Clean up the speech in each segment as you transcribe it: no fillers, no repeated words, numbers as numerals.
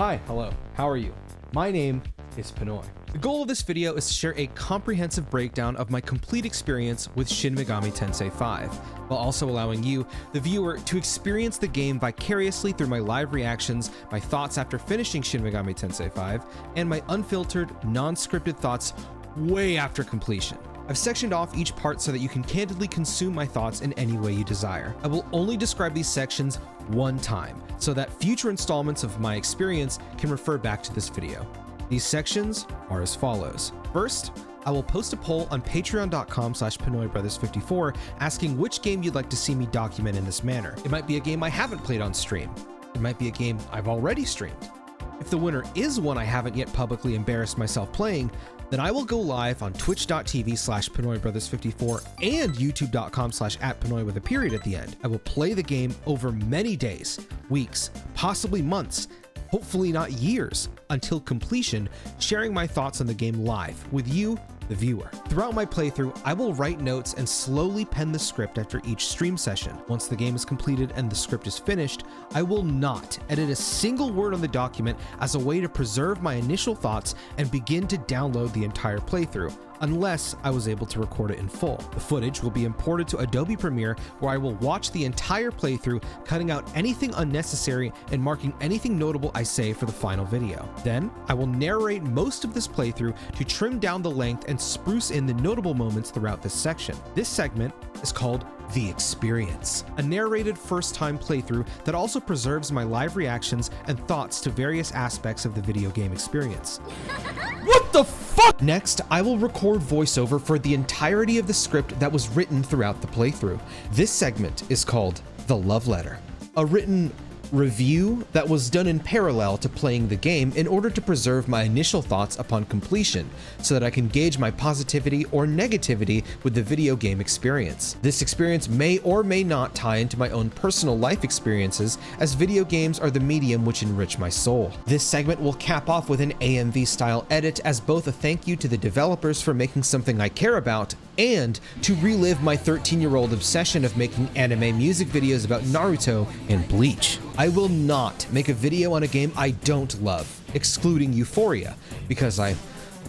Hi, hello, how are you? My name is Pinoy. The goal of this video is to share a comprehensive breakdown of my complete experience with Shin Megami Tensei 5, while also allowing you, the viewer, to experience the game vicariously through my live reactions, my thoughts after finishing Shin Megami Tensei 5, and my unfiltered, non-scripted thoughts way after completion. I've sectioned off each part so that you can candidly consume my thoughts in any way you desire. I will only describe these sections one time, so that future installments of my experience can refer back to this video. These sections are as follows. First, I will post a poll on patreon.com/PinoyBrothers54 asking which game you'd like to see me document in this manner. It might be a game I haven't played on stream. It might be a game I've already streamed. If the winner is one I haven't yet publicly embarrassed myself playing, then I will go live on twitch.tv/PinoyBrothers54 and youtube.com/@Pinoy with a period at the end. I will play the game over many days, weeks, possibly months, hopefully not years, until completion, sharing my thoughts on the game live with you, the viewer. Throughout my playthrough, I will write notes and slowly pen the script after each stream session. Once the game is completed and the script is finished, I will not edit a single word on the document as a way to preserve my initial thoughts and begin to download the entire playthrough, unless I was able to record it in full. The footage will be imported to Adobe Premiere, where I will watch the entire playthrough, cutting out anything unnecessary and marking anything notable I say for the final video. Then, I will narrate most of this playthrough to trim down the length and spruce in the notable moments throughout this section. This segment is called The Experience, a narrated first-time playthrough that also preserves my live reactions and thoughts to various aspects of the video game experience. What the fuck? Next, I will record voiceover for the entirety of the script that was written throughout the playthrough. This segment is called The Love Letter, a written review that was done in parallel to playing the game in order to preserve my initial thoughts upon completion, so that I can gauge my positivity or negativity with the video game experience. This experience may or may not tie into my own personal life experiences, as video games are the medium which enrich my soul. This segment will cap off with an AMV style edit as both a thank you to the developers for making something I care about, and to relive my 13-year-old obsession of making anime music videos about Naruto and Bleach. I will not make a video on a game I don't love, excluding Euphoria, because I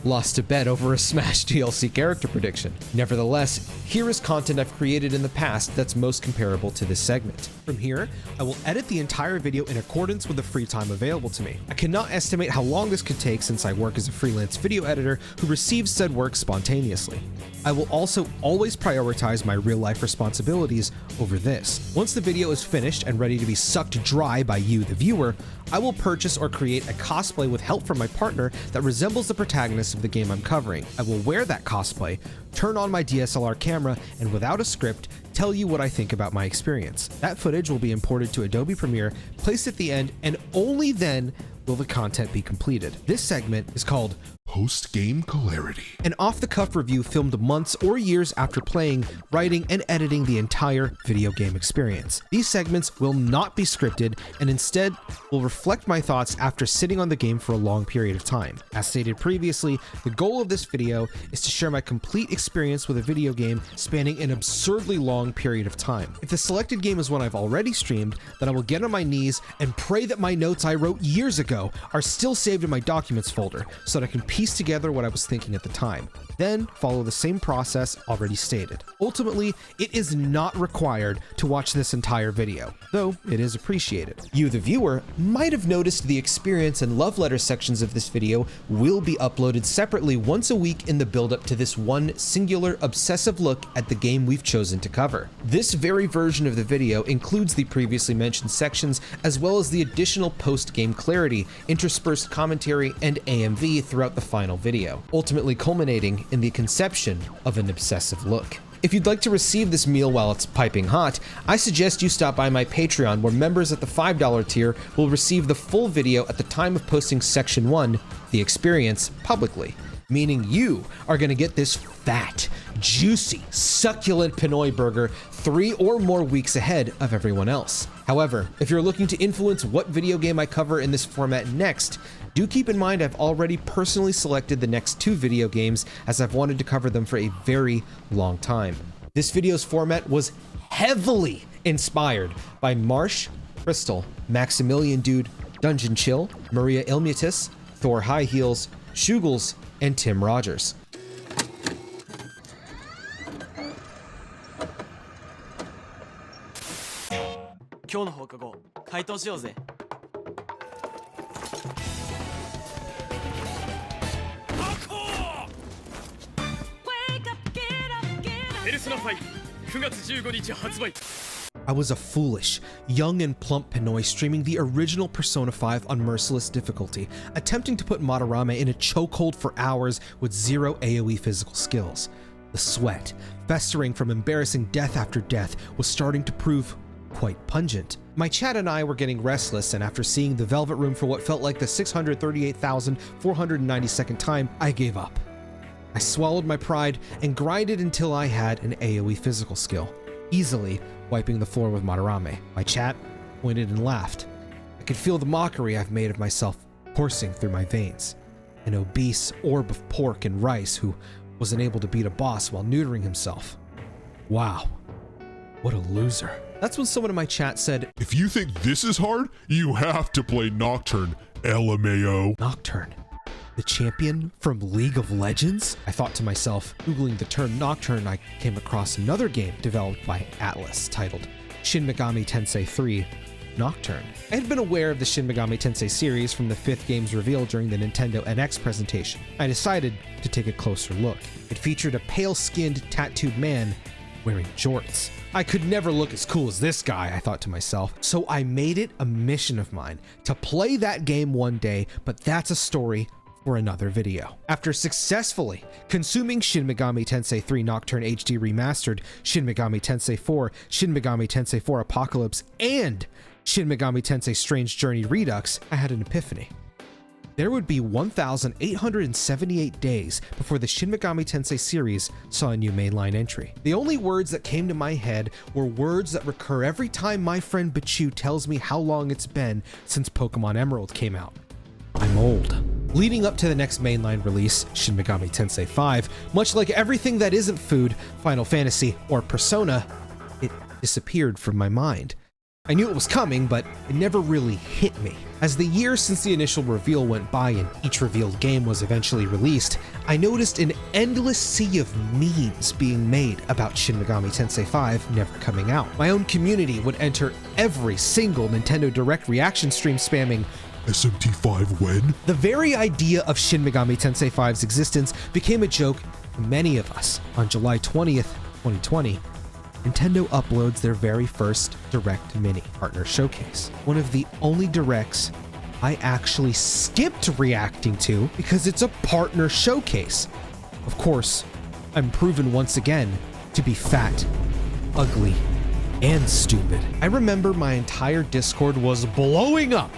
lost a bet over a Smash DLC character prediction. Nevertheless, here is content I've created in the past that's most comparable to this segment. From here, I will edit the entire video in accordance with the free time available to me. I cannot estimate how long this could take since I work as a freelance video editor who receives said work spontaneously. I will also always prioritize my real-life responsibilities over this. Once the video is finished and ready to be sucked dry by you, the viewer, I will purchase or create a cosplay with help from my partner that resembles the protagonist of the game I'm covering. I will wear that cosplay, turn on my DSLR camera, and without a script, tell you what I think about my experience. That footage will be imported to Adobe Premiere, placed at the end, and only then will the content be completed. This segment is called Post-Game Clarity, an off-the-cuff review filmed months or years after playing, writing, and editing the entire video game experience. These segments will not be scripted and instead will reflect my thoughts after sitting on the game for a long period of time. As stated previously, the goal of this video is to share my complete experience with a video game spanning an absurdly long period of time. If the selected game is one I've already streamed, then I will get on my knees and pray that my notes I wrote years ago are still saved in my documents folder so that I can piece together what I was thinking at the time. Then follow the same process already stated. Ultimately, it is not required to watch this entire video, though it is appreciated. You, the viewer, might have noticed the experience and love letter sections of this video will be uploaded separately once a week in the build-up to this one singular obsessive look at the game we've chosen to cover. This very version of the video includes the previously mentioned sections, as well as the additional post-game clarity, interspersed commentary, and AMV throughout the final video, ultimately culminating in the conception of an obsessive look. If you'd like to receive this meal while it's piping hot, I suggest you stop by my Patreon, where members at the $5 tier will receive the full video at the time of posting Section 1, The Experience, publicly. Meaning you are going to get this fat, juicy, succulent Pinoy burger 3 or more weeks ahead of everyone else. However, if you're looking to influence what video game I cover in this format next, do keep in mind I've already personally selected the next 2 video games, as I've wanted to cover them for a very long time. This video's format was heavily inspired by Marsh, Crystal, Maximilian Dude, Dungeon Chill, Maria Ilmutis, Thor High Heels, Shugels, and Tim Rogers. I was a foolish, young and plump Pinoy streaming the original Persona 5 on merciless difficulty, attempting to put Madarame in a chokehold for hours with zero AoE physical skills. The sweat, festering from embarrassing death after death, was starting to prove quite pungent. My chat and I were getting restless, and after seeing the Velvet Room for what felt like the 638,492nd time, I gave up. I swallowed my pride and grinded until I had an AoE physical skill, easily wiping the floor with Madarame. My chat pointed and laughed. I could feel the mockery I've made of myself coursing through my veins. An obese orb of pork and rice who wasn't able to beat a boss while neutering himself. Wow, what a loser. That's when someone in my chat said, If you think this is hard, you have to play Nocturne, LMAO. Nocturne? The champion from League of Legends? I thought to myself. Googling the term Nocturne, I came across another game developed by Atlus titled Shin Megami Tensei 3 Nocturne. I had been aware of the Shin Megami Tensei series from the 5th game's reveal during the Nintendo NX presentation. I decided to take a closer look. It featured a pale-skinned, tattooed man wearing jorts. I could never look as cool as this guy, I thought to myself, so I made it a mission of mine to play that game one day, but that's a story for another video. After successfully consuming Shin Megami Tensei 3 Nocturne HD Remastered, Shin Megami Tensei 4, Shin Megami Tensei 4 Apocalypse, and Shin Megami Tensei Strange Journey Redux, I had an epiphany. There would be 1,878 days before the Shin Megami Tensei series saw a new mainline entry. The only words that came to my head were words that recur every time my friend Bachu tells me how long it's been since Pokemon Emerald came out. I'm old. Leading up to the next mainline release, Shin Megami Tensei 5, much like everything that isn't food, Final Fantasy, or Persona, it disappeared from my mind. I knew it was coming, but it never really hit me. As the years since the initial reveal went by and each revealed game was eventually released, I noticed an endless sea of memes being made about Shin Megami Tensei 5 never coming out. My own community would enter every single Nintendo Direct reaction stream spamming, SMT5 when? The very idea of Shin Megami Tensei 5's existence became a joke to many of us. On July 20th, 2020, Nintendo uploads their very first Direct Mini Partner Showcase. One of the only Directs I actually skipped reacting to because it's a partner showcase. Of course, I'm proven once again to be fat, ugly, and stupid. I remember my entire Discord was blowing up.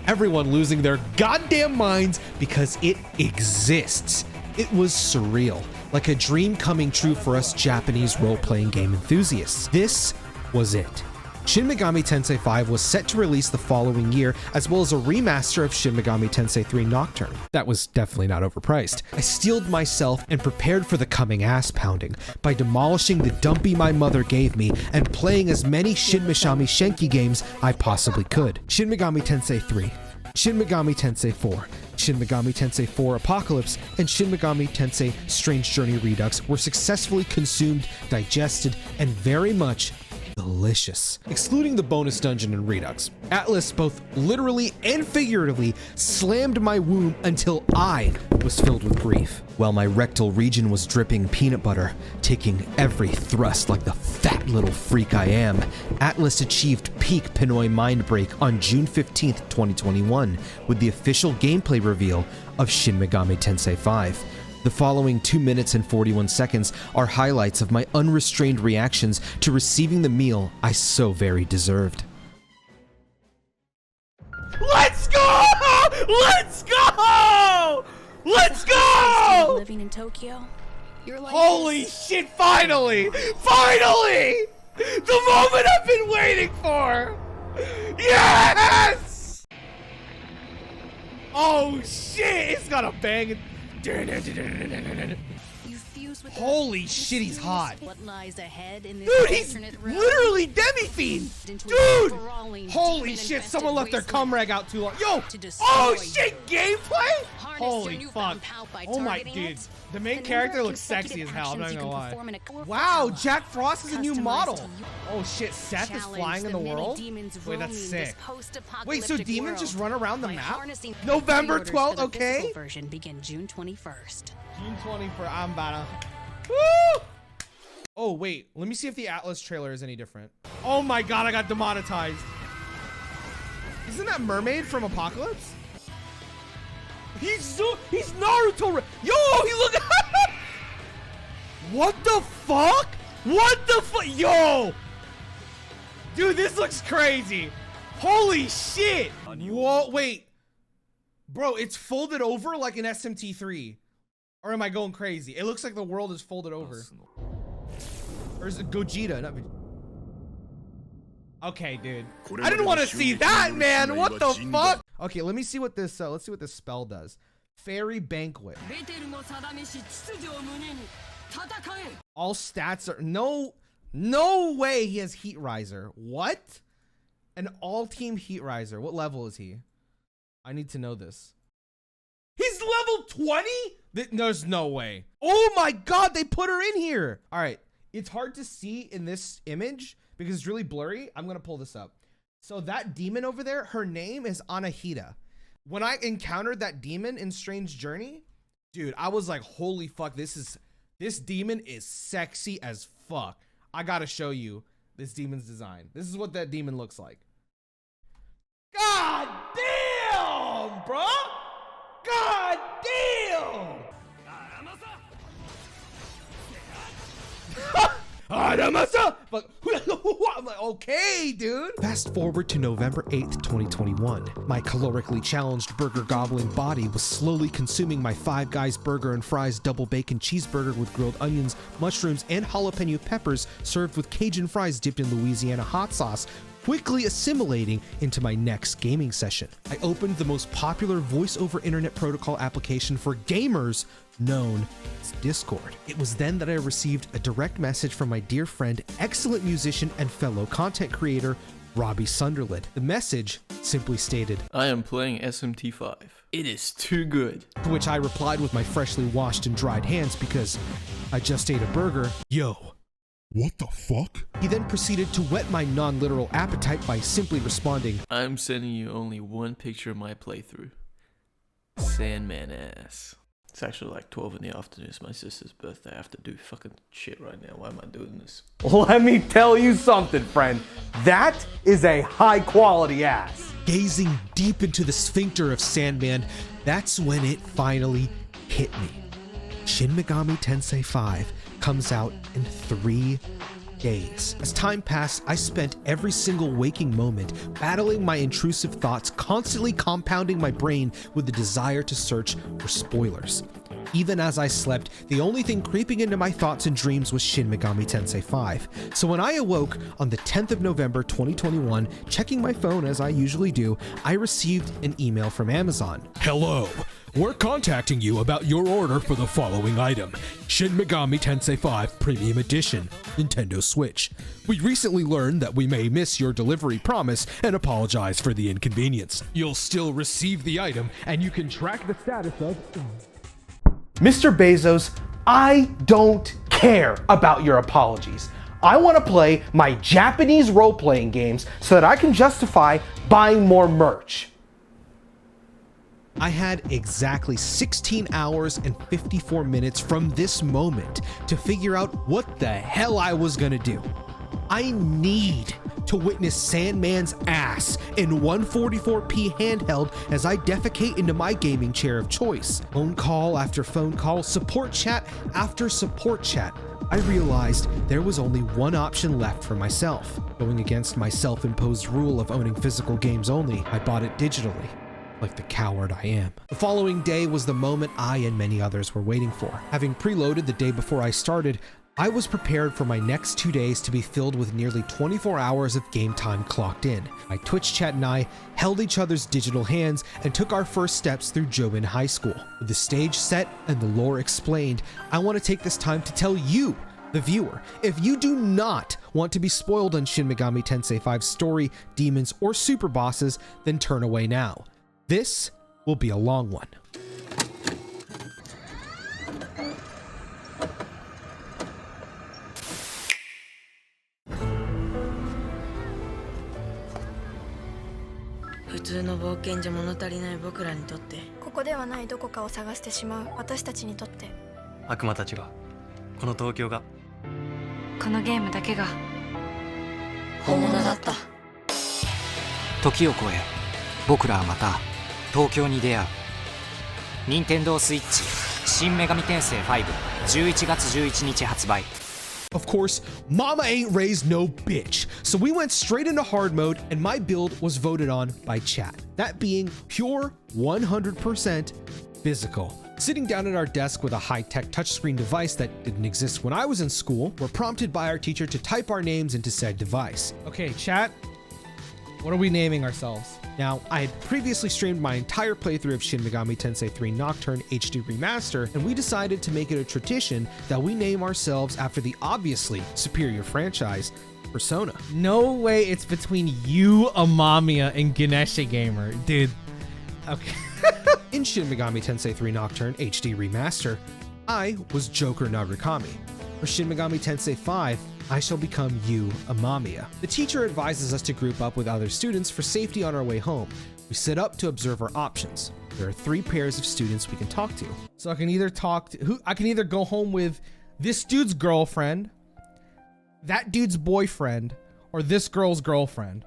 Everyone losing their goddamn minds because it exists. It was surreal, like a dream coming true for us Japanese role-playing game enthusiasts. This was it. Shin Megami Tensei 5 was set to release the following year, as well as a remaster of Shin Megami Tensei 3 Nocturne. That was definitely not overpriced. I steeled myself and prepared for the coming ass pounding by demolishing the dumpy my mother gave me and playing as many Shin Megami Shenki games I possibly could. Shin Megami Tensei 3, Shin Megami Tensei 4, Shin Megami Tensei 4 Apocalypse, and Shin Megami Tensei Strange Journey Redux were successfully consumed, digested, and very much delicious. Excluding the bonus dungeon in Redux, Atlus both literally and figuratively slammed my womb until I was filled with grief. While my rectal region was dripping peanut butter, taking every thrust like the fat little freak I am, Atlus achieved peak Pinoy mind break on June 15th, 2021 with the official gameplay reveal of Shin Megami Tensei 5. The following 2 minutes and 41 seconds are highlights of my unrestrained reactions to receiving the meal I so very deserved. Let's go! Let's go! Let's go! Living in Tokyo. Your life Holy shit, finally! Finally! The moment I've been waiting for! Yes! Oh shit, it's got a bang. You fuse Holy shit, he's hot. What lies ahead in this Dude, he's alternate realm? literally Demi-Fiend. Dude! Holy shit, someone left their cum rag out too long. Yo! Oh shit, gameplay? Holy fuck. Oh my dude. The main character looks sexy as hell, I'm not gonna lie. Wow, Jack Frost is a new model. Oh shit, Seth is flying in the world? Wait, that's sick. Wait, so demons just run around the map? November 12th, okay? Version begin June 21st. June 21st, I'm about to... Woo! Oh, wait, let me see if the Atlas trailer is any different. Oh my god, I got demonetized. Isn't that Mermaid from Apocalypse? He's Naruto. Yo, he look. What the fuck? What the fuck? Yo, dude, this looks crazy. Holy shit. Whoa, wait, bro, it's folded over like an SMT3, or am I going crazy? It looks like the world is folded over. Or is it Gogeta? Not okay, dude. I didn't want to see that, man. What the fuck? Okay, let me see what this. Let's see what this spell does. Fairy Banquet. All stats are no way he has Heat Riser. What? An all-team Heat Riser. What level is he? I need to know this. He's level 20? There's no way. Oh my god, they put her in here. All right, it's hard to see in this image because it's really blurry. I'm gonna pull this up. So that demon over there, her name is Anahita. When I encountered that demon in Strange Journey, dude, I was like, holy fuck, this demon is sexy as fuck. I gotta show you this demon's design. This is what that demon looks like. God damn, bro. God damn. I'm like, okay, dude. Fast forward to November 8th, 2021. My calorically challenged burger gobbling body was slowly consuming my Five Guys burger and fries double bacon cheeseburger with grilled onions, mushrooms, and jalapeno peppers served with Cajun fries dipped in Louisiana hot sauce, quickly assimilating into my next gaming session. I opened the most popular voice over internet protocol application for gamers known as Discord. It was then that I received a direct message from my dear friend, excellent musician, and fellow content creator, Robbie Sunderland. The message simply stated, "I am playing SMT5. It is too good." To which I replied with my freshly washed and dried hands because I just ate a burger, "Yo, what the fuck?" He then proceeded to whet my non-literal appetite by simply responding, "I'm sending you only one picture of my playthrough. Sandman ass." It's actually like 12 in the afternoon. It's my sister's birthday. I have to do fucking shit right now. Why am I doing this? Let me tell you something, friend. That is a high quality ass. Gazing deep into the sphincter of Sandman, that's when it finally hit me. Shin Megami Tensei 5 comes out in 3 days. As time passed, I spent every single waking moment battling my intrusive thoughts, constantly compounding my brain with the desire to search for spoilers. Even as I slept, the only thing creeping into my thoughts and dreams was Shin Megami Tensei 5. So when I awoke on the 10th of November 2021, checking my phone as I usually do, I received an email from Amazon. Hello. We're contacting you about your order for the following item: Shin Megami Tensei 5 Premium Edition, Nintendo Switch. We recently learned that we may miss your delivery promise and apologize for the inconvenience. You'll still receive the item, and you can track the status of... Mr. Bezos, I don't care about your apologies. I want to play my Japanese role-playing games so that I can justify buying more merch. I had exactly 16 hours and 54 minutes from this moment to figure out what the hell I was gonna do. I need to witness Sandman's ass in 144p handheld as I defecate into my gaming chair of choice. Phone call after phone call, support chat after support chat. I realized there was only one option left for myself. Going against my self-imposed rule of owning physical games only, I bought it digitally. Like the coward I am. The following day was the moment I and many others were waiting for. Having preloaded the day before I started, I was prepared for my next 2 days to be filled with nearly 24 hours of game time clocked in. My Twitch chat and I held each other's digital hands and took our first steps through Jobin High School. With the stage set and the lore explained, I want to take this time to tell you, the viewer, if you do not want to be spoiled on Shin Megami Tensei 5's story, demons, or super bosses, then turn away now. This will be a long one.ここではないどこかを探してしまう私たちにとって、悪魔たちが、この東京が、このゲームだけが本物だった。時を超え、僕らはまた東京に出会う。任天堂スイッチ新女神転生5 11月11日発売。 Of course, Mama ain't raised no bitch, so we went straight into hard mode and my build was voted on by chat. That being pure 100% physical. Sitting down at our desk with a high-tech touchscreen device that didn't exist when I was in school, we're prompted by our teacher to type our names into said device. Okay, chat. What are we naming ourselves? Now, I had previously streamed my entire playthrough of Shin Megami Tensei 3 Nocturne HD Remaster, and we decided to make it a tradition that we name ourselves after the obviously superior franchise, Persona. No way it's between you, Amamiya, and Ganesha Gamer. Dude. Okay. In Shin Megami Tensei 3 Nocturne HD Remaster, I was Joker Narukami. For Shin Megami Tensei 5, I shall become you, Amamiya. The teacher advises us to group up with other students for safety on our way home. We sit up to observe our options. There are 3 pairs of students we can talk to. So I can either I can either go home with this dude's girlfriend, that dude's boyfriend, or this girl's girlfriend.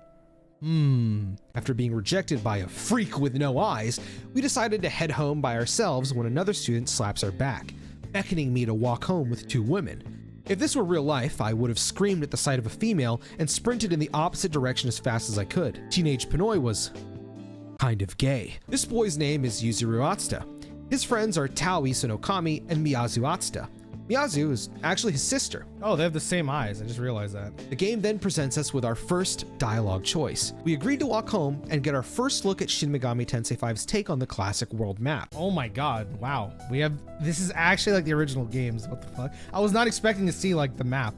After being rejected by a freak with no eyes, we decided to head home by ourselves when another student slaps our back, beckoning me to walk home with 2 women. If this were real life, I would have screamed at the sight of a female and sprinted in the opposite direction as fast as I could. Teenage Pinoy was kind of gay. This boy's name is Yuzuru Atsuta. His friends are Tao Isunokami and Miyazu Atsuta. Miyazu is actually his sister. Oh, they have the same eyes. I just realized that. The game then presents us with our first dialogue choice. We agreed to walk home and get our first look at Shin Megami Tensei 5's take on the classic world map. Oh my god, wow. This is actually like the original games. What the fuck? I was not expecting to see like the map.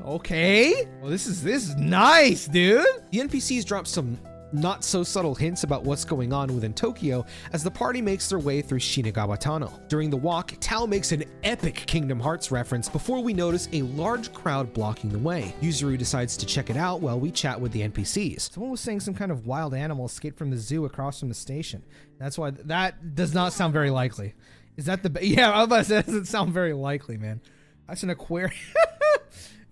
Okay. Well, this is nice, dude. The NPCs drop some not so subtle hints about what's going on within Tokyo as the party makes their way through Shinagawa Tunnel. During the walk, Tao makes an epic Kingdom Hearts reference before we notice a large crowd blocking the way. Yuzuru decides to check it out while we chat with the NPCs. Someone was saying some kind of wild animal escaped from the zoo across from the station. That's why that does not sound very likely. Is that the yeah, I was about to say, that doesn't sound very likely, man. That's an aquarium.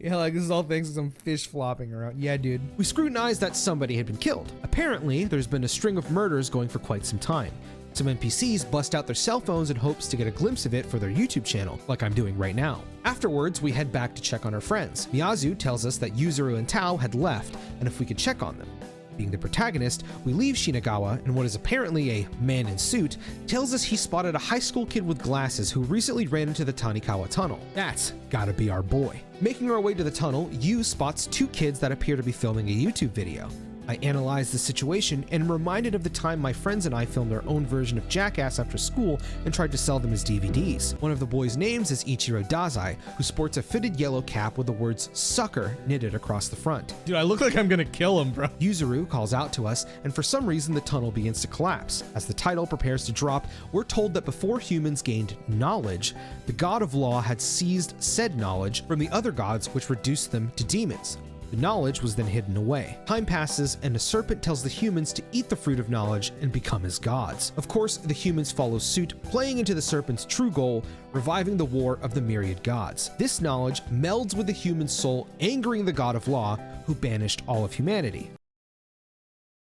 Yeah, like this is all thanks to some fish flopping around. Yeah, dude. We scrutinized that somebody had been killed. Apparently, there's been a string of murders going for quite some time. Some NPCs bust out their cell phones in hopes to get a glimpse of it for their YouTube channel, like I'm doing right now. Afterwards, we head back to check on our friends. Miyazu tells us that Yuzuru and Tao had left, and if we could check on them. Being the protagonist, we leave Shinagawa, and what is apparently a man in suit tells us he spotted a high school kid with glasses who recently ran into the Tanikawa tunnel. That's gotta be our boy. Making our way to the tunnel, Yu spots 2 kids that appear to be filming a YouTube video. I analyzed the situation and am reminded of the time my friends and I filmed our own version of Jackass after school and tried to sell them as DVDs. One of the boys' names is Ichiro Dazai, who sports a fitted yellow cap with the words "sucker" knitted across the front. Dude, I look like I'm gonna kill him, bro. Yuzuru calls out to us, and for some reason the tunnel begins to collapse. As the title prepares to drop, we're told that before humans gained knowledge, the god of law had seized said knowledge from the other gods, which reduced them to demons. The knowledge was then hidden away. Time passes, and a serpent tells the humans to eat the fruit of knowledge and become as gods. Of course, the humans follow suit, playing into the serpent's true goal, reviving the war of the myriad gods. This knowledge melds with the human soul, angering the god of law, who banished all of humanity.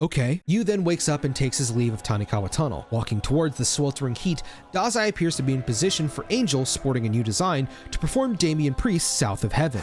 Okay. Yu then wakes up and takes his leave of Tanikawa Tunnel. Walking towards the sweltering heat, Dazai appears to be in position for Angel, sporting a new design, to perform Damien Priest's South of Heaven.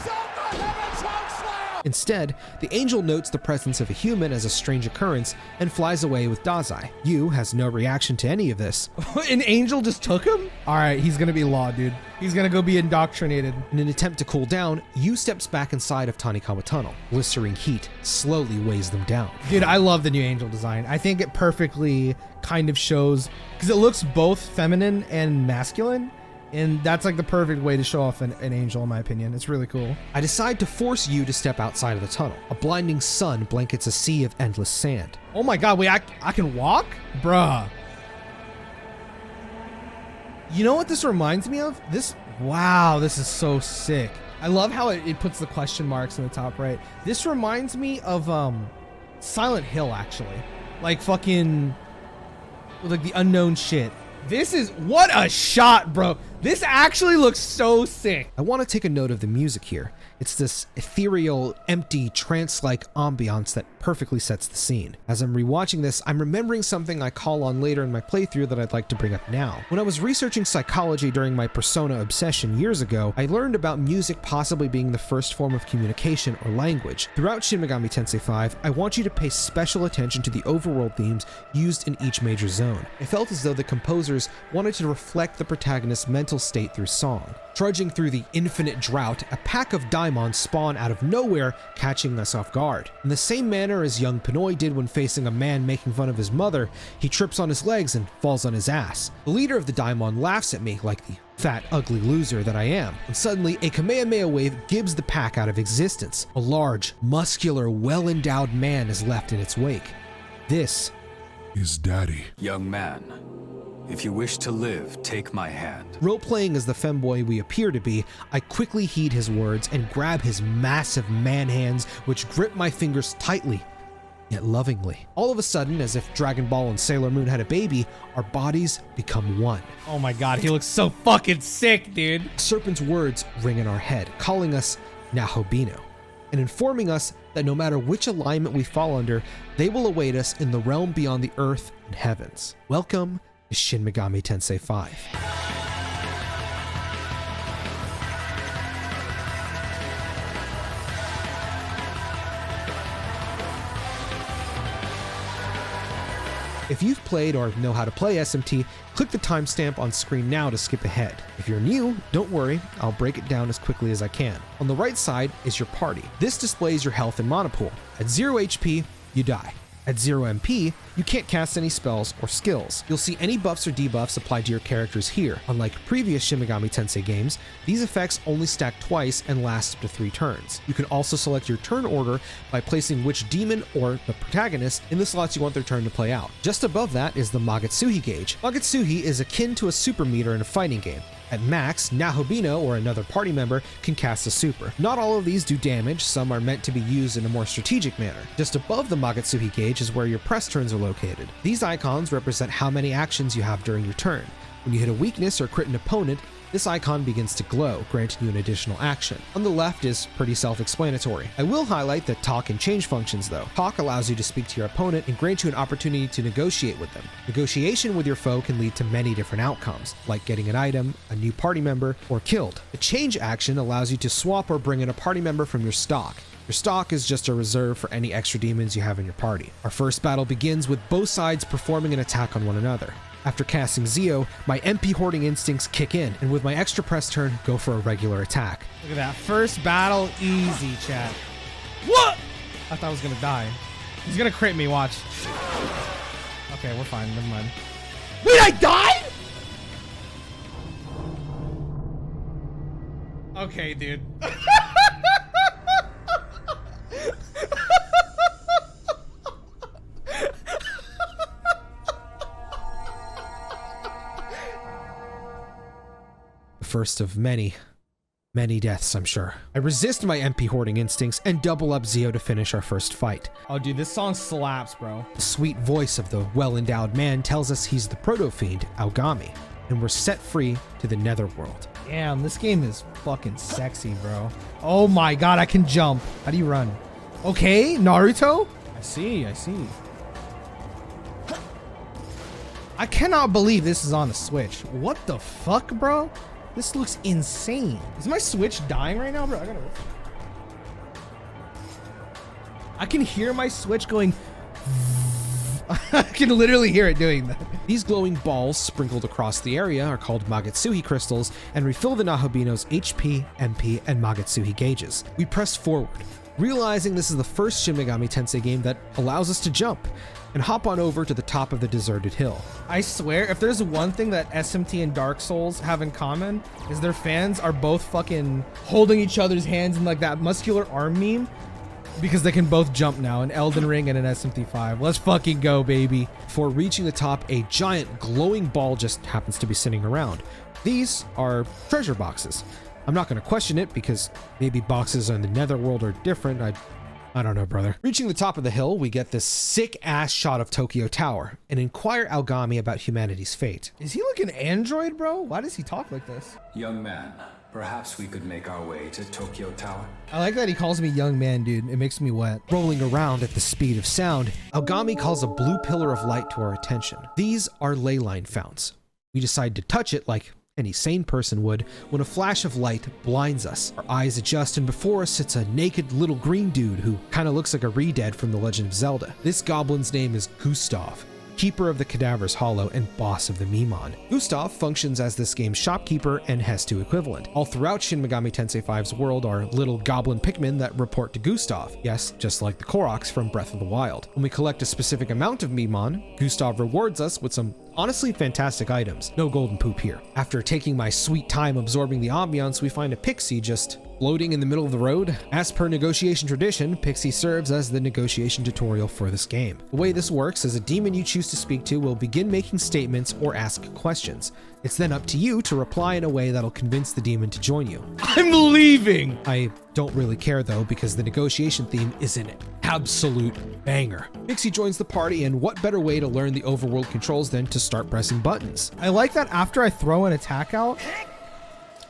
Instead, the angel notes the presence of a human as a strange occurrence and flies away with Dazai. Yu has no reaction to any of this. An angel just took him? All right, he's gonna be law, dude. He's gonna go be indoctrinated. In an attempt to cool down, Yu steps back inside of Tanikawa Tunnel. Blistering heat slowly weighs them down. Dude, I love the new angel design. I think it perfectly kind of shows, because it looks both feminine and masculine. And that's like the perfect way to show off an angel, in my opinion. It's really cool. I decide to force Yu to step outside of the tunnel. A blinding sun blankets a sea of endless sand. Oh my god, wait, I can walk? Bruh. You know what this reminds me of? Wow, this is so sick. I love how it puts the question marks in the top right. This reminds me of Silent Hill, actually. Like fucking, like the unknown shit. This is, what a shot, bro. This actually looks so sick. I want to take a note of the music here. It's this ethereal, empty, trance-like ambiance that perfectly sets the scene. As I'm rewatching this, I'm remembering something I call on later in my playthrough that I'd like to bring up now. When I was researching psychology during my Persona obsession years ago, I learned about music possibly being the first form of communication or language. Throughout Shin Megami Tensei 5, I want you to pay special attention to the overworld themes used in each major zone. I felt as though the composers wanted to reflect the protagonist's mental state through song. Trudging through the infinite drought, a pack of daimons spawn out of nowhere, catching us off guard. In the same manner as young Pinoy did when facing a man making fun of his mother, he trips on his legs and falls on his ass. The leader of the daimon laughs at me like the fat, ugly loser that I am, and suddenly a Kamehameha wave gives the pack out of existence. A large, muscular, well-endowed man is left in its wake. This is Daddy. Young man, if you wish to live, take my hand. Role-playing as the femboy we appear to be, I quickly heed his words and grab his massive man hands, which grip my fingers tightly, yet lovingly. All of a sudden, as if Dragon Ball and Sailor Moon had a baby, our bodies become one. Oh my god, he looks so fucking sick, dude. Serpent's words ring in our head, calling us Nahobino, and informing us that no matter which alignment we fall under, they will await us in the realm beyond the earth and heavens. Welcome to Shin Megami Tensei 5. If you've played or know how to play SMT, click the timestamp on screen now to skip ahead. If you're new, don't worry, I'll break it down as quickly as I can. On the right side is your party. This displays your health and mana pool. At 0 HP, you die. At 0 MP, you can't cast any spells or skills. You'll see any buffs or debuffs applied to your characters here. Unlike previous Shin Megami Tensei games, these effects only stack twice and last up to 3 turns. You can also select your turn order by placing which demon or the protagonist in the slots you want their turn to play out. Just above that is the Magatsuhi gauge. Magatsuhi is akin to a super meter in a fighting game. At max, Nahobino, or another party member, can cast a super. Not all of these do damage, some are meant to be used in a more strategic manner. Just above the Magatsuhi gauge is where your press turns are located. These icons represent how many actions you have during your turn. When you hit a weakness or crit an opponent, this icon begins to glow, granting you an additional action. On the left is pretty self-explanatory. I will highlight the talk and change functions though. Talk allows you to speak to your opponent and grant you an opportunity to negotiate with them. Negotiation with your foe can lead to many different outcomes, like getting an item, a new party member, or killed. The change action allows you to swap or bring in a party member from your stock. Your stock is just a reserve for any extra demons you have in your party. Our first battle begins with both sides performing an attack on one another. After casting Zio, my MP hoarding instincts kick in, and with my extra press turn, go for a regular attack. Look at that. First battle, easy, chat. What? I thought I was gonna die. He's gonna crit me, watch. Okay, we're fine, never mind. Wait, I died? Okay, dude. First of many deaths, I'm sure. I resist my MP hoarding instincts and double up Zio to finish our first fight. Oh, dude, this song slaps, bro. The sweet voice of the well-endowed man tells us he's the proto-fiend, Aogami, and we're set free to the netherworld. Damn, this game is fucking sexy, bro. Oh my god, I can jump. How do you run? Okay, Naruto? I see. I cannot believe this is on the Switch. What the fuck, bro? This looks insane. Is my Switch dying right now, bro? I can hear my Switch going. I can literally hear it doing that. These glowing balls sprinkled across the area are called Magatsuhi crystals and refill the Nahabino's HP, MP, and Magatsuhi gauges. We press forward, realizing this is the first Shin Megami Tensei game that allows us to jump, and hop on over to the top of the deserted hill. I swear, if there's one thing that SMT and Dark Souls have in common, is their fans are both fucking holding each other's hands in like that muscular arm meme, because they can both jump now, an Elden Ring and an SMT5. Let's fucking go, baby. Before reaching the top, a giant glowing ball just happens to be sitting around. These are treasure boxes. I'm not going to question it because maybe boxes in the netherworld are different. I don't know, brother. Reaching the top of the hill, we get this sick ass shot of Tokyo Tower and inquire Aogami about humanity's fate. Is he like an android, bro? Why does he talk like this? Young man, perhaps we could make our way to Tokyo Tower. I like that he calls me young man, dude. It makes me wet. Rolling around at the speed of sound, Aogami calls a blue pillar of light to our attention. These are ley line founts. We decide to touch it like any sane person would when a flash of light blinds us. Our eyes adjust and before us sits a naked little green dude who kind of looks like a re-dead from The Legend of Zelda. This goblin's name is Gustav, keeper of the Cadaver's Hollow and boss of the Mimon. Gustav functions as this game's shopkeeper and Hestu equivalent. All throughout Shin Megami Tensei 5's world are little goblin Pikmin that report to Gustav. Yes, just like the Koroks from Breath of the Wild. When we collect a specific amount of Mimon, Gustav rewards us with some honestly fantastic items. No golden poop here. After taking my sweet time absorbing the ambiance, we find a pixie just floating in the middle of the road. As per negotiation tradition, Pixie serves as the negotiation tutorial for this game. The way this works is a demon you choose to speak to will begin making statements or ask questions. It's then up to you to reply in a way that'll convince the demon to join you. I'm leaving! I don't really care though, because the negotiation theme is an absolute banger. Pixie joins the party, and what better way to learn the overworld controls than to start pressing buttons? I like that after I throw an attack out,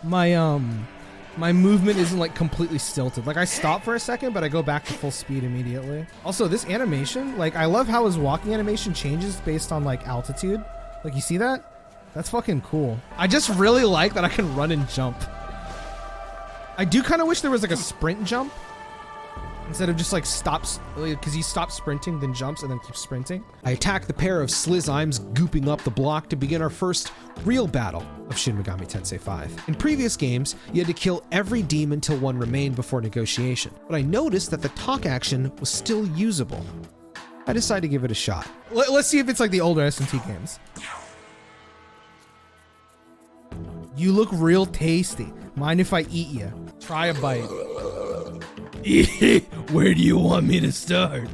my movement isn't like completely stilted. Like I stop for a second, but I go back to full speed immediately. Also, this animation, like I love how his walking animation changes based on like altitude. Like you see that? That's fucking cool. I just really like that I can run and jump. I do kind of wish there was like a sprint jump instead of just like stops, because he stops sprinting, then jumps, and then keeps sprinting. I attack the pair of Slizimes gooping up the block to begin our first real battle of Shin Megami Tensei 5. In previous games, you had to kill every demon till one remained before negotiation, but I noticed that the talk action was still usable. I decided to give it a shot. Let's see if it's like the older S&T games. You look real tasty. Mind if I eat you? Try a bite. Where do you want me to start?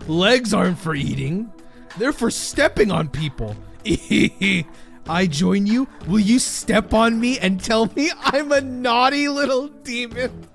Legs aren't for eating. They're for stepping on people. I join you? Will you step on me and tell me I'm a naughty little demon?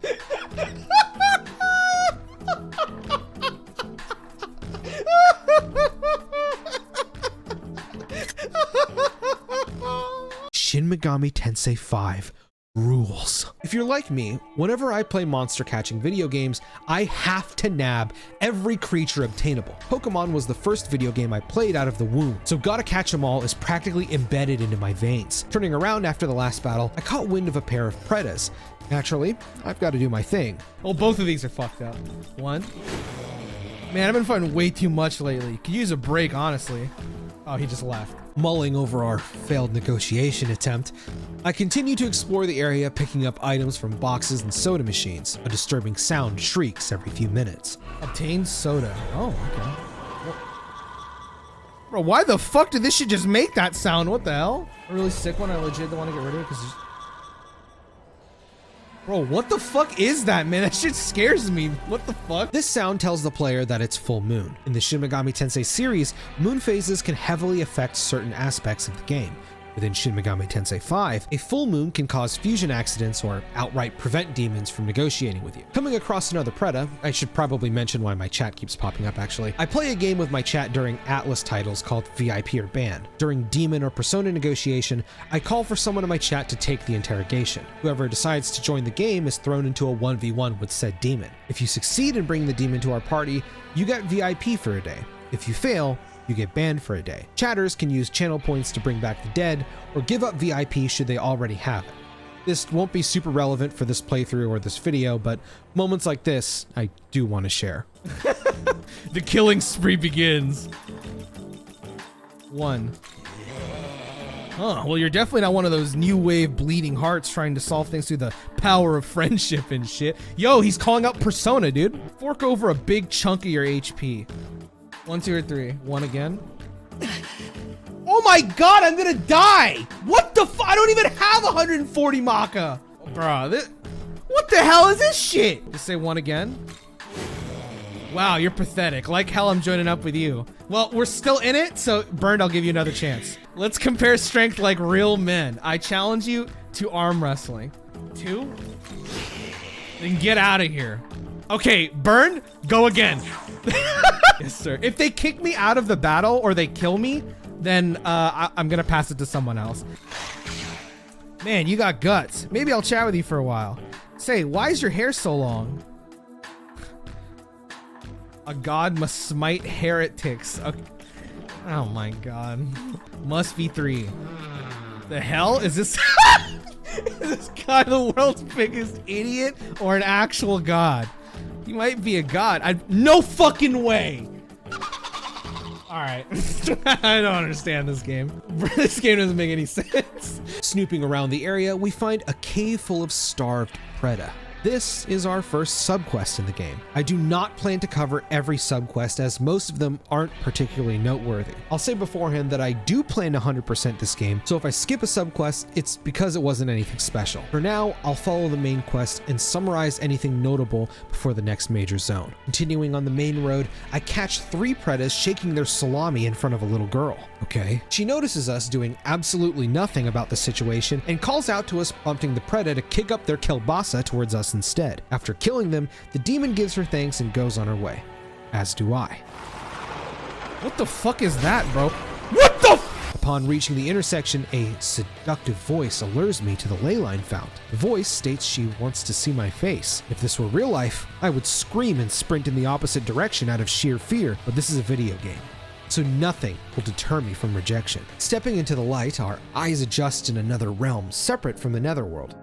Shin Megami Tensei 5 rules. If you're like me, whenever I play monster catching video games, I have to nab every creature obtainable. Pokemon was the first video game I played out of the womb, so gotta catch 'em all is practically embedded into my veins. Turning around after the last battle, I caught wind of a pair of Pretas. Naturally, I've got to do my thing. Well, both of these are fucked up. One. Man, I've been fighting way too much lately. Could use a break, honestly. Oh, he just left. Mulling over our failed negotiation attempt, I continue to explore the area, picking up items from boxes and soda machines. A disturbing sound shrieks every few minutes. Obtained soda. Oh, okay. Bro, why the fuck did this shit just make that sound? What the hell? A really sick one. I legit don't want to get rid of it because... Bro, what the fuck is that, man? That shit scares me. What the fuck? This sound tells the player that it's full moon. In the Shin Megami Tensei series, moon phases can heavily affect certain aspects of the game. Within Shin Megami Tensei 5, a full moon can cause fusion accidents or outright prevent demons from negotiating with you. Coming across another Preda, I should probably mention why my chat keeps popping up actually. I play a game with my chat during Atlus titles called VIP or Banned. During demon or persona negotiation, I call for someone in my chat to take the interrogation. Whoever decides to join the game is thrown into a 1v1 with said demon. If you succeed in bringing the demon to our party, you get VIP for a day. If you fail, you get banned for a day. Chatters can use channel points to bring back the dead or give up VIP should they already have it. This won't be super relevant for this playthrough or this video, but moments like this, I do want to share. The killing spree begins. 1. Huh, well, you're definitely not one of those new wave bleeding hearts trying to solve things through the power of friendship and shit. Yo, he's calling out Persona, dude. Fork over a big chunk of your HP. 1, 2, or 3. 1 again. Oh my god, I'm gonna die! What the I don't even have 140 Maka! Bruh, what the hell is this shit? Just say 1 again. Wow, you're pathetic. Like hell I'm joining up with you. Well, we're still in it, so Burned, I'll give you another chance. Let's compare strength like real men. I challenge you to arm wrestling. 2? Then get out of here. Okay, Burned, go again. Yes, sir. If they kick me out of the battle or they kill me, then I'm gonna pass it to someone else. Man, you got guts. Maybe I'll chat with you for a while. Say, why is your hair so long? A god must smite heretics. Okay. Oh my god. Must be 3. The hell? Is this is this guy the world's biggest idiot or an actual god? He might be a god. No fucking way. Alright. I don't understand this game. This game doesn't make any sense. Snooping around the area, we find a cave full of starved Preda. This is our first subquest in the game. I do not plan to cover every subquest as most of them aren't particularly noteworthy. I'll say beforehand that I do plan to 100% this game, so if I skip a subquest, it's because it wasn't anything special. For now, I'll follow the main quest and summarize anything notable before the next major zone. Continuing on the main road, I catch 3 Predas shaking their salami in front of a little girl. Okay. She notices us doing absolutely nothing about the situation and calls out to us, prompting the Preda to kick up their kielbasa towards us instead. After killing them, the demon gives her thanks and goes on her way. As do I. What the fuck is that, bro? What the Upon reaching the intersection, a seductive voice allures me to the ley line found. The voice states she wants to see my face. If this were real life, I would scream and sprint in the opposite direction out of sheer fear, but this is a video game, so nothing will deter me from rejection. Stepping into the light, our eyes adjust in another realm separate from the netherworld.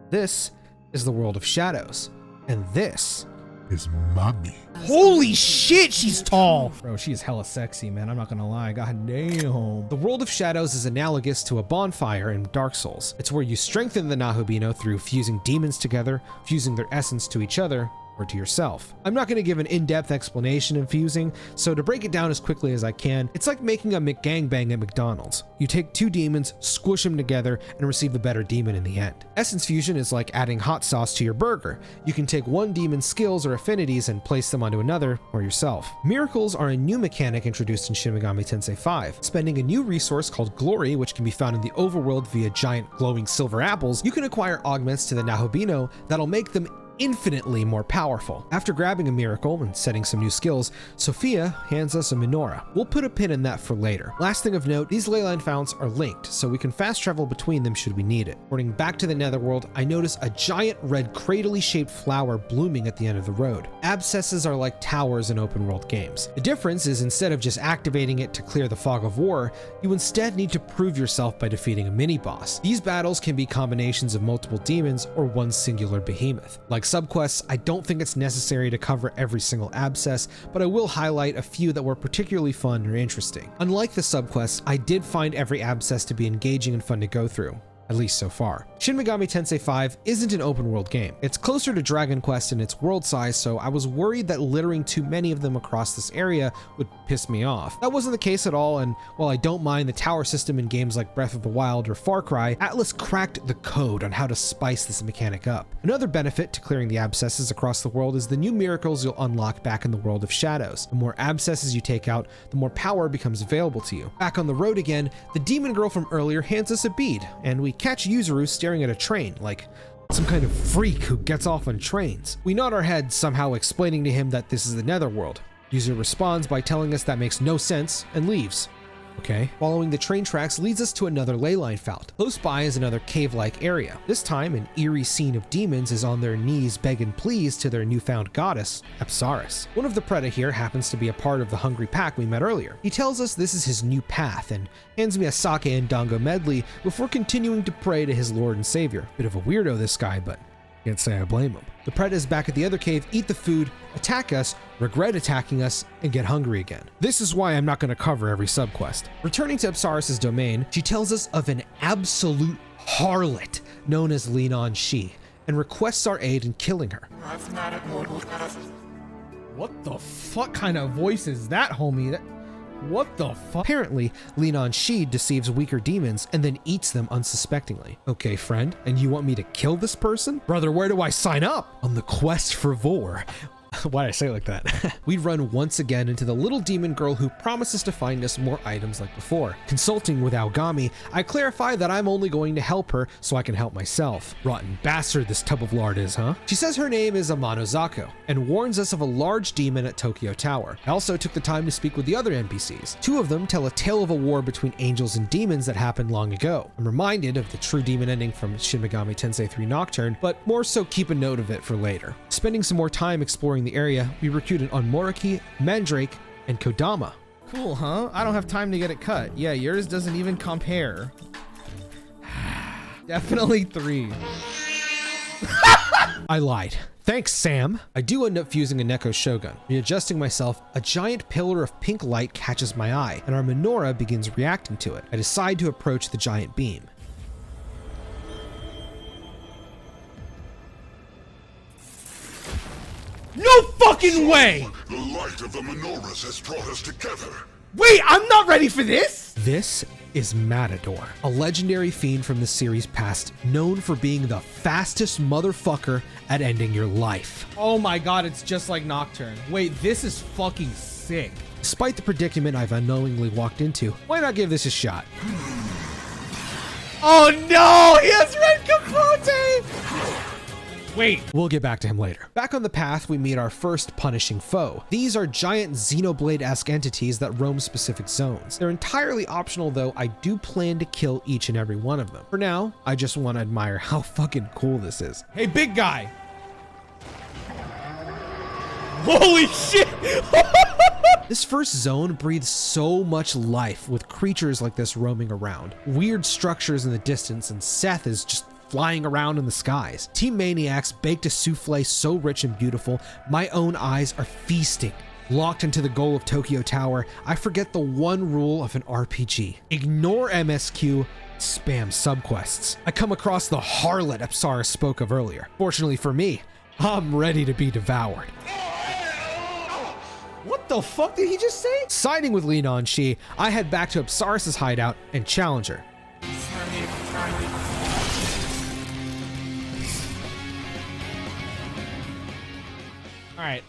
This is the world of shadows, and this is mommy. Holy shit, she's tall! Bro, she is hella sexy, man. I'm not gonna lie. God damn. The world of shadows is analogous to a bonfire in Dark Souls. It's where you strengthen the Nahobino through fusing demons together, fusing their essence to each other, or to yourself. I'm not going to give an in-depth explanation of fusing, so to break it down as quickly as I can, it's like making a McGangbang at McDonald's. You take 2 demons, squish them together, and receive the better demon in the end. Essence fusion is like adding hot sauce to your burger. You can take one demon's skills or affinities and place them onto another, or yourself. Miracles are a new mechanic introduced in Shin Megami Tensei 5. Spending a new resource called Glory, which can be found in the overworld via giant glowing silver apples, you can acquire augments to the Nahobino that'll make them infinitely more powerful. After grabbing a miracle and setting some new skills, Sophia hands us a menorah. We'll put a pin in that for later. Last thing of note, these leyline founts are linked, so we can fast travel between them should we need it. Running back to the netherworld, I notice a giant red cradle-y shaped flower blooming at the end of the road. Abscesses are like towers in open world games. The difference is instead of just activating it to clear the fog of war, you instead need to prove yourself by defeating a mini-boss. These battles can be combinations of multiple demons or one singular behemoth. Like subquests, I don't think it's necessary to cover every single abscess, but I will highlight a few that were particularly fun or interesting. Unlike the subquests, I did find every abscess to be engaging and fun to go through. At least so far. Shin Megami Tensei 5 isn't an open world game. It's closer to Dragon Quest in its world size, so I was worried that littering too many of them across this area would piss me off. That wasn't the case at all, and while I don't mind the tower system in games like Breath of the Wild or Far Cry, Atlus cracked the code on how to spice this mechanic up. Another benefit to clearing the abscesses across the world is the new miracles you'll unlock back in the world of shadows. The more abscesses you take out, the more power becomes available to you. Back on the road again, the demon girl from earlier hands us a bead, and we catch Yuzuru staring at a train, like some kind of freak who gets off on trains. We nod our heads, somehow explaining to him that this is the netherworld. Yuzuru responds by telling us that makes no sense and leaves. Okay. Following the train tracks leads us to another ley line fount. Close by is another cave-like area. This time, an eerie scene of demons is on their knees begging pleas to their newfound goddess, Apsaris. One of the Preda here happens to be a part of the hungry pack we met earlier. He tells us this is his new path and hands me a sake and dango medley before continuing to pray to his lord and savior. Bit of a weirdo, this guy, but can't say I blame him. The Predas back at the other cave eat the food, attack us, regret attacking us, and get hungry again. This is why I'm not going to cover every subquest. Returning to Apsaris' domain, she tells us of an absolute harlot known as Linan Shi and requests our aid in killing her. What the fuck kind of voice is that, homie? What the fuck? Apparently, Linan Shi deceives weaker demons and then eats them unsuspectingly. Okay, friend, and you want me to kill this person? Brother, where do I sign up? On the quest for Vor. Why'd I say it like that? We run once again into the little demon girl who promises to find us more items like before. Consulting with Aogami, I clarify that I'm only going to help her so I can help myself. Rotten bastard this tub of lard is, huh? She says her name is Amano Zako and warns us of a large demon at Tokyo Tower. I also took the time to speak with the other NPCs. Two of them tell a tale of a war between angels and demons that happened long ago. I'm reminded of the true demon ending from Shin Megami Tensei 3 Nocturne, but more so keep a note of it for later. Spending some more time exploring the area, we recruited Onmoriki, Mandrake, and Kodama. Cool, huh? I don't have time to get it cut. Yeah, yours doesn't even compare. Definitely 3. I lied. Thanks, Sam. I do end up fusing a Neko Shogun. Readjusting myself, a giant pillar of pink light catches my eye, and our menorah begins reacting to it. I decide to approach the giant beam. No fucking way! The light of the menorahs has brought us together. Wait, I'm not ready for this! This is Matador, a legendary fiend from the series past, known for being the fastest motherfucker at ending your life. Oh my god, it's just like Nocturne. Wait, this is fucking sick. Despite the predicament I've unknowingly walked into, why not give this a shot? Oh no, he has red capote! Wait. We'll get back to him later. Back on the path, we meet our first punishing foe. These are giant Xenoblade-esque entities that roam specific zones. They're entirely optional though. I do plan to kill each and every one of them. For now, I just want to admire how fucking cool this is. Hey, big guy. Holy shit. This first zone breathes so much life with creatures like this roaming around. Weird structures in the distance, and Seth is just flying around in the skies. Team Maniacs baked a souffle so rich and beautiful, my own eyes are feasting. Locked into the goal of Tokyo Tower, I forget the one rule of an RPG. Ignore MSQ, spam subquests. I come across the harlot Apsaris spoke of earlier. Fortunately for me, I'm ready to be devoured. What the fuck did he just say? Siding with Linan Shi, I head back to Apsaris' hideout and challenge her. All right,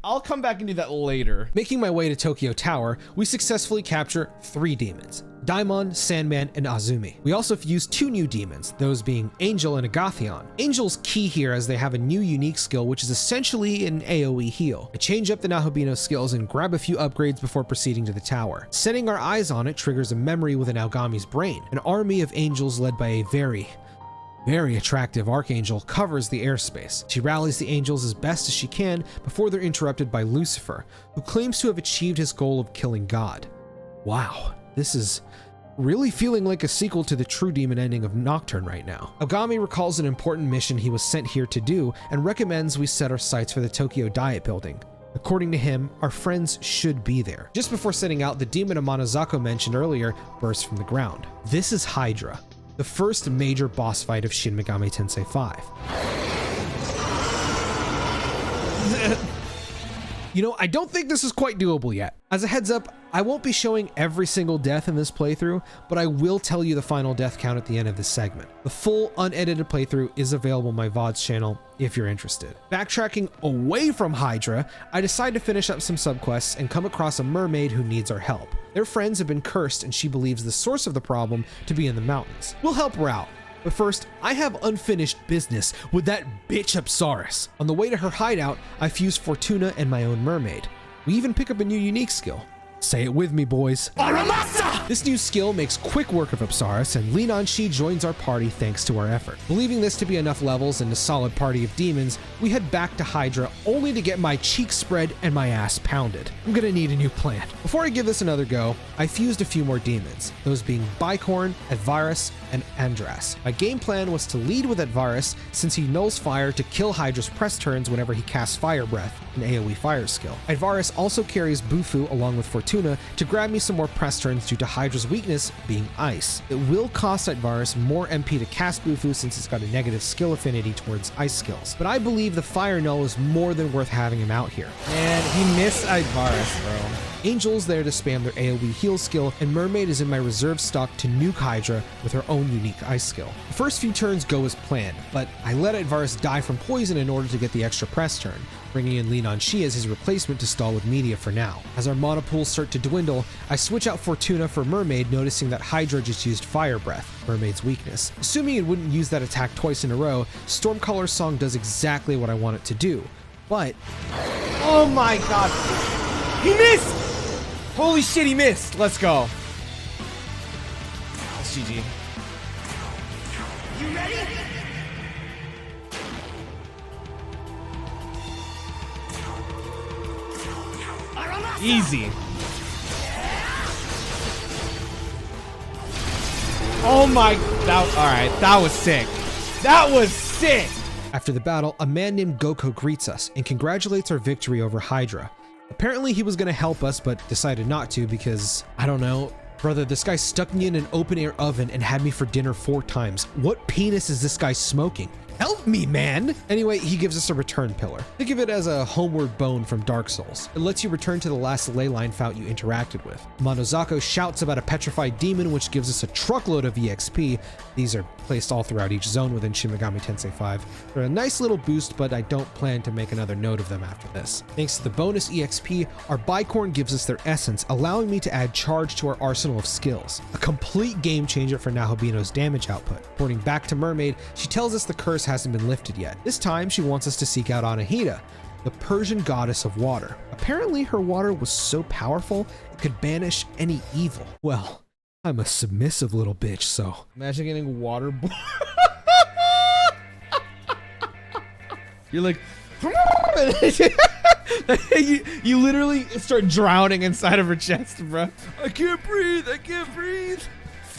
I'll come back and do that later. Making my way to Tokyo Tower, we successfully capture 3 demons: Daimon, Sandman, and Azumi. We also fuse 2 new demons, those being Angel and Agathion. Angel's key here as they have a new unique skill which is essentially an AoE heal. I change up the Nahobino skills and grab a few upgrades before proceeding to the tower. Setting our eyes on it triggers a memory within Aogami's brain. An army of angels led by a very attractive archangel covers the airspace. She rallies the angels as best as she can before they're interrupted by Lucifer, who claims to have achieved his goal of killing God. Wow, this is really feeling like a sequel to the true demon ending of Nocturne right now. Aogami recalls an important mission he was sent here to do and recommends we set our sights for the Tokyo Diet Building. According to him, our friends should be there. Just before setting out, the demon Amano Zako mentioned earlier bursts from the ground. This is Hydra, the first major boss fight of Shin Megami Tensei 5. You know, I don't think this is quite doable yet. As a heads up, I won't be showing every single death in this playthrough, but I will tell you the final death count at the end of this segment. The full unedited playthrough is available on my VODs channel if you're interested. Backtracking away from Hydra, I decide to finish up some subquests and come across a mermaid who needs our help. Their friends have been cursed and she believes the source of the problem to be in the mountains. We'll help her out. But first, I have unfinished business with that bitch Apsaris. On the way to her hideout, I fuse Fortuna and my own mermaid. We even pick up a new unique skill, Say it with me, boys. This new skill makes quick work of Obsessive, and Linan Shi joins our party thanks to our effort. Believing this to be enough levels and a solid party of demons, we head back to Hydra only to get my cheeks spread and my ass pounded. I'm gonna need a new plan. Before I give this another go, I fused a few more demons, those being Bicorn, Advarus, and Andras. My game plan was to lead with Advarus since he nulls fire to kill Hydra's press turns whenever he casts Fire Breath, an AoE fire skill. Advarus also carries Bufu along with Fortuna to grab me some more press turns due to Hydra's weakness being ice. It will cost Advarus more MP to cast Bufu since it's got a negative skill affinity towards ice skills, but I believe the fire null is more than worth having him out here. Man, he missed Advarus, bro. Angel's there to spam their AoE heal skill, and Mermaid is in my reserve stock to nuke Hydra with her own unique ice skill. The first few turns go as planned, but I let Advarus die from poison in order to get the extra press turn, bringing in Linan Shi as his replacement to stall with media for now. As our mana pools start to dwindle, I switch out Fortuna for Mermaid, noticing that Hydra just used Fire Breath, Mermaid's weakness. Assuming it wouldn't use that attack twice in a row, Stormcaller's song does exactly what I want it to do, but... Oh my god. He missed! Holy shit, he missed. Let's go. That's GG. You ready? Easy. Oh my, alright, that was sick. That was sick. After the battle, a man named Goko greets us and congratulates our victory over Hydra. Apparently he was going to help us, but decided not to because, I don't know, brother, this guy stuck me in an open air oven and had me for dinner 4 times. What penis is this guy smoking? Help me, man! Anyway, he gives us a return pillar. Think of it as a homeward bone from Dark Souls. It lets you return to the last ley line fount you interacted with. Monozako shouts about a petrified demon, which gives us a truckload of EXP. These are placed all throughout each zone within Shin Megami Tensei 5. They're a nice little boost, but I don't plan to make another note of them after this. Thanks to the bonus EXP, our Bicorn gives us their essence, allowing me to add charge to our arsenal of skills. A complete game changer for Nahabino's damage output. Reporting back to Mermaid, she tells us the curse hasn't been lifted yet. This time, she wants us to seek out Anahita, the Persian goddess of water. Apparently, her water was so powerful, it could banish any evil. Well, I'm a submissive little bitch, so... Imagine getting waterborne. You're like... you literally start drowning inside of her chest, bro. I can't breathe, I can't breathe.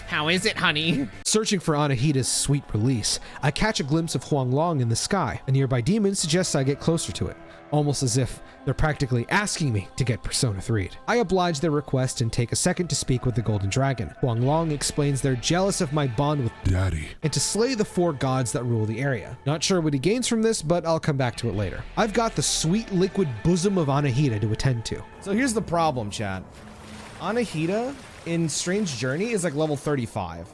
How is it, honey? Searching for Anahita's sweet release, I catch a glimpse of Huang Long in the sky. A nearby demon suggests I get closer to it, almost as if they're practically asking me to get Persona 3'd. I oblige their request and take a second to speak with the Golden Dragon. Huang Long explains they're jealous of my bond with Daddy, and to slay the 4 gods that rule the area. Not sure what he gains from this, but I'll come back to it later. I've got the sweet liquid bosom of Anahita to attend to. So here's the problem, chat. Anahita in Strange Journey is like level 35.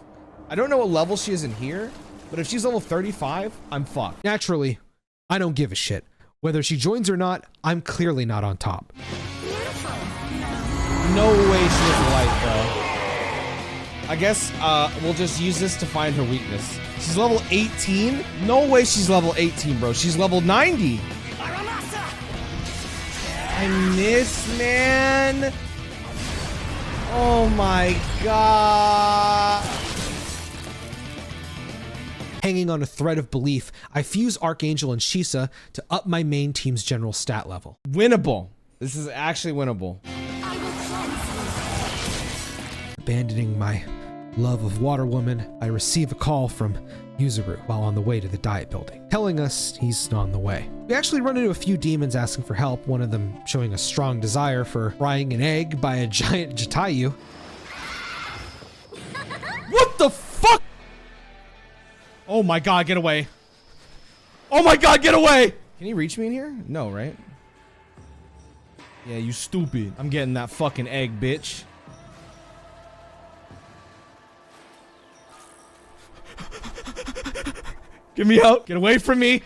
I don't know what level she is in here, but if she's level 35, I'm fucked. Naturally, I don't give a shit. Whether she joins or not, I'm clearly not on top. No way she is light, bro. I guess we'll just use this to find her weakness. She's level 18? No way she's level 18, bro. She's level 90. I miss, man. Oh my god. Hanging on a thread of belief, I fuse Archangel and Shisa to up my main team's general stat level. Winnable. This is actually winnable. Abandoning my love of Water Woman, I receive a call from Yuzuru while on the way to the diet building, telling us he's on the way. We actually run into a few demons asking for help, one of them showing a strong desire for frying an egg by a giant Jatayu. What the fuck? Oh my god, get away. Oh my god, get away! Can he reach me in here? No, right? Yeah, you stupid. I'm getting that fucking egg, bitch. Get me out. Get away from me.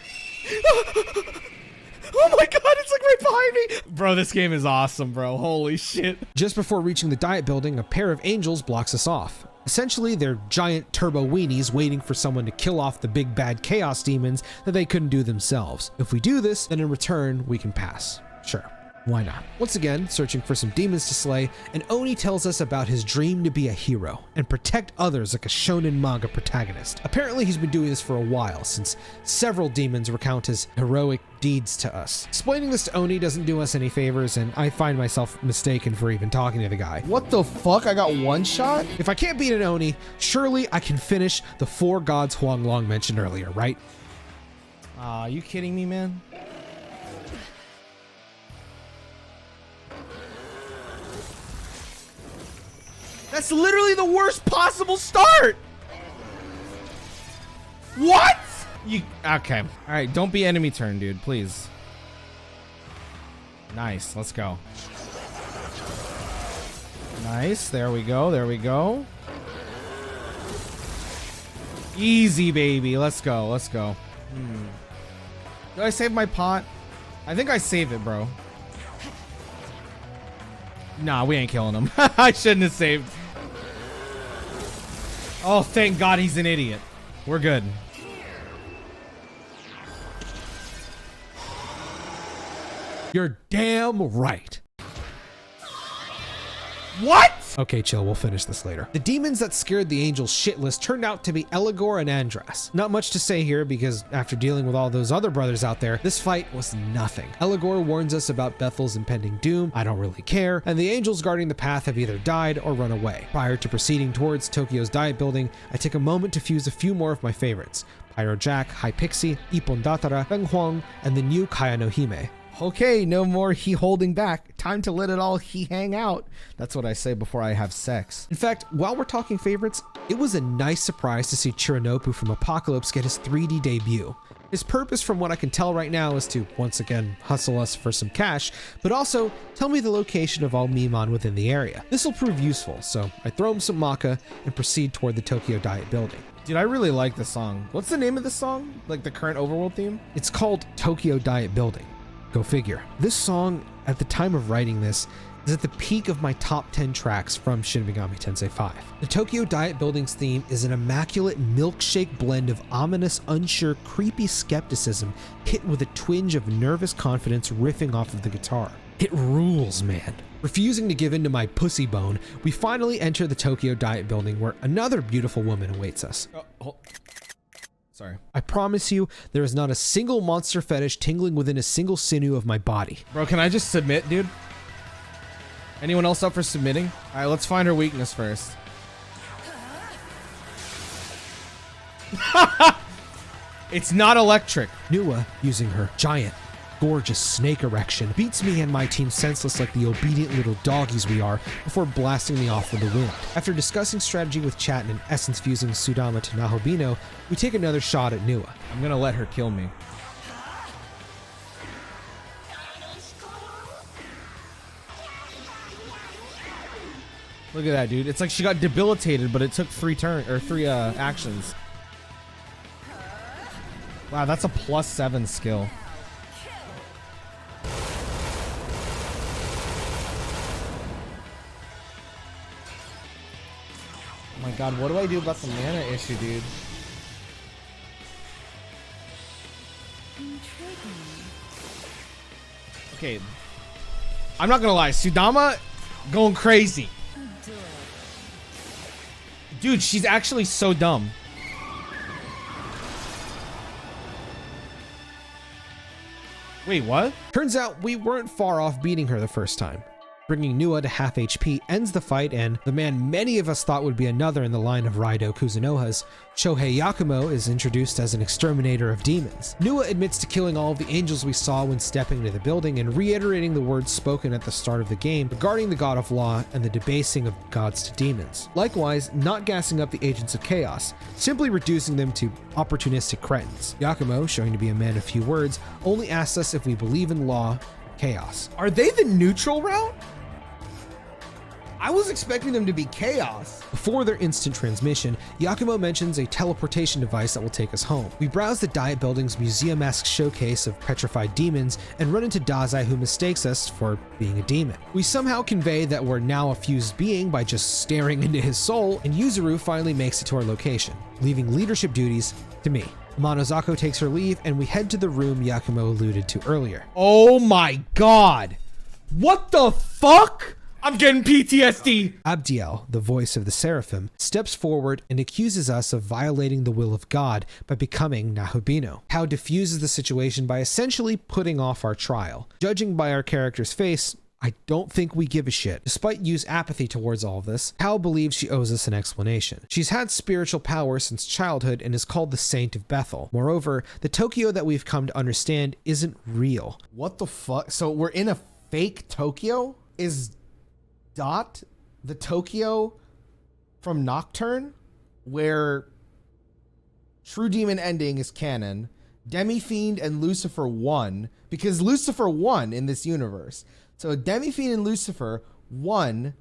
Oh my god, it's like right behind me. Bro, this game is awesome, bro. Holy shit. Just before reaching the diet building, a pair of angels blocks us off. Essentially, they're giant turbo weenies waiting for someone to kill off the big bad chaos demons that they couldn't do themselves. If we do this, then in return, we can pass. Sure. Why not? Once again, searching for some demons to slay, and Oni tells us about his dream to be a hero and protect others like a shonen manga protagonist. Apparently he's been doing this for a while, since several demons recount his heroic deeds to us. Explaining this to Oni doesn't do us any favors, and I find myself mistaken for even talking to the guy. What the fuck? I got one shot? If I can't beat an Oni, surely I can finish the 4 gods Huang Long mentioned earlier, right? Are you kidding me, man? That's literally the worst possible start. What? You okay? All right, don't be enemy turn, dude, please. Nice, let's go. Nice, there we go, there we go. Easy, baby, let's go, let's go. Did I save my pot? I think I saved it, bro. Nah, we ain't killing him. I shouldn't have saved. Oh, thank God he's an idiot. We're good. You're damn right. What? Okay, chill, we'll finish this later. The demons that scared the angels shitless turned out to be Eligor and Andras. Not much to say here because after dealing with all those other brothers out there, this fight was nothing. Eligor warns us about Bethel's impending doom, I don't really care, and the angels guarding the path have either died or run away. Prior to proceeding towards Tokyo's diet building, I take a moment to fuse a few more of my favorites. Pyro Jack, High Pixie, Ippon Datara, Feng Huang, and the new Kaya no Hime. Okay, no more he holding back. Time to let it all he hang out. That's what I say before I have sex. In fact, while we're talking favorites, it was a nice surprise to see Chiranopu from Apocalypse get his 3D debut. His purpose, from what I can tell right now, is to once again hustle us for some cash, but also tell me the location of all Mimon within the area. This will prove useful, so I throw him some maca and proceed toward the Tokyo Diet building. Dude, I really like the song. What's the name of the song? Like the current overworld theme? It's called Tokyo Diet Building. Go figure. This song, at the time of writing this, is at the peak of my top 10 tracks from Shin Megami Tensei 5. The Tokyo Diet Building's theme is an immaculate milkshake blend of ominous, unsure, creepy skepticism hit with a twinge of nervous confidence riffing off of the guitar. It rules, man. Refusing to give in to my pussy bone, we finally enter the Tokyo Diet Building where another beautiful woman awaits us. Sorry. I promise you, there is not a single monster fetish tingling within a single sinew of my body. Bro, can I just submit, dude? Anyone else up for submitting? All right, let's find her weakness first. It's not electric. Nua, using her giant, gorgeous snake erection, beats me and my team senseless like the obedient little doggies we are before blasting me off with the wind. After discussing strategy with chat and an essence fusing Sudama to Nahobino, we take another shot at Nua. I'm gonna let her kill me. Look at that, dude. It's like she got debilitated, but it took 3 actions. Wow, that's a +7 skill. Oh my god, what do I do about the mana issue, dude? Okay. I'm not gonna lie, Sudama going crazy. Dude, she's actually so dumb. Wait, what? Turns out we weren't far off beating her the first time. Bringing Nua to half HP ends the fight, and the man many of us thought would be another in the line of Raido Kuzunoha's, Shohei Yakumo, is introduced as an exterminator of demons. Nua admits to killing all of the angels we saw when stepping into the building and reiterating the words spoken at the start of the game regarding the God of Law and the debasing of gods to demons. Likewise, not gassing up the agents of chaos, simply reducing them to opportunistic cretins. Yakumo, showing to be a man of few words, only asks us if we believe in law, chaos. Are they the neutral route? I was expecting them to be chaos. Before their instant transmission, Yakumo mentions a teleportation device that will take us home. We browse the Diet Building's museum-esque showcase of petrified demons and run into Dazai, who mistakes us for being a demon. We somehow convey that we're now a fused being by just staring into his soul, and Yuzuru finally makes it to our location, leaving leadership duties to me. Monozako takes her leave, and we head to the room Yakumo alluded to earlier. Oh my god! What the fuck? I'm getting PTSD. Abdiel, the voice of the Seraphim, steps forward and accuses us of violating the will of God by becoming Nahubino. Hao diffuses the situation by essentially putting off our trial. Judging by our character's face, I don't think we give a shit. Despite Yu's apathy towards all of this, Hao believes she owes us an explanation. She's had spiritual power since childhood and is called the Saint of Bethel. Moreover, the Tokyo that we've come to understand isn't real. What the fuck? So we're in a fake Tokyo? Is Dot the Tokyo from Nocturne, where True Demon Ending is canon, Demi-Fiend and Lucifer won, because Lucifer won in this universe. So Demi-Fiend and Lucifer won,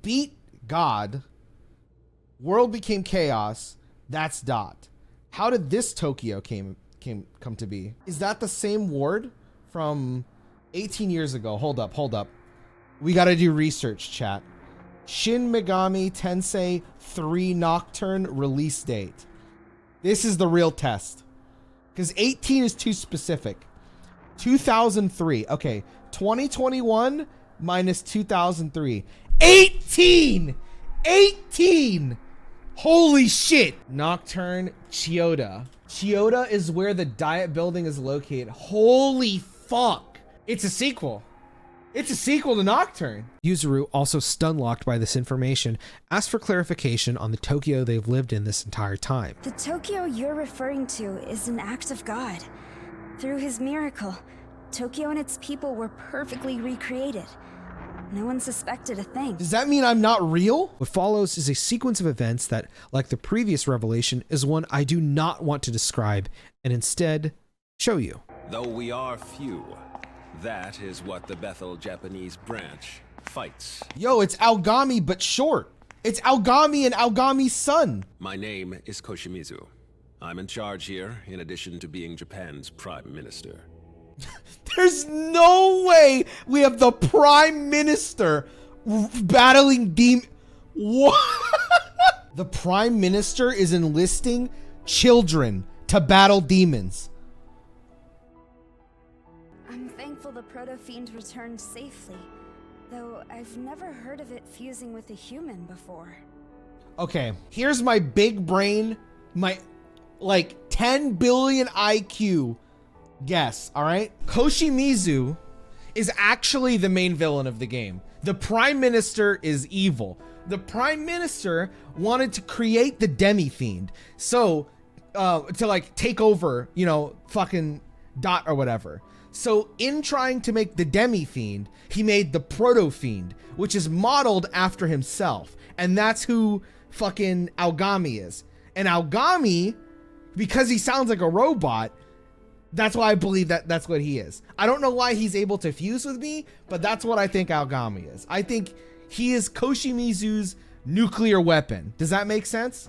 beat God, world became chaos, that's Dot. How did this Tokyo come to be? Is that the same ward from 18 years ago? Hold up. We gotta do research, chat. Shin Megami Tensei 3 Nocturne release date. This is the real test. Because 18 is too specific. 2003. Okay, 2021 minus 2003. 18! 18! Holy shit! Nocturne Chiyoda. Chiyoda is where the Diet Building is located. Holy fuck! It's a sequel. It's a sequel to Nocturne. Yuzuru, also stun-locked by this information, asks for clarification on the Tokyo they've lived in this entire time. The Tokyo you're referring to is an act of God. Through his miracle, Tokyo and its people were perfectly recreated. No one suspected a thing. Does that mean I'm not real? What follows is a sequence of events that, like the previous revelation, is one I do not want to describe and instead show you. Though we are few, that is what the Bethel Japanese branch fights. Yo, it's Aogami but short. It's Aogami and Aogami's son. My name is Koshimizu. I'm in charge here, in addition to being Japan's prime minister. There's no way we have the prime minister battling demon. What? The prime minister is enlisting children to battle demons. I'm thankful the Proto-Fiend returned safely, though I've never heard of it fusing with a human before. Okay, here's my big brain, my like 10 billion IQ guess, all right? Koshimizu is actually the main villain of the game. The prime minister is evil. The prime minister wanted to create the Demi-Fiend. So, to like take over, you know, fucking Dot or whatever. So in trying to make the Demi-Fiend, he made the Proto-Fiend, which is modeled after himself. And that's who fucking Aogami is. And Aogami, because he sounds like a robot, that's why I believe that that's what he is. I don't know why he's able to fuse with me, but that's what I think Aogami is. I think he is Koshimizu's nuclear weapon. Does that make sense?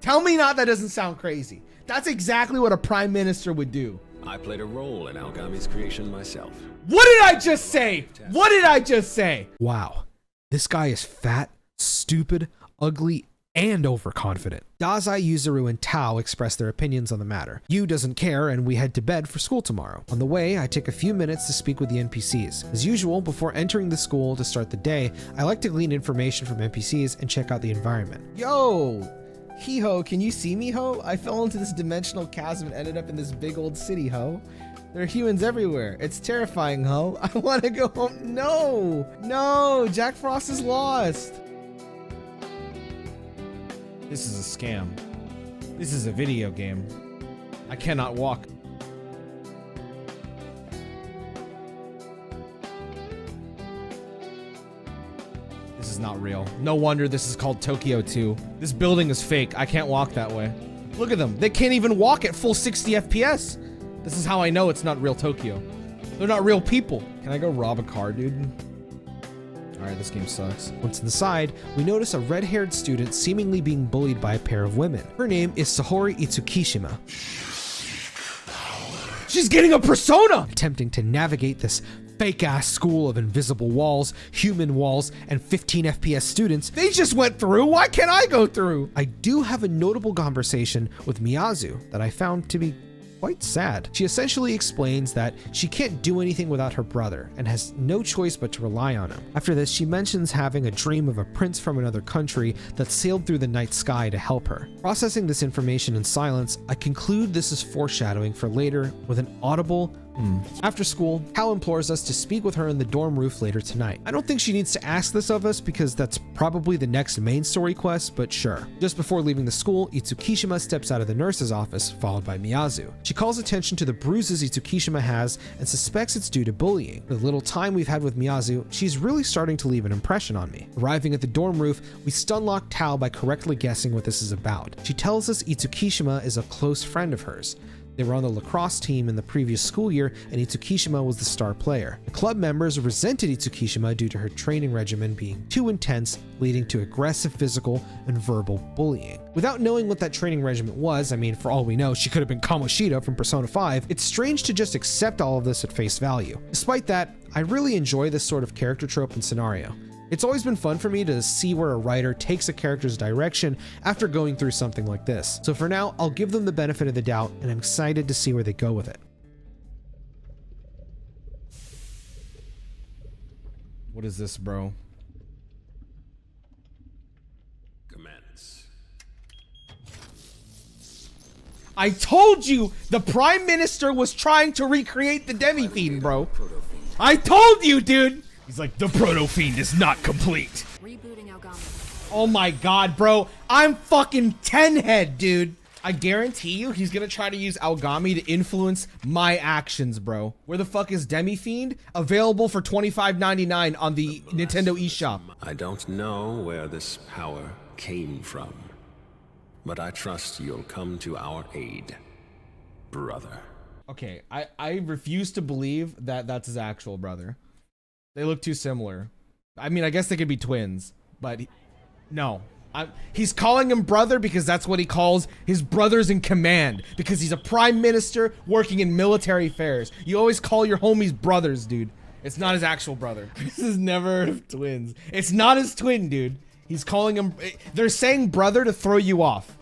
Tell me not that doesn't sound crazy. That's exactly what a prime minister would do. I played a role in Aogami's creation myself. What did I just say? What did I just say? Wow, this guy is fat, stupid, ugly, and overconfident. Dazai, Yuzuru, and Tao express their opinions on the matter. Yu doesn't care, and we head to bed for school tomorrow. On the way, I take a few minutes to speak with the NPCs. As usual, before entering the school to start the day, I like to glean information from NPCs and check out the environment. Yo, Hee-ho, can you see me, ho? I fell into this dimensional chasm and ended up in this big old city, ho. There are humans everywhere. It's terrifying, ho. I want to go home. No, no, Jack Frost is lost. This is a scam. This is a video game. I cannot walk. This is not real. No wonder this is called Tokyo 2. This building is fake. I can't walk that way. Look at them. They can't even walk at full 60 FPS. This is how I know it's not real Tokyo. They're not real people. Can I go rob a car, dude? Alright, this game sucks. Once inside, we notice a red-haired student seemingly being bullied by a pair of women. Her name is Sahori Itsukishima. She's getting a persona! Attempting to navigate this fake-ass school of invisible walls, human walls, and 15 FPS students. They just went through. Why can't I go through? I do have a notable conversation with Miyazu that I found to be quite sad. She essentially explains that she can't do anything without her brother and has no choice but to rely on him. After this, she mentions having a dream of a prince from another country that sailed through the night sky to help her. Processing this information in silence, I conclude this is foreshadowing for later with an audible After school, Hal implores us to speak with her in the dorm roof later tonight. I don't think she needs to ask this of us because that's probably the next main story quest, but sure. Just before leaving the school, Itsukishima steps out of the nurse's office, followed by Miyazu. She calls attention to the bruises Itsukishima has and suspects it's due to bullying. The little time we've had with Miyazu, she's really starting to leave an impression on me. Arriving at the dorm roof, we stun-lock Tao by correctly guessing what this is about. She tells us Itsukishima is a close friend of hers. They were on the lacrosse team in the previous school year, and Itsukishima was the star player. The club members resented Itsukishima due to her training regimen being too intense, leading to aggressive physical and verbal bullying. Without knowing what that training regimen was, I mean, for all we know, she could have been Kamoshida from Persona 5, it's strange to just accept all of this at face value. Despite that, I really enjoy this sort of character trope and scenario. It's always been fun for me to see where a writer takes a character's direction after going through something like this. So for now, I'll give them the benefit of the doubt, and I'm excited to see where they go with it. What is this, bro? Commence. I told you the Prime Minister was trying to recreate the Demi-Fiend, bro. I told you, dude! He's like, the Proto-Fiend is not complete. Rebooting Algama. Oh my god, bro. I'm fucking 10-head, dude. I guarantee you he's gonna try to use Algami to influence my actions, bro. Where the fuck is Demi-Fiend? Available for $25.99 on the Nintendo eShop. I don't know where this power came from, but I trust you'll come to our aid, brother. Okay, I refuse to believe that that's his actual brother. They look too similar. I mean, I guess they could be twins, but no. He's calling him brother because that's what he calls his brothers in command, because he's a prime minister working in military affairs. You always call your homies brothers, dude. It's not his actual brother. This is never heard of twins. It's not his twin, dude. He's calling him... They're saying brother to throw you off.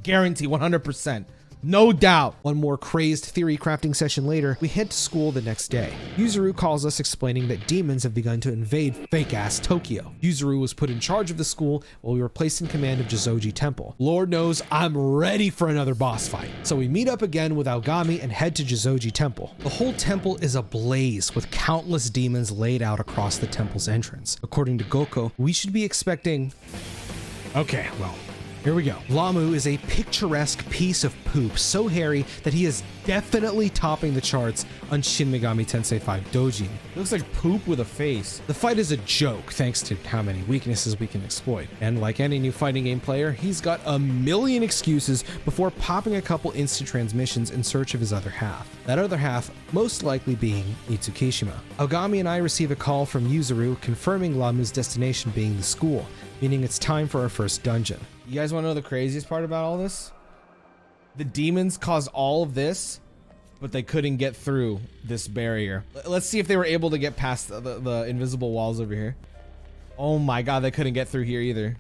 Guarantee, 100%. No doubt. One more crazed theory crafting session later, we head to school the next day. Yuzuru calls us explaining that demons have begun to invade fake-ass Tokyo. Yuzuru was put in charge of the school while we were placed in command of Jizoji Temple. Lord knows I'm ready for another boss fight. So we meet up again with Aogami and head to Jizoji Temple. The whole temple is ablaze with countless demons laid out across the temple's entrance. According to Goko, we should be expecting... Okay, well... here we go. Lamu is a picturesque piece of poop, so hairy that he is definitely topping the charts on Shin Megami Tensei 5 Dojin. Looks like poop with a face. The fight is a joke thanks to how many weaknesses we can exploit. And like any new fighting game player, he's got a million excuses before popping a couple instant transmissions in search of his other half. That other half most likely being Itsukishima. Aogami and I receive a call from Yuzuru confirming Lamu's destination being the school, meaning it's time for our first dungeon. You guys want to know the craziest part about all this? The demons caused all of this, but they couldn't get through this barrier. Let's see if they were able to get past the invisible walls over here. Oh my god, they couldn't get through here either.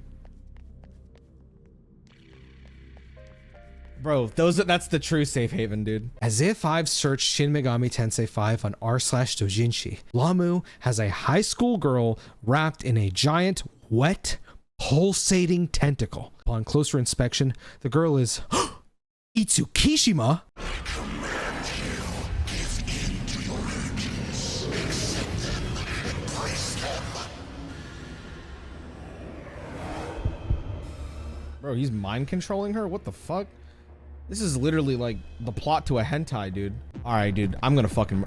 Bro, that's the true safe haven, dude. As if I've searched Shin Megami Tensei 5 on r/dojinshi, Lamu has a high school girl wrapped in a giant, wet, pulsating tentacle. Upon closer inspection, the girl is Itsukishima. I command you, give in to your urges. Accept them, embrace them. Bro, he's mind controlling her? What the fuck? This is literally like the plot to a hentai, dude. Alright, dude, I'm gonna fucking...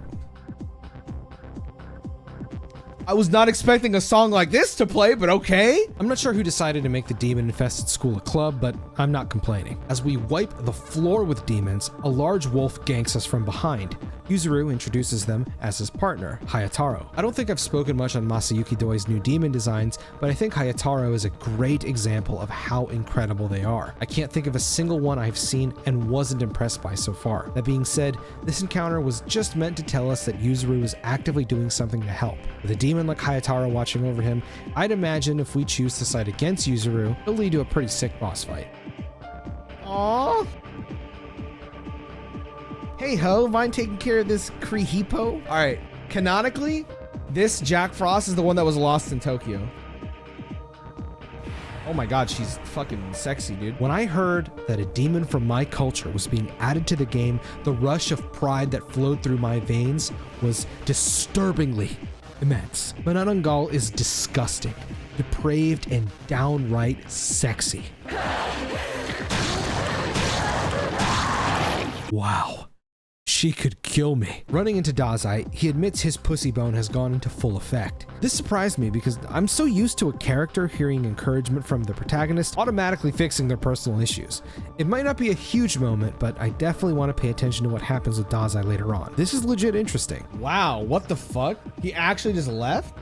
I was not expecting a song like this to play, but okay. I'm not sure who decided to make the demon-infested school a club, but I'm not complaining. As we wipe the floor with demons, a large wolf ganks us from behind. Yuzuru introduces them as his partner, Hayataro. I don't think I've spoken much on Masayuki Doi's new demon designs, but I think Hayataro is a great example of how incredible they are. I can't think of a single one I've seen and wasn't impressed by so far. That being said, this encounter was just meant to tell us that Yuzuru is actively doing something to help. With a demon like Hayataro watching over him, I'd imagine if we choose to side against Yuzuru, it'll lead to a pretty sick boss fight. Aww. Hey ho, Vine taking care of this Krihipo. All right, canonically, this Jack Frost is the one that was lost in Tokyo. Oh my god, she's fucking sexy, dude. When I heard that a demon from my culture was being added to the game, the rush of pride that flowed through my veins was disturbingly immense. Manananggal is disgusting, depraved, and downright sexy. Wow. She could kill me. Running into Dazai, he admits his pussy bone has gone into full effect. This surprised me because I'm so used to a character hearing encouragement from the protagonist automatically fixing their personal issues. It might not be a huge moment, but I definitely want to pay attention to what happens with Dazai later on. This is legit interesting. Wow, what the fuck? He actually just left?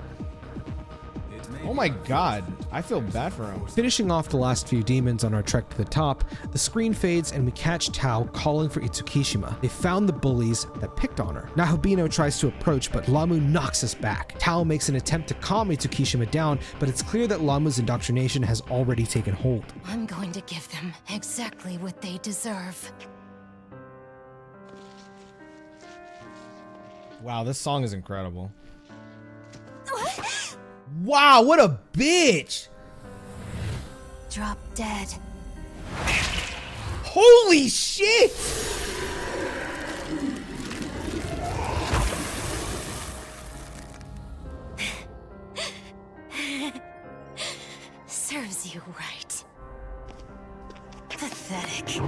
Oh my god, I feel bad for him. Finishing off the last few demons on our trek to the top, the screen fades and we catch Tao calling for Itsukishima. They found the bullies that picked on her. Nahobino tries to approach, but Lamu knocks us back. Tao makes an attempt to calm Itsukishima down, but it's clear that Lamu's indoctrination has already taken hold. I'm going to give them exactly what they deserve. Wow, this song is incredible. Wow, what a bitch! Drop dead. Holy shit! Serves you right. Pathetic.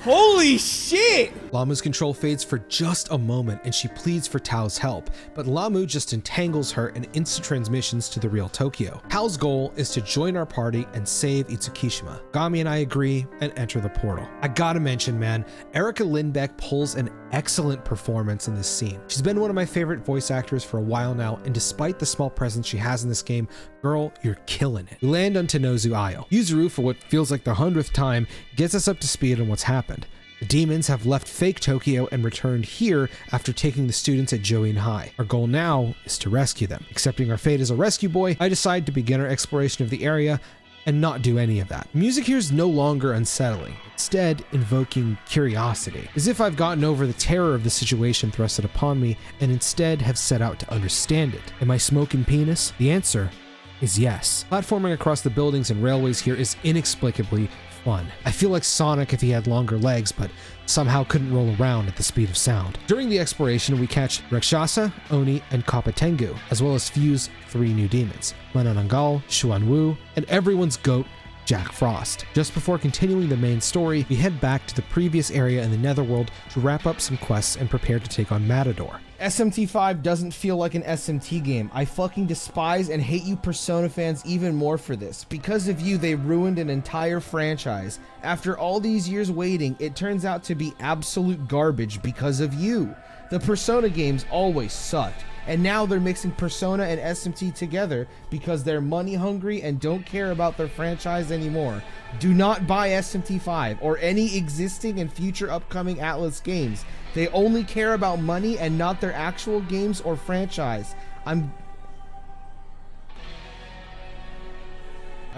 Holy shit! Lamu's control fades for just a moment and she pleads for Tao's help, but Lamu just entangles her and instant transmissions to the real Tokyo. Tao's goal is to join our party and save Itsukishima. Gami and I agree and enter the portal. I gotta mention, man, Erica Lindbeck pulls an excellent performance in this scene. She's been one of my favorite voice actors for a while now, and despite the small presence she has in this game, girl, you're killing it. We land on Tenozu Isle. Yuzuru, for what feels like the 100th time, gets us up to speed on what's happened. The demons have left fake Tokyo and returned here after taking the students at Join High. Our goal now is to rescue them. Accepting our fate as a rescue boy, I decide to begin our exploration of the area and not do any of that. Music here is no longer unsettling, instead invoking curiosity, as if I've gotten over the terror of the situation thrusted upon me and instead have set out to understand it. Am I smoking penis? The answer is yes. Platforming across the buildings and railways here is inexplicably fun. I feel like Sonic if he had longer legs, but somehow couldn't roll around at the speed of sound. During the exploration, we catch Rakshasa, Oni, and Kappa Tengu, as well as fuse 3 new demons, Manananggal, Xuanwu, and everyone's goat, Jack Frost. Just before continuing the main story, we head back to the previous area in the Netherworld to wrap up some quests and prepare to take on Matador. SMT5 doesn't feel like an SMT game. I fucking despise and hate you Persona fans even more for this. Because of you, they ruined an entire franchise. After all these years waiting, it turns out to be absolute garbage because of you. The Persona games always sucked, and now they're mixing Persona and SMT together because they're money hungry and don't care about their franchise anymore. Do not buy SMT5 or any existing and future upcoming Atlus games. They only care about money and not their actual games or franchise. I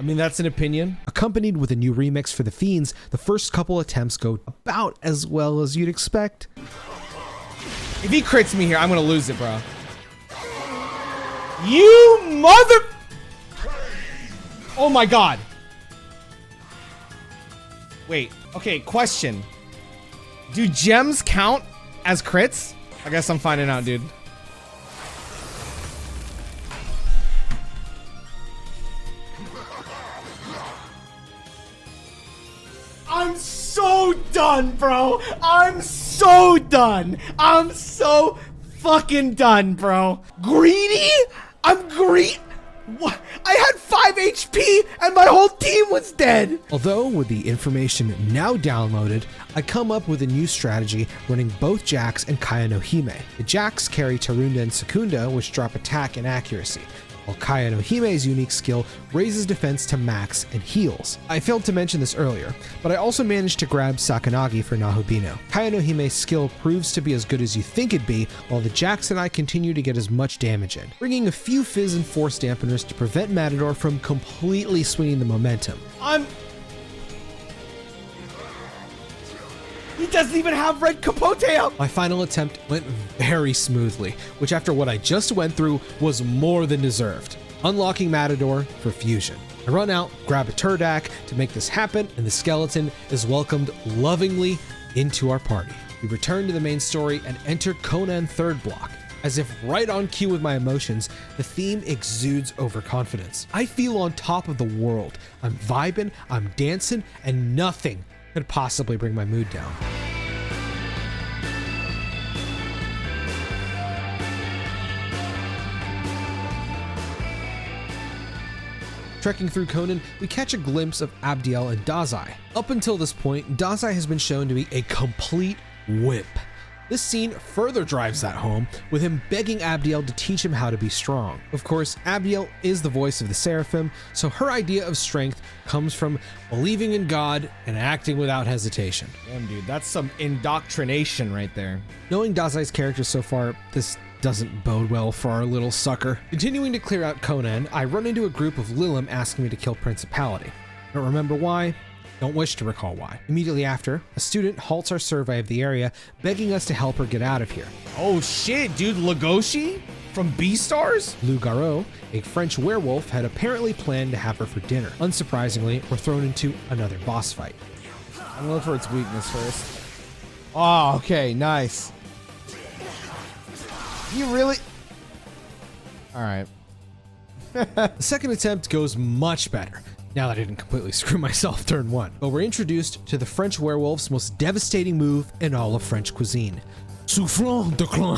mean, that's an opinion. Accompanied with a new remix for the Fiends, the first couple attempts go about as well as you'd expect. If he crits me here, I'm gonna lose it, bro. You mother... Oh my god. Wait, okay, question. Do gems count as crits? I guess I'm finding out, dude. I'm so done, bro. I'm so done. I'm so fucking done, bro. Greedy? I'm greedy. What? I had 5 HP and my whole team was dead. Although with the information now downloaded, I come up with a new strategy running both Jacks and Kaya no Hime. The Jacks carry Tarunda and Secunda, which drop attack and accuracy, while Kaya no Hime's unique skill raises defense to max and heals. I failed to mention this earlier, but I also managed to grab Sakanagi for Nahobino. Kaya no Hime's skill proves to be as good as you think it'd be, while the Jacks and I continue to get as much damage in, bringing a few fizz and force dampeners to prevent Matador from completely swinging the momentum. He doesn't even have red capote up. My final attempt went very smoothly, which after what I just went through was more than deserved. Unlocking Matador for fusion. I run out, grab a Turdak to make this happen, and the skeleton is welcomed lovingly into our party. We return to the main story and enter Conan third block. As if right on cue with my emotions, the theme exudes overconfidence. I feel on top of the world. I'm vibing, I'm dancing, and nothing could possibly bring my mood down. Trekking through Conan, we catch a glimpse of Abdiel and Dazai. Up until this point, Dazai has been shown to be a complete wimp. This scene further drives that home, with him begging Abdiel to teach him how to be strong. Of course, Abdiel is the voice of the Seraphim, so her idea of strength comes from believing in God and acting without hesitation. Damn, dude, that's some indoctrination right there. Knowing Dazai's character so far, this doesn't bode well for our little sucker. Continuing to clear out Conan, I run into a group of Lilim asking me to kill Principality. I don't remember why. Don't wish to recall why. Immediately after, a student halts our survey of the area, begging us to help her get out of here. Oh shit, dude, Legoshi from Beastars? Lou Garot, a French werewolf, had apparently planned to have her for dinner. Unsurprisingly, we're thrown into another boss fight. I'm looking for its weakness first. Oh, okay, nice. You really... Alright. The second attempt goes much better, now that I didn't completely screw myself turn one. But we're introduced to the French werewolf's most devastating move in all of French cuisine. Soufflant de clan.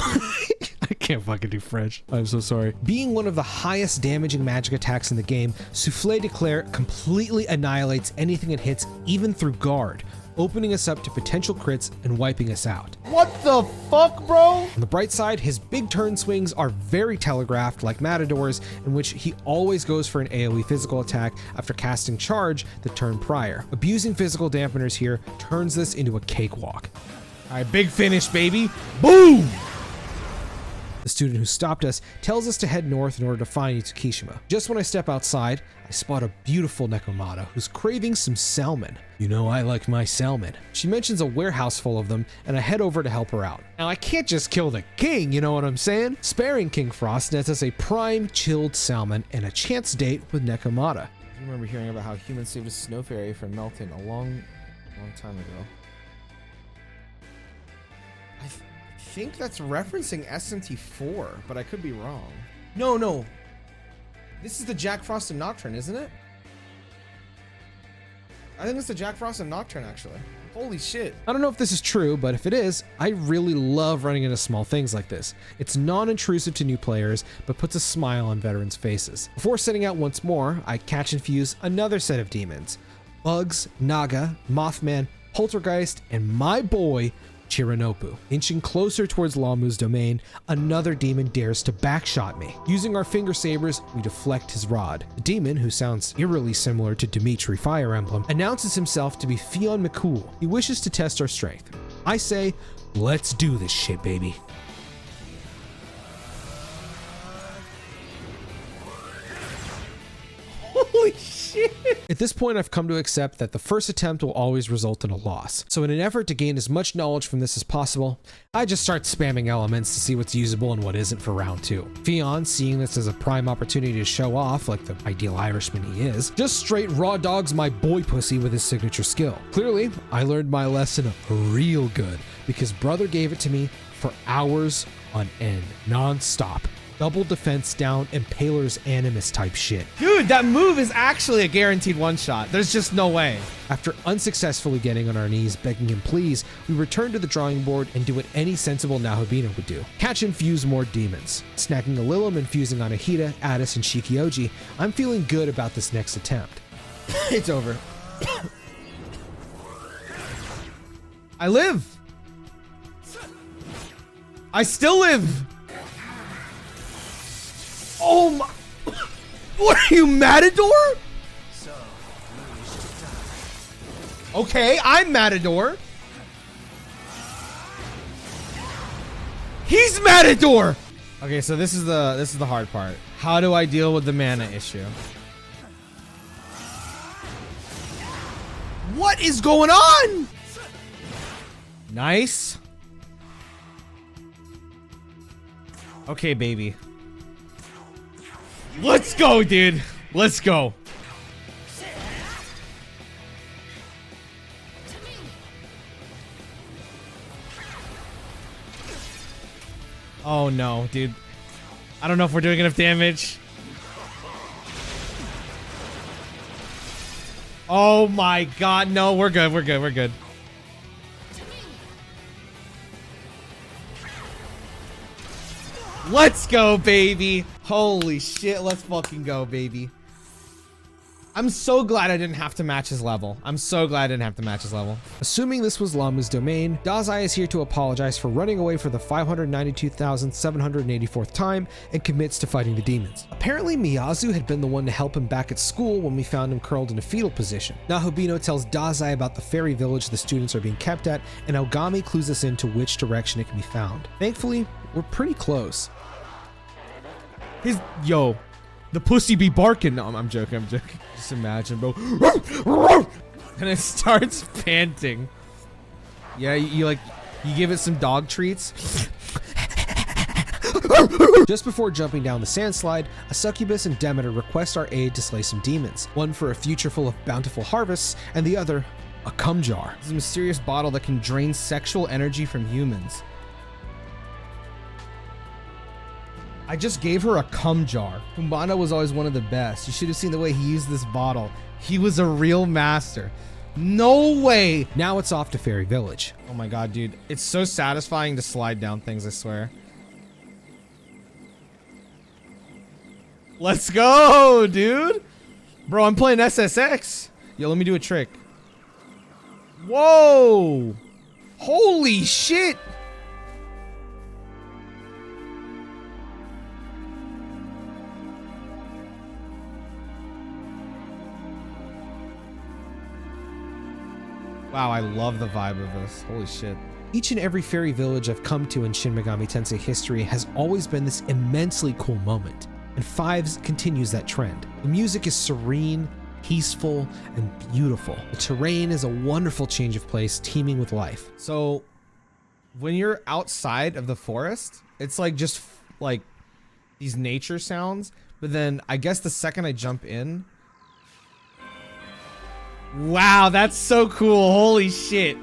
I can't fucking do French. I'm so sorry. Being one of the highest damaging magic attacks in the game, Soufflet d'Eclair completely annihilates anything it hits, even through guard, opening us up to potential crits and wiping us out. What the fuck, bro? On the bright side, his big turn swings are very telegraphed, like Matador's, in which he always goes for an AoE physical attack after casting charge the turn prior. Abusing physical dampeners here turns this into a cakewalk. All right, big finish, baby. Boom! The student who stopped us tells us to head north in order to find Itsukishima. Just when I step outside, I spot a beautiful Nekomata who's craving some salmon. You know I like my salmon. She mentions a warehouse full of them, and I head over to help her out. Now I can't just kill the king, you know what I'm saying? Sparing King Frost nets us a prime chilled salmon and a chance date with Nekomata. I remember hearing about how humans saved a snow fairy from melting a long time ago. I think that's referencing SMT4, but I could be wrong. No. This is the Jack Frost and Nocturne, isn't it? I think it's the Jack Frost and Nocturne, actually. Holy shit. I don't know if this is true, but if it is, I really love running into small things like this. It's non-intrusive to new players, but puts a smile on veterans' faces. Before setting out once more, I catch and fuse another set of demons. Bugs, Naga, Mothman, Poltergeist, and my boy, Chiranopu. Inching closer towards Lamu's domain, another demon dares to backshot me. Using our finger sabers, we deflect his rod. The demon, who sounds eerily similar to Dimitri Fire Emblem, announces himself to be Fion McCool. He wishes to test our strength. I say, let's do this shit, baby. Holy shit. At this point, I've come to accept that the first attempt will always result in a loss. So in an effort to gain as much knowledge from this as possible, I just start spamming elements to see what's usable and what isn't for round 2. Fion, seeing this as a prime opportunity to show off like the ideal Irishman he is, just straight raw dogs my boy pussy with his signature skill. Clearly, I learned my lesson real good because brother gave it to me for hours on end, non-stop. Double defense down, Impaler's Animus type shit. Dude, that move is actually a guaranteed one-shot. There's just no way. After unsuccessfully getting on our knees begging him please, we return to the drawing board and do what any sensible Nahabina would do. Catch and fuse more demons. Snacking a Lilim and fusing on Ahita, Addis, and Shikioji, I'm feeling good about this next attempt. It's over. I live. I still live. Oh my... What are you, Matador? Okay, I'm Matador. He's Matador. Okay, so this is the hard part. How do I deal with the mana issue? What is going on? Nice. Okay, baby. Let's go, dude. Let's go. Oh no, dude. I don't know if we're doing enough damage. Oh my god, no, we're good, we're good, we're good. Let's go, baby. Holy shit, let's fucking go, baby. I'm so glad I didn't have to match his level. I'm so glad I didn't have to match his level. Assuming this was Lama's domain, Dazai is here to apologize for running away for the 592,784th time and commits to fighting the demons. Apparently, Miyazu had been the one to help him back at school when we found him curled in a fetal position. Nahobino tells Dazai about the fairy village the students are being kept at, and Aogami clues us into which direction it can be found. Thankfully, we're pretty close. Yo, the pussy be barking. No, I'm joking, I'm joking. Just imagine, bro. And it starts panting. Yeah, you give it some dog treats. Just before jumping down the sand slide, a succubus and Demeter request our aid to slay some demons. One for a future full of bountiful harvests, and the other, a cum jar. It's a mysterious bottle that can drain sexual energy from humans. I just gave her a cum jar. Kumbana was always one of the best. You should have seen the way he used this bottle. He was a real master. No way. Now it's off to Fairy Village. Oh my god, dude. It's so satisfying to slide down things, I swear. Let's go, dude. Bro, I'm playing SSX. Yo, let me do a trick. Whoa. Holy shit. Wow, I love the vibe of this. Holy shit. Each and every fairy village I've come to in Shin Megami Tensei history has always been this immensely cool moment, and 5's continues that trend. The music is serene, peaceful, and beautiful. The terrain is a wonderful change of place, teeming with life. So, when you're outside of the forest, it's like just like these nature sounds, but then I guess the second I jump in, wow, that's so cool. Holy shit.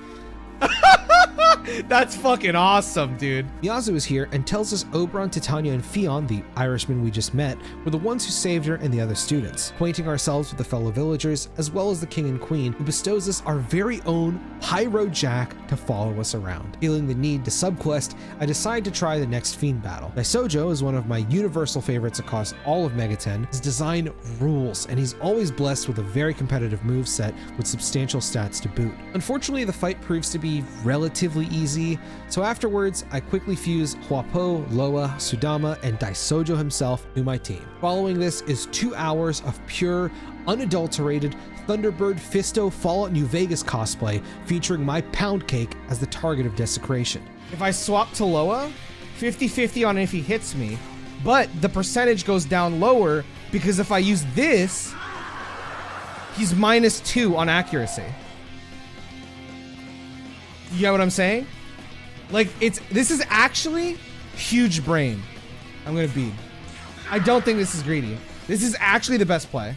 That's fucking awesome, dude. Miyazu is here and tells us Oberon, Titania, and Fion, the Irishman we just met, were the ones who saved her and the other students, acquainting ourselves with the fellow villagers, as well as the king and queen, who bestows us our very own Pyro Jack to follow us around. Feeling the need to subquest, I decide to try the next fiend battle. Daisojo is one of my universal favorites across all of Megaten. His design rules, and he's always blessed with a very competitive moveset with substantial stats to boot. Unfortunately, the fight proves to be relatively easy, so afterwards I quickly fuse Huapo, Loa, Sudama, and Daisojo himself to my team. Following this is 2 hours of pure, unadulterated Thunderbird Fisto Fallout New Vegas cosplay featuring my pound cake as the target of desecration. If I swap to Loa, 50-50 on if he hits me, but the percentage goes down lower because if I use this, he's -2 on accuracy. You get what I'm saying? Like, this is actually huge brain. I'm gonna bead. I don't think this is greedy. This is actually the best play.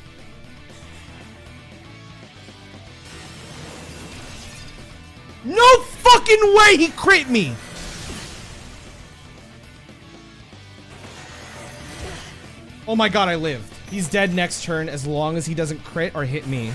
No fucking way he crit me! Oh my god, I lived. He's dead next turn as long as he doesn't crit or hit me.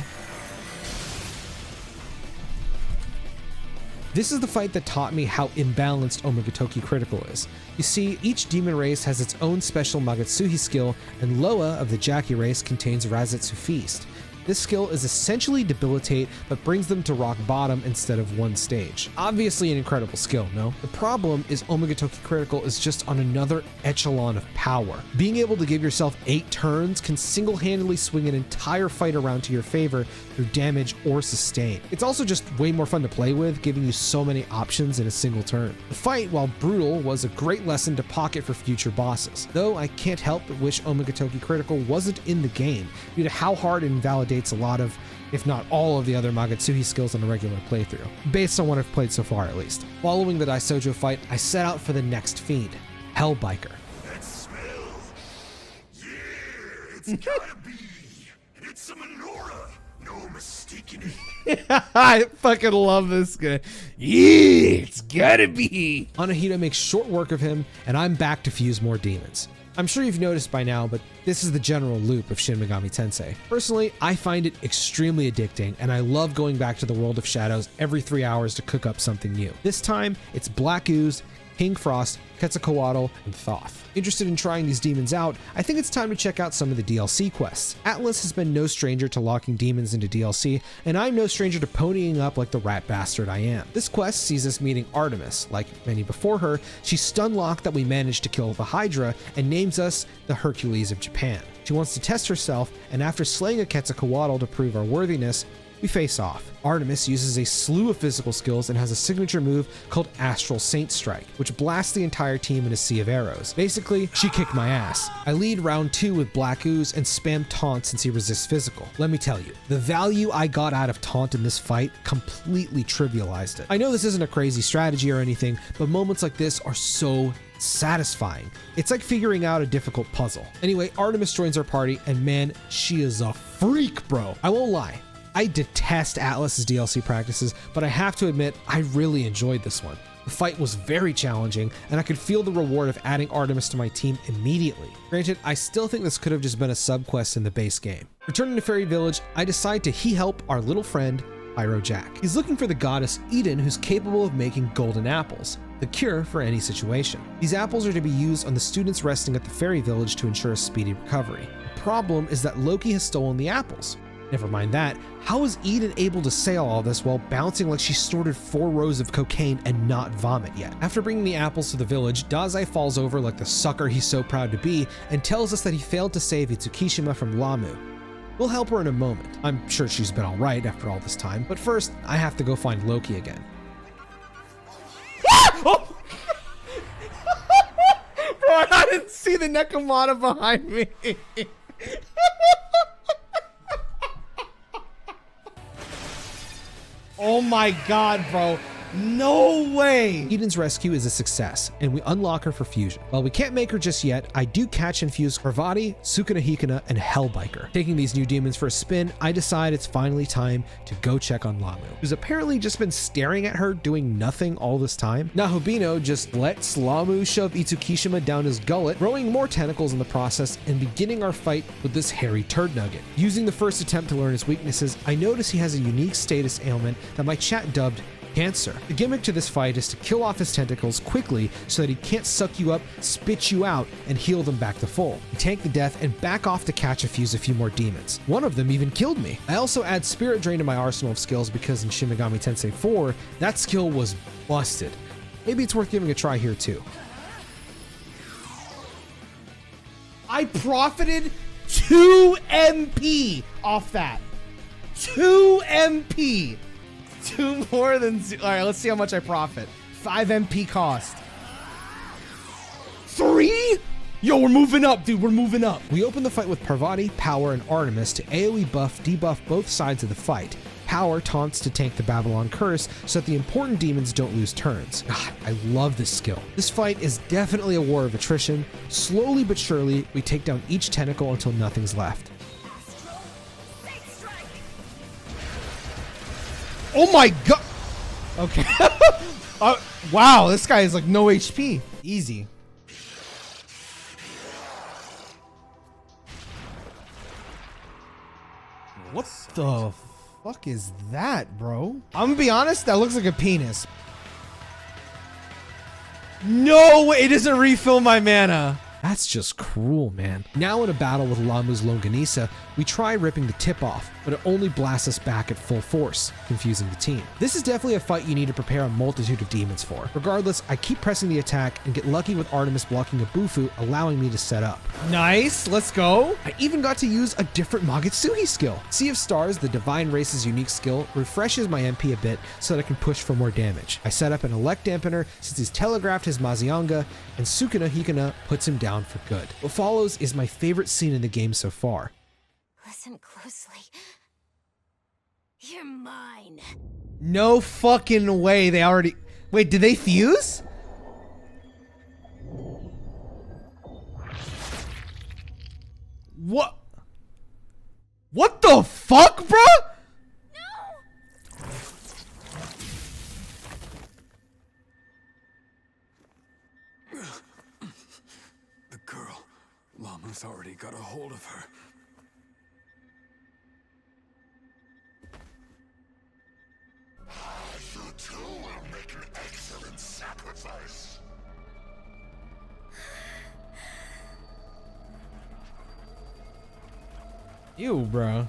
This is the fight that taught me how imbalanced Omegatoki Critical is. You see, each demon race has its own special Magatsuhi skill, and Loa of the Jackie race contains Razatsu Feast. This skill is essentially debilitate, but brings them to rock bottom instead of one stage. Obviously an incredible skill, no? The problem is Omegatoki Critical is just on another echelon of power. Being able to give yourself 8 turns can single-handedly swing an entire fight around to your favor through damage or sustain. It's also just way more fun to play with, giving you so many options in a single turn. The fight, while brutal, was a great lesson to pocket for future bosses. Though I can't help but wish Omegatoki Critical wasn't in the game, due to how hard it invalidates a lot of if not all of the other Magatsuhi skills on a regular playthrough, based on what I've played so far at least. Following the Daisojo fight, I set out for the next fiend, Hellbiker. That smell. Yeah, it's gotta be. It's a menorah. No mistaking it. I fucking love this guy. Yeah, it's gotta be. Anahita makes short work of him, and I'm back to fuse more demons. I'm sure you've noticed by now, but this is the general loop of Shin Megami Tensei. Personally, I find it extremely addicting, and I love going back to the World of Shadows every 3 hours to cook up something new. This time, it's Black Ooze, King Frost, Quetzalcoatl, and Thoth. Interested in trying these demons out, I think it's time to check out some of the DLC quests. Atlus has been no stranger to locking demons into DLC, and I'm no stranger to ponying up like the rat bastard I am. This quest sees us meeting Artemis. Like many before her, she's stun-locked that we managed to kill the Hydra and names us the Hercules of Japan. She wants to test herself, and after slaying a Quetzalcoatl to prove our worthiness, we face off. Artemis uses a slew of physical skills and has a signature move called Astral Saint Strike, which blasts the entire team in a sea of arrows. Basically, she kicked my ass. I lead round 2 with Black Ooze and spam taunt since he resists physical. Let me tell you, the value I got out of taunt in this fight completely trivialized it. I know this isn't a crazy strategy or anything, but moments like this are so satisfying. It's like figuring out a difficult puzzle. Anyway, Artemis joins our party, and man, she is a freak, bro. I won't lie. I detest Atlus's DLC practices, but I have to admit, I really enjoyed this one. The fight was very challenging, and I could feel the reward of adding Artemis to my team immediately. Granted, I still think this could have just been a sub-quest in the base game. Returning to Fairy Village, I decide to help our little friend, Pyro Jack. He's looking for the goddess Eden, who's capable of making golden apples, the cure for any situation. These apples are to be used on the students resting at the Fairy Village to ensure a speedy recovery. The problem is that Loki has stolen the apples. Never mind that, how is Eden able to say all this while bouncing like she snorted 4 rows of cocaine and not vomit yet? After bringing the apples to the village, Dazai falls over like the sucker he's so proud to be and tells us that he failed to save Itsukishima from Lamu. We'll help her in a moment. I'm sure she's been alright after all this time, but first, I have to go find Loki again. Oh! Bro, I didn't see the Nekomata behind me. Oh my god, bro. No way! Eden's rescue is a success, and we unlock her for fusion. While we can't make her just yet, I do catch and fuse Parvati, Sukuna Hikana, and Hellbiker. Taking these new demons for a spin, I decide it's finally time to go check on Lamu, who's apparently just been staring at her doing nothing all this time. Nahobino just lets Lamu shove Itsukishima down his gullet, growing more tentacles in the process, and beginning our fight with this hairy turd nugget. Using the first attempt to learn his weaknesses, I notice he has a unique status ailment that my chat dubbed cancer. The gimmick to this fight is to kill off his tentacles quickly so that he can't suck you up, spit you out, and heal them back to full. You tank the death and back off to catch and fuse a few more demons. One of them even killed me. I also add Spirit Drain to my arsenal of skills because in Shin Megami Tensei 4, that skill was busted. Maybe it's worth giving a try here too. I profited 2 MP off that. 2 MP. 2 more than... All right, let's see how much I profit. 5 MP cost. 3? Yo, we're moving up, dude. We're moving up. We open the fight with Parvati, Power, and Artemis to AoE buff, debuff both sides of the fight. Power taunts to tank the Babylon Curse so that the important demons don't lose turns. God, I love this skill. This fight is definitely a war of attrition. Slowly but surely, we take down each tentacle until nothing's left. Oh my god. Okay. Wow, this guy is like no HP. Easy. What the fuck is that, bro? I'm gonna be honest, that looks like a penis. No way, it doesn't refill my mana. That's just cruel, man. Now in a battle with Lamu's Longanisa, we try ripping the tip off, but it only blasts us back at full force, confusing the team. This is definitely a fight you need to prepare a multitude of demons for. Regardless, I keep pressing the attack and get lucky with Artemis blocking a Bufu, allowing me to set up. Nice, let's go. I even got to use a different Magatsuhi skill. Sea of Stars, the Divine Race's unique skill, refreshes my MP a bit so that I can push for more damage. I set up an Elect Dampener since he's telegraphed his Mazianga, and Sukuna Hikana puts him down for good. What follows is my favorite scene in the game so far. Listen closely. You're mine. No fucking way. They already... Wait, did they fuse? What? What the fuck, bro? The girl. Lama's already got a hold of her. You too will make an excellent sacrifice. Ew, bro.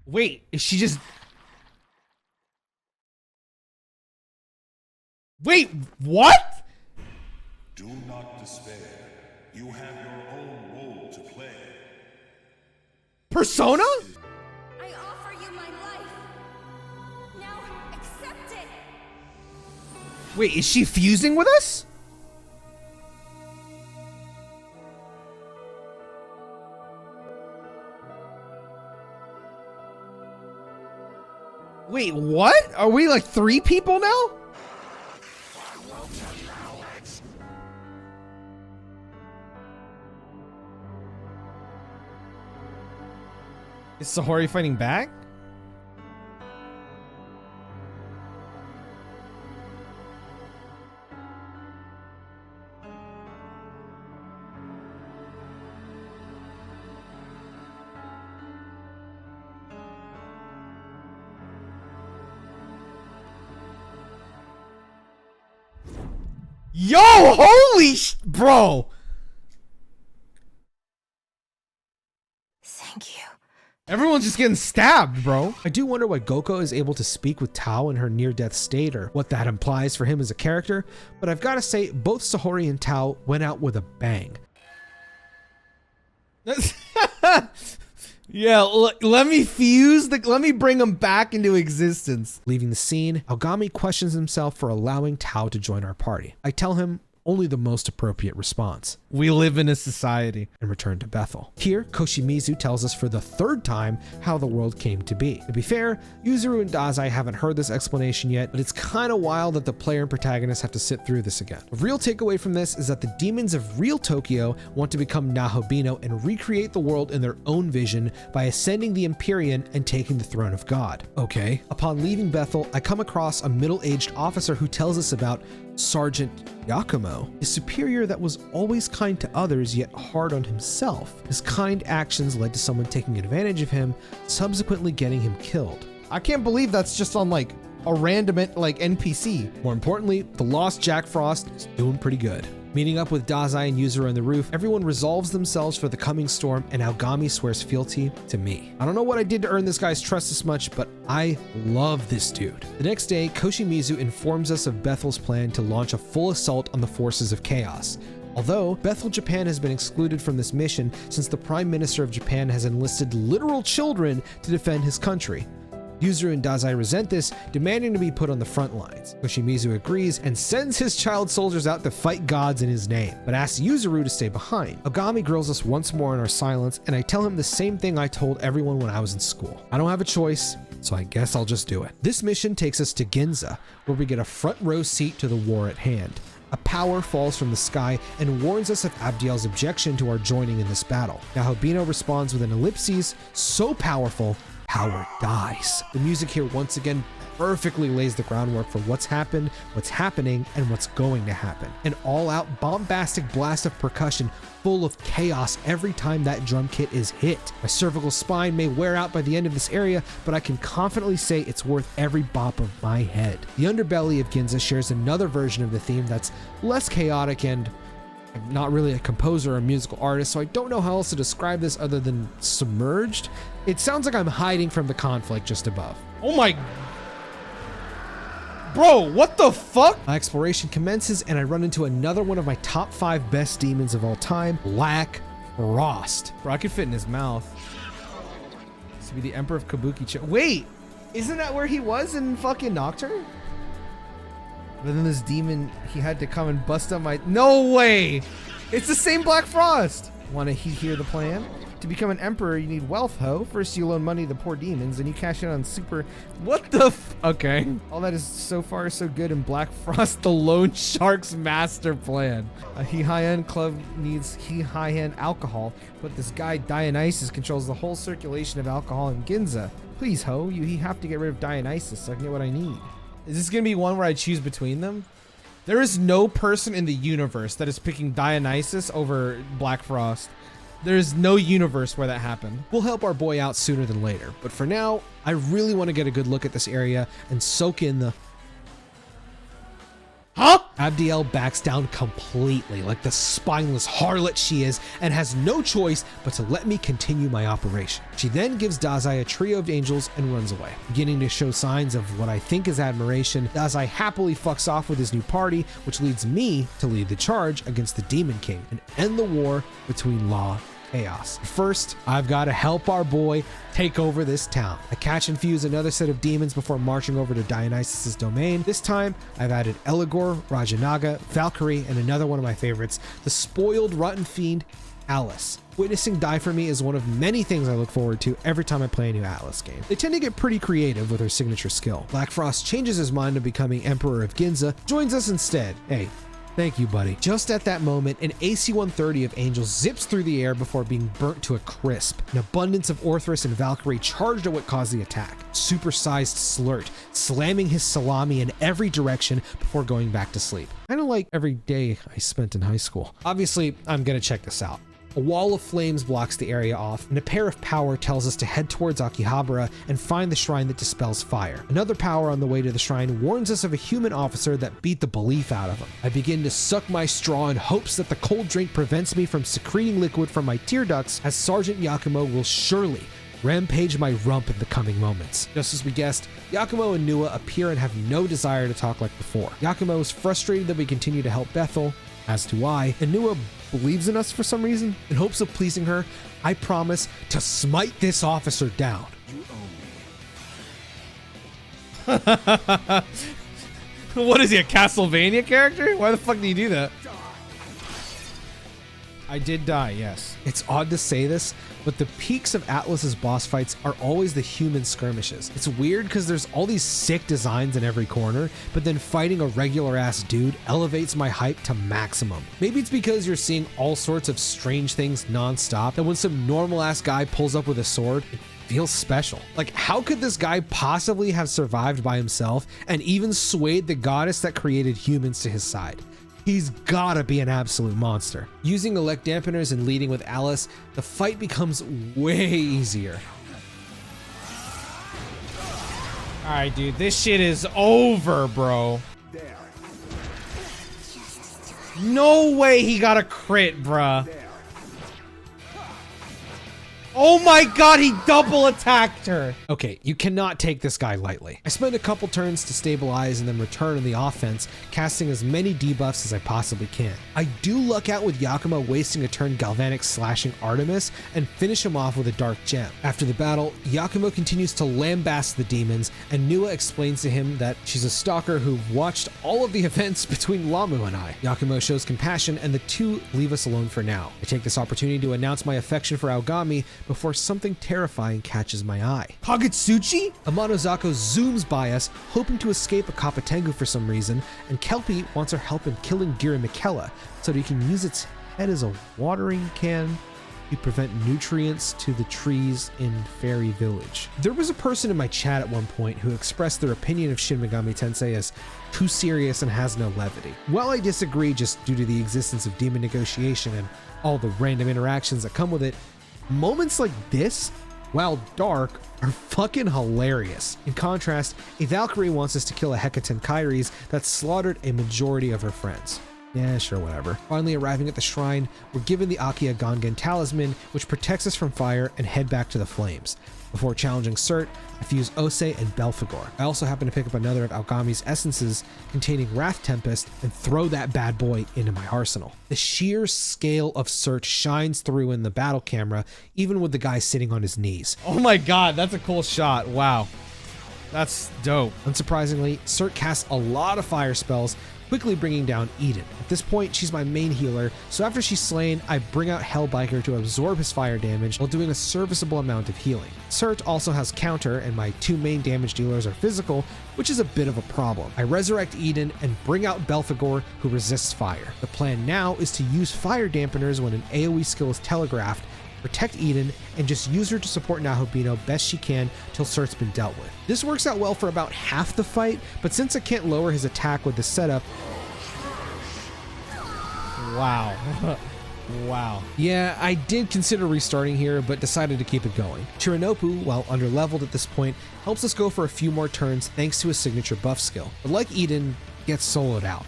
Wait, is she just... Wait, what? Do not despair. You have your own role to play. Persona? I offer you my life. Now accept it. Wait, is she fusing with us? Wait, what? Are we like 3 people now? Is Sahori fighting back? Yo, holy bro. Thank you. Everyone's just getting stabbed, bro. I do wonder why Goko is able to speak with Tao in her near-death state, or what that implies for him as a character, but I've got to say, both Sahori and Tao went out with a bang. Yeah, let me let me bring him back into existence. Leaving the scene, Aogami questions himself for allowing Tao to join our party. I tell him only the most appropriate response. We live in a society. And return to Bethel. Here, Koshimizu tells us for the 3rd time how the world came to be. To be fair, Yuzuru and Dazai haven't heard this explanation yet, but it's kind of wild that the player and protagonist have to sit through this again. A real takeaway from this is that the demons of real Tokyo want to become Nahobino and recreate the world in their own vision by ascending the Empyrean and taking the throne of God. Okay. Upon leaving Bethel, I come across a middle-aged officer who tells us about Sergeant Yakumo, a superior that was always kind to others yet hard on himself. His kind actions led to someone taking advantage of him, subsequently getting him killed. I can't believe that's just on like a random like NPC. More importantly, the lost Jack Frost is doing pretty good. Meeting up with Dazai and Yuzuru on the roof, everyone resolves themselves for the coming storm, and Aogami swears fealty to me. I don't know what I did to earn this guy's trust this much, but I love this dude. The next day, Koshimizu informs us of Bethel's plan to launch a full assault on the forces of chaos. Although, Bethel, Japan has been excluded from this mission since the Prime Minister of Japan has enlisted literal children to defend his country. Yuzuru and Dazai resent this, demanding to be put on the front lines. Koshimizu agrees and sends his child soldiers out to fight gods in his name, but asks Yuzuru to stay behind. Aogami grills us once more in our silence, and I tell him the same thing I told everyone when I was in school. I don't have a choice, so I guess I'll just do it. This mission takes us to Ginza, where we get a front row seat to the war at hand. A power falls from the sky and warns us of Abdiel's objection to our joining in this battle. Nahobino responds with an ellipses so powerful, power dies. The music here once again perfectly lays the groundwork for what's happened, what's happening, and what's going to happen. An all-out bombastic blast of percussion full of chaos every time that drum kit is hit. My cervical spine may wear out by the end of this area, but I can confidently say it's worth every bop of my head. The underbelly of Ginza shares another version of the theme that's less chaotic, and I'm not really a composer or a musical artist, so I don't know how else to describe this other than submerged. It sounds like I'm hiding from the conflict just above. Oh my... Bro, what the fuck? My exploration commences and I run into another one of my top 5 best demons of all time, Black Frost. Bro, I could fit in his mouth. This would be the Emperor of Kabuki. Wait, isn't that where he was in fucking Nocturne? But then this demon, he had to come and bust up my... No way! It's the same Black Frost! Want to hear the plan? To become an emperor, you need wealth, ho. First, you loan money to the poor demons, then you cash in on super... What the okay. All that is so far so good in Black Frost, the Lone Shark's master plan. A Heian club needs Heian alcohol, but this guy Dionysus controls the whole circulation of alcohol in Ginza. Please, ho, you have to get rid of Dionysus so I can get what I need. Is this gonna be one where I choose between them? There is no person in the universe that is picking Dionysus over Black Frost. There's no universe where that happened. We'll help our boy out sooner than later, but for now, I really want to get a good look at this area and soak in the... Huh? Abdiel backs down completely like the spineless harlot she is and has no choice but to let me continue my operation. She then gives Dazai a trio of angels and runs away. Beginning to show signs of what I think is admiration, Dazai happily fucks off with his new party, which leads me to lead the charge against the Demon King and end the war between law chaos. First, I've got to help our boy take over this town. I catch and fuse another set of demons before marching over to Dionysus' domain. This time, I've added Eligor, Rajanaga, Valkyrie, and another one of my favorites, the spoiled rotten fiend, Atlus. Witnessing die for me is one of many things I look forward to every time I play a new Atlus game. They tend to get pretty creative with her signature skill. Black Frost changes his mind to becoming Emperor of Ginza, joins us instead. Hey, thank you, buddy. Just at that moment, an AC-130 of Angels zips through the air before being burnt to a crisp. An abundance of Orthrus and Valkyrie charged at what caused the attack. Supersized Slurt, slamming his salami in every direction before going back to sleep. Kind of like every day I spent in high school. Obviously, I'm gonna check this out. A wall of flames blocks the area off, and a pair of power tells us to head towards Akihabara and find the shrine that dispels fire. Another power on the way to the shrine warns us of a human officer that beat the belief out of him. I begin to suck my straw in hopes that the cold drink prevents me from secreting liquid from my tear ducts, as Sergeant Yakumo will surely rampage my rump in the coming moments. Just as we guessed, Yakumo and Nua appear and have no desire to talk like before. Yakumo is frustrated that we continue to help Bethel, as do I, and Nua believes in us for some reason. In hopes of pleasing her, I promise to smite this officer down. What is he, a Castlevania character? Why the fuck do you do that? I did die, yes. It's odd to say this, but the peaks of Atlus's boss fights are always the human skirmishes. It's weird because there's all these sick designs in every corner, but then fighting a regular ass dude elevates my hype to maximum. Maybe it's because you're seeing all sorts of strange things non-stop, that when some normal ass guy pulls up with a sword, it feels special. Like, how could this guy possibly have survived by himself and even swayed the goddess that created humans to his side? He's gotta be an absolute monster. Using elect dampeners and leading with Alice, the fight becomes way easier. All right, dude, this shit is over, bro. No way he got a crit, bruh. Oh my god, he double attacked her. Okay, you cannot take this guy lightly. I spend a couple turns to stabilize and then return on the offense, casting as many debuffs as I possibly can. I do luck out with Yakumo wasting a turn Galvanic slashing Artemis and finish him off with a Dark Gem. After the battle, Yakumo continues to lambast the demons, and Nua explains to him that she's a stalker who watched all of the events between Lamu and I. Yakumo shows compassion, and the two leave us alone for now. I take this opportunity to announce my affection for Aogami before something terrifying catches my eye. Kagutsuchi? Amanozako zooms by us, hoping to escape a Kapatengu for some reason, and Kelpie wants our help in killing Gira Mikella so that he can use its head as a watering can to prevent nutrients to the trees in Fairy Village. There was a person in my chat at one point who expressed their opinion of Shin Megami Tensei as too serious and has no levity. While I disagree just due to the existence of demon negotiation and all the random interactions that come with it, moments like this, while dark, are fucking hilarious. In contrast, a Valkyrie wants us to kill a Hecaton Kyries that slaughtered a majority of her friends. Yeah, sure, whatever. Finally arriving at the shrine, we're given the Akia Gangen talisman, which protects us from fire, and head back to the flames. Before challenging Cert, I fuse Ose and Belphegor. I also happen to pick up another of Aogami's essences containing Wrath Tempest and throw that bad boy into my arsenal. The sheer scale of Cert shines through in the battle camera, even with the guy sitting on his knees. Oh my god, that's a cool shot. Wow. That's dope. Unsurprisingly, Cert casts a lot of fire spells, quickly bringing down Eden. At this point, she's my main healer, so after she's slain, I bring out Hellbiker to absorb his fire damage while doing a serviceable amount of healing. Cert also has counter, and my two main damage dealers are physical, which is a bit of a problem. I resurrect Eden and bring out Belphegor, who resists fire. The plan now is to use fire dampeners when an AoE skill is telegraphed, protect Eden, and just use her to support Nahobino best she can till Cert's been dealt with. This works out well for about half the fight, but since I can't lower his attack with this setup, Wow. Wow. yeah, I did consider restarting here, but decided to keep it going. Chirinopu, while underleveled at this point, helps us go for a few more turns thanks to his signature buff skill, but like Eden, gets soloed out.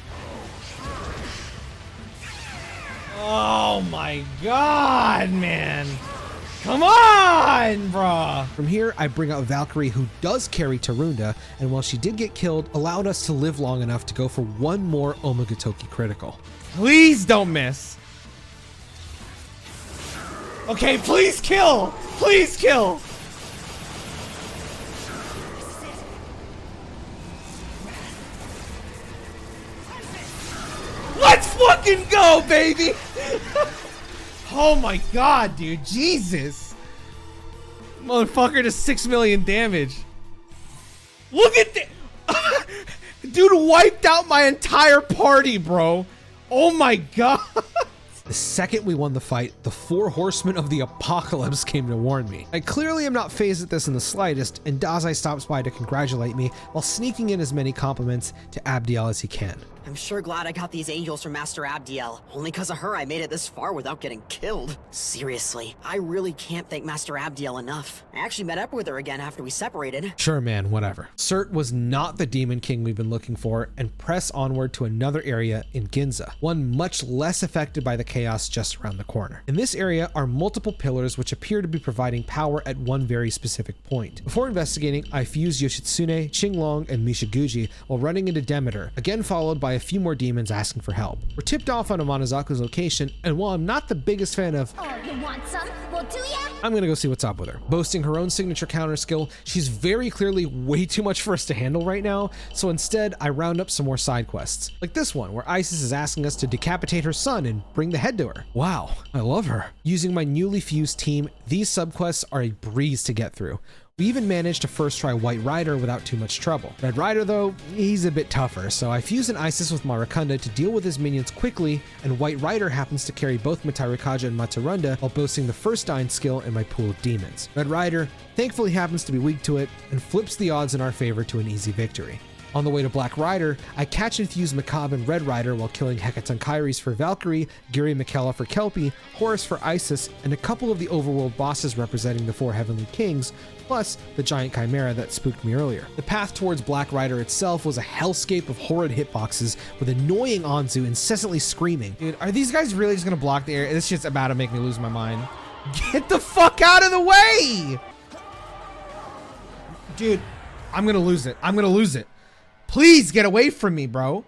Oh my god, man. Come on, bruh. From here, I bring out Valkyrie, who does carry Tarunda, and while she did get killed, allowed us to live long enough to go for one more Omagatoki critical. Please don't miss. Okay, please kill. Please kill. Let's fucking go, baby. Oh my god, dude. Jesus. Motherfucker to 6 million damage. Look at that. Dude wiped out my entire party, bro. Oh my god. The second we won the fight, the 4 horsemen of the apocalypse came to warn me. I clearly am not phased at this in the slightest, and Dazai stops by to congratulate me while sneaking in as many compliments to Abdiel as he can. I'm sure glad I got these angels from Master Abdiel. Only because of her I made it this far without getting killed. Seriously, I really can't thank Master Abdiel enough. I actually met up with her again after we separated. Sure, man, whatever. Cert was not the Demon King we've been looking for, and press onward to another area in Ginza, one much less affected by the chaos just around the corner. In this area are multiple pillars which appear to be providing power at one very specific point. Before investigating, I fuse Yoshitsune, Qinglong, and Mishiguji while running into Demeter, again followed by a few more demons asking for help. We're tipped off on Amanazaku's location, and while I'm not the biggest fan of you want some? Well, do ya? I'm gonna go see what's up with her. Boasting her own signature counter skill, she's very clearly way too much for us to handle right now, so instead I round up some more side quests. Like this one, where Isis is asking us to decapitate her son and bring the head to her. Wow, I love her. Using my newly fused team, these subquests are a breeze to get through. We even managed to first try White Rider without too much trouble. Red Rider though, he's a bit tougher, so I fuse an Isis with Marakunda to deal with his minions quickly, and White Rider happens to carry both Matarikaja and Matarunda while boasting the first Dying skill in my pool of demons. Red Rider thankfully happens to be weak to it, and flips the odds in our favor to an easy victory. On the way to Black Rider, I catch and fuse Macabre and Red Rider while killing Hekatonkyries for Valkyrie, Giri Mikella for Kelpie, Horus for Isis, and a couple of the overworld bosses representing the 4 Heavenly Kings, plus the giant chimera that spooked me earlier. The path towards Black Rider itself was a hellscape of horrid hitboxes with annoying Anzu incessantly screaming. Dude, are these guys really just gonna block the area? This shit's about to make me lose my mind. Get the fuck out of the way! Dude, I'm gonna lose it. I'm gonna lose it. Please get away from me, bro.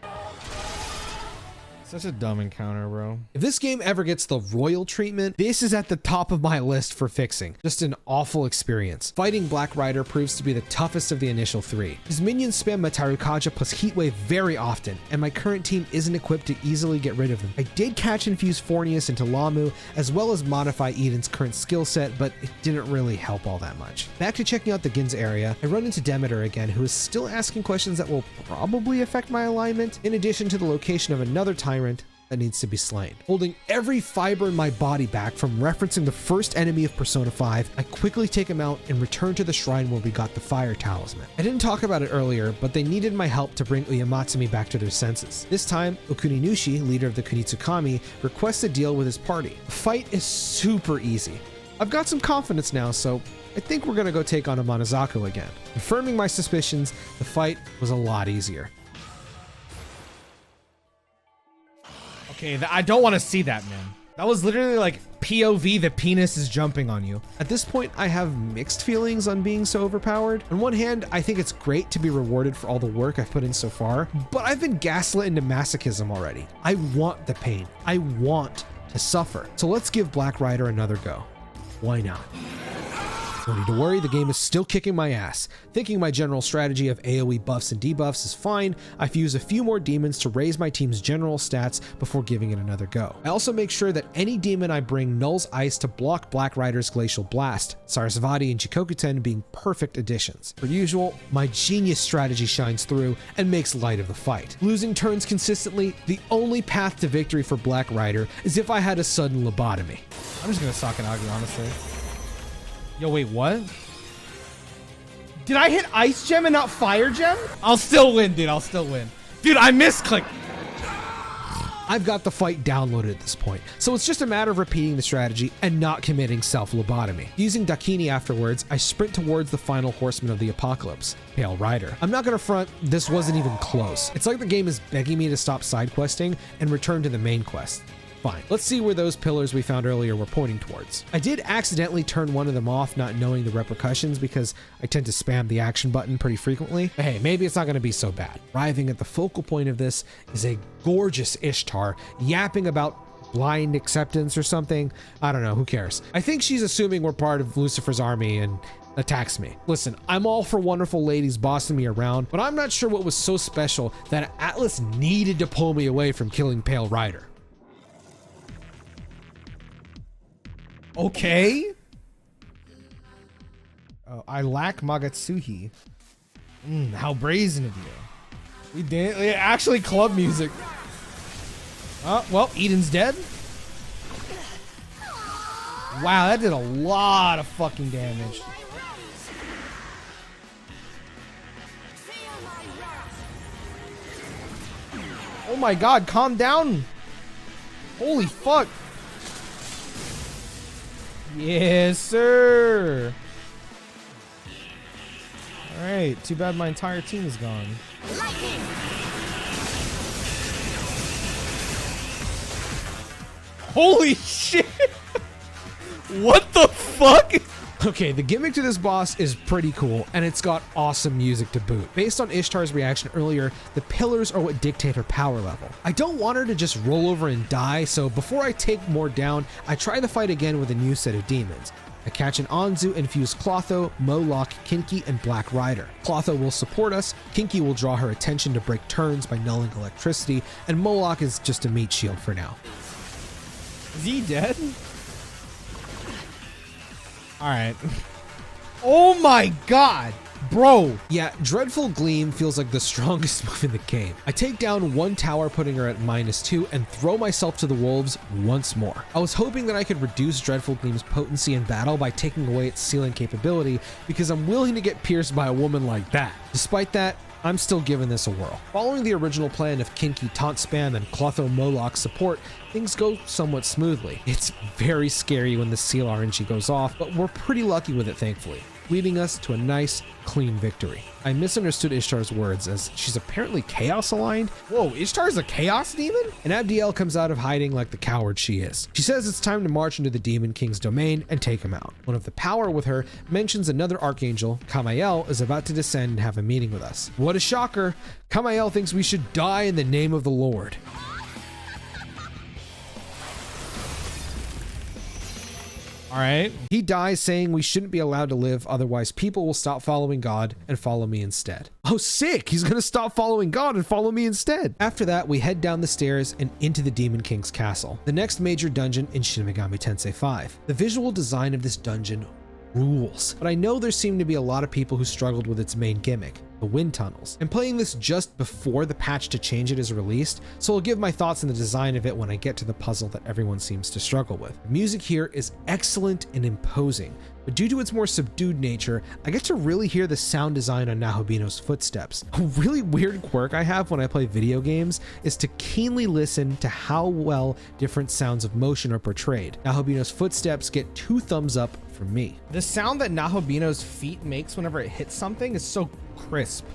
Such a dumb encounter, bro. If this game ever gets the royal treatment, this is at the top of my list for fixing. Just an awful experience. Fighting Black Rider proves to be the toughest of the initial 3. His minions spam Matarukaja plus Heatwave very often, and my current team isn't equipped to easily get rid of them. I did catch and fuse Fornius into Lamu, as well as modify Eden's current skill set, but it didn't really help all that much. Back to checking out the Ginza area, I run into Demeter again, who is still asking questions that will probably affect my alignment, in addition to the location of another tyrant that needs to be slain. Holding every fiber in my body back from referencing the first enemy of Persona 5, I quickly take him out and return to the shrine where we got the fire talisman. I didn't talk about it earlier, but they needed my help to bring Uyamatsumi back to their senses. This time, Okuninushi, leader of the Kunitsukami, requests a deal with his party. The fight is super easy. I've got some confidence now, so I think we're gonna go take on Amanazaku again. Confirming my suspicions, the fight was a lot easier. Okay, I don't want to see that, man. That was literally like POV, the penis is jumping on you. At this point, I have mixed feelings on being so overpowered. On one hand, I think it's great to be rewarded for all the work I've put in so far, but I've been gaslit into masochism already. I want the pain. I want to suffer. So let's give Black Rider another go. Why not? No need to worry, the game is still kicking my ass. Thinking my general strategy of AoE buffs and debuffs is fine, I fuse a few more demons to raise my team's general stats before giving it another go. I also make sure that any demon I bring nulls ice to block Black Rider's Glacial Blast, Sarasvati and Chikokuten being perfect additions. Per usual, my genius strategy shines through and makes light of the fight. Losing turns consistently, the only path to victory for Black Rider is if I had a sudden lobotomy. I'm just gonna sock an Agi, honestly. Yo, wait, what? Did I hit Ice Gem and not Fire Gem? I'll still win, dude. I'll still win. Dude, I misclicked. I've got the fight downloaded at this point, so it's just a matter of repeating the strategy and not committing self-lobotomy. Using Dakini afterwards, I sprint towards the final horseman of the apocalypse, Pale Rider. I'm not gonna front, this wasn't even close. It's like the game is begging me to stop side questing and return to the main quest. Fine, let's see where those pillars we found earlier were pointing towards. I did accidentally turn one of them off, not knowing the repercussions because I tend to spam the action button pretty frequently. But hey, maybe it's not gonna be so bad. Arriving at the focal point of this is a gorgeous Ishtar yapping about blind acceptance or something. I don't know, who cares? I think she's assuming we're part of Lucifer's army and attacks me. Listen, I'm all for wonderful ladies bossing me around, but I'm not sure what was so special that Atlus needed to pull me away from killing Pale Rider. Okay. Oh, I lack Magatsuhi. How brazen of you. We did actually club music. Oh, well, Eden's dead. Wow, that did a lot of fucking damage. Oh my god, calm down. Holy fuck. Yes, sir. All right, too bad my entire team is gone. Holy shit. What the fuck? Okay, the gimmick to this boss is pretty cool, and it's got awesome music to boot. Based on Ishtar's reaction earlier, the pillars are what dictate her power level. I don't want her to just roll over and die, so before I take more down, I try the fight again with a new set of demons. I catch an Anzu and fuse Clotho, Moloch, Kinky, and Black Rider. Clotho will support us, Kinky will draw her attention to break turns by nulling electricity, and Moloch is just a meat shield for now. Is he dead? All right. Oh my god, bro. Yeah, Dreadful Gleam feels like the strongest move in the game. I take down one tower, putting her at -2, and throw myself to the wolves once more. I was hoping that I could reduce Dreadful Gleam's potency in battle by taking away its sealing capability, because I'm willing to get pierced by a woman like that. Despite that, I'm still giving this a whirl. Following the original plan of Kinky taunt spam and Clotho Moloch support, things go somewhat smoothly. It's very scary when the seal RNG goes off, but we're pretty lucky with it thankfully, leading us to a nice, clean victory. I misunderstood Ishtar's words as she's apparently chaos aligned. Whoa, Ishtar's a chaos demon? And Abdiel comes out of hiding like the coward she is. She says it's time to march into the Demon King's domain and take him out. One of the power with her mentions another archangel, Kamael, is about to descend and have a meeting with us. What a shocker! Kamael thinks we should die in the name of the Lord. All right. He dies saying we shouldn't be allowed to live, otherwise people will stop following God and follow me instead. Oh, sick! He's gonna stop following God and follow me instead. After that, we head down the stairs and into the Demon King's castle, the next major dungeon in Shin Megami Tensei 5. The visual design of this dungeon rules, but I know there seem to be a lot of people who struggled with its main gimmick, the wind tunnels. I'm playing this just before the patch to change it is released, so I'll give my thoughts on the design of it when I get to the puzzle that everyone seems to struggle with. The music here is excellent and imposing, but due to its more subdued nature, I get to really hear the sound design on Nahobino's footsteps. A really weird quirk I have when I play video games is to keenly listen to how well different sounds of motion are portrayed. Nahobino's footsteps get 2 thumbs up from me. The sound that Nahobino's feet makes whenever it hits something is so crisp.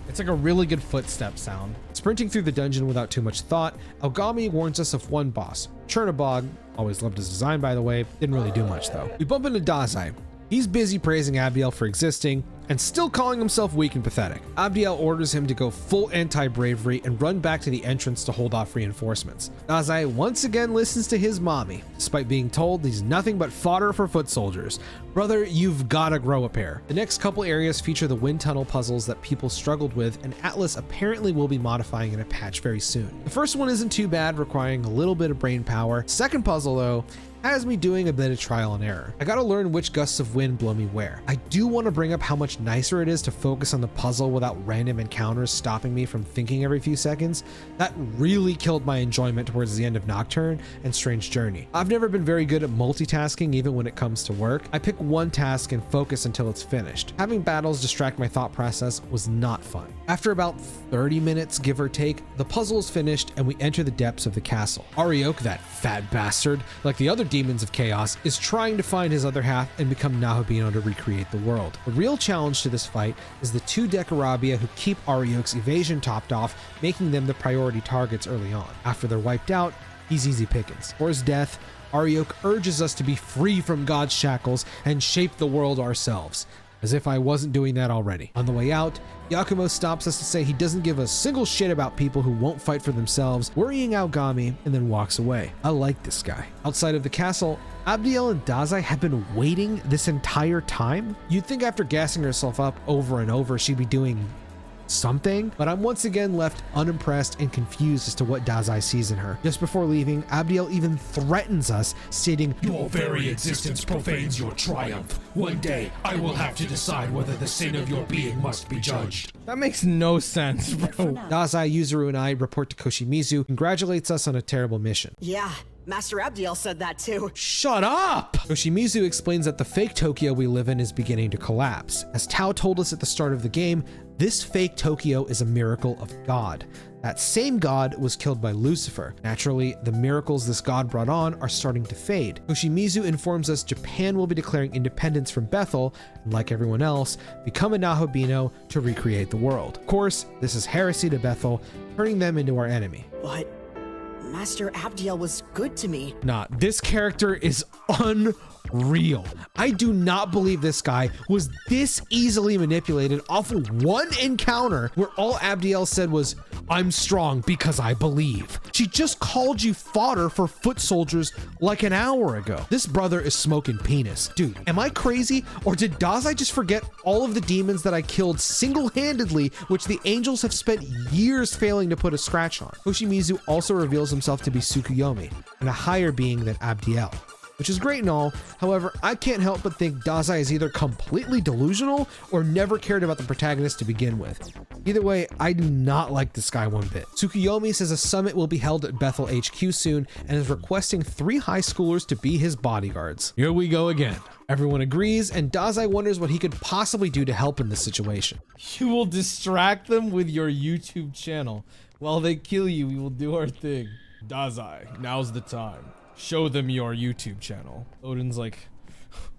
It's like a really good footstep sound. Sprinting through the dungeon without too much thought, Aogami warns us of one boss, Chernobog. Always loved his design, by the way. Didn't really do much though. We bump into Dazai. He's busy praising Abdiel for existing and still calling himself weak and pathetic. Abdiel orders him to go full anti-bravery and run back to the entrance to hold off reinforcements. Dazai once again listens to his mommy, despite being told he's nothing but fodder for foot soldiers. Brother, you've gotta grow a pair. The next couple areas feature the wind tunnel puzzles that people struggled with, and Atlus apparently will be modifying in a patch very soon. The first one isn't too bad, requiring a little bit of brain power. Second puzzle though, has me doing a bit of trial and error. I gotta learn which gusts of wind blow me where. I do want to bring up how much nicer it is to focus on the puzzle without random encounters stopping me from thinking every few seconds. That really killed my enjoyment towards the end of Nocturne and Strange Journey. I've never been very good at multitasking even when it comes to work. I pick one task and focus until it's finished. Having battles distract my thought process was not fun. After about 30 minutes, give or take, the puzzle is finished and we enter the depths of the castle. Arioch, that fat bastard, like the other demons of chaos, is trying to find his other half and become Nahobino to recreate the world. The real challenge to this fight is the two Decarabia who keep Arioch's evasion topped off, making them the priority targets early on. After they're wiped out, he's easy pickings. For his death, Arioch urges us to be free from God's shackles and shape the world ourselves. As if I wasn't doing that already. On the way out, Yakumo stops us to say he doesn't give a single shit about people who won't fight for themselves, worrying Aogami, and then walks away. I like this guy. Outside of the castle, Abdiel and Dazai have been waiting this entire time? You'd think after gassing herself up over and over, she'd be doing something, but I'm once again left unimpressed and confused as to what Dazai sees in her. Just before leaving, Abdiel even threatens us, stating, "Your very existence profanes your triumph. One day, I will have to decide whether the sin of your being must be judged." That makes no sense, bro. Dazai, Yuzuru, and I report to Koshimizu, congratulates us on a terrible mission. Yeah, Master Abdiel said that too. Shut up! Koshimizu explains that the fake Tokyo we live in is beginning to collapse. As Tao told us at the start of the game, this fake Tokyo is a miracle of God. That same God was killed by Lucifer. Naturally, the miracles this God brought on are starting to fade. Koshimizu informs us Japan will be declaring independence from Bethel, and like everyone else, become a Nahobino to recreate the world. Of course, this is heresy to Bethel, turning them into our enemy. But Master Abdiel was good to me. Nah, this character is unreal. I do not believe this guy was this easily manipulated off of one encounter where all Abdiel said was, "I'm strong because I believe." She just called you fodder for foot soldiers like an hour ago. This brother is smoking penis. Dude, am I crazy? Or did Dazai just forget all of the demons that I killed single-handedly, which the angels have spent years failing to put a scratch on? Koshimizu also reveals himself to be Tsukuyomi, and a higher being than Abdiel, which is great and all. However, I can't help but think Dazai is either completely delusional or never cared about the protagonist to begin with. Either way, I do not like this guy one bit. Tsukuyomi says a summit will be held at Bethel HQ soon and is requesting 3 high schoolers to be his bodyguards. Here we go again. Everyone agrees, and Dazai wonders what he could possibly do to help in this situation. You will distract them with your YouTube channel. While they kill you, we will do our thing. Dazai, now's the time. Show them your YouTube channel. Odin's like,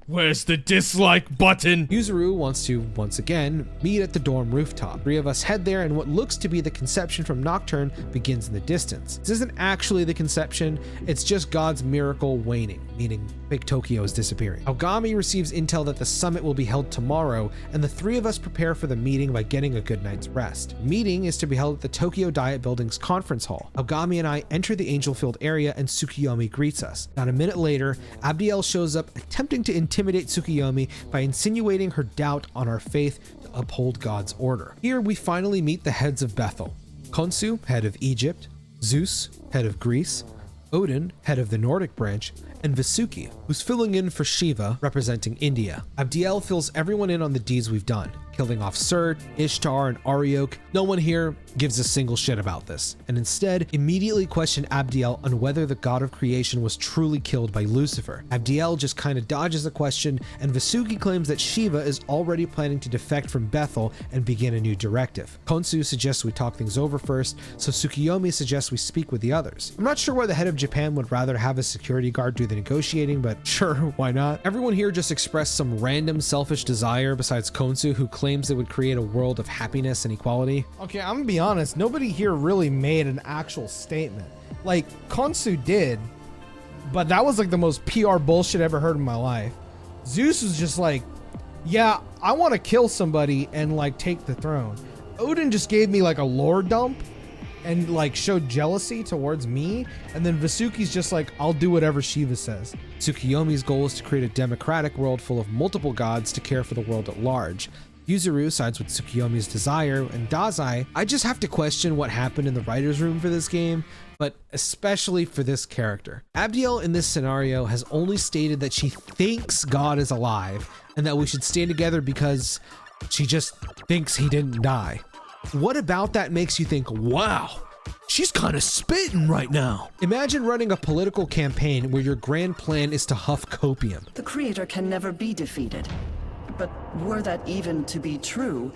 "Where's the dislike button?" Yuzuru wants to, once again, meet at the dorm rooftop. 3 of us head there, and what looks to be the conception from Nocturne begins in the distance. This isn't actually the conception, it's just God's miracle waning, meaning fake Tokyo is disappearing. Aogami receives intel that the summit will be held tomorrow, and the 3 of us prepare for the meeting by getting a good night's rest. The meeting is to be held at the Tokyo Diet Building's conference hall. Aogami and I enter the angel-filled area, and Tsukuyomi greets us. About a minute later, Abdiel shows up, attempting to intimidate Tsukuyomi by insinuating her doubt on our faith to uphold God's order. Here we finally meet the heads of Bethel. Khonsu, head of Egypt, Zeus, head of Greece, Odin, head of the Nordic branch, and Vasuki, who's filling in for Shiva, representing India. Abdiel fills everyone in on the deeds we've done, killing off Surt, Ishtar, and Arioch. No one here gives a single shit about this, and instead immediately question Abdiel on whether the god of creation was truly killed by Lucifer. Abdiel just kind of dodges the question, and Vasuki claims that Shiva is already planning to defect from Bethel and begin a new directive. Khonsu suggests we talk things over first, so Tsukuyomi suggests we speak with the others. I'm not sure why the head of Japan would rather have a security guard do the negotiating, but sure, why not? Everyone here just expressed some random selfish desire besides Khonsu, who claims they would create a world of happiness and equality. Okay, I'm gonna be honest, nobody here really made an actual statement. Like, Khonsu did, but that was like the most PR bullshit I ever heard in my life. Zeus was just like, yeah, I want to kill somebody and like take the throne. Odin just gave me like a lore dump and like showed jealousy towards me. And then Vasuki's just like, I'll do whatever Shiva says. Tsukiyomi's goal is to create a democratic world full of multiple gods to care for the world at large. Yuzuru sides with Tsukiyomi's desire, and Dazai, I just have to question what happened in the writer's room for this game, but especially for this character. Abdiel in this scenario has only stated that she thinks God is alive and that we should stand together because she just thinks he didn't die. What about that makes you think, wow, she's kind of spitting right now? Imagine running a political campaign where your grand plan is to huff copium. The creator can never be defeated. But were that even to be true,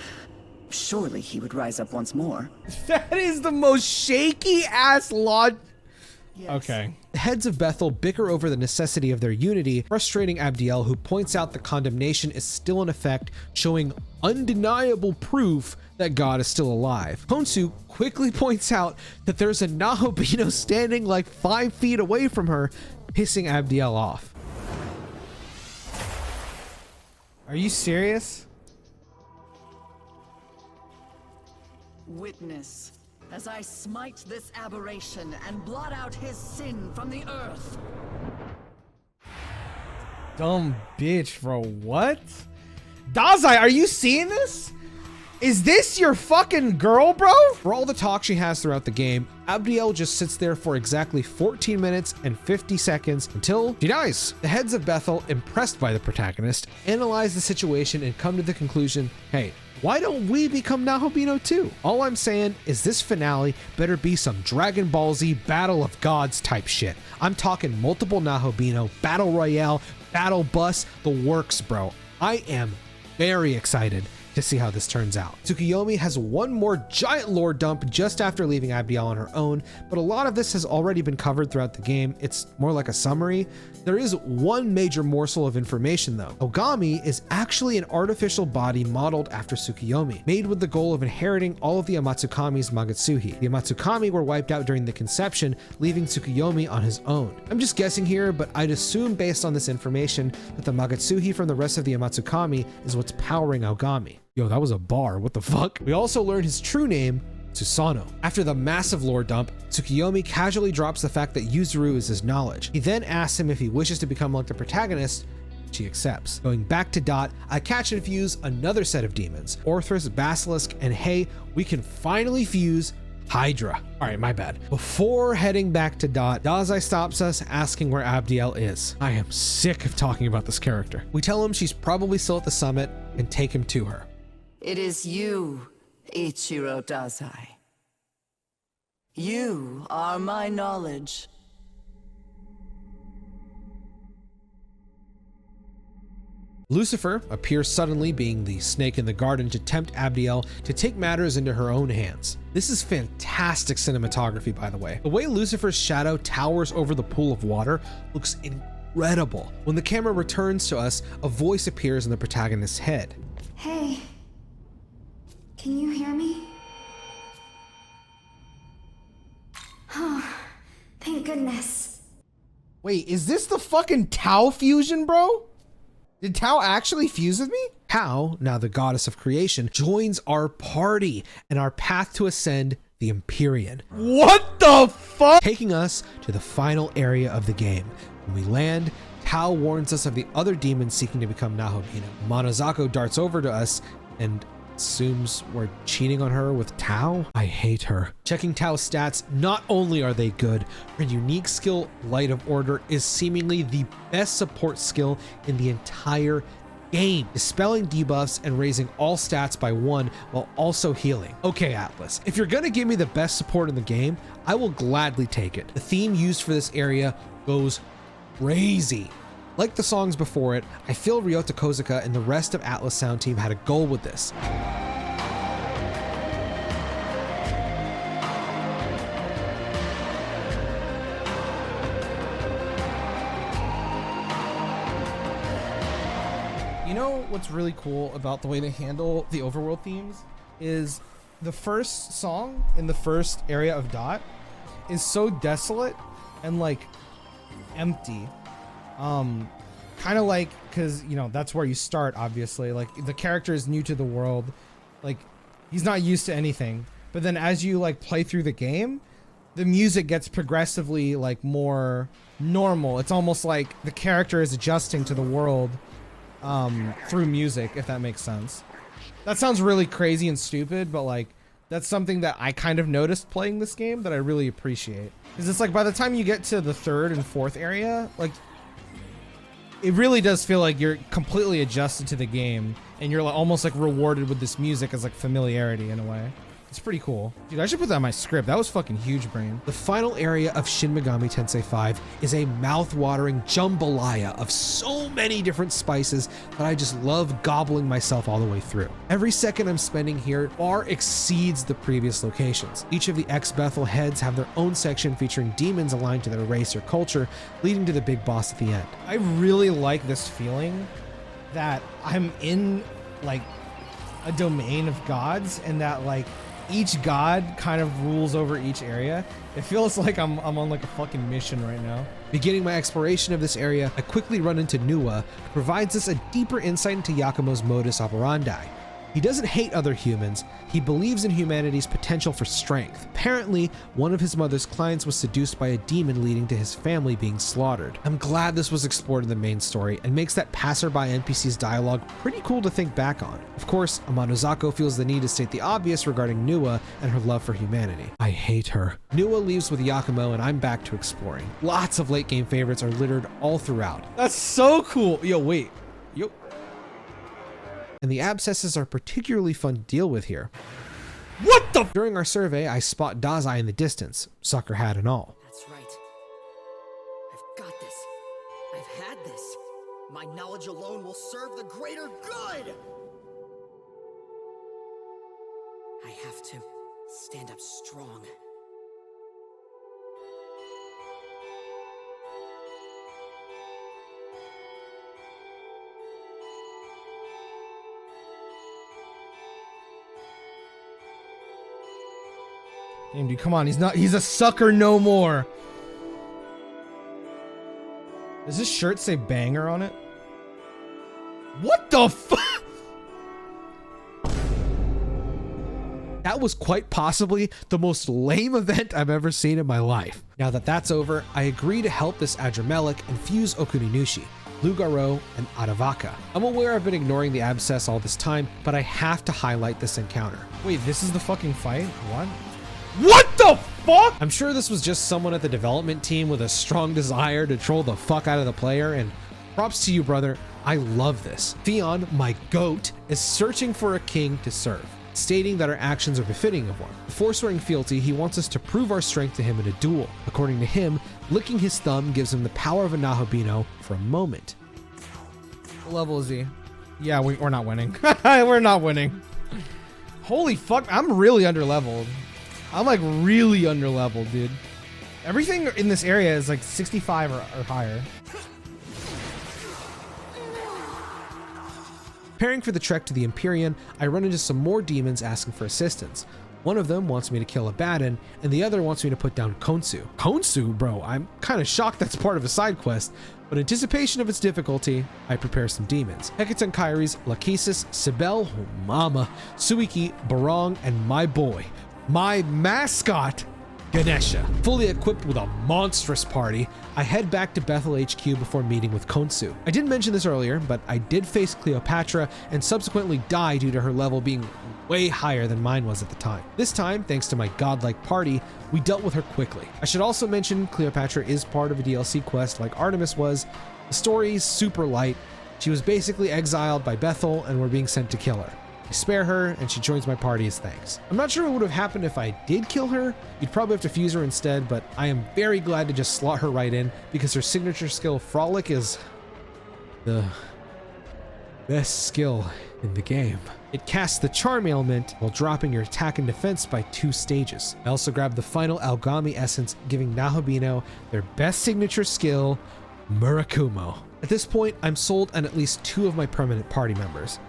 surely he would rise up once more. That is the most shaky ass log. Yes. Okay. The heads of Bethel bicker over the necessity of their unity, frustrating Abdiel, who points out the condemnation is still in effect, showing undeniable proof that God is still alive. Honsu quickly points out that there's a Nahobino standing like 5 feet away from her, pissing Abdiel off. Are you serious? Witness, as I smite this aberration and blot out his sin from the earth. Dumb bitch, bro. What? Dazai, are you seeing this? Is this your fucking girl, bro? For all the talk she has throughout the game, Abdiel just sits there for exactly 14 minutes and 50 seconds until she dies. The heads of Bethel, impressed by the protagonist, analyze the situation and come to the conclusion, hey, why don't we become Nahobino too? All I'm saying is this finale better be some Dragon Ball Z Battle of Gods type shit. I'm talking multiple Nahobino, Battle Royale, Battle Bus, the works, bro. I am very excited to see how this turns out. Tsukiyomi has one more giant lore dump just after leaving Abdiel on her own, but a lot of this has already been covered throughout the game. It's more like a summary. There is one major morsel of information though. Ogami is actually an artificial body modeled after Tsukiyomi, made with the goal of inheriting all of the Amatsukami's Magatsuhi. The Amatsukami were wiped out during the conception, leaving Tsukiyomi on his own. I'm just guessing here, but I'd assume based on this information that the Magatsuhi from the rest of the Amatsukami is what's powering Ogami. Yo, that was a bar, what the fuck? We also learned his true name, Susanoo. After the massive lore dump, Tsukiyomi casually drops the fact that Yuzuru is his knowledge. He then asks him if he wishes to become like the protagonist, which he accepts. Going back to Dot, I catch and fuse another set of demons, Orthrus, Basilisk, and hey, we can finally fuse Hydra. All right, my bad. Before heading back to Dot, Dazai stops us asking where Abdiel is. I am sick of talking about this character. We tell him she's probably still at the summit and take him to her. It is you, Ichiro Dazai. You are my knowledge. Lucifer appears suddenly, being the snake in the garden, to tempt Abdiel to take matters into her own hands. This is fantastic cinematography, by the way. The way Lucifer's shadow towers over the pool of water looks incredible. When the camera returns to us, a voice appears in the protagonist's head. Hey, can you hear me? Oh, thank goodness. Wait, is this the fucking Tao fusion, bro? Did Tao actually fuse with me? Tao, now the goddess of creation, joins our party and our path to ascend the Empyrean. What the fuck? Taking us to the final area of the game. When we land, Tao warns us of the other demons seeking to become Nahobino. Monozako darts over to us and assumes we're cheating on her with Tao. I hate her. Checking Tao's stats, not only are they good, her unique skill, Light of Order, is seemingly the best support skill in the entire game, dispelling debuffs and raising all stats by 1 while also healing. Okay, Atlus, if you're gonna give me the best support in the game, I will gladly take it. The theme used for this area goes crazy. Like the songs before it, I feel Ryota Kozuka and the rest of Atlus Sound Team had a goal with this. You know what's really cool about the way they handle the overworld themes is the first song in the first area of Dot is so desolate and like empty. kind of like, because, you know, that's where you start, obviously. Like, the character is new to the world. Like, he's not used to anything. But then as you, like, play through the game, the music gets progressively, like, more normal. It's almost like the character is adjusting to the world through music, if that makes sense. That sounds really crazy and stupid, but, like, that's something that I kind of noticed playing this game that I really appreciate. Because it's like, by the time you get to the third and fourth area, like, it really does feel like you're completely adjusted to the game, and you're like, almost like rewarded with this music as like familiarity in a way. It's pretty cool. Dude, I should put that in my script. That was fucking huge, brain. The final area of Shin Megami Tensei 5 is a mouth-watering jambalaya of so many different spices that I just love gobbling myself all the way through. Every second I'm spending here far exceeds the previous locations. Each of the ex-Bethel heads have their own section featuring demons aligned to their race or culture, leading to the big boss at the end. I really like this feeling that I'm in like a domain of gods, and that like each god kind of rules over each area. It feels like I'm on like a fucking mission right now. Beginning my exploration of this area, I quickly run into Nuwa, who provides us a deeper insight into Yakumo's modus operandi. He doesn't hate other humans, he believes in humanity's potential for strength. Apparently, one of his mother's clients was seduced by a demon, leading to his family being slaughtered. I'm glad this was explored in the main story, and makes that passerby NPC's dialogue pretty cool to think back on. Of course, Amano Zako feels the need to state the obvious regarding Nuwa and her love for humanity. I hate her. Nuwa leaves with Yakumo, and I'm back to exploring. Lots of late game favorites are littered all throughout. That's so cool. Yo, wait. Yo. And the abscesses are particularly fun to deal with here. What the? During our survey, I spot Dazai in the distance, sucker hat and all. That's right. I've got this. I've had this. My knowledge alone will serve the greater good! I have to stand up strong. Damn, dude, come on. He's a sucker no more. Does this shirt say banger on it? What the fuck? That was quite possibly the most lame event I've ever seen in my life. Now that that's over, I agree to help this Adramelech and fuse Okuninushi, Lugaro, and Aravaka. I'm aware I've been ignoring the abscess all this time, but I have to highlight this encounter. Wait, this is the fucking fight? What? What the fuck? I'm sure this was just someone at the development team with a strong desire to troll the fuck out of the player, and props to you, brother. I love this. Theon, my goat, is searching for a king to serve, stating that our actions are befitting of one. Before swearing fealty, he wants us to prove our strength to him in a duel. According to him, licking his thumb gives him the power of a Nahobino for a moment. What level is he? Yeah, we're not winning. We're not winning. Holy fuck, I'm really underleveled. I'm like really underleveled, dude. Everything in this area is like 65 or higher. Preparing for the trek to the Empyrean, I run into some more demons asking for assistance. One of them wants me to kill Abaddon, and the other wants me to put down Konsu. Konsu, bro, I'm kind of shocked that's part of a side quest, but in anticipation of its difficulty, I prepare some demons. Hecaton Kairis, Lachesis, Sibel, oh mama, Suiki, Barong, and my boy, my mascot, Ganesha. Fully equipped with a monstrous party, I head back to Bethel HQ before meeting with Konsu. I didn't mention this earlier, but I did face Cleopatra and subsequently die due to her level being way higher than mine was at the time. This time, thanks to my godlike party, we dealt with her quickly. I should also mention Cleopatra is part of a DLC quest like Artemis was. The story's super light. She was basically exiled by Bethel and we're being sent to kill her. I spare her, and she joins my party as thanks. I'm not sure what would have happened if I did kill her. You'd probably have to fuse her instead, but I am very glad to just slot her right in because her signature skill, Frolic, is the best skill in the game. It casts the charm ailment while dropping your attack and defense by 2 stages. I also grabbed the final Algami essence, giving Nahobino their best signature skill, Murakumo. At this point, I'm sold on at least 2 of my permanent party members.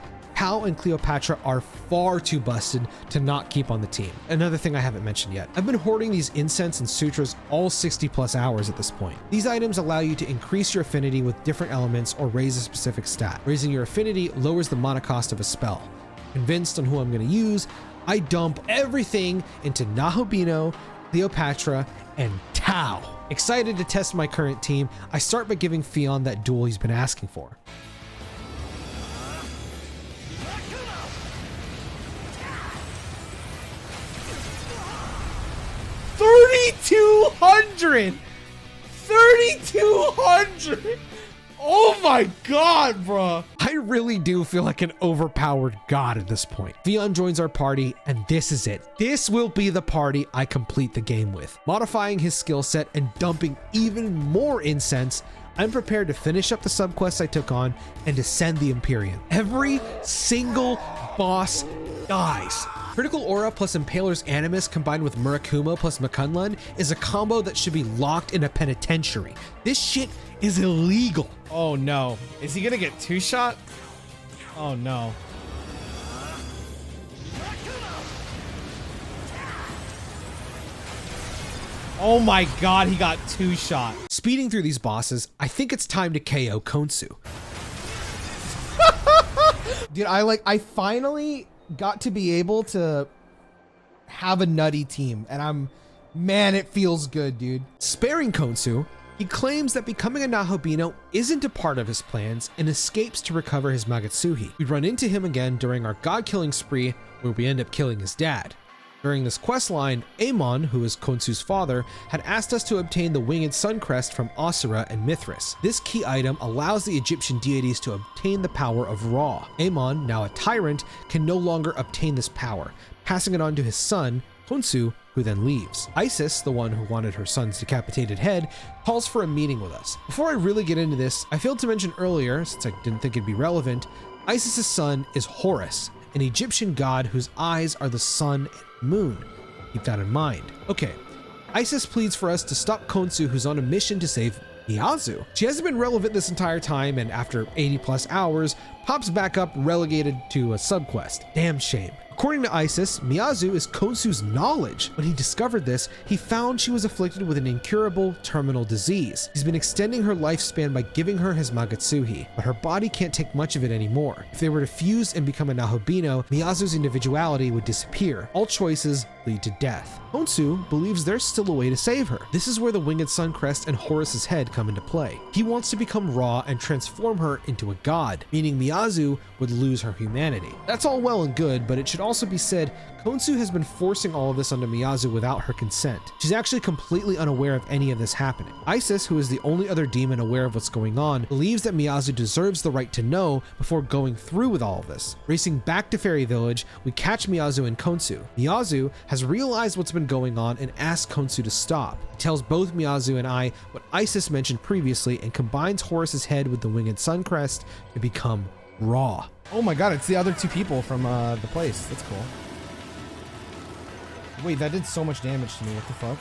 Tao and Cleopatra are far too busted to not keep on the team. Another thing I haven't mentioned yet. I've been hoarding these incense and sutras all 60 plus hours at this point. These items allow you to increase your affinity with different elements or raise a specific stat. Raising your affinity lowers the mana cost of a spell. Convinced on who I'm going to use, I dump everything into Nahobino, Cleopatra, and Tao. Excited to test my current team, I start by giving Fionn that duel he's been asking for. 3,200! 3,200! Oh my god, bro! I really do feel like an overpowered god at this point. Fionn joins our party, and this is it. This will be the party I complete the game with. Modifying his skill set and dumping even more incense, I'm prepared to finish up the subquests I took on and descend the Imperium. Every single boss dies. Critical Aura plus Impaler's Animus combined with Murakumo plus Makunlun is a combo that should be locked in a penitentiary. This shit is illegal. Oh no. Is he gonna get two-shot? Oh no. Oh my god, he got two-shot. Speeding through these bosses, I think it's time to KO Khonsu. Dude, I finally got to be able to have a nutty team, and man, it feels good, dude. Sparing Khonsu, he claims that becoming a Nahobino isn't a part of his plans and escapes to recover his Magatsuhi. We run into him again during our god-killing spree, where we end up killing his dad. During this questline, Amon, who is Khonsu's father, had asked us to obtain the winged sun crest from Asura and Mithras. This key item allows the Egyptian deities to obtain the power of Ra. Amon, now a tyrant, can no longer obtain this power, passing it on to his son, Khonsu, who then leaves. Isis, the one who wanted her son's decapitated head, calls for a meeting with us. Before I really get into this, I failed to mention earlier, since I didn't think it'd be relevant, Isis's son is Horus, an Egyptian god whose eyes are the sun and moon. Keep that in mind. Okay, Isis pleads for us to stop Khonsu, who's on a mission to save Miyazu. She hasn't been relevant this entire time, and after 80 plus hours, pops back up relegated to a subquest. Damn shame. According to Isis, Miyazu is Khonsu's knowledge. When he discovered this, he found she was afflicted with an incurable terminal disease. He's been extending her lifespan by giving her his Magatsuhi, but her body can't take much of it anymore. If they were to fuse and become a Nahobino, Miyazu's individuality would disappear. All choices lead to death. Khonsu believes there's still a way to save her. This is where the winged sun crest and Horus's head come into play. He wants to become Ra and transform her into a god, meaning Miyazu would lose her humanity. That's all well and good, but it should also be said, Khonsu has been forcing all of this onto Miyazu without her consent. She's actually completely unaware of any of this happening. Isis, who is the only other demon aware of what's going on, believes that Miyazu deserves the right to know before going through with all of this. Racing back to Fairy Village, we catch Miyazu and Khonsu. Miyazu has realized what's been going on and asks Khonsu to stop. He tells both Miyazu and I what Isis mentioned previously and combines Horus's head with the winged sun crest to become Ra. Oh my god, it's the other two people from the place. That's cool. Wait, that did so much damage to me. What the fuck?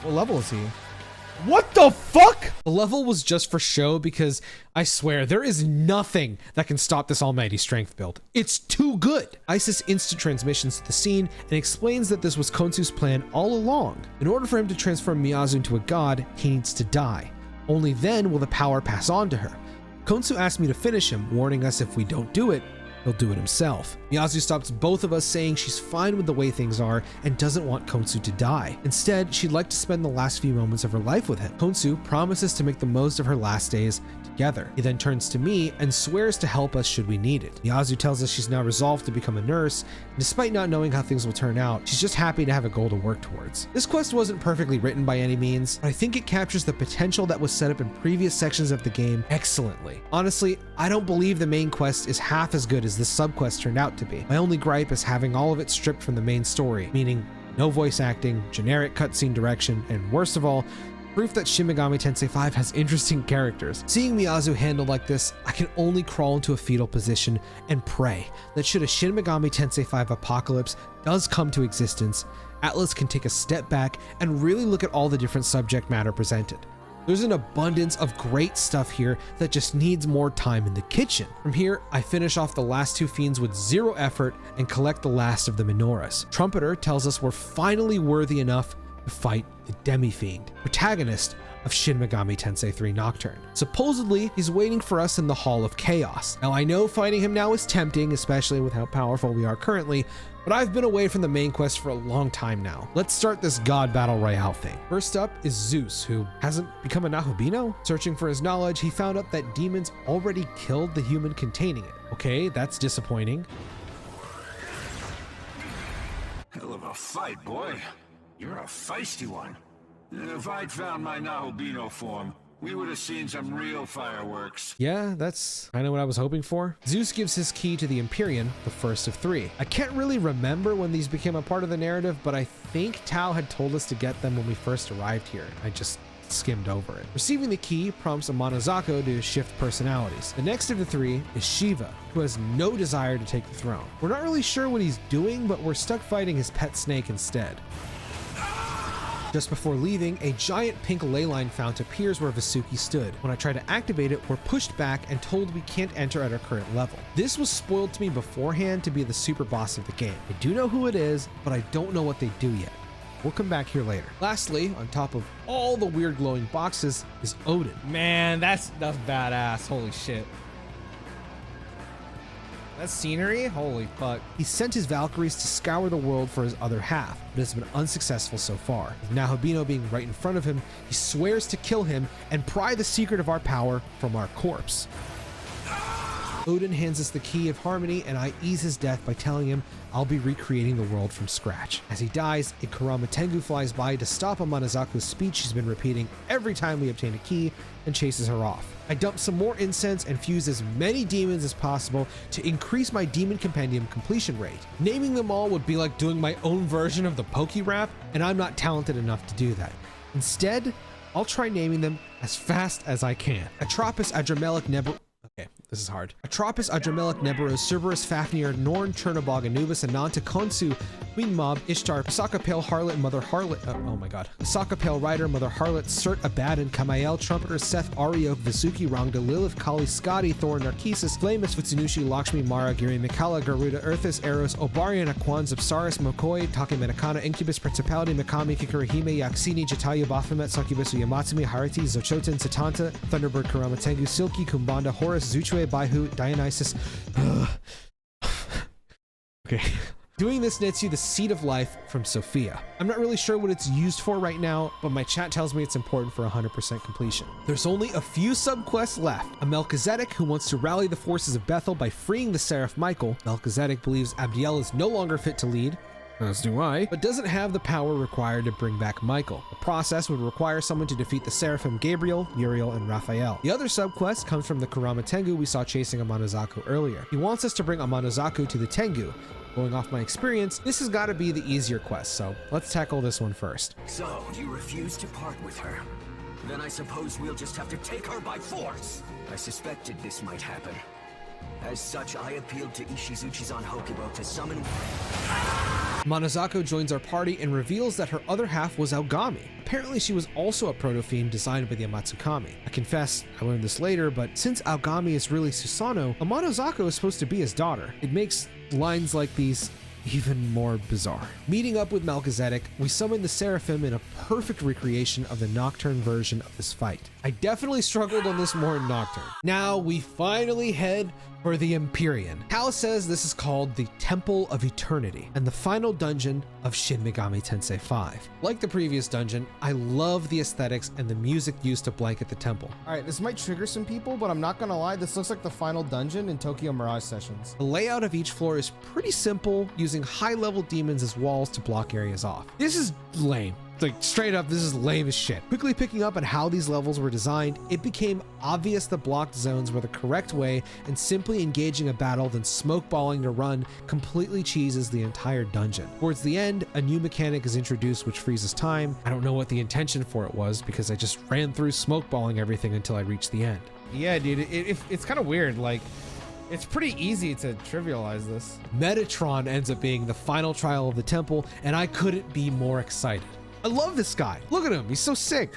What level is he? What the fuck? The level was just for show because I swear there is nothing that can stop this almighty strength build. It's too good. Isis instant transmissions to the scene and explains that this was Khonsu's plan all along. In order for him to transform Miyazu into a god, he needs to die. Only then will the power pass on to her. Khonsu asked me to finish him, warning us if we don't do it, he'll do it himself. Miyazu stops both of us, saying she's fine with the way things are and doesn't want Khonsu to die. Instead, she'd like to spend the last few moments of her life with him. Khonsu promises to make the most of her last days together. He then turns to me and swears to help us should we need it. Miyazu tells us she's now resolved to become a nurse, and despite not knowing how things will turn out, she's just happy to have a goal to work towards. This quest wasn't perfectly written by any means, but I think it captures the potential that was set up in previous sections of the game excellently. Honestly, I don't believe the main quest is half as good as this subquest turned out to be. My only gripe is having all of it stripped from the main story, meaning no voice acting, generic cutscene direction, and worst of all, proof that Shin Megami Tensei 5 has interesting characters. Seeing Miyazu handled like this, I can only crawl into a fetal position and pray that should a Shin Megami Tensei 5 apocalypse does come to existence, Atlus can take a step back and really look at all the different subject matter presented. There's an abundance of great stuff here that just needs more time in the kitchen. From here, I finish off the last 2 fiends with 0 effort and collect the last of the menorahs. Trumpeter tells us we're finally worthy enough to fight the Demi-Fiend, protagonist of Shin Megami Tensei 3 Nocturne. Supposedly, he's waiting for us in the Hall of Chaos. Now, I know fighting him now is tempting, especially with how powerful we are currently, but I've been away from the main quest for a long time now. Let's start this god battle royale thing. First up is Zeus, who hasn't become a Nahobino. Searching for his knowledge, he found out that demons already killed the human containing it. Okay, that's disappointing. Hell of a fight, boy. You're a feisty one. If I'd found my Nahobino form, we would have seen some real fireworks. Yeah, that's kind of what I was hoping for. Zeus gives his key to the Empyrean, the first of 3. I can't really remember when these became a part of the narrative, but I think Tao had told us to get them when we first arrived here. I just skimmed over it. Receiving the key prompts Amanozako to shift personalities. The next of the 3 is Shiva, who has no desire to take the throne. We're not really sure what he's doing, but we're stuck fighting his pet snake instead. Just before leaving, a giant pink ley line fount appears where Vasuki stood. When I try to activate it, we're pushed back and told we can't enter at our current level. This was spoiled to me beforehand to be the super boss of the game. I do know who it is, but I don't know what they do yet. We'll come back here later. Lastly, on top of all the weird glowing boxes is Odin. Man, that's badass. Holy shit. That scenery? Holy fuck. He sent his Valkyries to scour the world for his other half, but has been unsuccessful so far. With Nahobino being right in front of him, he swears to kill him and pry the secret of our power from our corpse. Odin hands us the key of harmony, and I ease his death by telling him I'll be recreating the world from scratch. As he dies, a Kurama Tengu flies by to stop Amanazaku's speech she's been repeating every time we obtain a key and chases her off. I dump some more incense and fuse as many demons as possible to increase my Demon Compendium completion rate. Naming them all would be like doing my own version of the Poke-Rap, and I'm not talented enough to do that. Instead, I'll try naming them as fast as I can. Atropos Adramelic Nebor... Okay, this is hard. Atropos Adramelic Neberos, Cerberus Fafnir, Norn, Chernobog, Anubis, Ananta, Konsu, Queen Mob, Ishtar, Pasaka Pale Harlot, Mother Harlot, oh my god. Pasaka Pale Rider, Mother Harlot, Cert, Abaddon, Kamael, Trumpeter, Seth, Ariok, Vasuki, Rangda, Lilith, Kali, Scotty, Thor, Narcissus, Flamus, Futsunushi, Lakshmi, Mara, Giri, Mikala, Garuda, Earthus, Eros, Obarian, Aquan, Zipsaris, Mokoi, Take Menakana, Incubus, Principality, Mikami, Kikurahime, Yaksini, Jatayu, Baphomet, Succubusu, Yamatsumi, Harati, Zochoten, Satanta, Thunderbird, Kurama Tengu, Silky, Kumbanda, Horus, Zuchue, Baihu, Dionysus. Okay. Doing this nets you the Seed of Life from Sophia. I'm not really sure what it's used for right now, but my chat tells me it's important for 100% completion. There's only a few subquests left. A Melchizedek who wants to rally the forces of Bethel by freeing the Seraph Michael. Melchizedek believes Abdiel is no longer fit to lead, as do I, but doesn't have the power required to bring back Michael. The process would require someone to defeat the Seraphim Gabriel, Uriel, and Raphael. The other subquest comes from the Kurama Tengu we saw chasing Amanozaku earlier. He wants us to bring Amanozaku to the Tengu. Going off my experience, this has got to be the easier quest, so let's tackle this one first. So, you refuse to part with her? Then I suppose we'll just have to take her by force. I suspected this might happen. As such, I appealed to Ishizuchi's Hokubo to summon... Monozako joins our party and reveals that her other half was Aogami. Apparently she was also a proto-fiend designed by the Amatsukami. I confess, I learned this later, but since Aogami is really Susanoo, Monozako is supposed to be his daughter. It makes lines like these even more bizarre. Meeting up with Melchizedek, we summon the Seraphim in a perfect recreation of the Nocturne version of this fight. I definitely struggled on this more in Nocturne. Now we finally head for the Empyrean. Cal says this is called the Temple of Eternity and the final dungeon of Shin Megami Tensei 5. Like the previous dungeon, I love the aesthetics and the music used to blanket the temple. All right, this might trigger some people, but I'm not gonna lie, this looks like the final dungeon in Tokyo Mirage Sessions. The layout of each floor is pretty simple, using high-level demons as walls to block areas off. This is lame. Like, straight up, this is lame as shit. Quickly picking up on how these levels were designed, it became obvious the blocked zones were the correct way, and simply engaging a battle then smokeballing to run completely cheeses the entire dungeon. Towards the end, a new mechanic is introduced which freezes time. I don't know what the intention for it was, because I just ran through smokeballing everything until I reached the end. Yeah, dude, it's kind of weird, like... It's pretty easy to trivialize this. Metatron ends up being the final trial of the temple, and I couldn't be more excited. I love this guy. Look at him. He's so sick.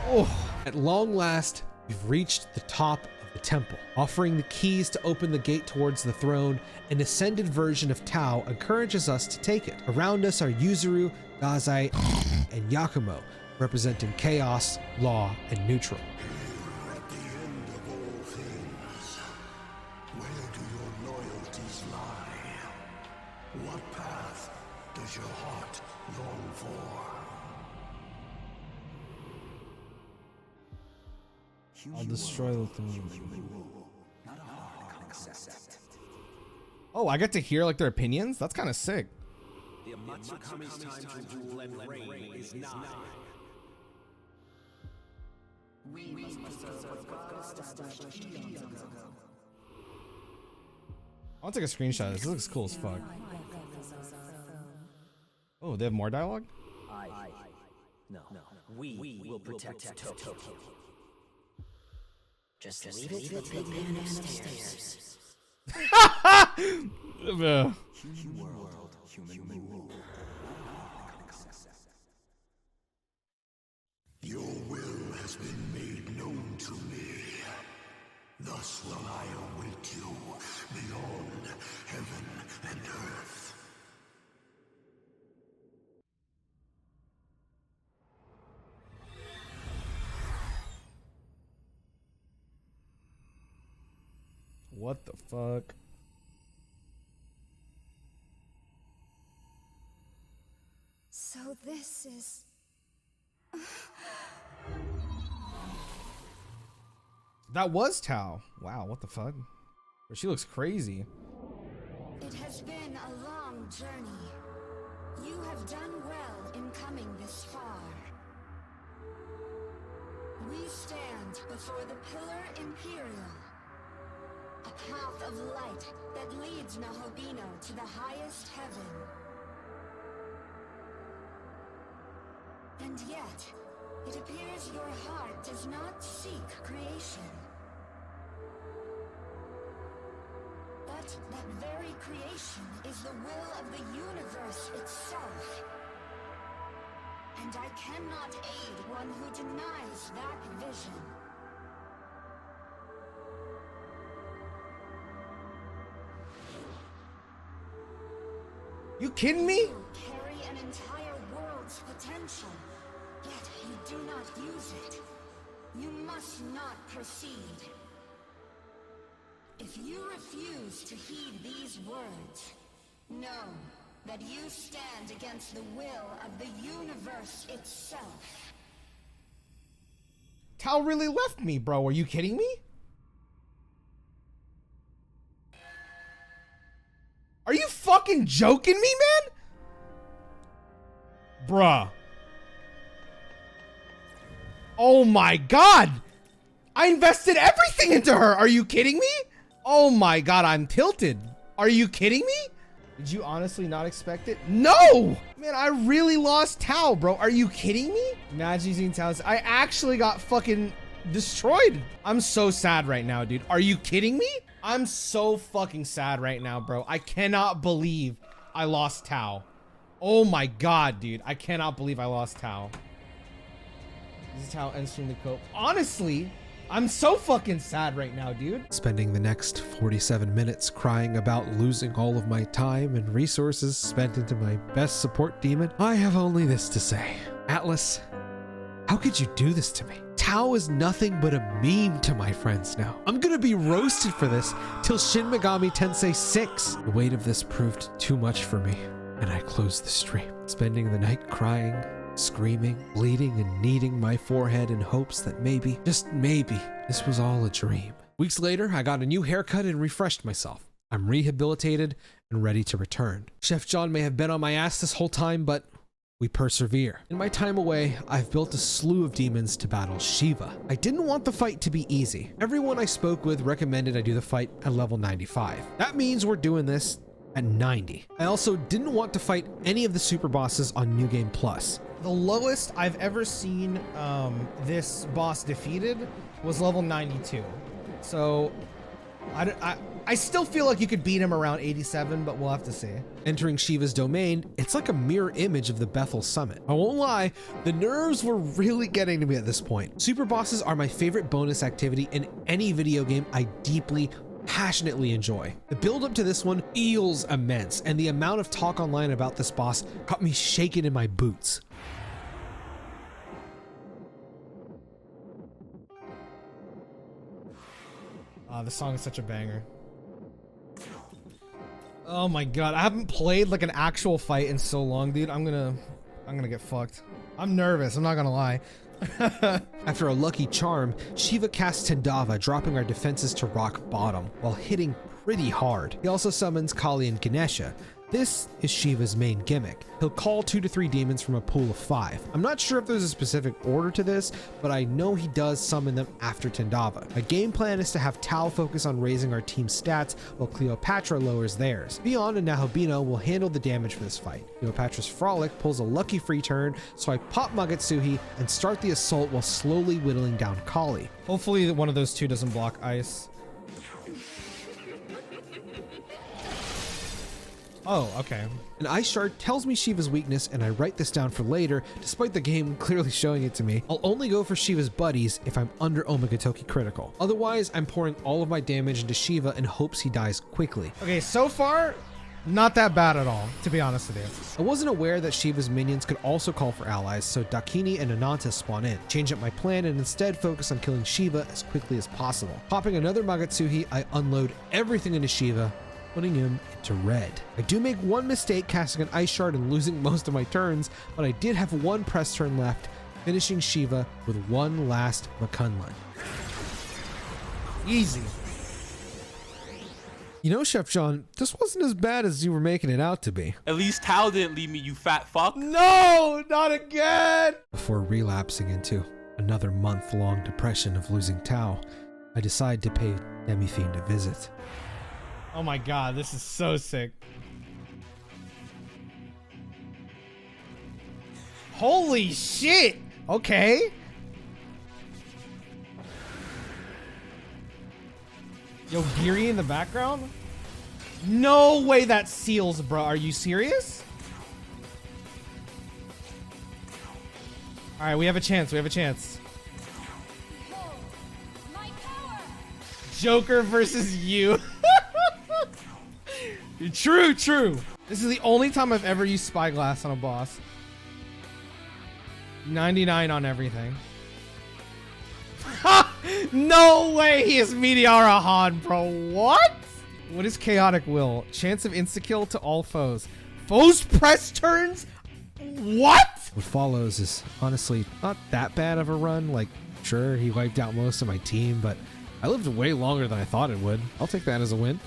Oh, at long last, we've reached the top of the temple. Offering the keys to open the gate towards the throne, an ascended version of Tao encourages us to take it. Around us are Yuzuru, Dazai, and Yakumo, representing chaos, law, and neutral. At the end of all things, where do your loyalties lie? What path does your heart long for? I'll destroy the thing. Oh, I get to hear like their opinions? That's kind of sick. The Amatsukami's time to rule and reign is nigh. I'll take a screenshot of this. This looks cool as fuck. Oh, they have more dialogue? No. We will protect Tokyo. Just leave it to the big man upstairs. Your will has been made known to me. Thus will I await you beyond heaven and earth. What the fuck? So this is... That was Tao. Wow, what the fuck? She looks crazy. It has been a long journey. You have done well in coming this far. We stand before the Pillar Imperial, a path of light that leads Nahobino to the highest heaven. And yet, it appears your heart does not seek creation. But that very creation is the will of the universe itself. And I cannot aid one who denies that vision. You kidding me? You carry an entire world's potential, yet you do not use it. You must not proceed. If you refuse to heed these words, know that you stand against the will of the universe itself. Tao really left me, bro. Are you kidding me? Are you fucking joking me, man? Bruh. Oh my god. I invested everything into her. Are you kidding me? Oh my god, I'm tilted. Are you kidding me? Did you honestly not expect it? No! Man, I really lost Tao, bro. Are you kidding me? Imagine using Tao's. I actually got fucking destroyed. I'm so sad right now, dude. Are you kidding me? I'm so fucking sad right now, bro. I cannot believe I lost Tao. Oh my god, dude. I cannot believe I lost Tao. This is how entering the cope. Honestly, I'm so fucking sad right now, dude. Spending the next 47 minutes crying about losing all of my time and resources spent into my best support demon, I have only this to say. Atlus, how could you do this to me? Tao is nothing but a meme to my friends now. I'm gonna be roasted for this till Shin Megami Tensei 6. The weight of this proved too much for me, and I closed the stream, spending the night crying, screaming, bleeding, and kneading my forehead in hopes that maybe, just maybe, this was all a dream. Weeks later, I got a new haircut and refreshed myself. I'm rehabilitated and ready to return. Chef John may have been on my ass this whole time, but we persevere. In my time away, I've built a slew of demons to battle Shiva. I didn't want the fight to be easy. Everyone I spoke with recommended I do the fight at level 95. That means we're doing this at 90. I also didn't want to fight any of the super bosses on New Game Plus. The lowest I've ever seen this boss defeated was level 92. So I still feel like you could beat him around 87, but we'll have to see. Entering Shiva's domain, it's like a mirror image of the Bethel Summit. I won't lie, the nerves were really getting to me at this point. Super bosses are my favorite bonus activity in any video game I deeply, passionately enjoy. The build up to this one feels immense, and the amount of talk online about this boss got me shaking in my boots. This song is such a banger. Oh my god, I haven't played like an actual fight in so long, dude. I'm gonna get fucked. I'm nervous, I'm not gonna lie. After a lucky charm, Shiva casts Tendava, dropping our defenses to rock bottom while hitting pretty hard. He also summons Kali and Ganesha. This is Shiva's main gimmick. He'll call 2 to 3 demons from a pool of 5. I'm not sure if there's a specific order to this, but I know he does summon them after Tendava. My game plan is to have Tao focus on raising our team's stats while Cleopatra lowers theirs. Beyond and Nahabino will handle the damage for this fight. Cleopatra's Frolic pulls a lucky free turn, so I pop Magatsuhi and start the assault while slowly whittling down Kali. Hopefully one of those two doesn't block ice. Oh, okay. An ice shard tells me Shiva's weakness, and I write this down for later, despite the game clearly showing it to me. I'll only go for Shiva's buddies if I'm under Omegatoki critical. Otherwise, I'm pouring all of my damage into Shiva in hopes he dies quickly. Okay, so far, not that bad at all, to be honest with you. I wasn't aware that Shiva's minions could also call for allies, so Dakini and Ananta spawn in. Change up my plan and instead focus on killing Shiva as quickly as possible. Popping another Magatsuhi, I unload everything into Shiva, putting him into red. I do make one mistake casting an ice shard and losing most of my turns, but I did have one press turn left, finishing Shiva with one last Makunlan. Easy. You know, Chef John, this wasn't as bad as you were making it out to be. At least Tao didn't leave me, you fat fuck. No, not again! Before relapsing into another month-long depression of losing Tao, I decide to pay Demi-Fiend a visit. Oh my god, this is so sick. Holy shit! Okay. Yo, Geary in the background? No way that seals, bro. Are you serious? Alright, we have a chance. We have a chance. Joker versus you. True, true. This is the only time I've ever used Spyglass on a boss. 99 on everything. No way he is Meteora Han, bro. What? What is Chaotic Will? Chance of insta-kill to all foes. Foes press turns? What? What follows is honestly not that bad of a run. Like, sure, he wiped out most of my team, but I lived way longer than I thought it would. I'll take that as a win.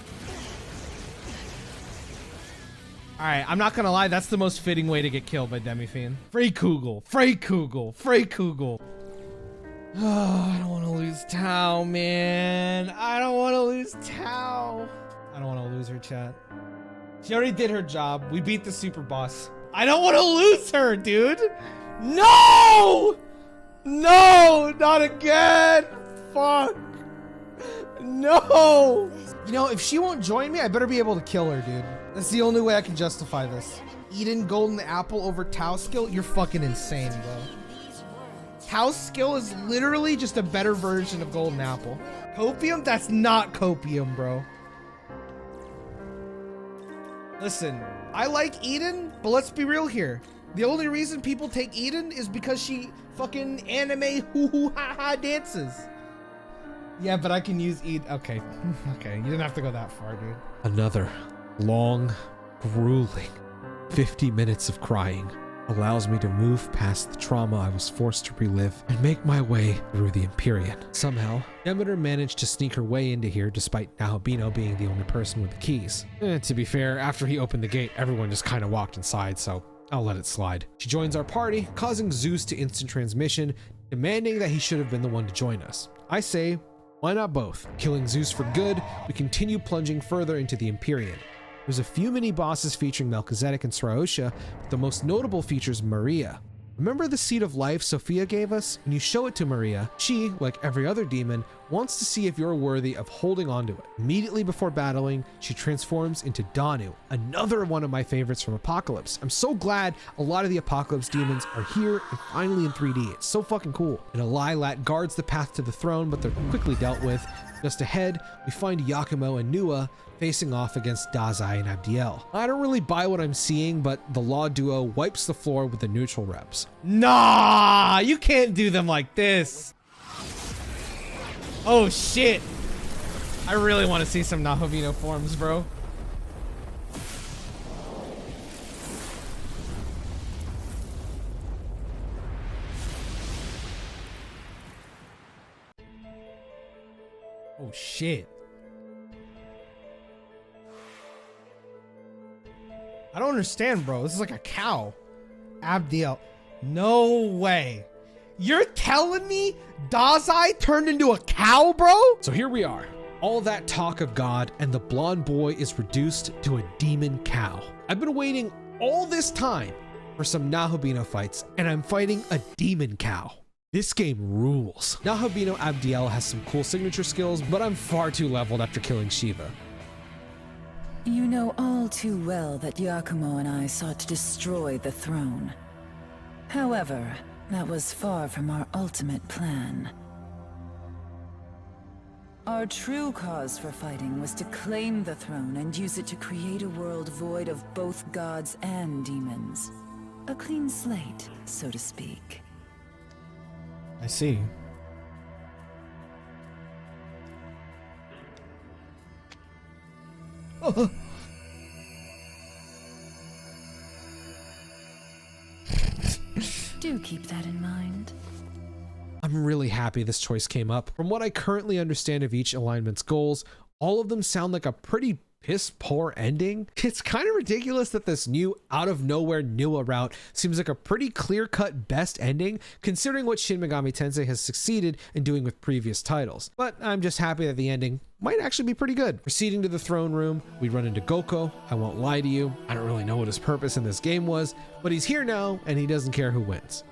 Alright, I'm not gonna lie, that's the most fitting way to get killed by Demi-Fiend. Frey Kugel, Frey Kugel, Frey Kugel. Oh, I don't want to lose Tao, man. I don't want to lose Tao. I don't want to lose her, chat. She already did her job. We beat the super boss. I don't want to lose her, dude. No! No, not again. Fuck. No. You know, if she won't join me, I better be able to kill her, dude. That's the only way I can justify this. Eden Golden Apple over Tao skill? You're fucking insane, bro. Tao's skill is literally just a better version of Golden Apple. Copium? That's not Copium, bro. Listen, I like Eden, but let's be real here. The only reason people take Eden is because she fucking anime hoo-hoo-ha-ha dances. Yeah, but I can use Eden. Okay, okay, you didn't have to go that far, dude. Another long, grueling 50 minutes of crying allows me to move past the trauma I was forced to relive and make my way through the Empyrean. Somehow, Demeter managed to sneak her way into here despite Nahabino being the only person with the keys. To be fair, after he opened the gate, everyone just kind of walked inside, so I'll let it slide. She joins our party, causing Zeus to instant transmission, demanding that he should have been the one to join us. I say, why not both? Killing Zeus for good, we continue plunging further into the Empyrean. There's a few mini bosses featuring Melchizedek and Sraosha, but the most notable features Maria. Remember the Seed of Life Sophia gave us? When you show it to Maria, she, like every other demon, wants to see if you're worthy of holding onto it. Immediately before battling, she transforms into Danu, another one of my favorites from Apocalypse. I'm so glad a lot of the Apocalypse demons are here and finally in 3D. It's so fucking cool. And Lilat guards the path to the throne, but they're quickly dealt with. Just ahead, we find Yakumo and Nua facing off against Dazai and Abdiel. I don't really buy what I'm seeing, but the Law duo wipes the floor with the neutral reps. Nah, you can't do them like this. Oh shit. I really want to see some Nahobino forms, bro. Oh shit. I don't understand, bro. This is like a cow. Abdiel. No way. You're telling me Dazai turned into a cow, bro? So here we are. All that talk of God and the blonde boy is reduced to a demon cow. I've been waiting all this time for some Nahobino fights, and I'm fighting a demon cow. This game rules. Nahobino Abdiel has some cool signature skills, but I'm far too leveled after killing Shiva. You know all too well that Yakumo and I sought to destroy the throne. However, that was far from our ultimate plan. Our true cause for fighting was to claim the throne and use it to create a world void of both gods and demons. A clean slate, so to speak. I see. Oh. Do keep that in mind. I'm really happy this choice came up. From what I currently understand of each alignment's goals, all of them sound like a pretty piss poor ending. It's kind of ridiculous that this new out of nowhere Nua route seems like a pretty clear-cut best ending considering what Shin Megami Tensei has succeeded in doing with previous titles. But I'm just happy that the ending might actually be pretty good. Proceeding to the throne room, we run into Goko. I won't lie to you, I don't really know what his purpose in this game was, but he's here now and he doesn't care who wins.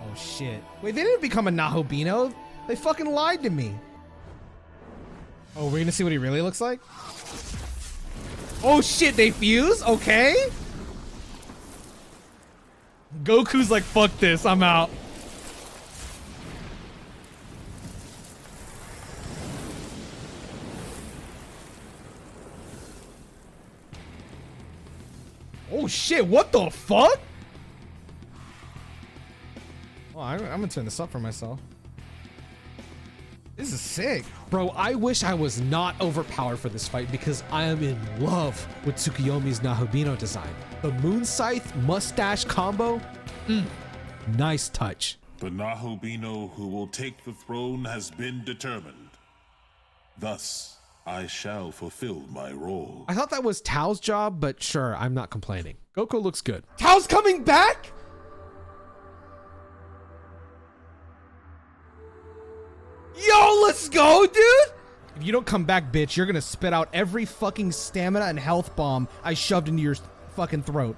Oh shit. Wait, they didn't become a Nahobino. They fucking lied to me. Oh, we're gonna see what he really looks like? Oh shit, they fuse? Okay. Goku's like, fuck this, I'm out. Oh shit, what the fuck? Oh, I'm gonna turn this up for myself. This is sick. Bro, I wish I was not overpowered for this fight because I am in love with Tsukuyomi's Nahobino design. The Moon Scythe mustache combo, nice touch. The Nahobino who will take the throne has been determined. Thus, I shall fulfill my role. I thought that was Tao's job, but sure, I'm not complaining. Goko looks good. Tao's coming back? Yo, let's go, dude! If you don't come back, bitch, you're gonna spit out every fucking stamina and health bomb I shoved into your fucking throat.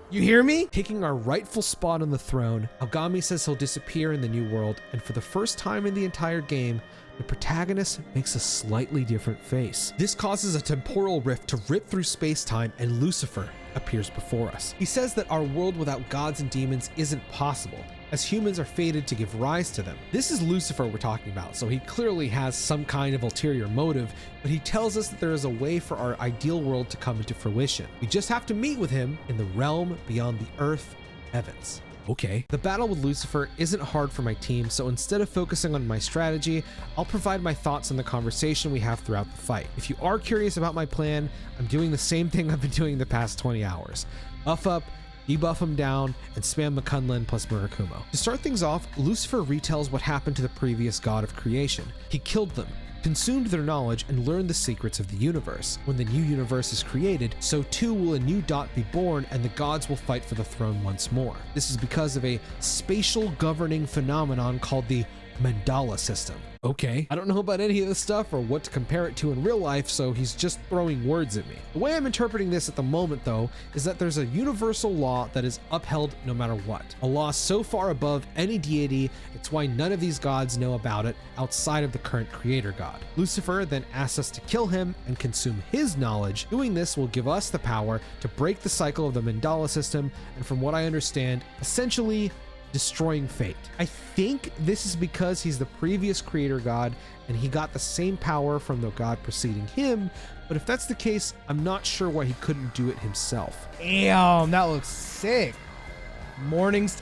You hear me? Taking our rightful spot on the throne, Aogami says he'll disappear in the new world, and for the first time in the entire game, the protagonist makes a slightly different face. This causes a temporal rift to rip through space-time, and Lucifer appears before us. He says that our world without gods and demons isn't possible, as humans are fated to give rise to them. This is Lucifer we're talking about, so he clearly has some kind of ulterior motive, but he tells us that there is a way for our ideal world to come into fruition. We just have to meet with him in the realm beyond the earth heavens. Okay. The battle with Lucifer isn't hard for my team, so instead of focusing on my strategy, I'll provide my thoughts on the conversation we have throughout the fight. If you are curious about my plan, I'm doing the same thing I've been doing the past 20 hours. Buff up, debuff him down, and spam Makunlin plus Murakumo. To start things off, Lucifer retells what happened to the previous god of creation. He killed them, consumed their knowledge, and learned the secrets of the universe. When the new universe is created, so too will a new dot be born, and the gods will fight for the throne once more. This is because of a spatial governing phenomenon called the mandala system. Okay. I don't know about any of this stuff or what to compare it to in real life, so he's just throwing words at me. The way I'm interpreting this at the moment, though, is that there's a universal law that is upheld no matter what. A law so far above any deity, it's why none of these gods know about it outside of the current creator god. Lucifer then asks us to kill him and consume his knowledge. Doing this will give us the power to break the cycle of the mandala system, and from what I understand, essentially destroying fate. I think this is because he's the previous creator god and he got the same power from the god preceding him, but if that's the case, I'm not sure why he couldn't do it himself. Damn, that looks sick.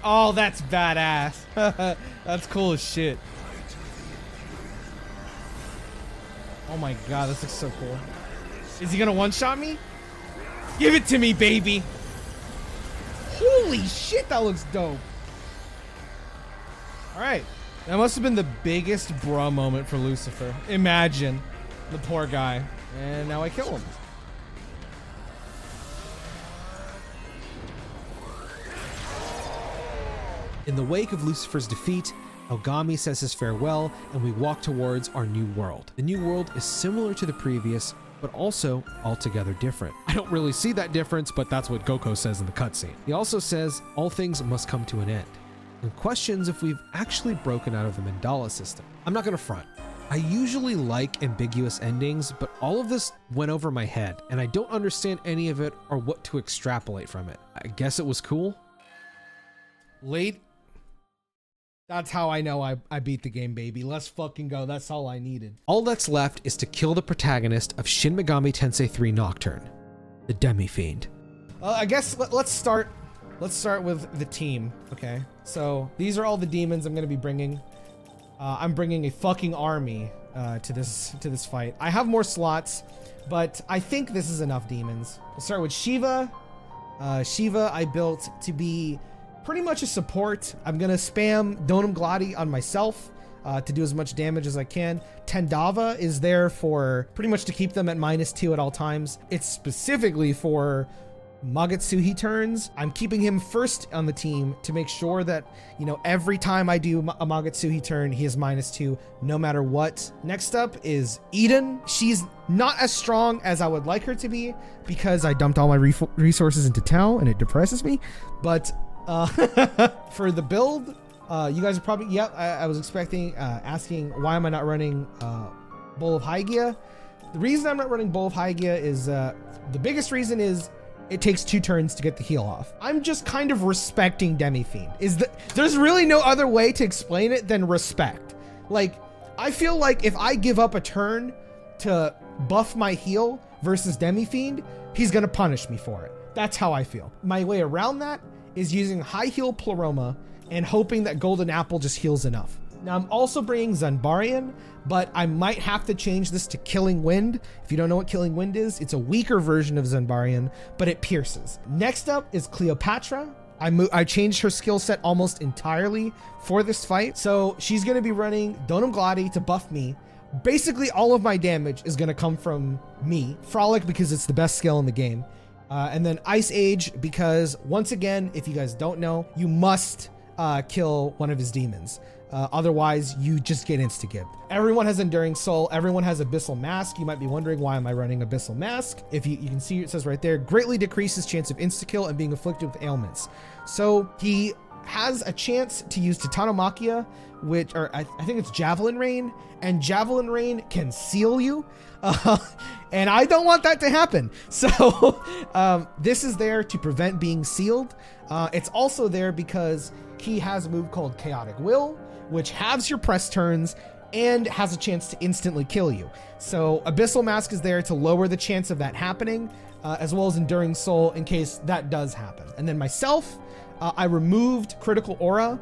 Oh, that's badass. That's cool as shit. Oh my god, this looks so cool. Is he gonna one-shot me? Give it to me, baby. Holy shit, that looks dope. All right, that must have been the biggest bruh moment for Lucifer. Imagine, the poor guy. And now I kill him. In the wake of Lucifer's defeat, Ogami says his farewell and we walk towards our new world. The new world is similar to the previous, but also altogether different. I don't really see that difference, but that's what Goko says in the cutscene. He also says all things must come to an end, and questions if we've actually broken out of the mandala system. I'm not gonna front. I usually like ambiguous endings, but all of this went over my head, and I don't understand any of it or what to extrapolate from it. I guess it was cool. Late. That's how I know I beat the game, baby. Let's fucking go. That's all I needed. All that's left is to kill the protagonist of Shin Megami Tensei 3 Nocturne, the Demi-Fiend. I guess let's start with the team, okay? So these are all the demons I'm gonna be bringing. I'm bringing a fucking army to this fight. I have more slots, but I think this is enough demons. We'll start with Shiva. Shiva I built to be pretty much a support. I'm gonna spam Donum Gladi on myself to do as much damage as I can. Tendava is there for pretty much to keep them at -2 at all times. It's specifically for Magatsuhi turns. I'm keeping him first on the team to make sure that, you know, every time I do a Magatsuhi turn, he is -2 no matter what. Next up is Eden. She's not as strong as I would like her to be because I dumped all my resources into Tau and it depresses me. But for the build, you guys are probably, I was expecting, asking why am I not running Bowl of Hygia? The reason I'm not running Bowl of Hygia is, the biggest reason is it takes 2 turns to get the heal off. I'm just kind of respecting Demi-Fiend. There's really no other way to explain it than respect. Like, I feel like if I give up a turn to buff my heal versus Demi-Fiend, he's gonna punish me for it. That's how I feel. My way around that is using high heal Pleroma and hoping that Golden Apple just heals enough. Now I'm also bringing Zanbarian, but I might have to change this to Killing Wind. If you don't know what Killing Wind is, it's a weaker version of Zanbarian, but it pierces. Next up is Cleopatra. I changed her skill set almost entirely for this fight. So she's gonna be running Donum Gladi to buff me. Basically all of my damage is gonna come from me. Frolic because it's the best skill in the game. And then Ice Age because once again, if you guys don't know, you must kill one of his demons. Otherwise, you just get insta-gibbed. Everyone has Enduring Soul. Everyone has Abyssal Mask. You might be wondering, why am I running Abyssal Mask? If you can see, it says right there, greatly decreases chance of insta-kill and being afflicted with ailments. So he has a chance to use Titanomakia, I think it's Javelin Rain, and Javelin Rain can seal you. And I don't want that to happen. So this is there to prevent being sealed. It's also there because he has a move called Chaotic Will, which halves your press turns and has a chance to instantly kill you. So Abyssal Mask is there to lower the chance of that happening, as well as Enduring Soul in case that does happen. And then myself, I removed Critical Aura.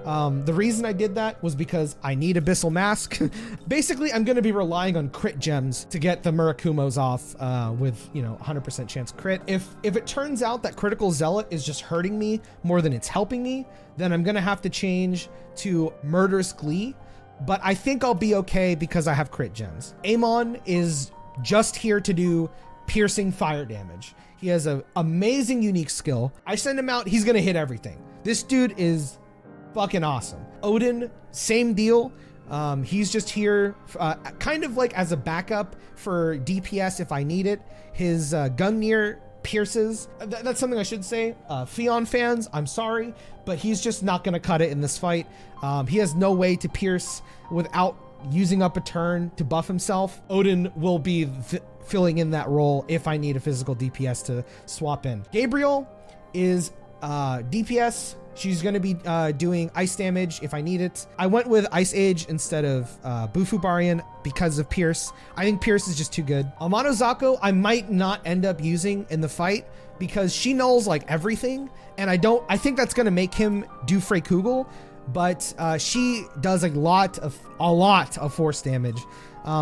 The reason I did that was because I need Abyssal Mask. Basically, I'm going to be relying on crit gems to get the Murakumos off with, 100% chance crit. If it turns out that Critical Zealot is just hurting me more than it's helping me, then I'm going to have to change to Murderous Glee. But I think I'll be okay because I have crit gems. Amon is just here to do piercing fire damage. He has an amazing unique skill. I send him out, he's going to hit everything. This dude is fucking awesome. Odin, same deal. He's just here kind of like as a backup for DPS if I need it. His Gungnir pierces. That's something I should say. Theon fans, I'm sorry, but he's just not going to cut it in this fight. He has no way to pierce without using up a turn to buff himself. Odin will be filling in that role if I need a physical DPS to swap in. Gabriel is DPS. She's going to be doing ice damage if I need it. I went with Ice Age instead of Bufubarian because of Pierce. I think Pierce is just too good. Amano Zako, I might not end up using in the fight because she nulls like everything. And I think that's going to make him do Frey Kugel, but she does a lot of force damage.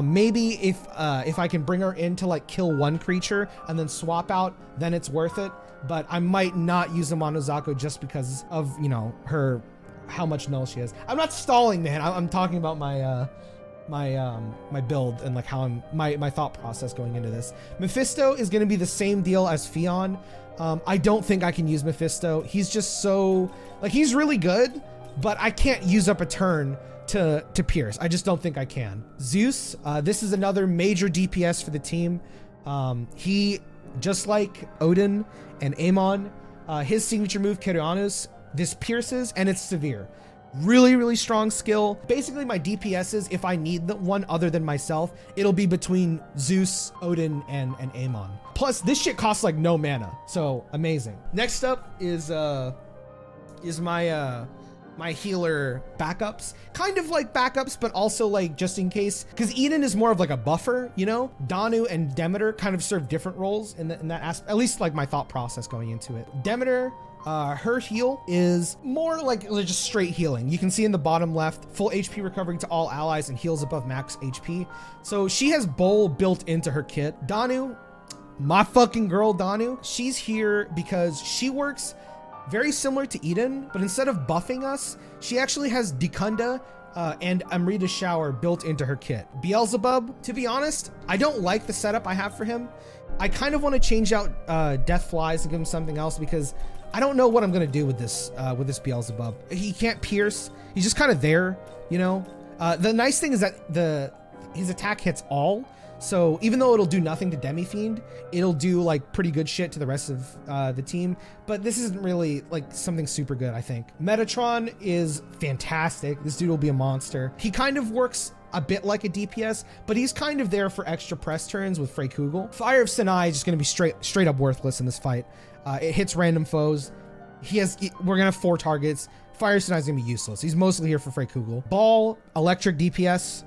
Maybe if I can bring her in to like kill one creature and then swap out, then it's worth it. But I might not use Amano Zako just because of, you know, how much null she has. I'm not stalling, man. I'm talking about my my build and like how my thought process going into this. Mephisto is going to be the same deal as Theon. I don't think I can use Mephisto. He's just so like, he's really good, but I can't use up a turn to pierce. I just don't think I can. Zeus, this is another major DPS for the team. He, just like Odin and Aemon, his signature move, Kerianus, this pierces and it's severe. Really, really strong skill. Basically, my DPSs, if I need one other than myself, it'll be between Zeus, Odin, and Aemon. Plus, this shit costs like no mana, so amazing. Next up is my healer backups. Kind of like backups, but also like just in case, because Eden is more of like a buffer, you know? Danu and Demeter kind of serve different roles in that aspect, at least like my thought process going into it. Demeter, her heal is more like just straight healing. You can see in the bottom left, full HP recovery to all allies and heals above max HP. So she has Bowl built into her kit. Danu, my fucking girl Danu, she's here because she works very similar to Eden, but instead of buffing us, she actually has Dekunda and Amrita Shower built into her kit. Beelzebub, to be honest, I don't like the setup I have for him. I kind of want to change out Death Flies and give him something else because I don't know what I'm gonna do with this Beelzebub. He can't pierce. He's just kind of there, you know. The nice thing is that his attack hits all. So even though it'll do nothing to Demi-Fiend, it'll do like pretty good shit to the rest of the team. But this isn't really like something super good, I think. Metatron is fantastic. This dude will be a monster. He kind of works a bit like a DPS, but he's kind of there for extra press turns with Frey Kugel. Fire of Sinai is just going to be straight up worthless in this fight. It hits random foes. We're going to have 4 targets. Fire of Sinai is going to be useless. He's mostly here for Frey Kugel. Ball, electric DPS.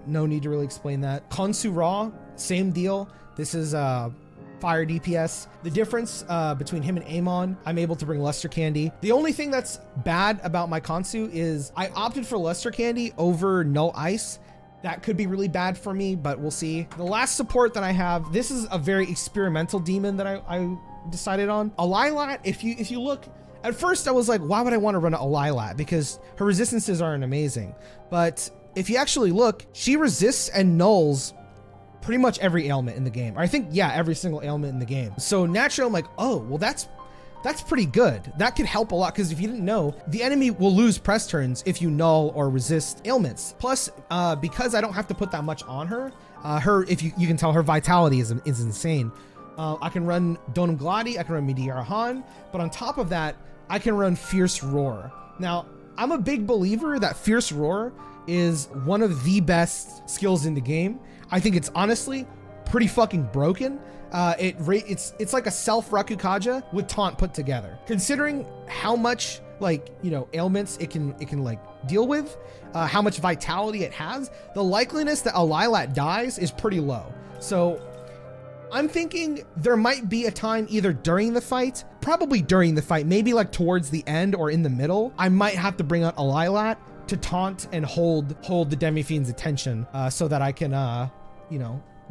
No need to really explain that. Khonsu Ra, same deal. This is fire DPS. The difference between him and Aemon, I'm able to bring Luster Candy. The only thing that's bad about my Khonsu is I opted for Luster Candy over Null Ice. That could be really bad for me, but we'll see. The last support that I have, this is a very experimental demon that I decided on. Alilat, if you look, at first I was like, why would I want to run an Alilat? Because her resistances aren't amazing. But if you actually look, she resists and nulls pretty much every ailment in the game. Or I think, yeah, every single ailment in the game. So naturally, I'm like, oh, well, that's pretty good. That could help a lot, because if you didn't know, the enemy will lose press turns if you null or resist ailments. Plus, because I don't have to put that much on her, if you can tell, her vitality is insane. I can run Donum Gladi, I can run Midiara Han, but on top of that, I can run Fierce Roar. Now, I'm a big believer that Fierce Roar is one of the best skills in the game. I think it's honestly pretty fucking broken. It's like a self Rakukaja with taunt put together. Considering how much ailments it can like deal with, how much vitality it has, the likeliness that a Lilat dies is pretty low. So I'm thinking there might be a time either during the fight, probably during the fight, maybe like towards the end or in the middle, I might have to bring out a Lilat to taunt and hold the Demi-Fiend's attention so that I can,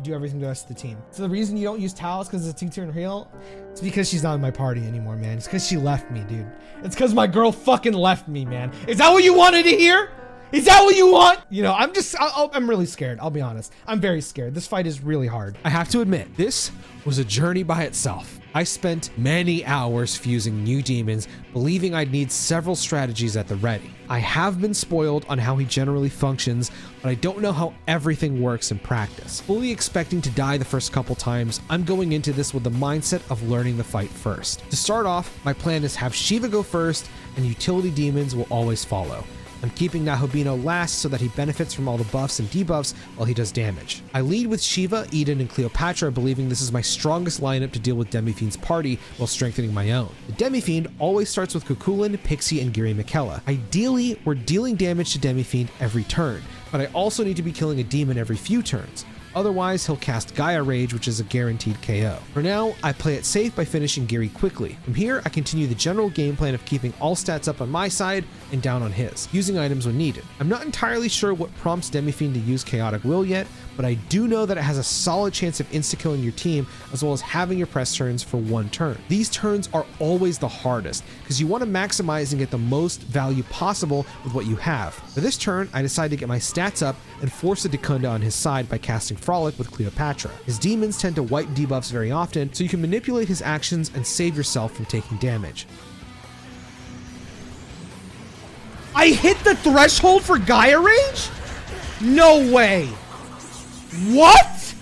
do everything to the rest of the team. So the reason you don't use Talos because it's a 2-turn heal, it's because she's not in my party anymore, man. It's because she left me, dude. It's because my girl fucking left me, man. Is that what you wanted to hear? Is that what you want? You know, I'm really scared. I'll be honest. I'm very scared. This fight is really hard. I have to admit, this was a journey by itself. I spent many hours fusing new demons, believing I'd need several strategies at the ready. I have been spoiled on how he generally functions, but I don't know how everything works in practice. Fully expecting to die the first couple times, I'm going into this with the mindset of learning the fight first. To start off, my plan is have Shiva go first, and utility demons will always follow. I'm keeping Nahobino last so that he benefits from all the buffs and debuffs while he does damage. I lead with Shiva, Eden, and Cleopatra, believing this is my strongest lineup to deal with Demifiend's party while strengthening my own. The Demifiend always starts with Kukulin, Pixie, and Giri Mikella. Ideally, we're dealing damage to Demifiend every turn, but I also need to be killing a demon every few turns. Otherwise, he'll cast Gaia Rage, which is a guaranteed KO. For now, I play it safe by finishing Giri quickly. From here, I continue the general game plan of keeping all stats up on my side and down on his, using items when needed. I'm not entirely sure what prompts Demifiend to use Chaotic Will yet, but I do know that it has a solid chance of insta-killing your team, as well as having your press turns for one turn. These turns are always the hardest, because you want to maximize and get the most value possible with what you have. For this turn, I decided to get my stats up and force a Dekunda on his side by casting Frolic with Cleopatra. His demons tend to wipe debuffs very often, so you can manipulate his actions and save yourself from taking damage. I hit the threshold for Gaia Rage? No way. What?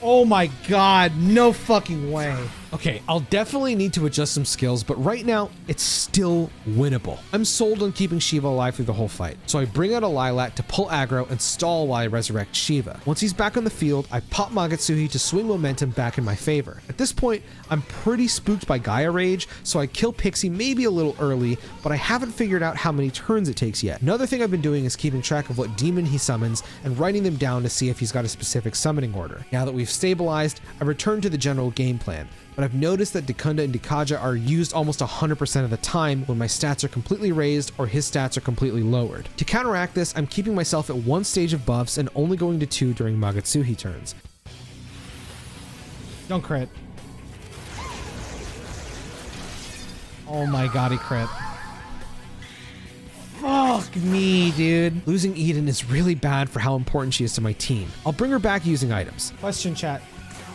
Oh my god, no fucking way. Okay, I'll definitely need to adjust some skills, but right now, it's still winnable. I'm sold on keeping Shiva alive through the whole fight, so I bring out a Lilac to pull aggro and stall while I resurrect Shiva. Once he's back on the field, I pop Magatsuhi to swing momentum back in my favor. At this point, I'm pretty spooked by Gaia Rage, so I kill Pixie maybe a little early, but I haven't figured out how many turns it takes yet. Another thing I've been doing is keeping track of what demon he summons and writing them down to see if he's got a specific summoning order. Now that we've stabilized, I return to the general game plan. But I've noticed that Dekunda and Dekaja are used almost 100% of the time when my stats are completely raised or his stats are completely lowered. To counteract this, I'm keeping myself at one stage of buffs and only going to 2 during Magatsuhi turns. Don't crit. Oh my god, he crit. Fuck me, dude. Losing Eden is really bad for how important she is to my team. I'll bring her back using items. Question, chat.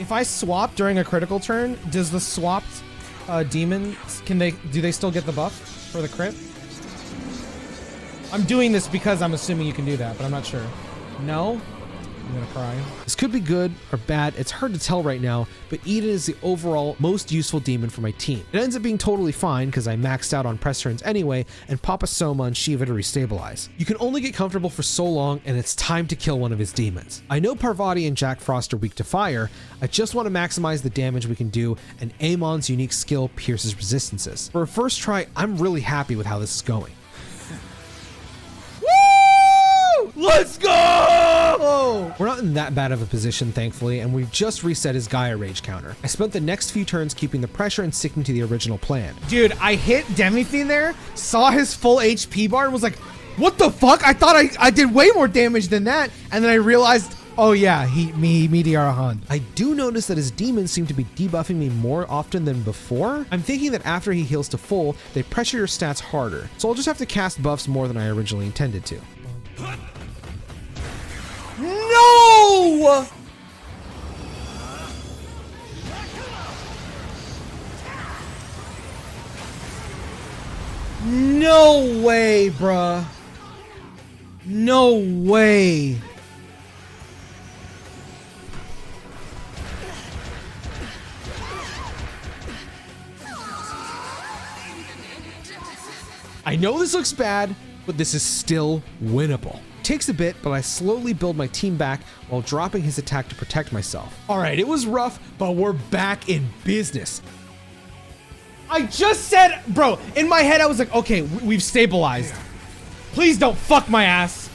If I swap during a critical turn, does the swapped demon, do they still get the buff for the crit? I'm doing this because I'm assuming you can do that, but I'm not sure. No? I'm gonna cry. This could be good or bad, it's hard to tell right now, but Eden is the overall most useful demon for my team. It ends up being totally fine because I maxed out on press turns anyway and pop a Soma on Shiva to restabilize. You can only get comfortable for so long and it's time to kill one of his demons. I know Parvati and Jack Frost are weak to fire, I just want to maximize the damage we can do, and Amon's unique skill pierces resistances. For a first try, I'm really happy with how this is going. Let's go! We're not in that bad of a position, thankfully, and we've just reset his Gaia Rage counter. I spent the next few turns keeping the pressure and sticking to the original plan. Dude, I hit Demifiend there, saw his full HP bar, and was like, what the fuck? I thought I did way more damage than that, and then I realized, oh yeah, he Meteor I do notice that his demons seem to be debuffing me more often than before. I'm thinking that after he heals to full, they pressure your stats harder, so I'll just have to cast buffs more than I originally intended to. No! No way, bruh. No way. I know this looks bad, but this is still winnable. Takes a bit, but I slowly build my team back while dropping his attack to protect myself. All right, it was rough, but we're back in business. I just said, bro, in my head I was like, okay, we've stabilized. Please don't fuck my ass.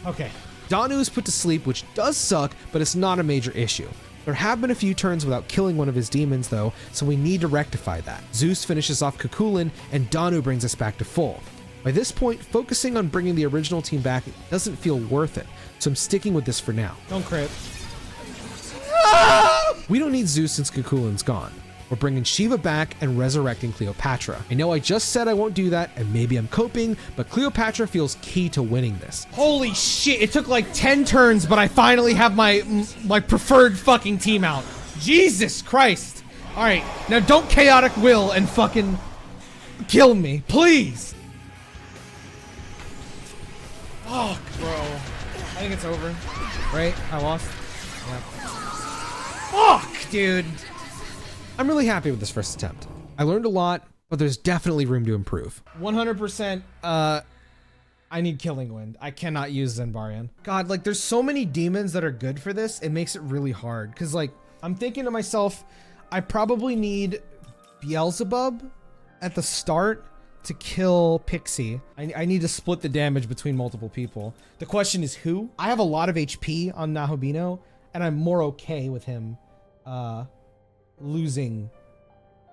Okay. Danu is put to sleep, which does suck, but it's not a major issue. There have been a few turns without killing one of his demons though, so we need to rectify that. Zeus finishes off Kukulin, and Danu brings us back to full. By this point, focusing on bringing the original team back doesn't feel worth it, so I'm sticking with this for now. Don't crit. We don't need Zeus since Kukulin's gone. We're bringing Shiva back and resurrecting Cleopatra. I know I just said I won't do that, and maybe I'm coping, but Cleopatra feels key to winning this. Holy shit, it took like 10 turns, but I finally have my preferred fucking team out. Jesus Christ. All right, now don't chaotic will and fucking kill me, please. Fuck, bro. I think it's over. Right? I lost. Yeah. Fuck, dude. I'm really happy with this first attempt. I learned a lot, but there's definitely room to improve. 100%, I need Killing Wind. I cannot use Zenbarian. God, like, there's so many demons that are good for this, it makes it really hard. Because, like, I'm thinking to myself, I probably need Beelzebub at the start to kill Pixie. I need to split the damage between multiple people. The question is who? I have a lot of HP on Nahobino, and I'm more okay with him losing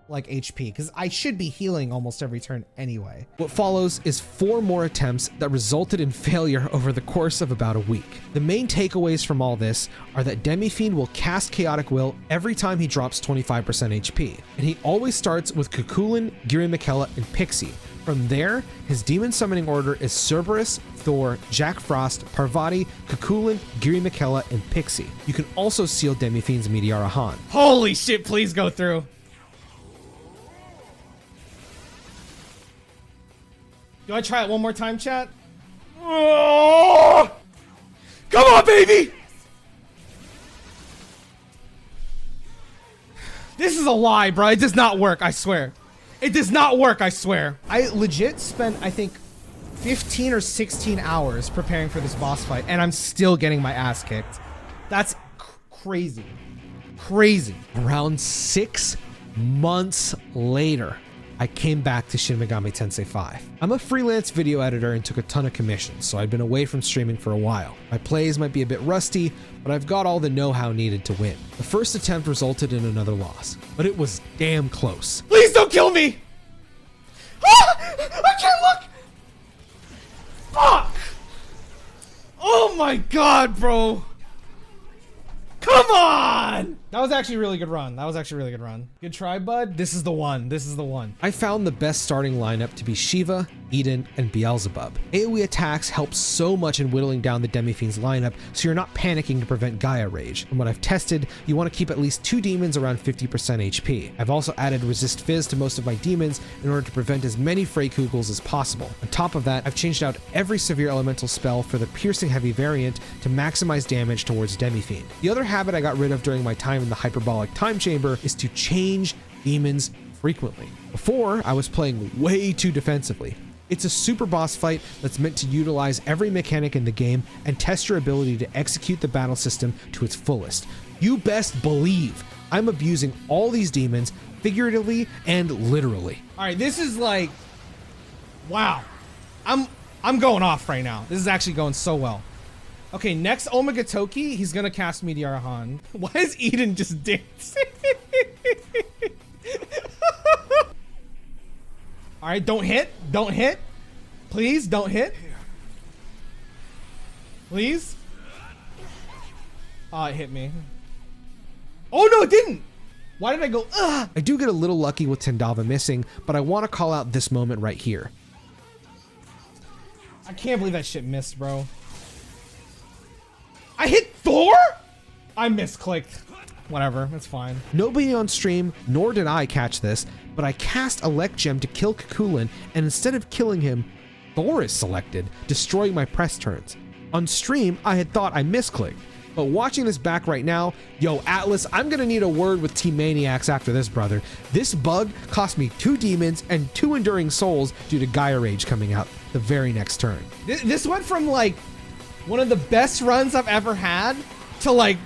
like HP because I should be healing almost every turn anyway. What follows is 4 more attempts that resulted in failure over the course of about a week. The main takeaways from all this are that Demi-Fiend will cast Chaotic Will every time he drops 25% HP, and he always starts with Cuchulainn, Giri Mikella, and Pixie. From there, his demon summoning order is Cerberus, Thor, Jack Frost, Parvati, Cuchulainn, Giri Mikella, and Pixie. You can also seal Demi-Fiend's Meteora Han. Holy shit, please go through. Do I try it one more time, chat? Oh! Come on, baby! This is a lie, bro. It does not work, I swear. It does not work, I swear. I legit spent, I think, 15 or 16 hours preparing for this boss fight, and I'm still getting my ass kicked. That's crazy. Crazy. Around 6 months later, I came back to Shin Megami Tensei 5. I'm a freelance video editor and took a ton of commissions, so I'd been away from streaming for a while. My plays might be a bit rusty, but I've got all the know-how needed to win. The first attempt resulted in another loss, but it was damn close. Please don't kill me! Ah! I can't look! Fuck! Oh my god, bro! Come on! That was actually a really good run. That was actually a really good run. Good try, bud. This is the one. This is the one. I found the best starting lineup to be Shiva, Eden, and Beelzebub. AoE attacks help so much in whittling down the Demi-Fiend's lineup, so you're not panicking to prevent Gaia Rage. From what I've tested, you want to keep at least 2 demons around 50% HP. I've also added Resist Fizz to most of my demons in order to prevent as many Freykugels as possible. On top of that, I've changed out every severe elemental spell for the Piercing Heavy variant to maximize damage towards Demi-Fiend. The other habit I got rid of during my time in the Hyperbolic Time Chamber is to change demons frequently. Before, I was playing way too defensively. It's a super boss fight that's meant to utilize every mechanic in the game and test your ability to execute the battle system to its fullest. You best believe I'm abusing all these demons figuratively and literally. All right, this is like, wow. I'm going off right now. This is actually going so well. Okay, next Omega Toki, he's gonna cast Meteora Han. Why is Eden just dancing? All right, don't hit. Don't hit. Please, don't hit. Please. Oh, it hit me. Oh, no, it didn't. Why did I go, ugh? I do get a little lucky with Tendava missing, but I want to call out this moment right here. I can't believe that shit missed, bro. I hit Thor? I misclicked. Whatever, that's fine. Nobody on stream, nor did I catch this, but I cast Elect Gem to kill Cuchulainn, and instead of killing him, Thor is selected, destroying my press turns. On stream, I had thought I misclicked, but watching this back right now, yo, Atlus, I'm gonna need a word with Team Maniacs after this, brother. This bug cost me 2 demons and 2 enduring souls due to Gaia Rage coming out the very next turn. This went from like one of the best runs I've ever had to like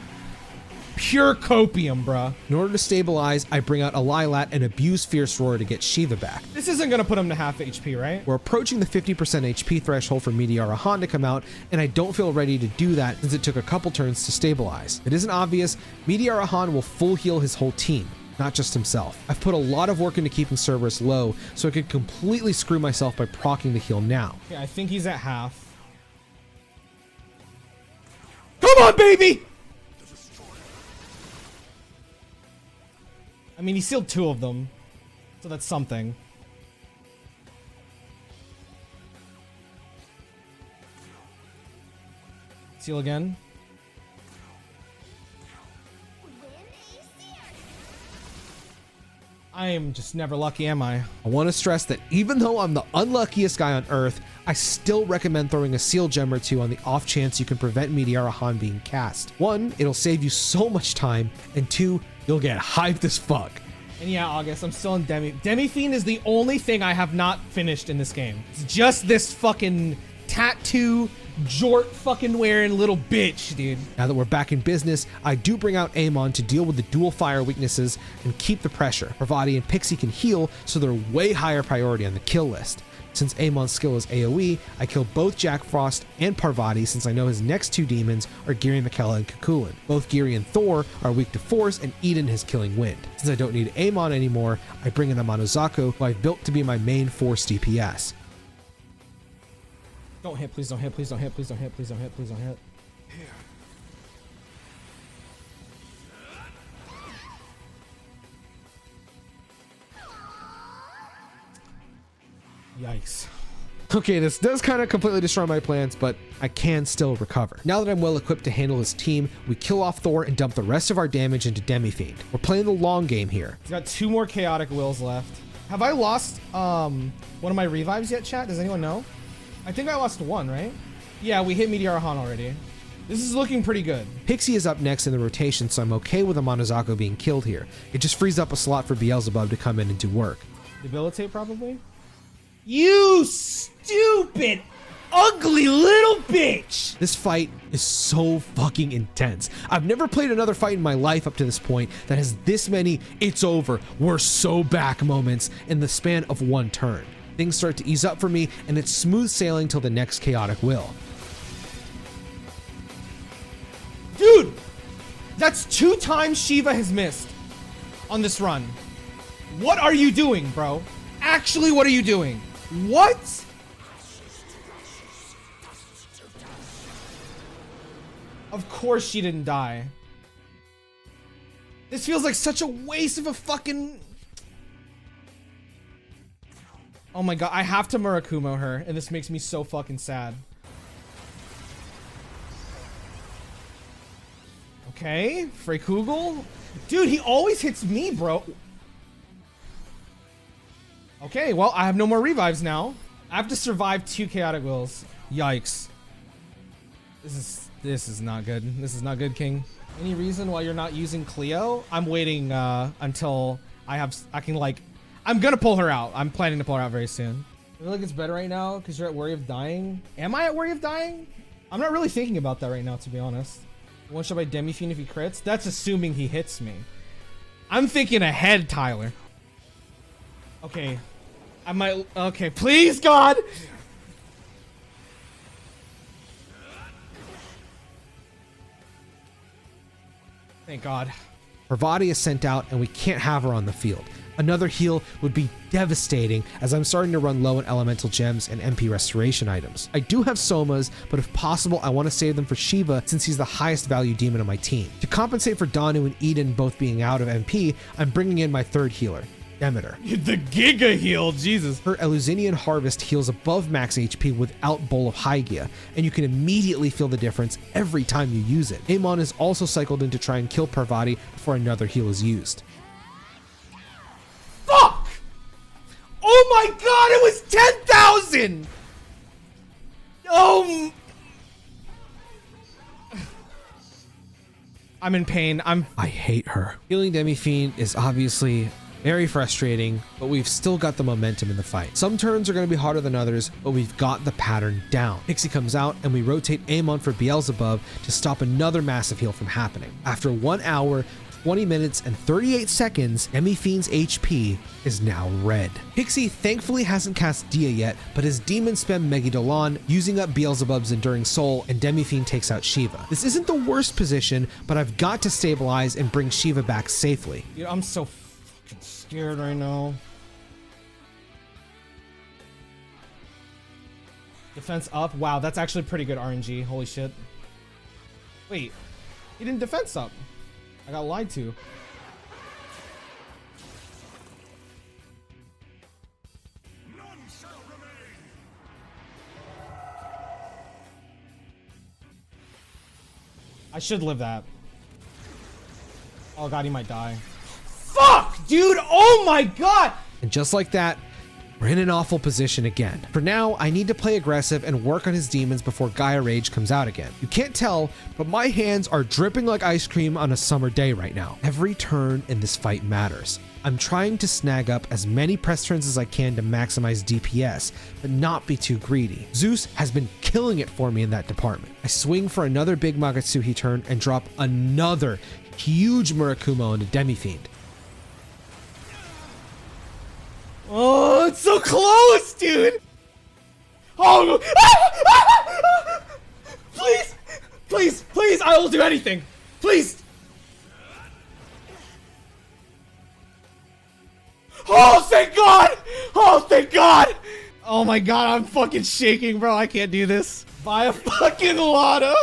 pure copium, bruh. In order to stabilize, I bring out a Lilat and abuse Fierce Roar to get Shiva back. This isn't gonna put him to half HP, right? We're approaching the 50% HP threshold for Meteora Han to come out, and I don't feel ready to do that since it took a couple turns to stabilize. It isn't obvious, Meteora Han will full heal his whole team, not just himself. I've put a lot of work into keeping Cerberus low, so I could completely screw myself by proccing the heal now. Yeah, I think he's at half. Come on, baby! I mean, he sealed 2 of them, so that's something. Seal again. I am just never lucky, am I? I want to stress that even though I'm the unluckiest guy on Earth, I still recommend throwing a seal gem or 2 on the off chance you can prevent Meteora Han being cast. 1, it'll save you so much time, and 2, you'll get hyped as fuck. And yeah, August, I'm still in Demi-Fiend is the only thing I have not finished in this game. It's just this fucking tattoo jort fucking wearing little bitch, dude. Now that we're back in business, I do bring out Amon to deal with the dual fire weaknesses and keep the pressure. Parvati and Pixie can heal, so they're way higher priority on the kill list. Since Amon's skill is AoE, I kill both Jack Frost and Parvati since I know his next 2 demons are Giri, Michaela, and Kukulin. Both Giri and Thor are weak to Force, and Eden has Killing Wind. Since I don't need Amon anymore, I bring in Amano-Zaku, who I've built to be my main Force DPS. Don't hit, please don't hit, please don't hit, please don't hit, please don't hit, please don't hit. Yikes. Okay, this does kind of completely destroy my plans, but I can still recover. Now that I'm well equipped to handle this team, we kill off Thor and dump the rest of our damage into Demi-Fiend. We're playing the long game here. He's got 2 more chaotic wills left. Have I lost one of my revives yet, chat? Does anyone know? I think I lost 1, right? Yeah, we hit Meteora Han already. This is looking pretty good. Pixie is up next in the rotation, so I'm okay with Amano-Zaku being killed here. It just frees up a slot for Beelzebub to come in and do work. Debilitate, probably? You stupid, ugly little bitch! This fight is so fucking intense. I've never played another fight in my life up to this point that has this many "it's over, we're so back" moments in the span of 1 turn. Things start to ease up for me, and it's smooth sailing till the next chaotic will. Dude! That's 2 times Shiva has missed on this run. What are you doing, bro? Actually, what are you doing? What? Of course she didn't die. This feels like such a waste of a fucking... Oh my god, I have to Murakumo her, and this makes me so fucking sad. Okay, Freykugel. Dude, he always hits me, bro. Okay, well, I have no more revives now. I have to survive 2 chaotic wills. Yikes. This is not good. This is not good, King. Any reason why you're not using Cleo? I'm waiting until I can like... I'm gonna pull her out. I'm planning to pull her out very soon. I feel like it's better right now because you're at worry of dying. Am I at worry of dying? I'm not really thinking about that right now, to be honest. One shot by Demi-Fiend if he crits? That's assuming he hits me. I'm thinking ahead, Tyler. Okay. I might... Okay, please, God! Thank God. Parvati is sent out, and we can't have her on the field. Another heal would be devastating, as I'm starting to run low on elemental gems and MP restoration items. I do have Somas, but if possible, I want to save them for Shiva since he's the highest value demon on my team. To compensate for Danu and Eden both being out of MP, I'm bringing in my 3rd healer, Demeter. The Giga heal, Jesus. Her Eleusinian Harvest heals above max HP without Bowl of Hygia, and you can immediately feel the difference every time you use it. Amon is also cycled in to try and kill Parvati before another heal is used. Fuck! Oh my god, it was 10,000! Oh... I'm in pain. I hate her. Healing Demi-Fiend is obviously very frustrating, but we've still got the momentum in the fight. Some turns are going to be harder than others, but we've got the pattern down. Pixie comes out, and we rotate Amon for Beelzebub to stop another massive heal from happening. After 1 hour, 20 minutes, and 38 seconds, Demi-Fiend's HP is now red. Pixie thankfully hasn't cast Dia yet, but his demons spam Megidolan, using up Beelzebub's Enduring Soul, and Demi-Fiend takes out Shiva. This isn't the worst position, but I've got to stabilize and bring Shiva back safely. Dude, I'm so fucking scared right now. Defense up. Wow, that's actually pretty good RNG. Holy shit. Wait, he didn't defense up. I got lied to. I should live that. Oh god, he might die. Fuck, dude! Oh my god! And just like that, we're in an awful position again. For now, I need to play aggressive and work on his demons before Gaia Rage comes out again. You can't tell, but my hands are dripping like ice cream on a summer day right now. Every turn in this fight matters. I'm trying to snag up as many press turns as I can to maximize DPS, but not be too greedy. Zeus has been killing it for me in that department. I swing for another big Magatsuhi turn and drop another huge Murakumo into Demi-Fiend. Oh, it's so close, dude! Oh, please, please, please, I will do anything. Please. Oh, thank God! Oh, thank God! Oh my God, I'm fucking shaking, bro. I can't do this. Buy a fucking lotto.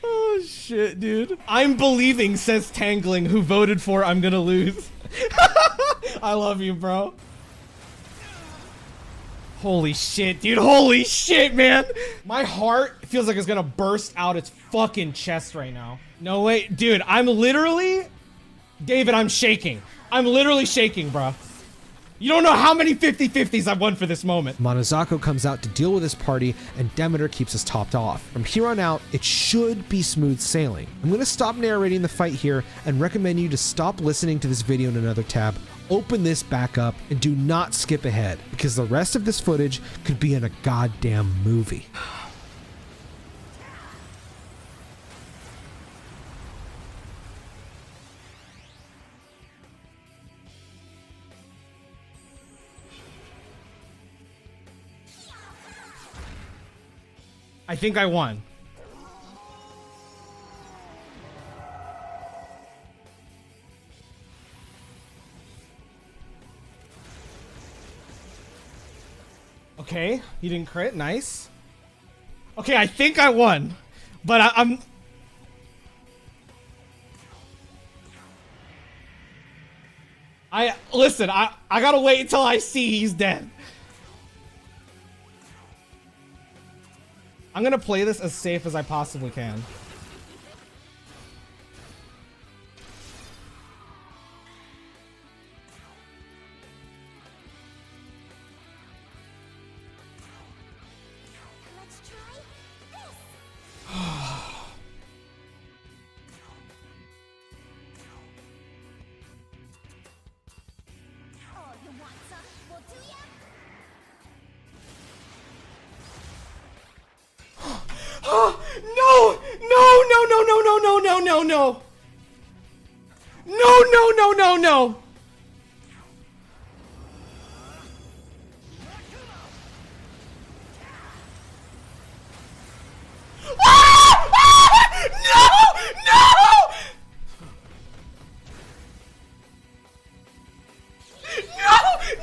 Oh shit, dude. I'm believing, says Tangling, who voted for I'm gonna lose. I love you, bro. Holy shit, dude. Holy shit, man. My heart feels like it's gonna burst out its fucking chest right now. No way. Dude, I'm literally... David, I'm shaking. I'm literally shaking, bro. You don't know how many 50-50s I've won for this moment. Monozako comes out to deal with his party, and Demeter keeps us topped off. From here on out, it should be smooth sailing. I'm going to stop narrating the fight here and recommend you to stop listening to this video in another tab, open this back up, and do not skip ahead, because the rest of this footage could be in a goddamn movie. I think I won. Okay, he didn't crit. Nice. Okay, I think I won, but I'm... Listen, I gotta wait until I see he's dead. I'm gonna play this as safe as I possibly can. Let's try this. All you want, son, will do ya? No! No, no, no, no, no, no, no, no, no! No, no, no, no, no! Ah! Ah! No! No! No!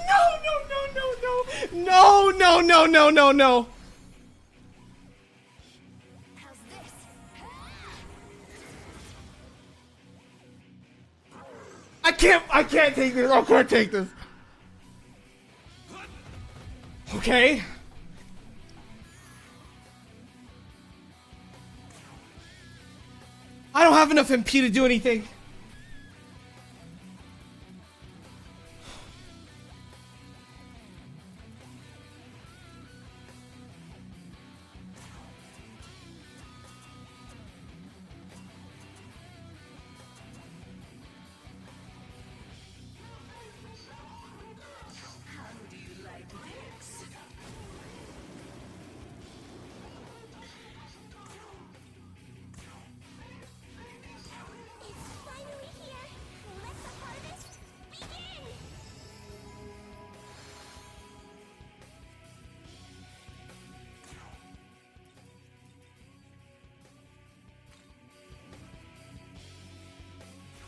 No, no, no, no, no! No, no, no, no, no, no! I can't take this. I can't take this. Okay. I don't have enough MP to do anything.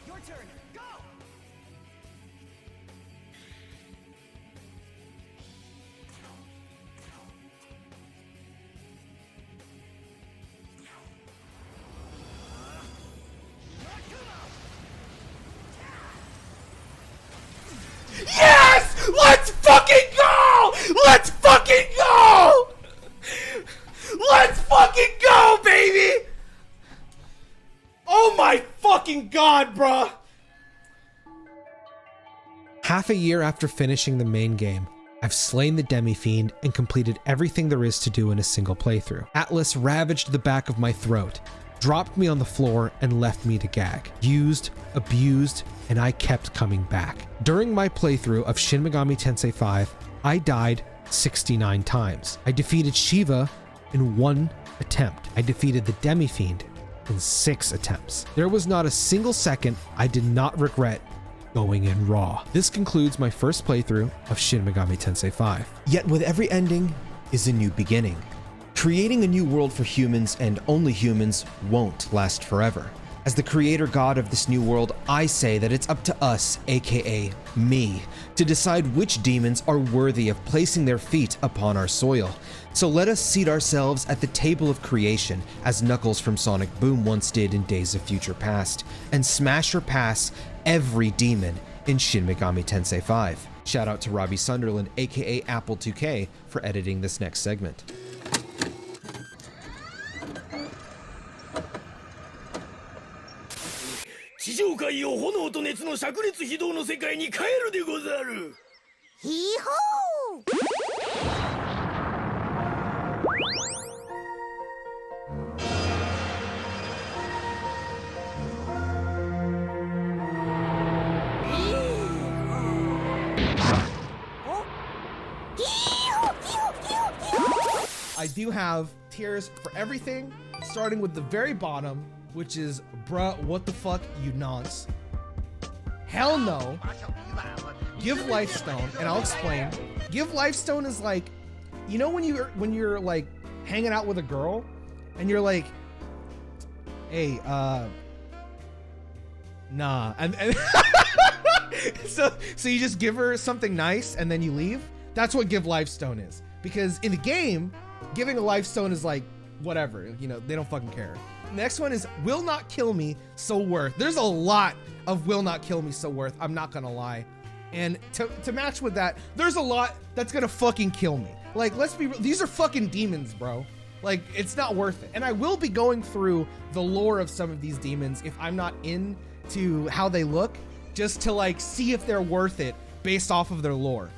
Your turn. Go! Yes! Let's fucking go! Let's half a year after finishing the main game, I've slain the Demi-Fiend and completed everything there is to do in a single playthrough. Atlus ravaged the back of my throat, dropped me on the floor, and left me to gag. Used, abused, and I kept coming back. During my playthrough of Shin Megami Tensei 5, I died 69 times. I defeated Shiva in 1 attempt. I defeated the Demi-Fiend in 6 attempts. There was not a single second I did not regret going in raw. This concludes my first playthrough of Shin Megami Tensei 5. Yet with every ending is a new beginning. Creating a new world for humans and only humans won't last forever. As the creator god of this new world, I say that it's up to us, aka me, to decide which demons are worthy of placing their feet upon our soil. So let us seat ourselves at the table of creation, as Knuckles from Sonic Boom once did in Days of Future Past, and smash or pass every demon in Shin Megami Tensei 5. Shout out to Robbie Sunderland, aka Apple 2K, for editing this next segment. 地上界を炎と熱の灼熱非道の世界に帰るでござる。ヒーホー。I do have tiers for everything, starting with the very bottom, which is, bruh, what the fuck, you nonce. Hell no. Give Lifestone, and I'll explain. Give Lifestone is like, you know when you're like hanging out with a girl, and you're like, hey, nah, and so you just give her something nice and then you leave. That's what Give Lifestone is, because in the game, giving a Lifestone is like whatever, you know, they don't fucking care. Next one is Will Not Kill Me, So Worth. There's a lot of Will Not Kill Me, So Worth, I'm not gonna lie. And to match with that, there's a lot that's gonna fucking kill me. Like, let's be real, these are fucking demons, bro. Like, it's not worth it. And I will be going through the lore of some of these demons if I'm not into how they look, just to like see if they're worth it based off of their lore.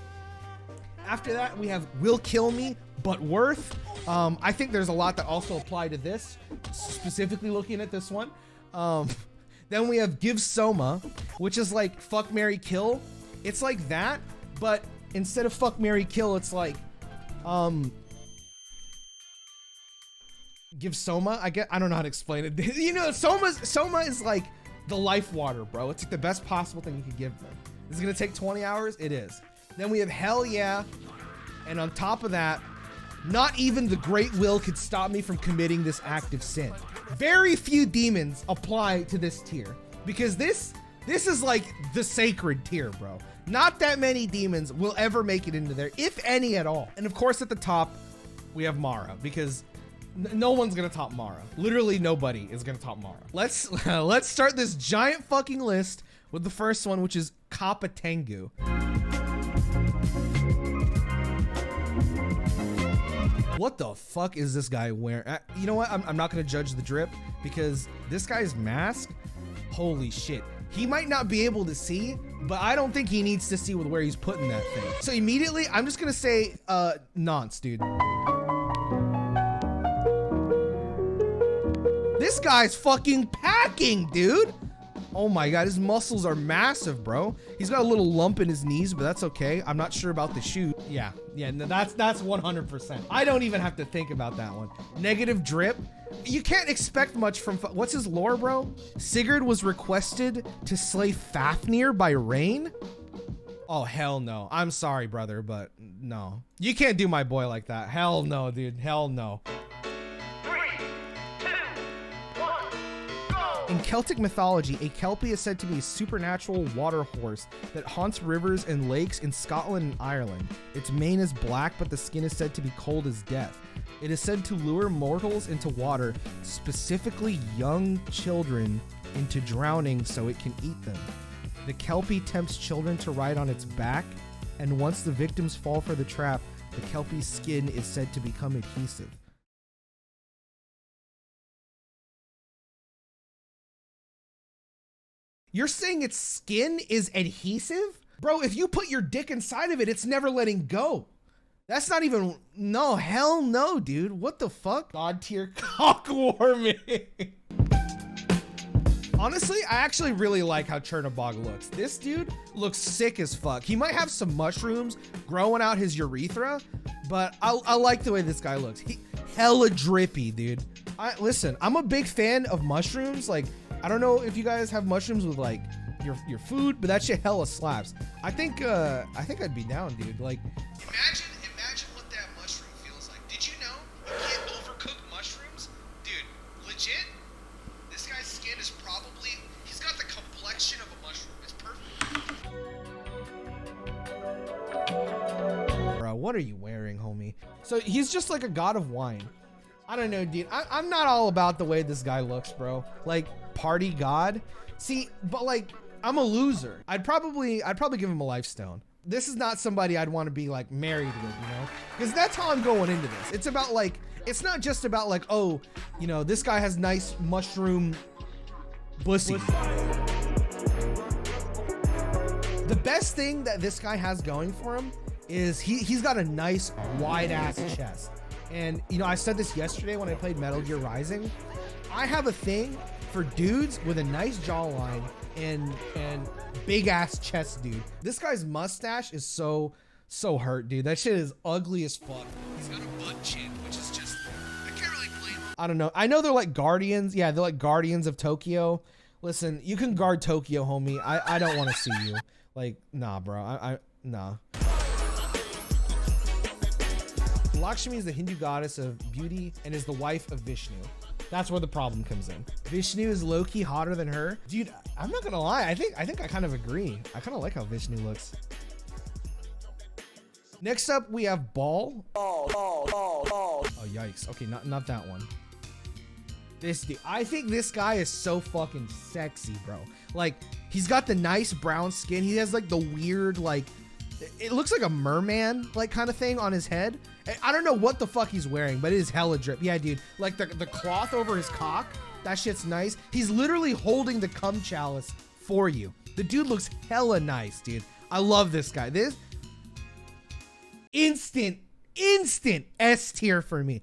After that, we have Will Kill Me, But Worth. I think there's a lot that also apply to this, specifically looking at this one. Then we have Give Soma, which is like Fuck, Marry, Kill. It's like that, but instead of Fuck, Marry, Kill, it's like, Give Soma. I don't know how to explain it. You know, Soma is like the life water, bro. It's like the best possible thing you could give them. Is it gonna take 20 hours? It is. Then we have Hell Yeah, and on top of that, not even the Great Will could stop me from committing this act of sin. Very few demons apply to this tier, because this is like the sacred tier, bro. Not that many demons will ever make it into there, if any at all. And of course at the top, we have Mara, because no one's gonna top Mara. Literally nobody is gonna top Mara. Let's start this giant fucking list with the first one, which is Kappa Tengu. What the fuck is this guy wearing? You know what? I'm not gonna judge the drip, because this guy's mask, holy shit. He might not be able to see, but I don't think he needs to see with where he's putting that thing. So immediately, I'm just gonna say, nonce, dude. This guy's fucking packing, dude. Oh my god, his muscles are massive, bro. He's got a little lump in his knees, but that's okay. I'm not sure about the shoe. Yeah, no, that's 100%. I don't even have to think about that one. Negative drip. You can't expect much from, what's his lore, bro? Sigurd was requested to slay Fafnir by rain? Oh, hell no. I'm sorry, brother, but no. You can't do my boy like that. Hell no, dude. Hell no. In Celtic mythology, a Kelpie is said to be a supernatural water horse that haunts rivers and lakes in Scotland and Ireland. Its mane is black, but the skin is said to be cold as death. It is said to lure mortals into water, specifically young children, into drowning so it can eat them. The Kelpie tempts children to ride on its back, and once the victims fall for the trap, the Kelpie's skin is said to become adhesive. You're saying its skin is adhesive? Bro, if you put your dick inside of it, it's never letting go. That's not even, no, hell no, dude. What the fuck? God tier cock warming. Honestly, I actually really like how Chernobog looks. This dude looks sick as fuck. He might have some mushrooms growing out his urethra, but I like the way this guy looks. He hella drippy, dude. Listen, I'm a big fan of mushrooms. Like, I don't know if you guys have mushrooms with like your food, but that shit hella slaps. I think I'd be down, dude. Like, imagine what that mushroom feels like. Did you know you can't overcook mushrooms? Dude, legit, this guy's skin is probably, he's got the complexion of a mushroom. It's perfect. Bro, what are you wearing, homie? So he's just like a god of wine. I don't know, dude. I'm not all about the way this guy looks, bro. Like, party god. See, but like, I'm a loser. I'd probably give him a life stone. This is not somebody I'd want to be like married with, you know? Because that's how I'm going into this. It's about like, it's not just about like, oh, you know, this guy has nice mushroom pussy. The best thing that this guy has going for him is he's got a nice wide ass chest. And you know, I said this yesterday when I played Metal Gear Rising. I have a thing for dudes with a nice jawline and big ass chest, dude. This guy's mustache is so hurt, dude. That shit is ugly as fuck. He's got a butt chin, which is just, I can't really blame him. I don't know. I know they're like guardians. Yeah, they're like guardians of Tokyo. Listen, you can guard Tokyo, homie. I don't want to see you. Like, nah, bro. Nah. Lakshmi is the Hindu goddess of beauty and is the wife of Vishnu. That's where the problem comes in. Vishnu is low-key hotter than her. Dude, I'm not gonna lie. I think I kind of agree. I kind of like how Vishnu looks. Next up, we have Ball. Oh, yikes. Okay, not that one. This dude. I think this guy is so fucking sexy, bro. Like, he's got the nice brown skin. He has like the weird, like, it looks like a merman like kind of thing on his head. I don't know what the fuck he's wearing, but it is hella drip. Yeah, dude, like the cloth over his cock, that shit's nice. He's literally holding the cum chalice for you. The dude looks hella nice, dude. I love this guy. This instant S tier for me.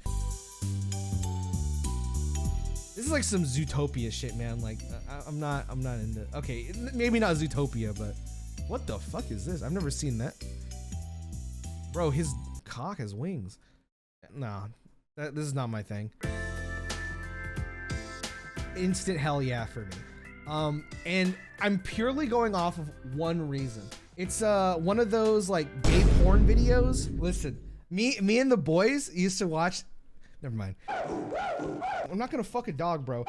This is like some Zootopia shit, man. Like, I'm not into, okay, maybe not Zootopia, but what the fuck is this? I've never seen that. Bro, his cock has wings. Nah, this is not my thing. Instant hell yeah for me. And I'm purely going off of one reason. It's one of those like gay porn videos. Listen, me and the boys used to watch. Never mind. I'm not gonna fuck a dog, bro.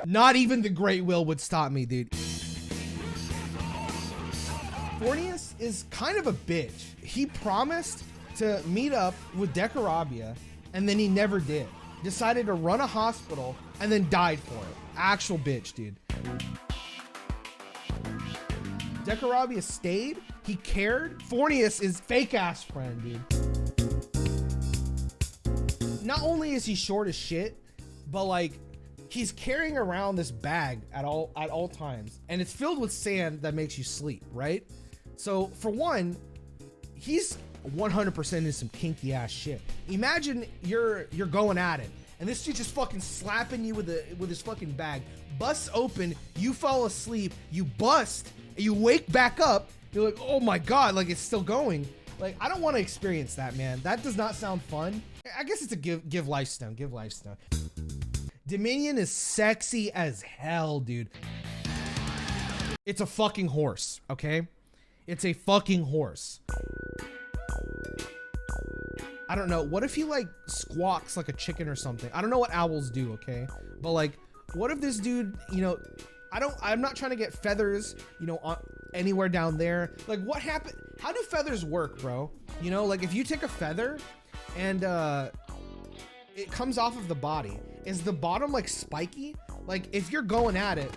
Not even the Great Will would stop me, dude. Fornius is kind of a bitch. He promised to meet up with Decarabia, and then he never did. Decided to run a hospital, and then died for it. Actual bitch, dude. Decarabia stayed. He cared. Fornius is fake-ass friend, dude. Not only is he short as shit, but like, he's carrying around this bag at all times, and it's filled with sand that makes you sleep, right? So for one, he's 100% into some kinky ass shit. Imagine you're going at it, and this dude just fucking slapping you with his fucking bag, busts open, you fall asleep, you bust, and you wake back up. You're like, oh my god, like it's still going. Like, I don't want to experience that, man. That does not sound fun. I guess it's a give lifestone. Give lifestone. Dominion is sexy as hell, dude. It's a fucking horse, okay? It's a fucking horse. I don't know. What if he like squawks like a chicken or something? I don't know what owls do, okay? But like, what if this dude, you know, I'm not trying to get feathers, you know, on anywhere down there. Like, what happened? How do feathers work, bro? You know, like if you take a feather and it comes off of the body, is the bottom like spiky? Like if you're going at it,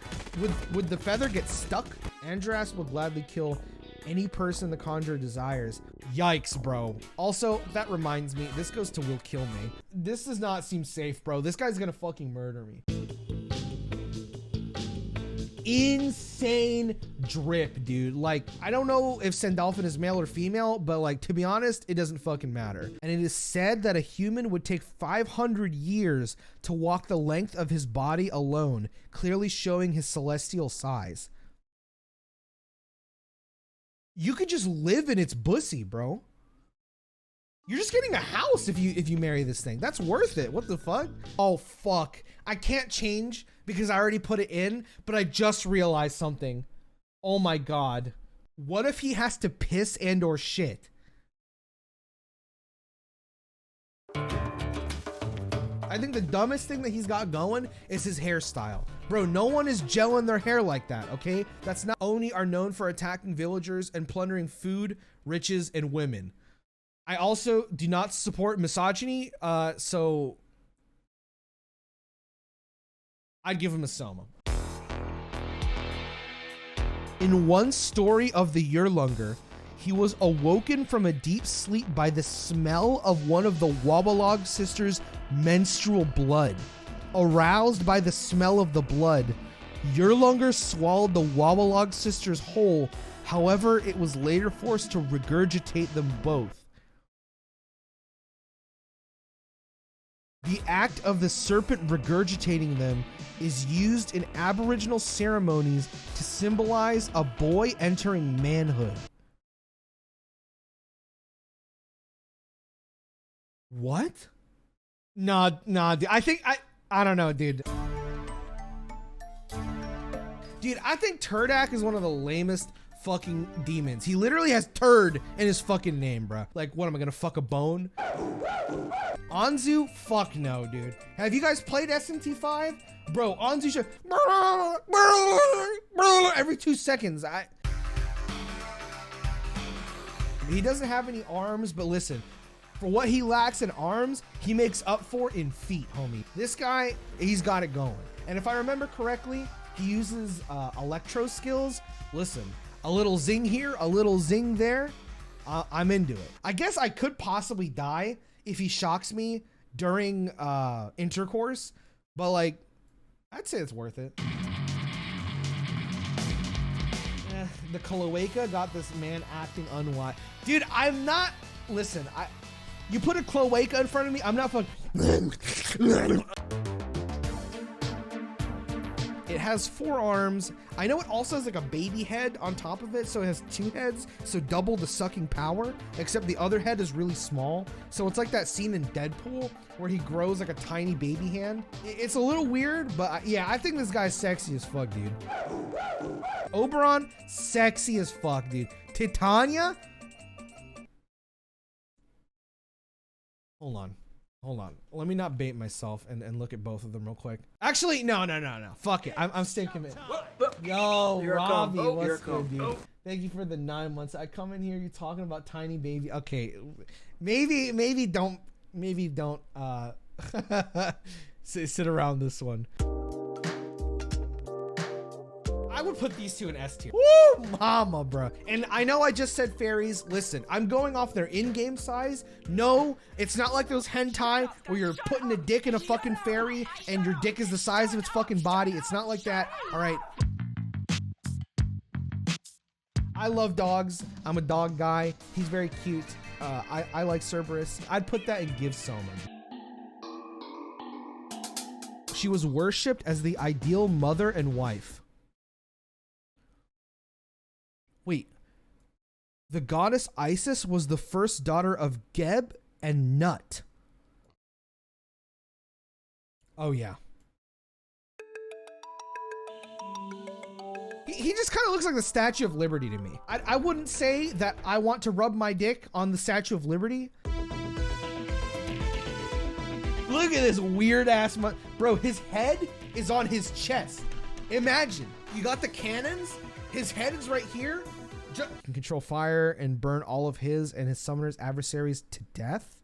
would the feather get stuck? Andras will gladly kill any person the Conjurer desires. Yikes, bro. Also, that reminds me, this goes to Will Kill Me. This does not seem safe, bro. This guy's gonna fucking murder me. insane drip, dude. Like, I don't know if Sandalphon is male or female, but like, to be honest, it doesn't fucking matter. And it is said that a human would take 500 years to walk the length of his body alone, clearly showing his celestial size. You could just live in its pussy, bro. You're just getting a house if you marry this thing. That's worth it. What the fuck? Oh, fuck. I can't change because I already put it in, but I just realized something. Oh my god. What if he has to piss and or shit? I think the dumbest thing that he's got going is his hairstyle. Bro, no one is gelling their hair like that, okay? That's not. Oni are known for attacking villagers and plundering food, riches, and women. I also do not support misogyny, so I'd give him a Soma. In one story of the Yerlunger, he was awoken from a deep sleep by the smell of one of the Wabalog sisters' menstrual blood. Aroused by the smell of the blood, Yerlunger swallowed the Wabalog sisters whole. However, it was later forced to regurgitate them both. The act of the serpent regurgitating them is used in Aboriginal ceremonies to symbolize a boy entering manhood. What? Nah, dude. I don't know, dude. Dude, I think Turdak is one of the lamest fucking demons. He literally has turd in his fucking name, bro. Like, what, am I gonna fuck a bone? Anzu? Fuck no, dude. Have you guys played SMT5? Bro, Anzu should every 2 seconds. He doesn't have any arms, but listen, for what he lacks in arms, he makes up for in feet, homie. This guy, he's got it going. And if I remember correctly, he uses electro skills. Listen, a little zing here, a little zing there. I'm into it. I guess I could possibly die if he shocks me during intercourse, but like, I'd say it's worth it. The cloaca got this man acting unwise. Dude, I'm not, listen, you put a cloaca in front of me, I'm not fucking. It has 4 arms. I know it also has like a baby head on top of it, so it has 2 heads, so double the sucking power, except the other head is really small. So it's like that scene in Deadpool where he grows like a tiny baby hand. It's a little weird, but yeah, I think this guy's sexy as fuck, dude. Oberon, sexy as fuck, dude. Titania? Hold on. Let me not bait myself and look at both of them real quick. Actually, no. Fuck it. I'm staying committed. Yo, Robbie, what's good, dude? Thank you for the 9 months. I come in here, you talking about tiny baby. Okay, maybe don't sit around this one. I would put these two in S tier. Woo, mama, bro. And I know I just said fairies. Listen, I'm going off their in-game size. No, it's not like those hentai where you're putting a dick in a fucking fairy and your dick is the size of its fucking body. It's not like that. All right. I love dogs. I'm a dog guy. He's very cute. I like Cerberus. I'd put that in Give Soma. She was worshipped as the ideal mother and wife. Wait, the goddess Isis was the first daughter of Geb and Nut. Oh yeah. He just kind of looks like the Statue of Liberty to me. I wouldn't say that I want to rub my dick on the Statue of Liberty. Look at this weird ass bro, his head is on his chest. Imagine, you got the cannons, his head is right here. Can control fire and burn all of his and his summoner's adversaries to death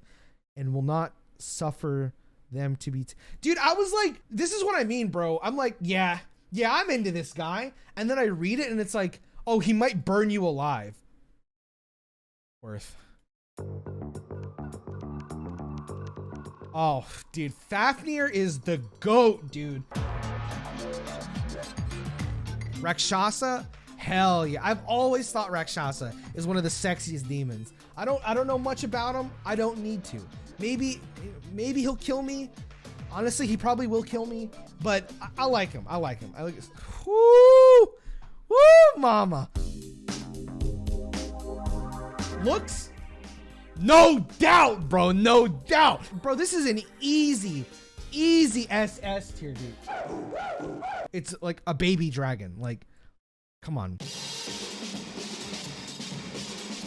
and will not suffer them to be dude, I was like, this is what I mean, bro. I'm like, yeah, I'm into this guy. And then I read it and it's like, oh, he might burn you alive. Worth. Oh, dude, Fafnir is the GOAT, dude. Rakshasa, hell yeah. I've always thought Rakshasa is one of the sexiest demons. I don't know much about him. I don't need to. Maybe he'll kill me. Honestly, he probably will kill me, but I like him. I like him. Woo! Woo, mama. Looks? No doubt, bro. No doubt. Bro, this is an easy SS tier, dude. It's like a baby dragon. Like, come on.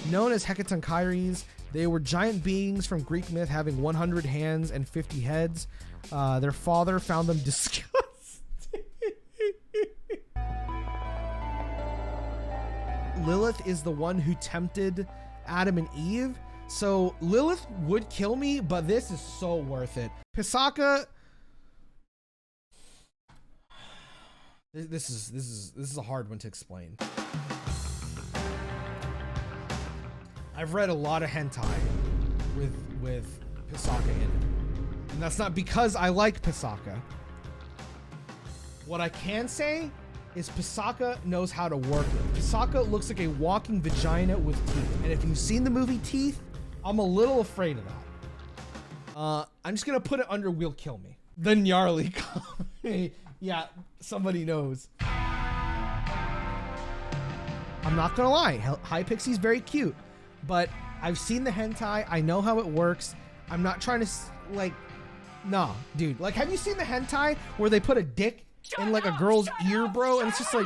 Known as Hecatonchires, they were giant beings from Greek myth having 100 hands and 50 heads. Their father found them disgusting. Lilith is the one who tempted Adam and Eve. So Lilith would kill me, but this is so worth it. Pisaka. This is a hard one to explain. I've read a lot of hentai with Pisaka in it. And that's not because I like Pisaka. What I can say is Pisaka knows how to work it. Pisaka looks like a walking vagina with teeth. And if you've seen the movie Teeth, I'm a little afraid of that. I'm just gonna put it under Will Kill Me. The gnarly comedy. Yeah, somebody knows. I'm not gonna lie, High Pixie's very cute, but I've seen the hentai. I know how it works. I'm not trying to like, nah, dude. Like, have you seen the hentai where they put a dick in like a girl's ear, bro? And it's just like,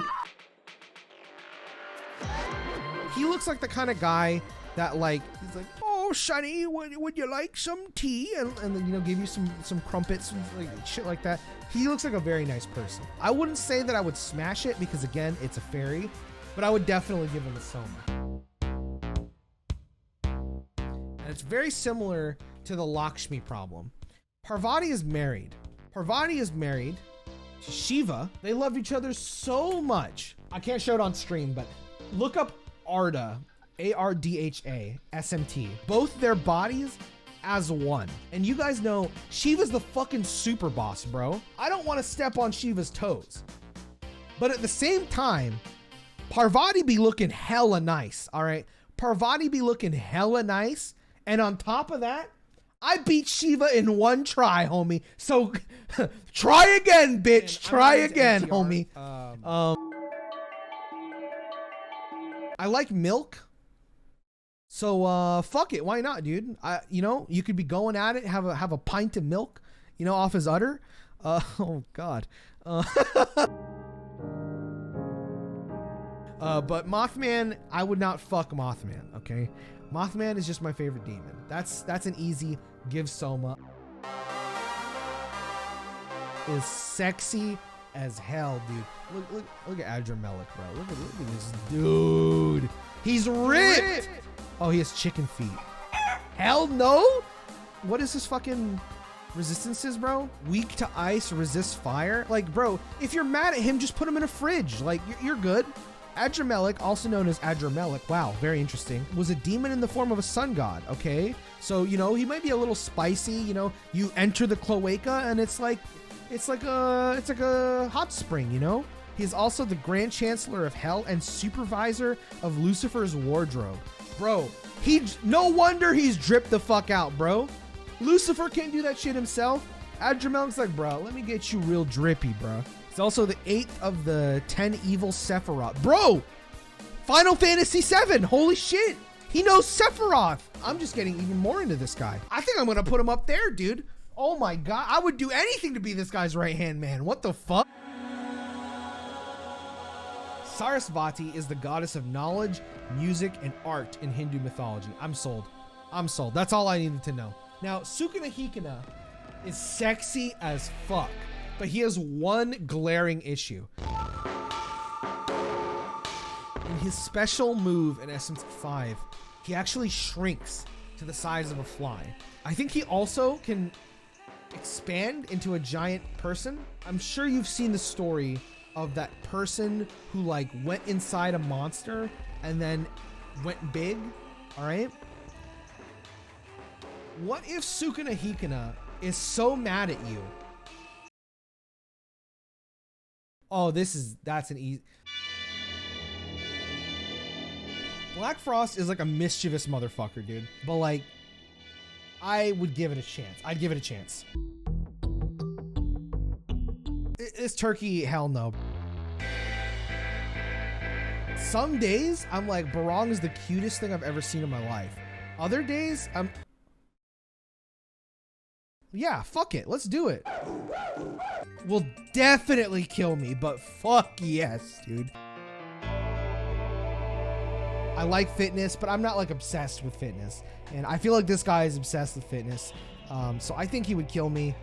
he looks like the kind of guy that like, he's like, oh, Sonny, would you like some tea? And you know, give you some crumpets, like shit like that. He looks like a very nice person. I wouldn't say that I would smash it because again, it's a fairy, but I would definitely give him a Soma. And it's very similar to the Lakshmi problem. Parvati is married. Parvati is married to Shiva. They love each other so much. I can't show it on stream, but look up Ardha, Ardha, SMT. Both their bodies as one. And you guys know Shiva's the fucking super boss, bro. I don't want to step on Shiva's toes. But at the same time, Parvati be looking hella nice, all right? Parvati be looking hella nice. And on top of that, I beat Shiva in one try, homie. So try again, bitch. Try again, homie. I like milk. So fuck it, why not, dude? You know, you could be going at it, have a pint of milk, you know, off his udder. Oh god. But Mothman, I would not fuck Mothman, okay? Mothman is just my favorite demon. That's an easy give Soma. Is sexy as hell, dude. Look at Adramelech, bro. Look at this dude. He's ripped. Oh, he has chicken feet. Hell no. What is his fucking resistances, bro? Weak to ice, resist fire. Like, bro, if you're mad at him, just put him in a fridge. Like, you're good. Adramelech, also known as Adramelech, wow, very interesting, was a demon in the form of a sun god, okay? So, you know, he might be a little spicy, you know, you enter the cloaca and it's like a hot spring, you know? He's also the Grand Chancellor of Hell and supervisor of Lucifer's wardrobe. Bro, no wonder he's dripped the fuck out, bro. Lucifer can't do that shit himself. Adramelech's like, bro, let me get you real drippy, bro. He's also the 8th of the 10 evil Sephiroth. Bro, Final Fantasy VII, holy shit. He knows Sephiroth. I'm just getting even more into this guy. I think I'm gonna put him up there, dude. Oh my god, I would do anything to be this guy's right-hand man. What the fuck? Sarasvati is the goddess of knowledge, music, and art in Hindu mythology. I'm sold. I'm sold. That's all I needed to know. Now, Sukuna Hikana is sexy as fuck, but he has one glaring issue. In his special move in SM5, he actually shrinks to the size of a fly. I think he also can expand into a giant person. I'm sure you've seen the story of that person who like went inside a monster and then went big, all right? What if Sukuna Hikana is so mad at you? Oh, that's an easy... Black Frost is like a mischievous motherfucker, dude. But like, I would give it a chance. I'd give it a chance. Is Turkey? Hell no. Some days I'm like, Barong is the cutest thing I've ever seen in my life. Other days I'm, yeah, fuck it, let's do it. Will definitely kill me, but fuck yes, dude. I like fitness, but I'm not like obsessed with fitness. And I feel like this guy is obsessed with fitness. So I think he would kill me.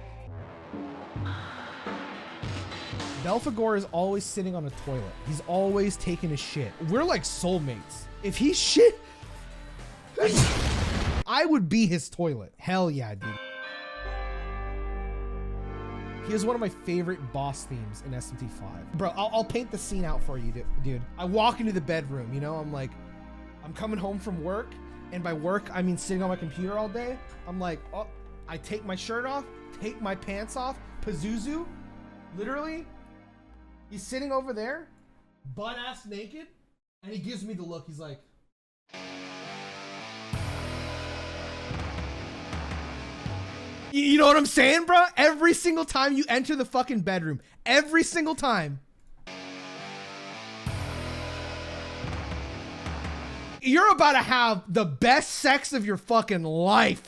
Belphegor is always sitting on a toilet. He's always taking a shit. We're like soulmates. If he shit, I would be his toilet. Hell yeah, dude. He is one of my favorite boss themes in SMT5. Bro, I'll paint the scene out for you, dude. I walk into the bedroom, you know, I'm like, I'm coming home from work, and by work, I mean sitting on my computer all day. I'm like, oh, I take my shirt off, take my pants off, Pazuzu, literally, he's sitting over there, butt-ass naked, and he gives me the look. He's like, you know what I'm saying, bro? Every single time you enter the fucking bedroom, every single time, you're about to have the best sex of your fucking life.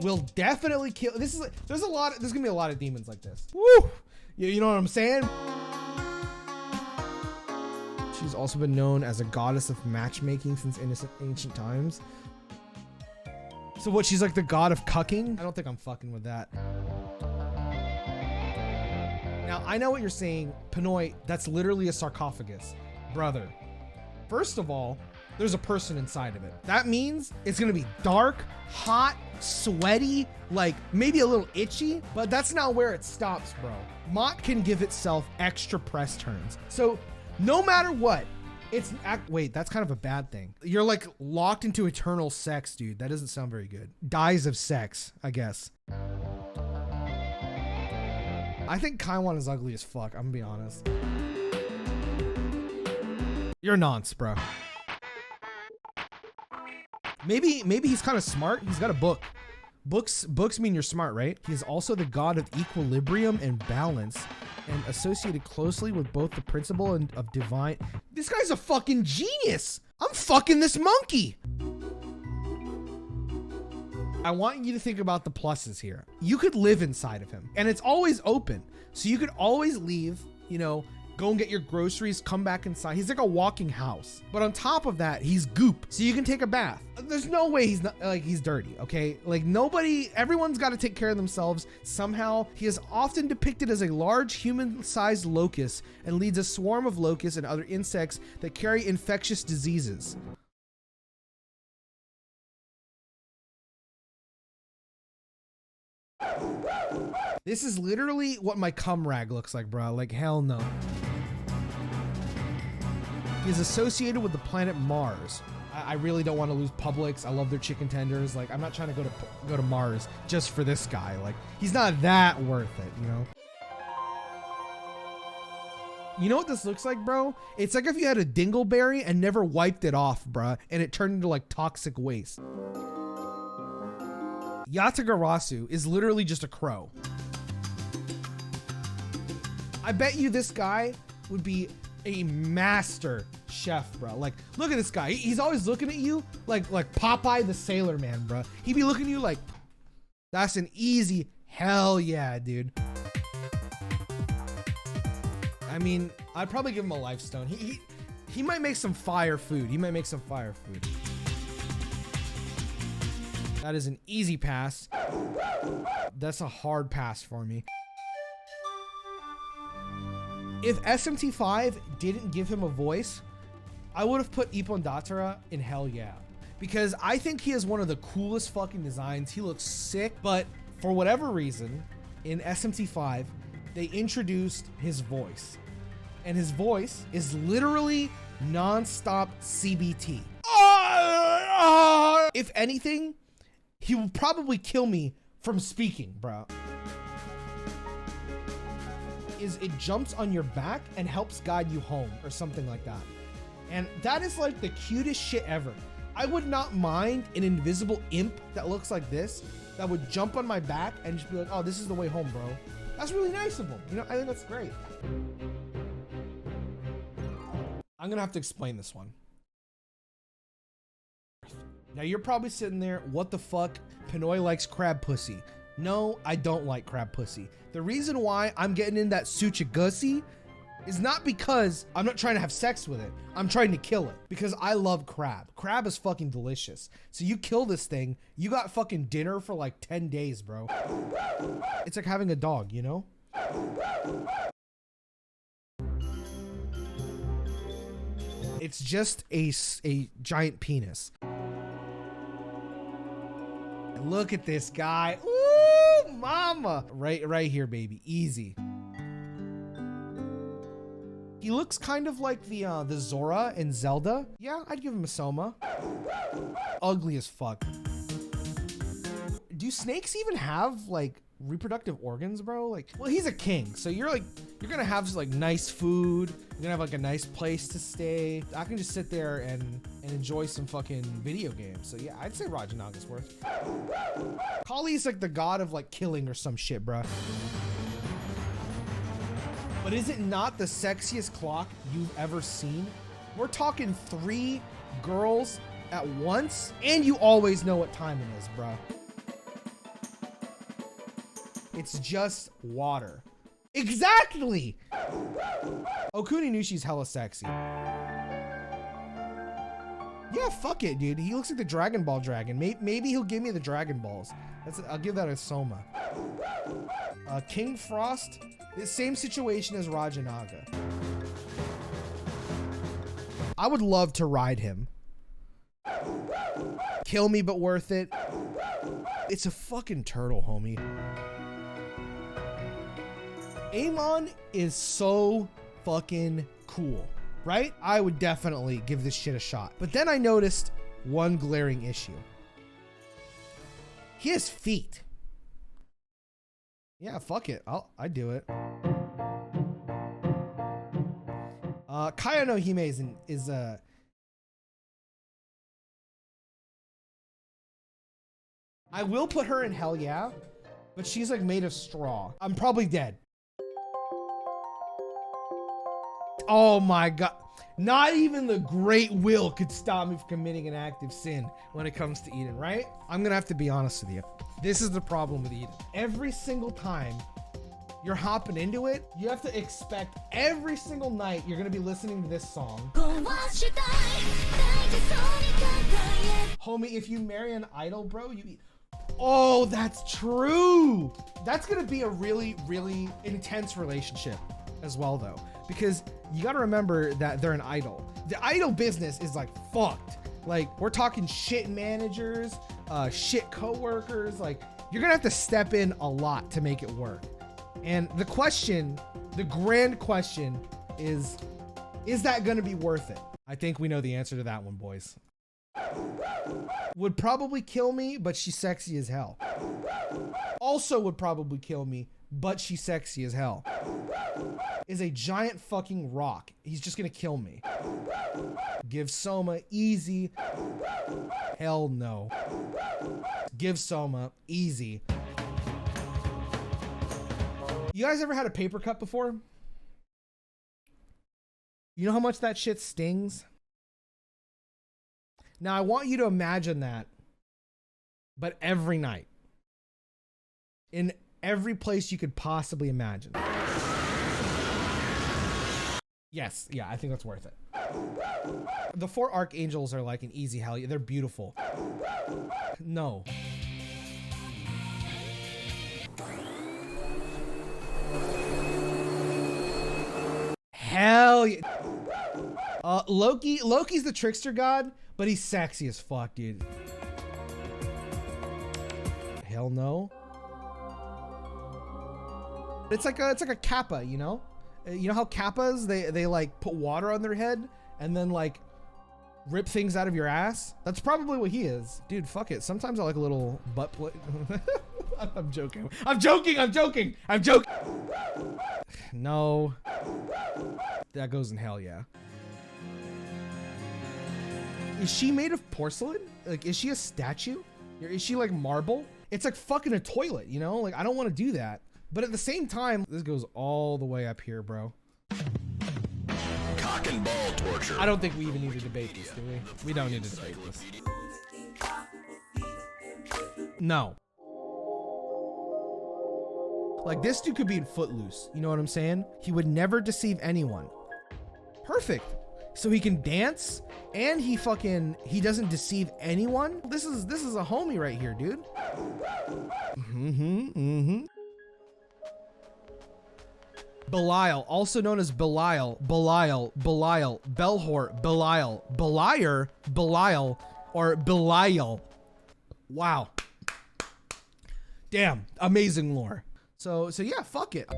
Will definitely kill. This is, there's gonna be a lot of demons like this. Woo! You know what I'm saying? She's also been known as a goddess of matchmaking since ancient times. So what, she's like the god of cucking? I don't think I'm fucking with that. Now, I know what you're saying, Pinoy, that's literally a sarcophagus. Brother, first of all, there's a person inside of it. That means it's gonna be dark, hot, sweaty, like maybe a little itchy, but that's not where it stops, bro. Mott can give itself extra press turns. So no matter what, it's, wait, that's kind of a bad thing. You're like locked into eternal sex, dude. That doesn't sound very good. Dies of sex, I guess. I think Kaiwan is ugly as fuck, I'm gonna be honest. You're a nonce, bro. Maybe he's kind of smart. He's got a book. Books mean you're smart, right? He is also the god of equilibrium and balance, and associated closely with both the principle and of divine. This guy's a fucking genius. I'm fucking this monkey. I want you to think about the pluses here. You could live inside of him, and it's always open. So you could always leave, you know, go and get your groceries, come back inside. He's like a walking house. But on top of that, he's goop. So you can take a bath. There's no way he's not, like, he's dirty, okay? Like everyone's got to take care of themselves somehow. He is often depicted as a large human-sized locust and leads a swarm of locusts and other insects that carry infectious diseases. This is literally what my cum rag looks like, bro. Like, hell no. He is associated with the planet Mars. I really don't want to lose Publix. I love their chicken tenders. Like, I'm not trying to go to Mars just for this guy. Like, he's not that worth it, you know? You know what this looks like, bro? It's like if you had a dingleberry and never wiped it off, bruh, and it turned into like toxic waste. Yatagarasu is literally just a crow. I bet you this guy would be a master chef, bro. Like, look at this guy. He's always looking at you like Popeye the Sailor Man, bro. He'd be looking at you like, that's an easy hell yeah, dude. I mean, I'd probably give him a life stone. He might make some fire food. He might make some fire food. That is an easy pass. That's a hard pass for me. If SMT5 didn't give him a voice, I would have put Ippon Datara in hell yeah. Because I think he has one of the coolest fucking designs. He looks sick, but for whatever reason, in SMT5, they introduced his voice. And his voice is literally non-stop CBT. If anything, he will probably kill me from speaking, bro. It jumps on your back and helps guide you home or something like that. And that is like the cutest shit ever. I would not mind an invisible imp that looks like this, that would jump on my back and just be like, oh, this is the way home, bro. That's really nice of him. You know, I think that's great. I'm gonna have to explain this one. Now you're probably sitting there, what the fuck? Pinoy likes crab pussy. No, I don't like crab pussy. The reason why I'm getting in that suchigussy is not because I'm not trying to have sex with it. I'm trying to kill it because I love crab. Crab is fucking delicious. So you kill this thing, you got fucking dinner for like 10 days, bro. It's like having a dog, you know? It's just a giant penis. Look at this guy. Ooh, mama. Right here, baby. Easy. He looks kind of like the Zora in Zelda. Yeah, I'd give him a Soma. Ugly as fuck. Do snakes even have like reproductive organs, bro? Like, well, he's a king, so you're gonna have like nice food. You're gonna have like a nice place to stay. I can just sit there and enjoy some fucking video games. So yeah, I'd say Rajanaga's worth. Kali's like the god of like killing or some shit, bro. But is it not the sexiest clock you've ever seen? We're talking 3 girls at once, and you always know what time it is, bruh. It's just water. Exactly! Okuni Nushi's hella sexy. Yeah, fuck it, dude. He looks like the Dragon Ball dragon. Maybe he'll give me the Dragon Balls. I'll give that a Soma. King Frost, the same situation as Rajanaga. I would love to ride him. Kill me, but worth it. It's a fucking turtle, homie. Amon is so fucking cool, right? I would definitely give this shit a shot. But then I noticed one glaring issue. He has feet. Yeah, fuck it. I'd do it. Kaya no Hime is I will put her in hell yeah, but she's like made of straw. I'm probably dead. Oh my god. Not even the great will could stop me from committing an act of sin when it comes to Eden, right? I'm gonna have to be honest with you. This is the problem with Eden. Every single time you're hopping into it, you have to expect every single night you're gonna be listening to this song. Homie, if you marry an idol, bro, oh, that's true. That's gonna be a really, really intense relationship as well, though, because you gotta remember that they're an idol. The idol business is like fucked. Like, we're talking shit managers, shit coworkers. Like, you're gonna have to step in a lot to make it work. And the question, the grand question is that gonna be worth it? I think we know the answer to that one, boys. Would probably kill me, but she's sexy as hell. Also would probably kill me, but she's sexy as hell. Is a giant fucking rock. He's just gonna kill me. Give Soma easy. Hell no. Give Soma easy. You guys ever had a paper cut before? You know how much that shit stings? Now I want you to imagine that, but every night. In every place you could possibly imagine. Yes, yeah, I think that's worth it. The 4 archangels are like an easy hell. They're beautiful. No. Hell yeah. Loki's the trickster god, but he's sexy as fuck, dude. Hell no. It's like a kappa, you know? You know how kappas, they like put water on their head and then like rip things out of your ass? That's probably what he is. Dude, fuck it. Sometimes I like a little butt play. I'm joking. I'm joking. No. That goes in hell, yeah. Is she made of porcelain? Like, is she a statue? Or is she like marble? It's like fucking a toilet, you know? Like, I don't want to do that. But at the same time, this goes all the way up here, bro. Cock and ball torture. I don't think we even need to debate this, do we? We don't need to debate this. No. Like, this dude could be in Footloose. You know what I'm saying? He would never deceive anyone. Perfect. So he can dance and he doesn't deceive anyone. This is a homie right here, dude. Belial, also known as Belial, Belhor, Belial, Beliar, Belial, or Belial. Wow. Damn, amazing lore. So yeah, fuck it.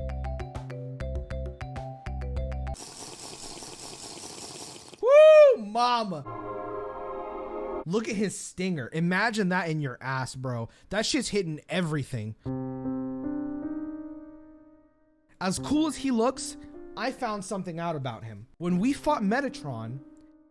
Woo, mama. Look at his stinger. Imagine that in your ass, bro. That shit's hitting everything. As cool as he looks, I found something out about him. When we fought Metatron,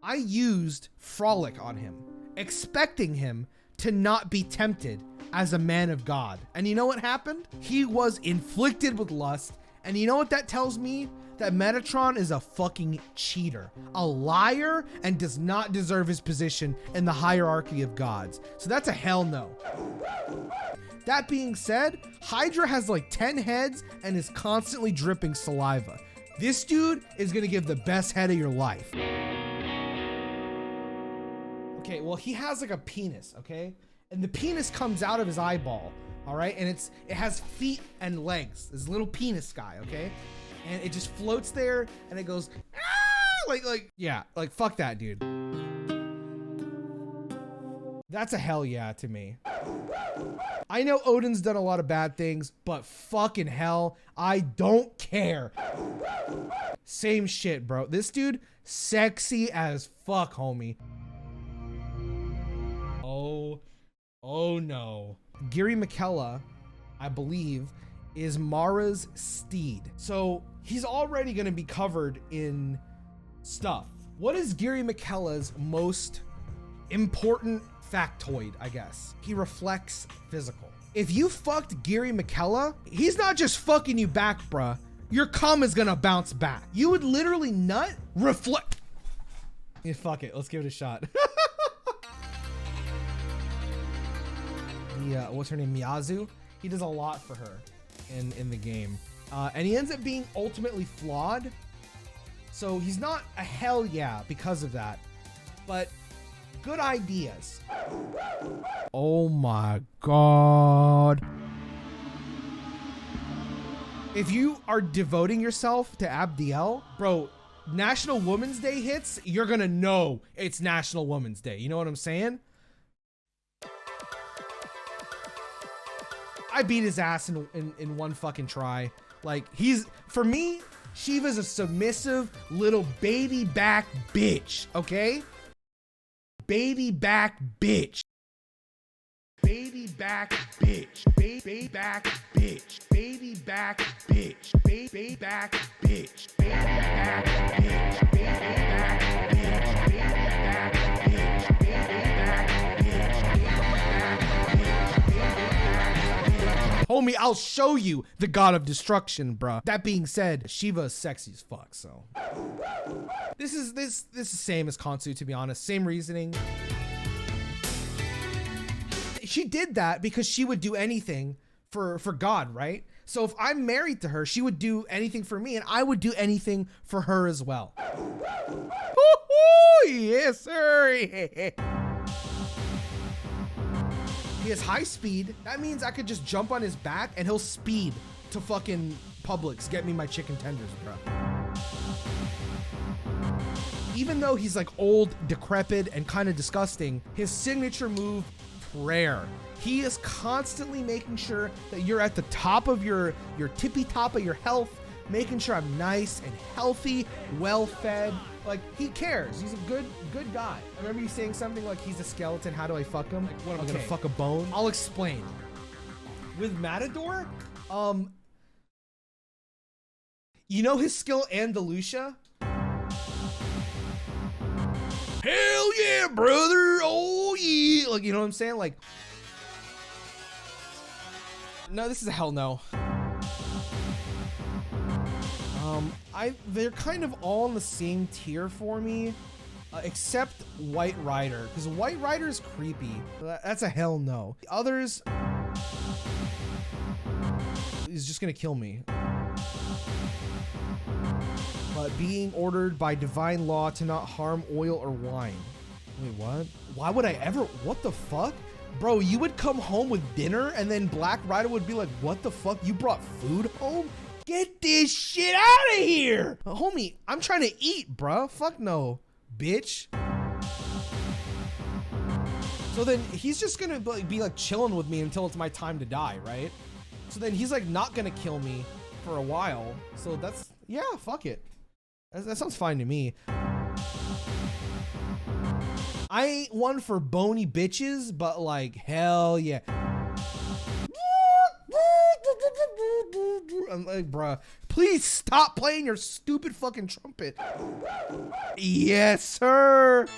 I used Frolic on him, expecting him to not be tempted as a man of God. And you know what happened? He was inflicted with lust. And you know what that tells me? That Metatron is a fucking cheater, a liar, and does not deserve his position in the hierarchy of gods. So that's a hell no. That being said, Hydra has like 10 heads and is constantly dripping saliva. This dude is gonna give the best head of your life. Okay, well, he has like a penis, okay? And the penis comes out of his eyeball, all right? And it has feet and legs, this little penis guy, okay? And it just floats there and it goes, ah! Yeah, like fuck that, dude. That's a hell yeah to me. I know Odin's done a lot of bad things, but fucking hell, I don't care. Same shit, bro. This dude, sexy as fuck, homie. Oh no. Gary McKellar, I believe, is Mara's steed. So he's already gonna be covered in stuff. What is Gary McKellar's most important factoid, I guess? He reflects physical. If you fucked Gary McKellar, he's not just fucking you back, bruh. Your cum is gonna bounce back. You would literally nut, reflect. Yeah, fuck it, let's give it a shot. What's her name? Miyazu? He does a lot for her in the game. And he ends up being ultimately flawed. So he's not a hell yeah because of that. But good ideas. Oh my god. If you are devoting yourself to Abdiel, bro, National Women's Day hits, you're gonna know it's National Women's Day. You know what I'm saying? I beat his ass in one fucking try. Like, for me, Shiva's a submissive little baby back bitch, okay? Baby back bitch. Baby back bitch. Baby back bitch. Baby back bitch. Baby back bitch. Baby back bitch. Baby back bitch. Baby back bitch. Baby back bitch. Homie, I'll show you the god of destruction, bruh. That being said, Shiva is sexy as fuck, so. This is the same as Kansu, to be honest. Same reasoning. She did that because she would do anything for God, right? So if I'm married to her, she would do anything for me, and I would do anything for her as well. Woo-hoo! Yes, sir. He has high speed. That means I could just jump on his back and he'll speed to fucking Publix, get me my chicken tenders, bro. Even though he's like old, decrepit, and kind of disgusting, his signature move, prayer. He is constantly making sure that you're at the top of your tippy top of your health, making sure I'm nice and healthy, well fed. Like, he cares. He's a good guy. I remember you saying something like, he's a skeleton, how do I fuck him? Like, what am I gonna fuck a bone? I'll explain. With Matador, you know his skill Andalusia? Hell yeah, brother. Oh yeah. Like, you know what I'm saying? Like, no, this is a hell no. They're kind of all in the same tier for me, except White Rider, because White Rider is creepy. That's a hell no. The others is just gonna kill me. But being ordered by divine law to not harm oil or wine. Wait, what? Why would I ever? What the fuck? Bro, you would come home with dinner and then Black Rider would be like, what the fuck? You brought food home? Get this shit out of here! Homie, I'm trying to eat, bruh. Fuck no, bitch. So then he's just gonna be like chilling with me until it's my time to die, right? So then he's like not gonna kill me for a while. So that's, yeah, fuck it. That sounds fine to me. I ain't one for bony bitches, but like, hell yeah. I'm like, bruh, please stop playing your stupid fucking trumpet. Yes, sir.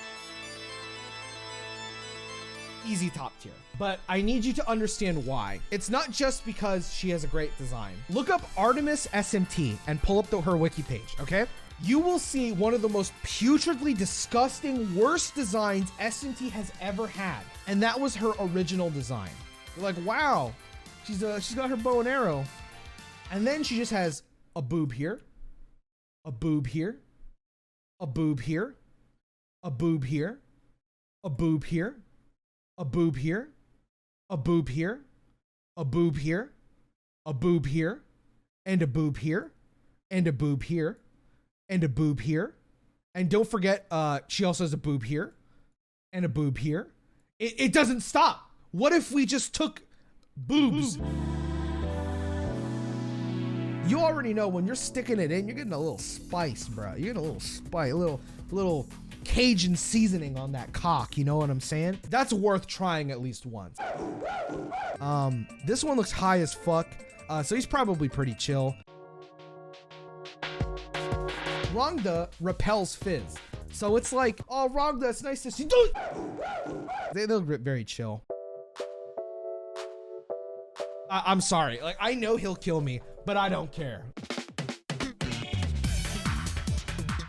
Easy top tier. But I need you to understand why. It's not just because she has a great design. Look up Artemis SMT and pull up her wiki page, okay? You will see one of the most putridly disgusting, worst designs SMT has ever had. And that was her original design. You're like, wow, she's got her bow and arrow. And then she just has a boob here, a boob here, a boob here, a boob here, a boob here, a boob here, a boob here, a boob here, a boob here, and a boob here, and a boob here, and a boob here. And don't forget, she also has a boob here, and a boob here. It doesn't stop. What if we just took boobs? You already know when you're sticking it in, you're getting a little spice, bro. You're getting a little spice, a little Cajun seasoning on that cock. You know what I'm saying? That's worth trying at least once. This one looks high as fuck, so he's probably pretty chill. Rongda repels Fizz, so it's like, oh, Rongda, it's nice to see. They look very chill. I'm sorry, like, I know he'll kill me, but I don't care.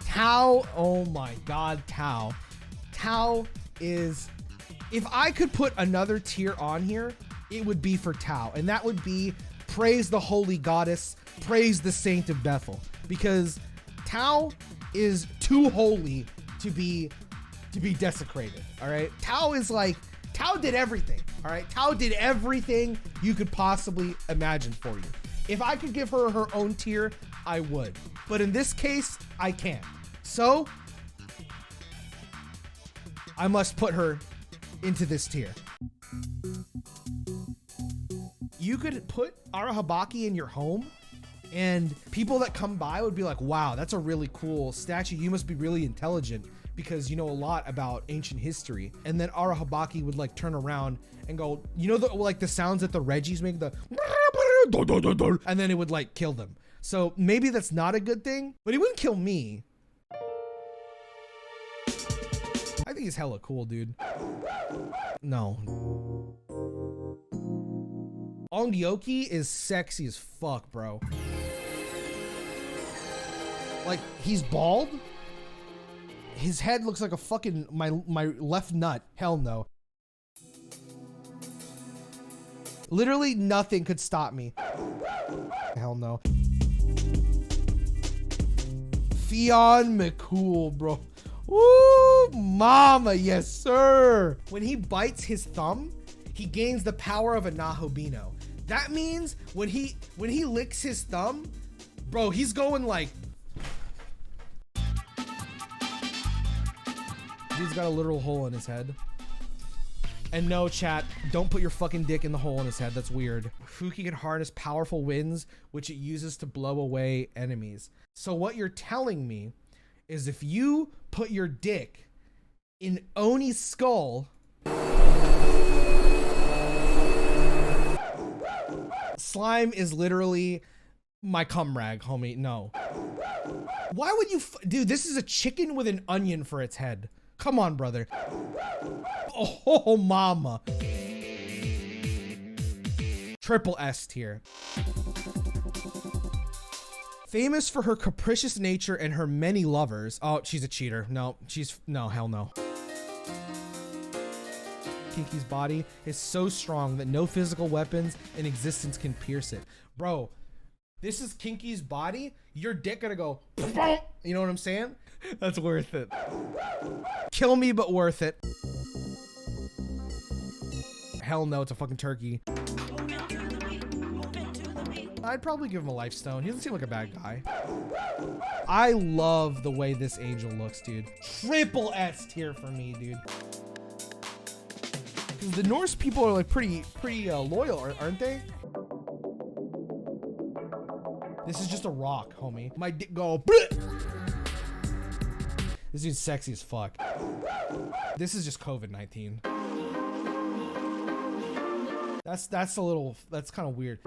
Tao, oh my god, Tao. Tao is, if I could put another tier on here, it would be for Tao, and that would be praise the holy goddess, praise the saint of Bethel, because Tao is too holy to be desecrated. All right, Tao is like, Tao did everything. All right, Tao did everything you could possibly imagine for you. If I could give her her own tier, I would, but in this case, I can't. So I must put her into this tier. You could put Arahabaki in your home, and people that come by would be like, wow, that's a really cool statue. You must be really intelligent because you know a lot about ancient history. And then Arahabaki would like turn around and go, you know, the sounds that the Reggies make, and then it would like kill them. So maybe that's not a good thing, but he wouldn't kill me. I think he's hella cool, dude. No. Ongyoki is sexy as fuck, bro. Like, he's bald. His head looks like a fucking, my left nut. Hell no. Literally nothing could stop me. Hell no. Fionn McCool, bro. Woo, mama, yes sir. When he bites his thumb, he gains the power of a Nahobino. That means when he licks his thumb, bro, he's going like, dude's got a literal hole in his head. And no, chat, don't put your fucking dick in the hole in his head. That's weird. Fuki can harness powerful winds, which it uses to blow away enemies. So what you're telling me is if you put your dick in Oni's skull, slime is literally my cum rag, homie. No. Why would you, dude, this is a chicken with an onion for its head. Come on, brother. Oh, mama. Triple S tier. Famous for her capricious nature and her many lovers. Oh, she's a cheater. No, hell no. Kinky's body is so strong that no physical weapons in existence can pierce it. Bro, this is Kinky's body. Your dick gonna go, you know what I'm saying? That's worth it. Kill me, but worth it. Hell no, it's a fucking turkey. I'd probably give him a life stone. He doesn't seem like a bad guy. I love the way this angel looks, dude. Triple S tier for me, dude. Because the Norse people are like pretty loyal, aren't they? This is just a rock, homie. My dick go. Bleh! This dude's sexy as fuck. This is just COVID-19. That's kind of weird.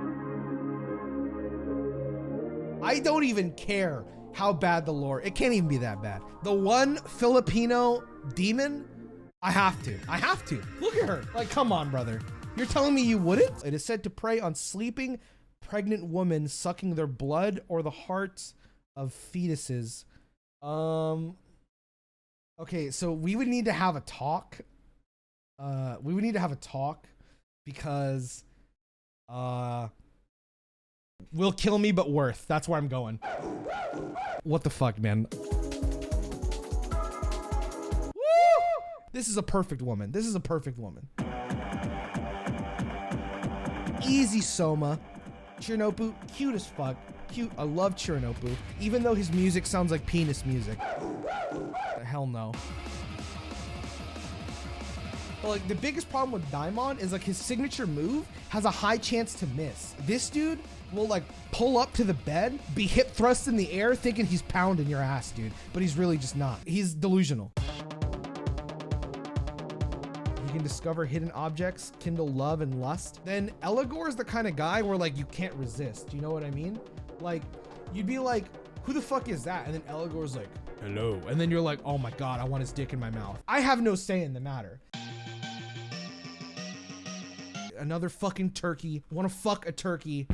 I don't even care how bad the lore. It can't even be that bad. The one Filipino demon, I have to. Look at her. Like, come on, brother. You're telling me you wouldn't? It is said to prey on sleeping pregnant women, sucking their blood or the hearts of fetuses. Okay, so we would need to have a talk. Because will kill me but worth. That's where I'm going. What the fuck, man? Woo! This is a perfect woman. Easy Soma. Chirinobu, cute as fuck. Cute. I love Chirinobu. Even though his music sounds like penis music. Hell no. But like the biggest problem with Daimon is like his signature move has a high chance to miss. This dude will like pull up to the bed, be hip thrust in the air thinking he's pounding your ass, dude. But he's really just not. He's delusional. You can discover hidden objects, kindle love and lust. Then Eligor is the kind of guy where like you can't resist. You know what I mean? Like you'd be like, who the fuck is that? And then Eligor's like, hello. And then you're like, oh my God, I want his dick in my mouth. I have no say in the matter. Another fucking turkey. Want to fuck a turkey.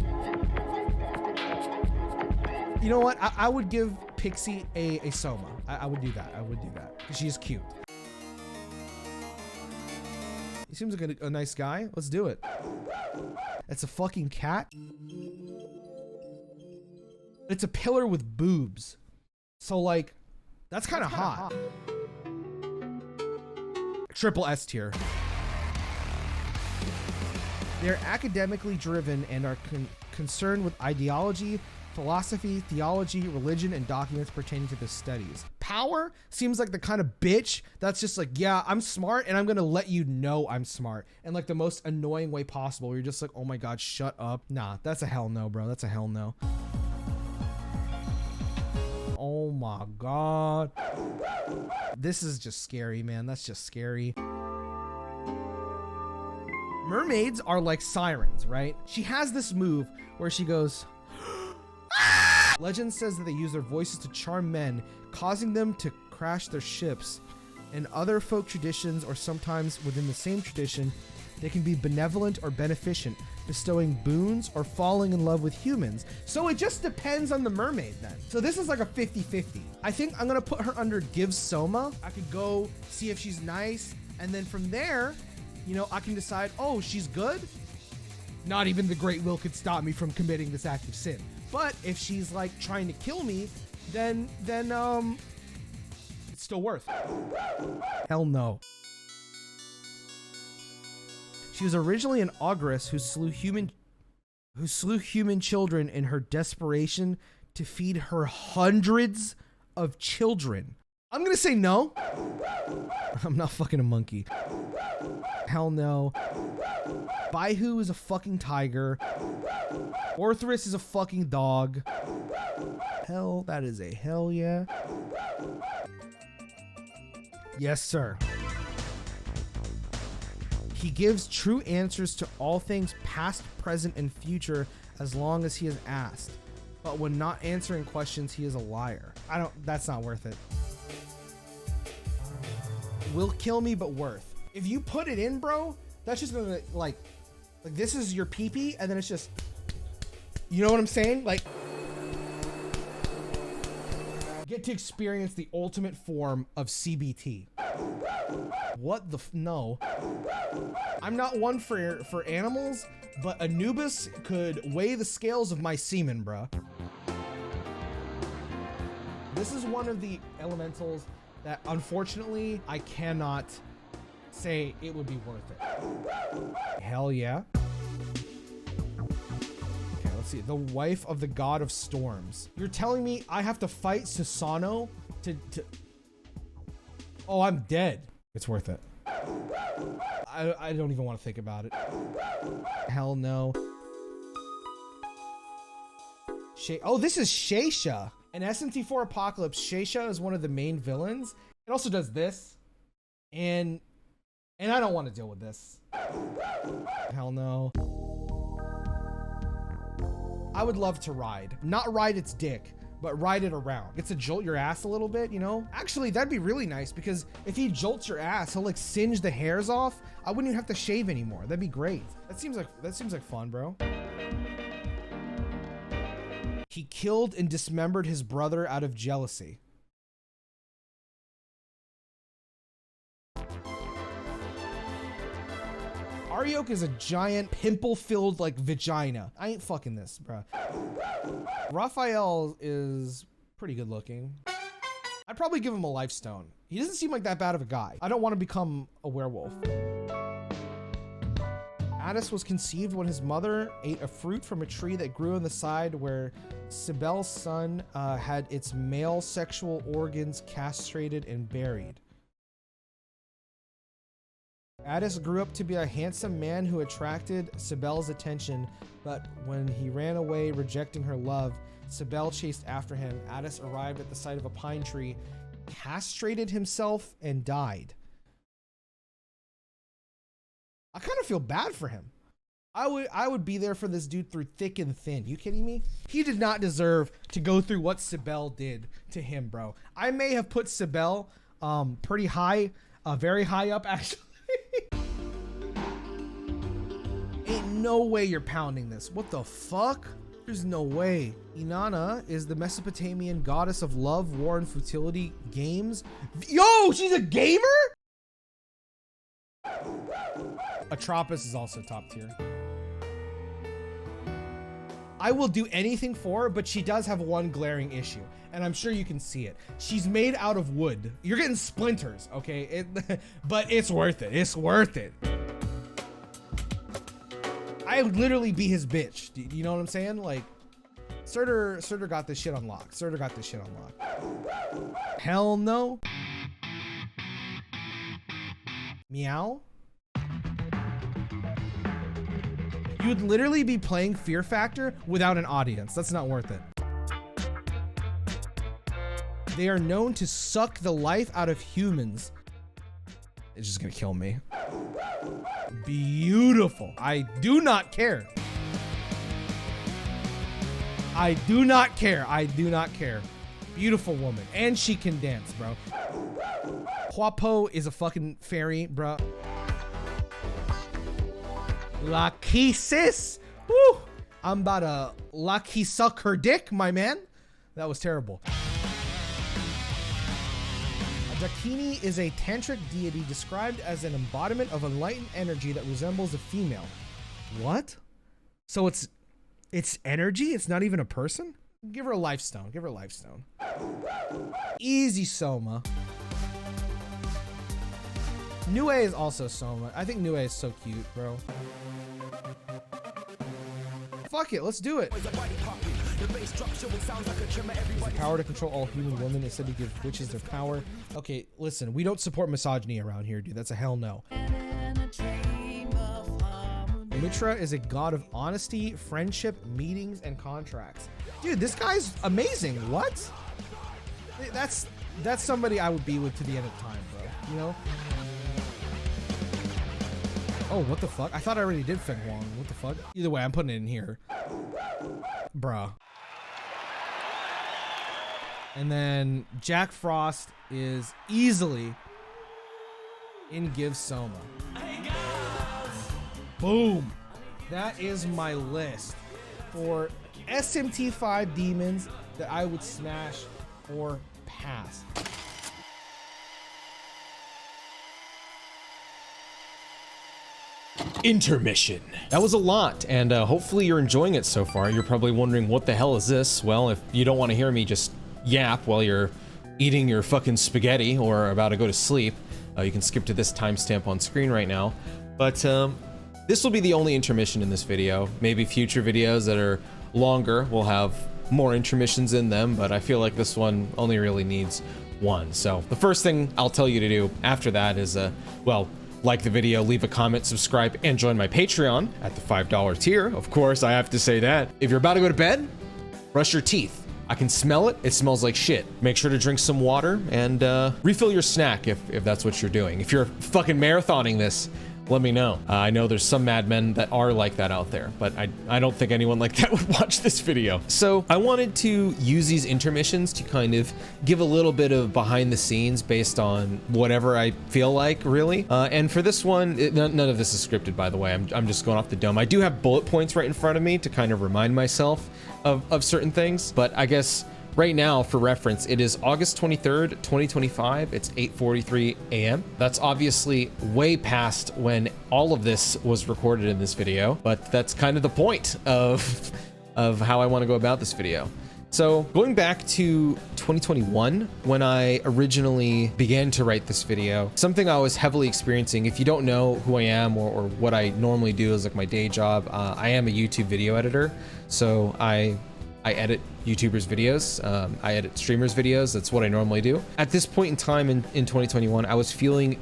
You know what? I would give Pixie a Soma. I would do that. Because she's cute. He seems like a nice guy. Let's do it. It's a fucking cat. It's a pillar with boobs. So like, that's kind of hot. Triple S tier. They're academically driven and are concerned with ideology, philosophy, theology, religion, and documents pertaining to the studies. Power seems like the kind of bitch that's just like, yeah, I'm smart and I'm gonna let you know I'm smart. And like the most annoying way possible where you're just like, oh my God, shut up. Nah, that's a hell no, bro. That's a hell no. Oh my God. This is just scary, man. That's just scary. Mermaids are like sirens, right? She has this move where she goes, ah! Legend says that they use their voices to charm men, causing them to crash their ships. In other folk traditions, or sometimes within the same tradition, they can be benevolent or beneficent, bestowing boons or falling in love with humans. So it just depends on the mermaid then. So this is like a 50-50. I think I'm gonna put her under Give Soma. I could go see if she's nice, and then from there, you know, I can decide, oh, she's good. Not even the Great Will could stop me from committing this act of sin. But if she's like trying to kill me, then it's still worth. Hell no. She was originally an ogress who slew human children in her desperation to feed her hundreds of children. I'm gonna say no. I'm not fucking a monkey. Hell no. Baihu is a fucking tiger. Orthrus is a fucking dog. Hell, that is a hell yeah. Yes, sir. He gives true answers to all things past, present, and future as long as he is asked. But when not answering questions, he is a liar. That's not worth it. will kill me, but worth. If you put it in, bro, that's just gonna like this is your pee-pee, and then it's just, you know what I'm saying? Like, get to experience the ultimate form of CBT. What the no. I'm not one for animals, but Anubis could weigh the scales of my semen, bruh. This is one of the elementals that unfortunately I cannot say it would be worth it. Hell yeah. Okay, let's see. The wife of the god of storms. You're telling me I have to fight Susano to... Oh, I'm dead. It's worth it. I don't even want to think about it. Hell no. Oh, this is Sheisha. In SMT4 Apocalypse, Sheisha is one of the main villains. It also does this. And I don't want to deal with this. Hell no. I would love to ride. Not ride its dick, but ride it around. Gets to jolt your ass a little bit, you know? Actually, that'd be really nice because if he jolts your ass, he'll like singe the hairs off. I wouldn't even have to shave anymore. That'd be great. That seems like fun, bro. He killed and dismembered his brother out of jealousy. Ariok is a giant pimple-filled like vagina. I ain't fucking this, bro. Raphael is pretty good looking. I'd probably give him a life stone. He doesn't seem like that bad of a guy. I don't want to become a werewolf. Addis was conceived when his mother ate a fruit from a tree that grew on the side where Sibel's son had its male sexual organs castrated and buried. Addis grew up to be a handsome man who attracted Sibel's attention, but when he ran away, rejecting her love, Sibel chased after him. Addis arrived at the site of a pine tree, castrated himself, and died. I kind of feel bad for him. I would be there for this dude through thick and thin. You kidding me? He did not deserve to go through what Sibel did to him, bro. I may have put Sibel pretty high, very high up actually. Ain't no way you're pounding this. What the fuck? There's no way. Inanna is the Mesopotamian goddess of love, war, and futility games. Yo, she's a gamer? Atropos is also top tier. I will do anything for her, but she does have one glaring issue, and I'm sure you can see it. She's made out of wood. You're getting splinters, okay? But it's worth it. It's worth it. I would literally be his bitch. You know what I'm saying? Like, Surtur got this shit unlocked. Surtur got this shit unlocked. Hell no. Meow. You'd literally be playing Fear Factor without an audience. That's not worth it. They are known to suck the life out of humans. It's just gonna kill me. Beautiful. I do not care. I do not care. I do not care. Beautiful woman. And she can dance, bro. Huapo is a fucking fairy, bro. Lucky sis. Woo! I'm about to lucky suck her dick, my man. That was terrible. A Dakini is a tantric deity described as an embodiment of enlightened energy that resembles a female. What? So it's energy? It's not even a person? Give her a life stone. Give her a life stone. Easy, Soma. Nue is also Soma. I think Nue is so cute, bro. Fuck it, let's do it. The power to control all human women is said to give witches their power. Okay, listen, we don't support misogyny around here, dude. That's a hell no. Mitra is a god of honesty, friendship, meetings, and contracts. Dude, this guy's amazing. What? That's somebody I would be with to the end of time, bro. You know? Oh, what the fuck? I thought I already did Feng Huang. What the fuck? Either way, I'm putting it in here. Bruh. And then Jack Frost is easily in Give Soma. Boom. That is my list for SMT5 demons that I would smash or pass. Intermission. That was a lot, and hopefully you're enjoying it so far. You're probably wondering, what the hell is this? Well, if you don't want to hear me just yap while you're eating your fucking spaghetti or about to go to sleep, you can skip to this timestamp on screen right now. But this will be the only intermission in this video. Maybe future videos that are longer will have more intermissions in them, but I feel like this one only really needs one. So the first thing I'll tell you to do after that is, well, like the video, leave a comment, subscribe, and join my Patreon at the $5 tier. Of course, I have to say that. If you're about to go to bed, brush your teeth. I can smell it. It smells like shit. Make sure to drink some water and refill your snack if that's what you're doing. If you're fucking marathoning this, let me know. I know there's some madmen that are like that out there, but I don't think anyone like that would watch this video. So I wanted to use these intermissions to kind of give a little bit of behind the scenes based on whatever I feel like, really. And for this one, none of this is scripted, by the way. I'm just going off the dome. I do have bullet points right in front of me to kind of remind myself of certain things, but I guess right now, for reference, it is August 23rd, 2025. It's 8:43 a.m. That's obviously way past when all of this was recorded in this video, but that's kind of the point of how I want to go about this video. So going back to 2021, when I originally began to write this video, something I was heavily experiencing, if you don't know who I am or what I normally do as like my day job, I am a YouTube video editor. So I edit YouTubers' videos. I edit streamers' videos. That's what I normally do. At this point in time in 2021, I was feeling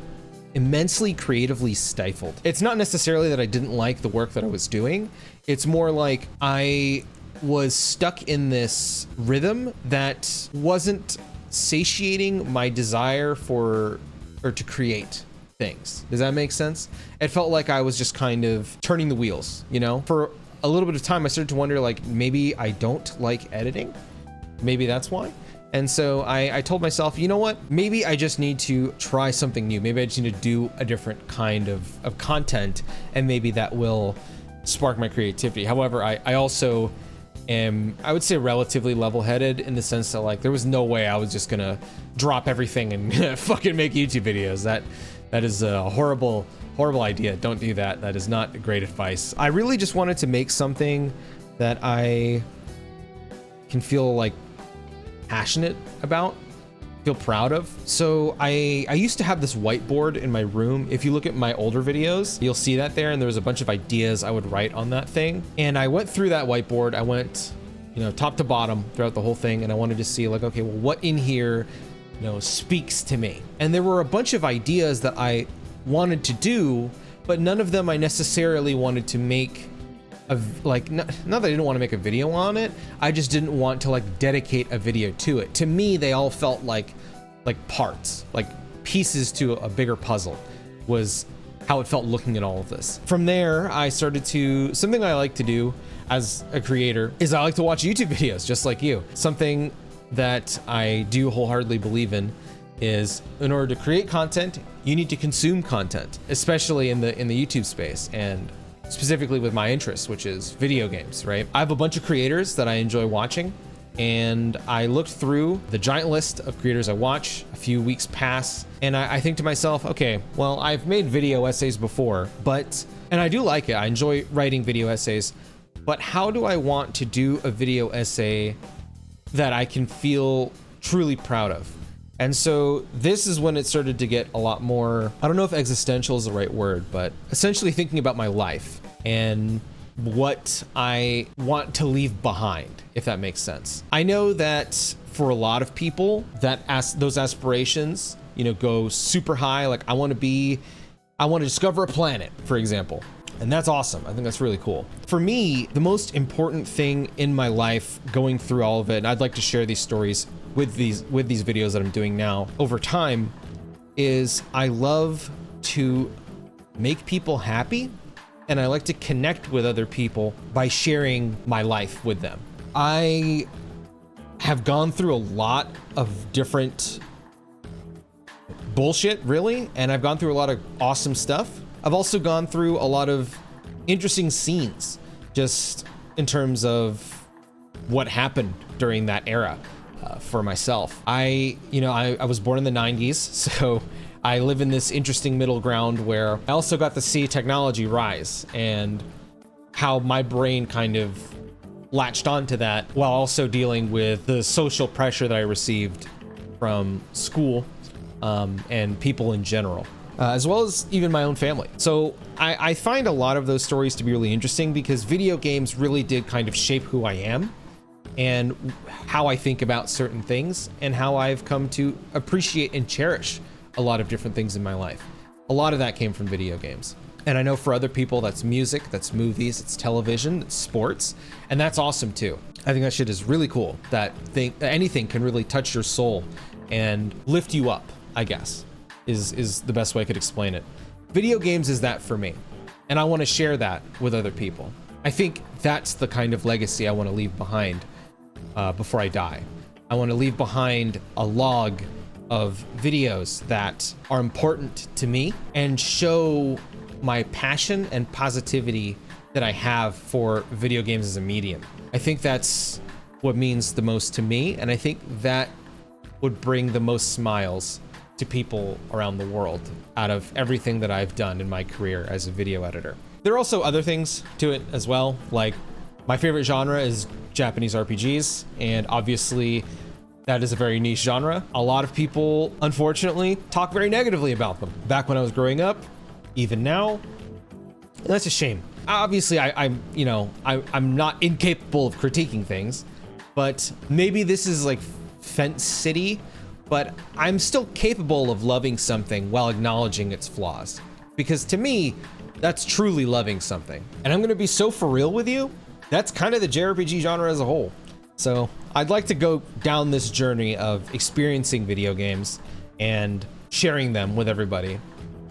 immensely creatively stifled. It's not necessarily that I didn't like the work that I was doing. It's more like I was stuck in this rhythm that wasn't satiating my desire to create things. Does that make sense? It felt like I was just kind of turning the wheels, you know? For a little bit of time, I started to wonder, like, maybe I don't like editing. Maybe that's why. And so I told myself, you know what? Maybe I just need to try something new. Maybe I just need to do a different kind of content, and maybe that will spark my creativity. However, I also am, I would say, relatively level-headed in the sense that, like, there was no way I was just gonna drop everything and fucking make YouTube videos. That is a horrible idea. Don't do that. That is not great advice. I really just wanted to make something that I can feel like passionate about, feel proud of. So I used to have this whiteboard in my room. If you look at my older videos, you'll see that there, and there was a bunch of ideas I would write on that thing. And I went through that whiteboard. I went, you know, top to bottom throughout the whole thing, and I wanted to see, like, okay, well, what in here, you know, speaks to me. And there were a bunch of ideas that I wanted to do, but none of them I necessarily wanted to make not that I didn't want to make a video on it, I just didn't want to like dedicate a video to it. To me, they all felt like parts, like pieces to a bigger puzzle, was how it felt looking at all of this. From there, I started to, something I like to do as a creator is I like to watch YouTube videos just like you. Something that I do wholeheartedly believe in is, in order to create content, you need to consume content, especially in the YouTube space, and specifically with my interests, which is video games, right? I have a bunch of creators that I enjoy watching, and I looked through the giant list of creators I watch. A few weeks pass, and I think to myself, okay, well, I've made video essays before, and I do like it. I enjoy writing video essays, but how do I want to do a video essay that I can feel truly proud of? And so this is when it started to get a lot more, I don't know if existential is the right word, but essentially thinking about my life and what I want to leave behind, if that makes sense. I know that for a lot of people, that those aspirations, you know, go super high. Like I want to discover a planet, for example. And that's awesome. I think that's really cool. For me, the most important thing in my life going through all of it, and I'd like to share these stories with these videos that I'm doing now over time, is I love to make people happy, and I like to connect with other people by sharing my life with them. I have gone through a lot of different bullshit, really, and I've gone through a lot of awesome stuff. I've also gone through a lot of interesting scenes, just in terms of what happened during that era for myself. I was born in the 90s, so I live in this interesting middle ground where I also got to see technology rise and how my brain kind of latched onto that while also dealing with the social pressure that I received from school and people in general, as well as even my own family. So I find a lot of those stories to be really interesting because video games really did kind of shape who I am and how I think about certain things and how I've come to appreciate and cherish a lot of different things in my life. A lot of that came from video games. And I know for other people, that's music, that's movies, it's television, it's sports, and that's awesome too. I think that shit is really cool, that anything can really touch your soul and lift you up, I guess, is the best way I could explain it. Video games is that for me, and I want to share that with other people. I think that's the kind of legacy I want to leave behind before I die. I want to leave behind a log of videos that are important to me and show my passion and positivity that I have for video games as a medium. I think that's what means the most to me, and I think that would bring the most smiles to people around the world out of everything that I've done in my career as a video editor. There are also other things to it as well, like my favorite genre is Japanese RPGs, and obviously that is a very niche genre. A lot of people, unfortunately, talk very negatively about them. Back when I was growing up, even now, and that's a shame. Obviously, I'm not incapable of critiquing things, but maybe this is like Fence City, but I'm still capable of loving something while acknowledging its flaws. Because to me, that's truly loving something. And I'm gonna be so for real with you, that's kind of the JRPG genre as a whole. So I'd like to go down this journey of experiencing video games and sharing them with everybody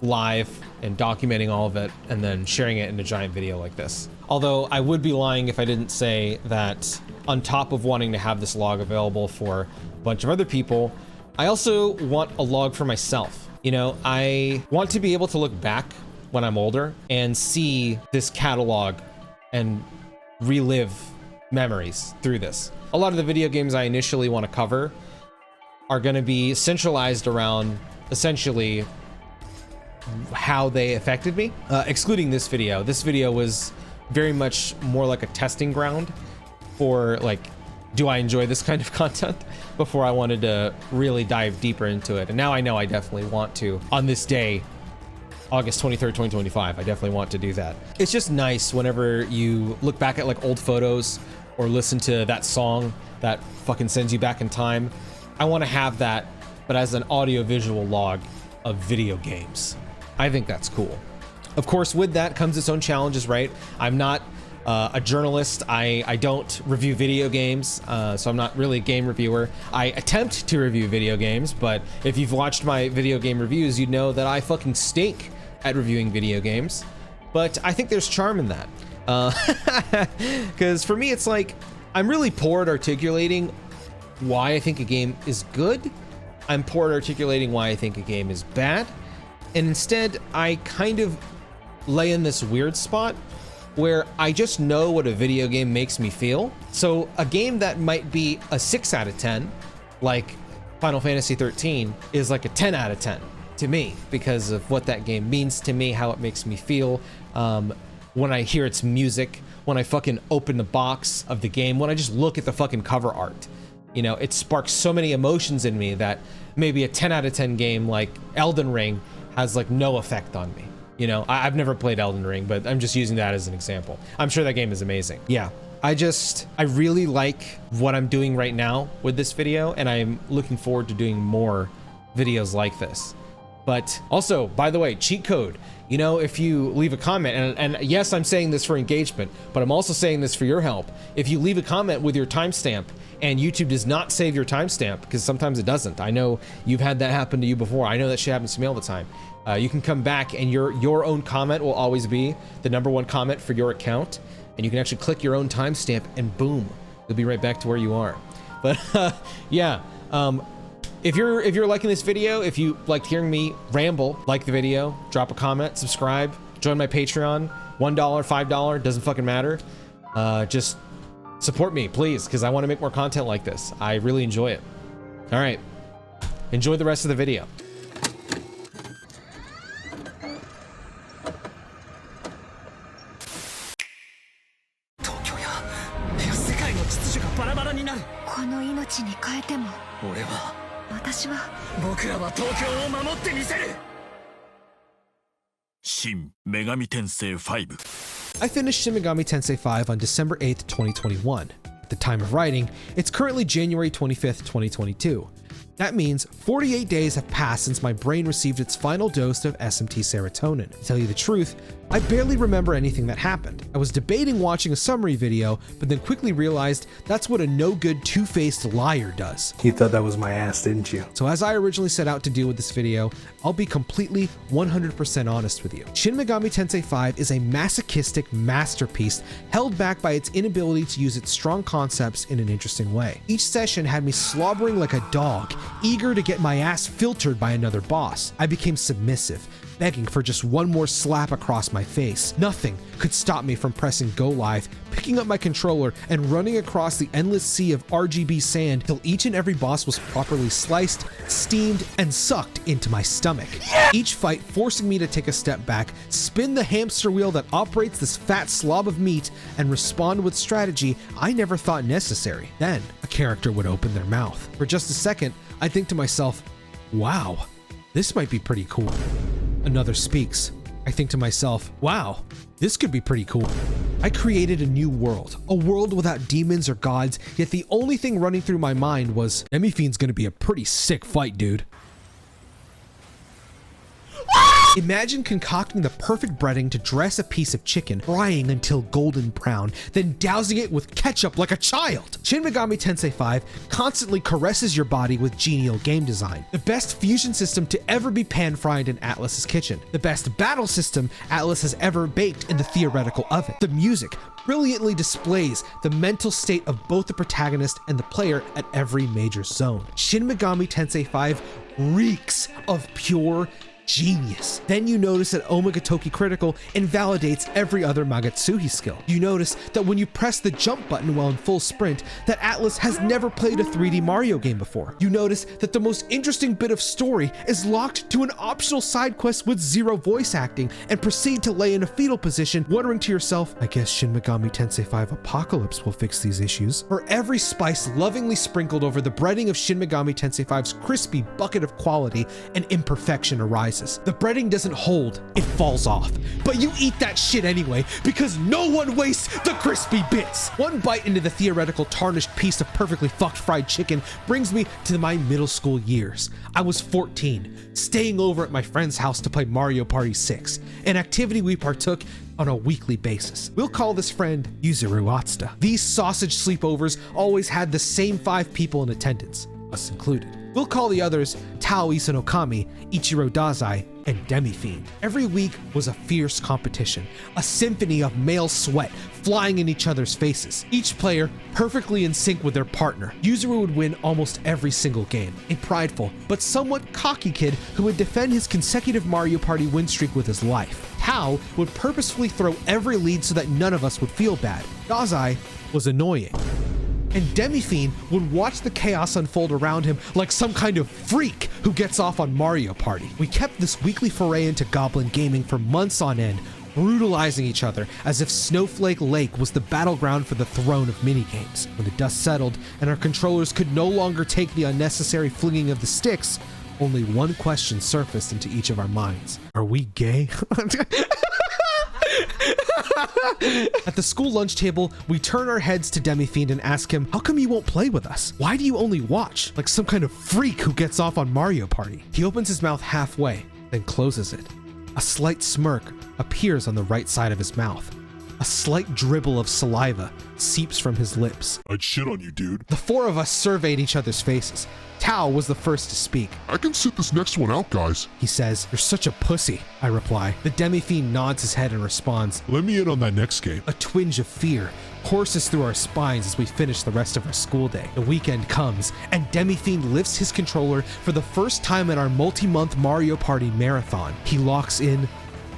live and documenting all of it and then sharing it in a giant video like this. Although I would be lying if I didn't say that on top of wanting to have this log available for a bunch of other people, I also want a log for myself. You know, I want to be able to look back when I'm older and see this catalog and relive memories through this. A lot of the video games I initially want to cover are going to be centralized around essentially how they affected me, excluding this video. This video was very much more like a testing ground for like, do I enjoy this kind of content, before I wanted to really dive deeper into it. And now I know I definitely want to. On this day, August 23rd, 2025, I definitely want to do that. It's just nice whenever you look back at like old photos or listen to that song that fucking sends you back in time. I want to have that, but as an audio-visual log of video games. I think that's cool. Of course, with that comes its own challenges, right? I'm not a journalist. I don't review video games, so I'm not really a game reviewer. I attempt to review video games, but if you've watched my video game reviews, you'd know that I fucking stink at reviewing video games. But I think there's charm in that. Because for me, it's like, I'm really poor at articulating why I think a game is good. I'm poor at articulating why I think a game is bad. And instead, I kind of lay in this weird spot where I just know what a video game makes me feel. So a game that might be a 6 out of 10, like Final Fantasy 13, is like a 10 out of 10 to me because of what that game means to me, how it makes me feel. When I hear its music, when I fucking open the box of the game, when I just look at the fucking cover art, you know, it sparks so many emotions in me that maybe a 10 out of 10 game like Elden Ring has like no effect on me. You know, I've never played Elden Ring, but I'm just using that as an example. I'm sure that game is amazing. Yeah, I really like what I'm doing right now with this video, and I'm looking forward to doing more videos like this. But also, by the way, cheat code. You know, if you leave a comment, and yes, I'm saying this for engagement, but I'm also saying this for your help. If you leave a comment with your timestamp and YouTube does not save your timestamp, because sometimes it doesn't. I know you've had that happen to you before. I know that shit happens to me all the time. You can come back and your own comment will always be the #1 comment for your account, and you can actually click your own timestamp and boom, you'll be right back to where you are. But yeah, if you're liking this video, if you liked hearing me ramble, like the video, drop a comment, subscribe, join my Patreon. $1, $5, doesn't fucking matter. Just support me, please, because I want to make more content like this. I really enjoy it. All right, enjoy the rest of the video. Shin Megami Tensei 5. I finished Shin Megami Tensei 5 on December 8th, 2021. At the time of writing, it's currently January 25th, 2022. That means 48 days have passed since my brain received its final dose of SMT serotonin. To tell you the truth, I barely remember anything that happened. I was debating watching a summary video, but then quickly realized that's what a no-good two-faced liar does. You thought that was my ass, didn't you? So as I originally set out to do with this video, I'll be completely 100% honest with you. Shin Megami Tensei 5 is a masochistic masterpiece held back by its inability to use its strong concepts in an interesting way. Each session had me slobbering like a dog, eager to get my ass filtered by another boss. I became submissive, begging for just one more slap across my face. Nothing could stop me from pressing go live, picking up my controller, and running across the endless sea of RGB sand till each and every boss was properly sliced, steamed, and sucked into my stomach. Each fight forcing me to take a step back, spin the hamster wheel that operates this fat slob of meat, and respond with strategy I never thought necessary. Then, a character would open their mouth. For just a second, I'd think to myself, wow, this might be pretty cool. Another speaks. I think to myself, wow, this could be pretty cool. I created a new world, a world without demons or gods, yet the only thing running through my mind was, Demifiend's gonna be a pretty sick fight, dude. Imagine concocting the perfect breading to dress a piece of chicken, frying until golden brown, then dousing it with ketchup like a child. Shin Megami Tensei 5 constantly caresses your body with genial game design. The best fusion system to ever be pan-fried in Atlus's kitchen. The best battle system Atlus has ever baked in the theoretical oven. The music brilliantly displays the mental state of both the protagonist and the player at every major zone. Shin Megami Tensei 5 reeks of pure genius. Then you notice that Omega Toki Critical invalidates every other Magatsuhi skill. You notice that when you press the jump button while in full sprint, that Atlus has never played a 3D Mario game before. You notice that the most interesting bit of story is locked to an optional side quest with zero voice acting, and proceed to lay in a fetal position, wondering to yourself, I guess Shin Megami Tensei 5 Apocalypse will fix these issues. For every spice lovingly sprinkled over the breading of Shin Megami Tensei 5's crispy bucket of quality, an imperfection arises. The breading doesn't hold, it falls off. But you eat that shit anyway, because no one wastes the crispy bits. One bite into the theoretical tarnished piece of perfectly fucked fried chicken brings me to my middle school years. I was 14, staying over at my friend's house to play Mario Party 6, an activity we partook on a weekly basis. We'll call this friend Yuzuru Atsuta. These sausage sleepovers always had the same 5 people in attendance, us included. We'll call the others Tao Isanokami, Ichiro Dazai, and Demifiend. Every week was a fierce competition, a symphony of male sweat flying in each other's faces, each player perfectly in sync with their partner. Yuzuru would win almost every single game, a prideful but somewhat cocky kid who would defend his consecutive Mario Party win streak with his life. Tao would purposefully throw every lead so that none of us would feel bad. Dazai was annoying. And Demifiend would watch the chaos unfold around him like some kind of freak who gets off on Mario Party. We kept this weekly foray into Goblin gaming for months on end, brutalizing each other as if Snowflake Lake was the battleground for the throne of minigames. When the dust settled and our controllers could no longer take the unnecessary flinging of the sticks, only one question surfaced into each of our minds. Are we gay? At the school lunch table, we turn our heads to Demifiend and ask him, how come you won't play with us? Why do you only watch? Like some kind of freak who gets off on Mario Party. He opens his mouth halfway, then closes it. A slight smirk appears on the right side of his mouth. A slight dribble of saliva seeps from his lips. I'd shit on you, dude. The four of us surveyed each other's faces. Tao was the first to speak. I can sit this next one out, guys. He says, "You're such a pussy," I reply. The Demi-Fiend nods his head and responds, "Let me in on that next game." A twinge of fear courses through our spines as we finish the rest of our school day. The weekend comes, and Demi-Fiend lifts his controller for the first time in our multi-month Mario Party marathon. He locks in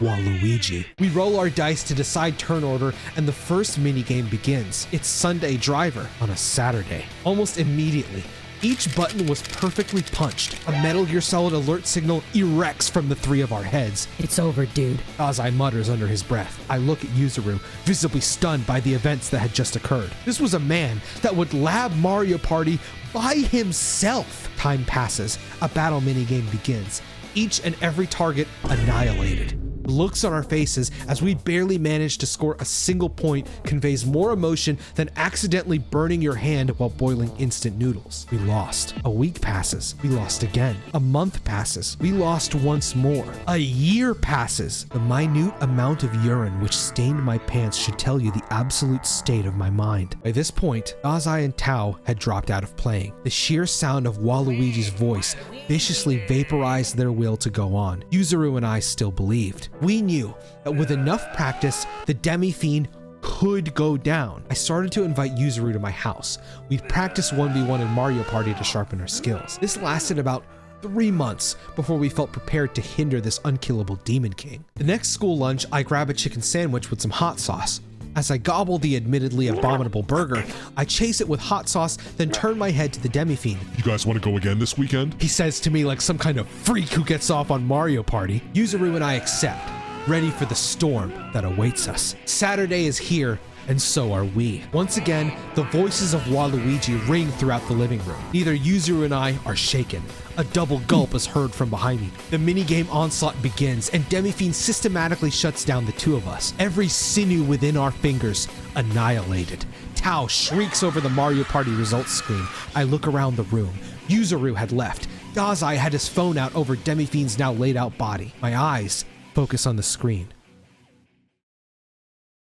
Waluigi. We roll our dice to decide turn order, and the first minigame begins. It's Sunday Driver on a Saturday. Almost immediately, each button was perfectly punched. A Metal Gear Solid alert signal erects from the three of our heads. "It's over, dude," Ozai mutters under his breath. I look at Yuzuru, visibly stunned by the events that had just occurred. This was a man that would lab Mario Party by himself. Time passes. A battle minigame begins. Each and every target annihilated. Looks on our faces as we barely managed to score a single point conveys more emotion than accidentally burning your hand while boiling instant noodles. We lost. A week passes. We lost again. A month passes. We lost once more. A year passes. The minute amount of urine which stained my pants should tell you the absolute state of my mind. By this point, Ozai and Tao had dropped out of playing. The sheer sound of Waluigi's voice viciously vaporized their will to go on. Yuzuru and I still believed. We knew that with enough practice, the Demi-Fiend could go down. I started to invite Yuzuru to my house. We'd practice 1v1 in Mario Party to sharpen our skills. This lasted about 3 months before we felt prepared to hinder this unkillable Demon King. The next school lunch, I grab a chicken sandwich with some hot sauce. As I gobble the admittedly abominable burger, I chase it with hot sauce, then turn my head to the Demi-Fiend. "You guys want to go again this weekend?" He says to me like some kind of freak who gets off on Mario Party. Yuzuru and I accept, ready for the storm that awaits us. Saturday is here, and so are we. Once again, the voices of Waluigi ring throughout the living room. Neither Yuzuru and I are shaken. A double gulp is heard from behind me. The minigame onslaught begins, and Demi-Fiend systematically shuts down the two of us. Every sinew within our fingers annihilated. Tao shrieks over the Mario Party results screen. I look around the room. Yuzuru had left. Dazai had his phone out over Demi-Fiend's now laid out body. My eyes focus on the screen.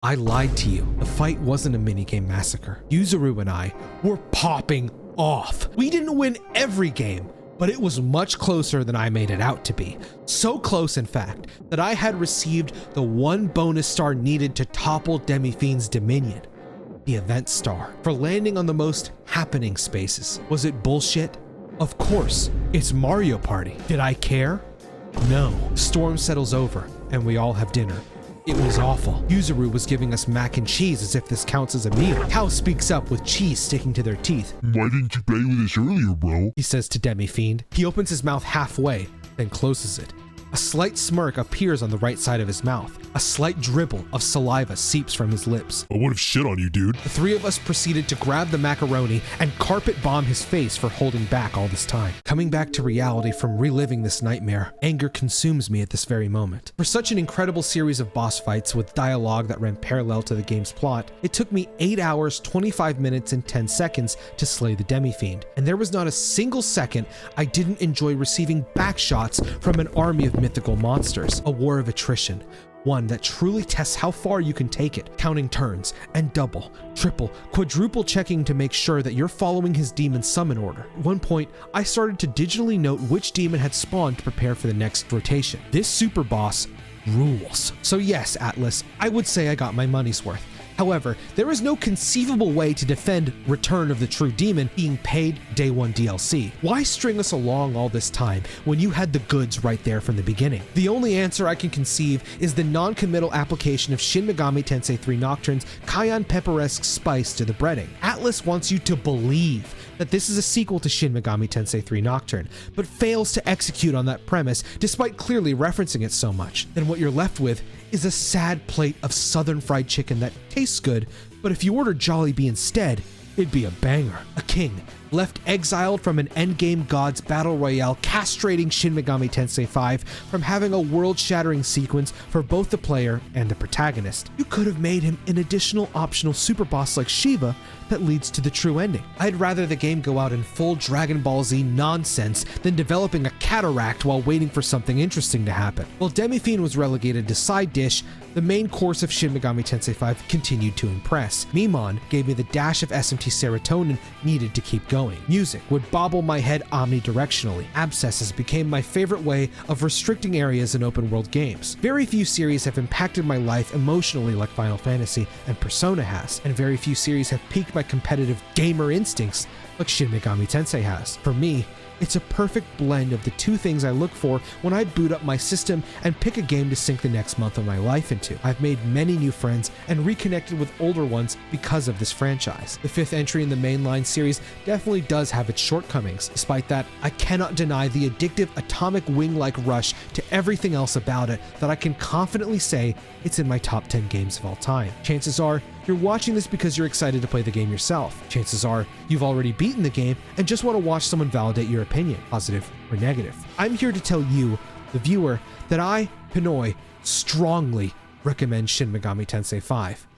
I lied to you. The fight wasn't a minigame massacre. Yuzuru and I were popping off. We didn't win every game, but it was much closer than I made it out to be. So close, in fact, that I had received the one bonus star needed to topple Demi-Fiend's dominion, the event star, for landing on the most happening spaces. Was it bullshit? Of course. It's Mario Party. Did I care? No. Storm settles over, and we all have dinner. It was awful. Yuzuru was giving us mac and cheese as if this counts as a meal. Tao speaks up with cheese sticking to their teeth. "Why didn't you play with us earlier, bro?" He says to Demi-Fiend. He opens his mouth halfway, then closes it. A slight smirk appears on the right side of his mouth. A slight dribble of saliva seeps from his lips. "I would have shit on you, dude." The three of us proceeded to grab the macaroni and carpet bomb his face for holding back all this time. Coming back to reality from reliving this nightmare, anger consumes me at this very moment. For such an incredible series of boss fights with dialogue that ran parallel to the game's plot, it took me 8 hours, 25 minutes, and 10 seconds to slay the Demi-Fiend. And there was not a single second I didn't enjoy receiving back shots from an army of mythical monsters. A war of attrition. One that truly tests how far you can take it, counting turns and double, triple, quadruple checking to make sure that you're following his demon summon order. At one point, I started to digitally note which demon had spawned to prepare for the next rotation. This super boss rules. So yes, Atlus, I would say I got my money's worth. However, there is no conceivable way to defend Return of the True Demon being paid day one DLC. Why string us along all this time when you had the goods right there from the beginning? The only answer I can conceive is the non-committal application of Shin Megami Tensei 3 Nocturne's cayenne pepper-esque spice to the breading. Atlus wants you to believe that this is a sequel to Shin Megami Tensei 3 Nocturne, but fails to execute on that premise despite clearly referencing it so much. Then what you're left with is a sad plate of southern fried chicken that tastes good, but if you order Jollibee instead, it'd be a banger. A king left exiled from an endgame gods battle royale, castrating Shin Megami Tensei 5 from having a world-shattering sequence for both the player and the protagonist. You could have made him an additional optional super boss like Shiva that leads to the true ending. I'd rather the game go out in full Dragon Ball Z nonsense than developing a cataract while waiting for something interesting to happen. While Demi-Fiend was relegated to side dish, the main course of Shin Megami Tensei 5 continued to impress. Mimon gave me the dash of SMT serotonin needed to keep going. Music would bobble my head omnidirectionally. Abscesses became my favorite way of restricting areas in open world games. Very few series have impacted my life emotionally like Final Fantasy and Persona has, and very few series have piqued my competitive gamer instincts like Shin Megami Tensei has. For me, it's a perfect blend of the two things I look for when I boot up my system and pick a game to sink the next month of my life into. I've made many new friends and reconnected with older ones because of this franchise. The fifth entry in the mainline series definitely does have its shortcomings. Despite that, I cannot deny the addictive atomic wing-like rush to everything else about it that I can confidently say it's in my top 10 games of all time. Chances are, you're watching this because you're excited to play the game yourself. Chances are you've already beaten the game and just want to watch someone validate your opinion, positive or negative. I'm here to tell you, the viewer, that I, Pinoy, strongly recommend Shin Megami Tensei 5.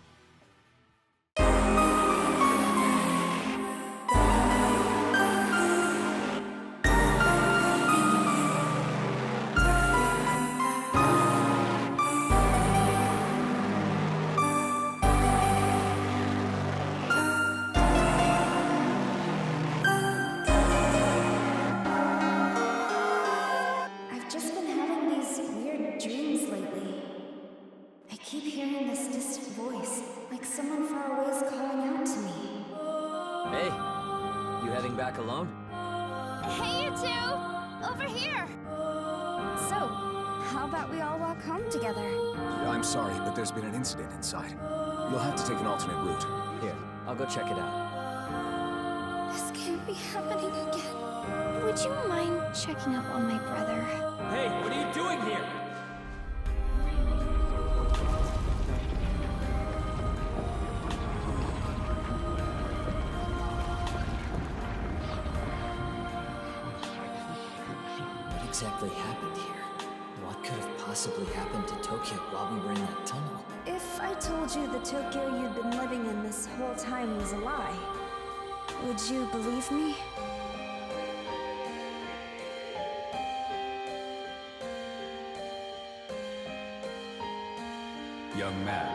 Inside. You'll have to take an alternate route. Here, I'll go check it out. This can't be happening again. Would you mind checking up on my brother? Hey, what are you doing here? What exactly happened here? What could have possibly happened to Tokyo while we were in that tunnel? If I told you the Tokyo you'd been living in this whole time was a lie, would you believe me? Young man,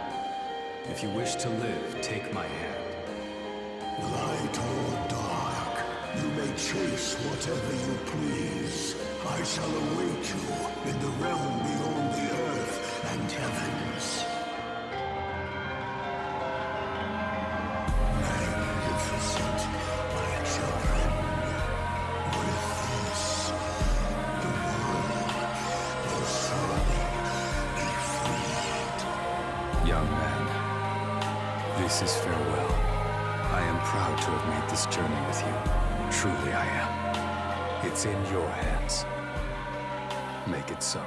if you wish to live, take my hand. Light or dark, you may chase whatever you please. I shall await you in the realm beyond the earth and heavens. Magnificent, my children. With this, the world will surely be freed. Young man, this is farewell. I am proud to have made this journey with you. Truly I am. It's in your hands. Make it so.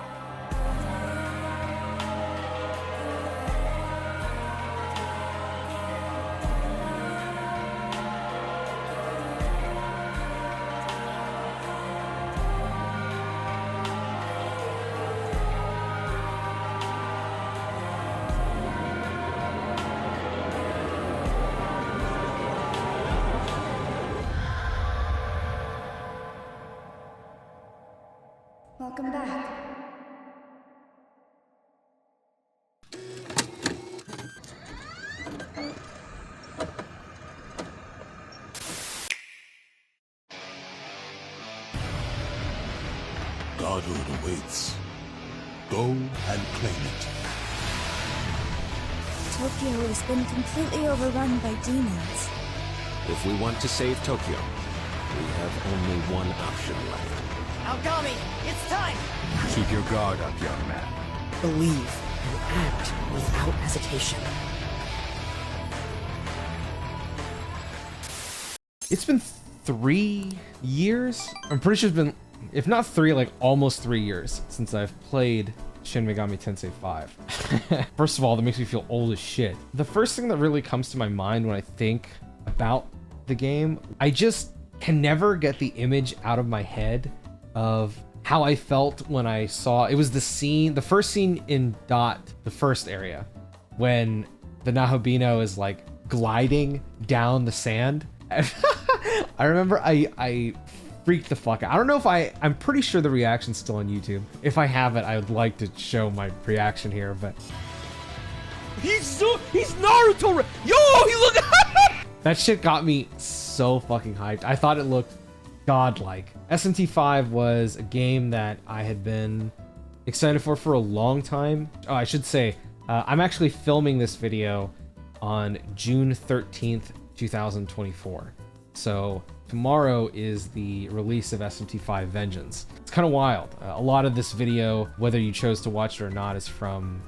Welcome back. Godhood awaits. Go and claim it. Tokyo has been completely overrun by demons. If we want to save Tokyo, we have only one option left. Algami, it's time! Keep your guard up, young man. Believe and act without hesitation. It's been 3 years? I'm pretty sure it's been, if not 3, like almost 3 years since I've played Shin Megami Tensei 5. First of all, that makes me feel old as shit. The first thing that really comes to my mind when I think about the game, I just can never get the image out of my head of how I felt when I saw, it was the first scene in Dot, the first area, when the Nahabino is like gliding down the sand. I remember I freaked the fuck out. I don't know if I'm pretty sure the reaction's still on YouTube. If I have it, I would like to show my reaction here, but he's Naruto. Yo, he look. That shit got me so fucking hyped. I thought it looked godlike. SMT5 was a game that I had been excited for a long time. Oh, I should say, I'm actually filming this video on June 13th, 2024. So tomorrow is the release of SMT5 Vengeance. It's kind of wild. A lot of this video, whether you chose to watch it or not, is from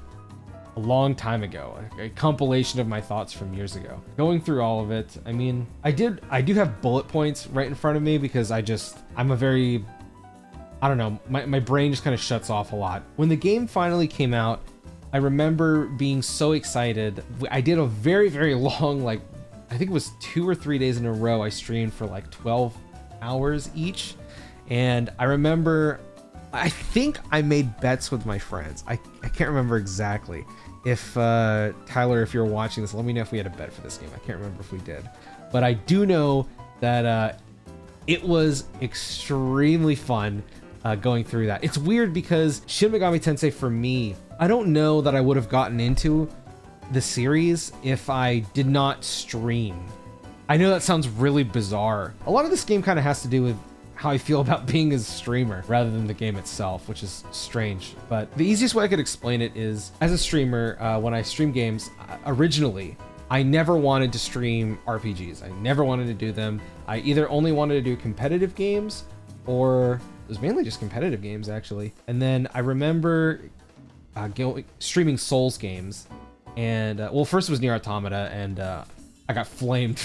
a long time ago, a compilation of my thoughts from years ago. Going through all of it, I mean, I do have bullet points right in front of me because I'm a very, I don't know, my brain just kind of shuts off a lot. When the game finally came out, I remember being so excited. I did a very, very long, like, I think it was 2 or 3 days in a row, I streamed for like 12 hours each. And I remember, I think I made bets with my friends. I can't remember exactly. If Tyler, if you're watching this, let me know if we had a bet for this game. I can't remember if we did. But I do know that it was extremely fun going through that. It's weird because Shin Megami Tensei, for me, I don't know that I would have gotten into the series if I did not stream. I know that sounds really bizarre. A lot of this game kind of has to do with how I feel about being a streamer rather than the game itself, which is strange. But the easiest way I could explain it is, as a streamer, when I stream games, originally, I never wanted to stream RPGs. I never wanted to do them. I either only wanted to do competitive games, or it was mainly just competitive games, actually. And then I remember streaming Souls games. And, well, first it was Nier Automata, and I got flamed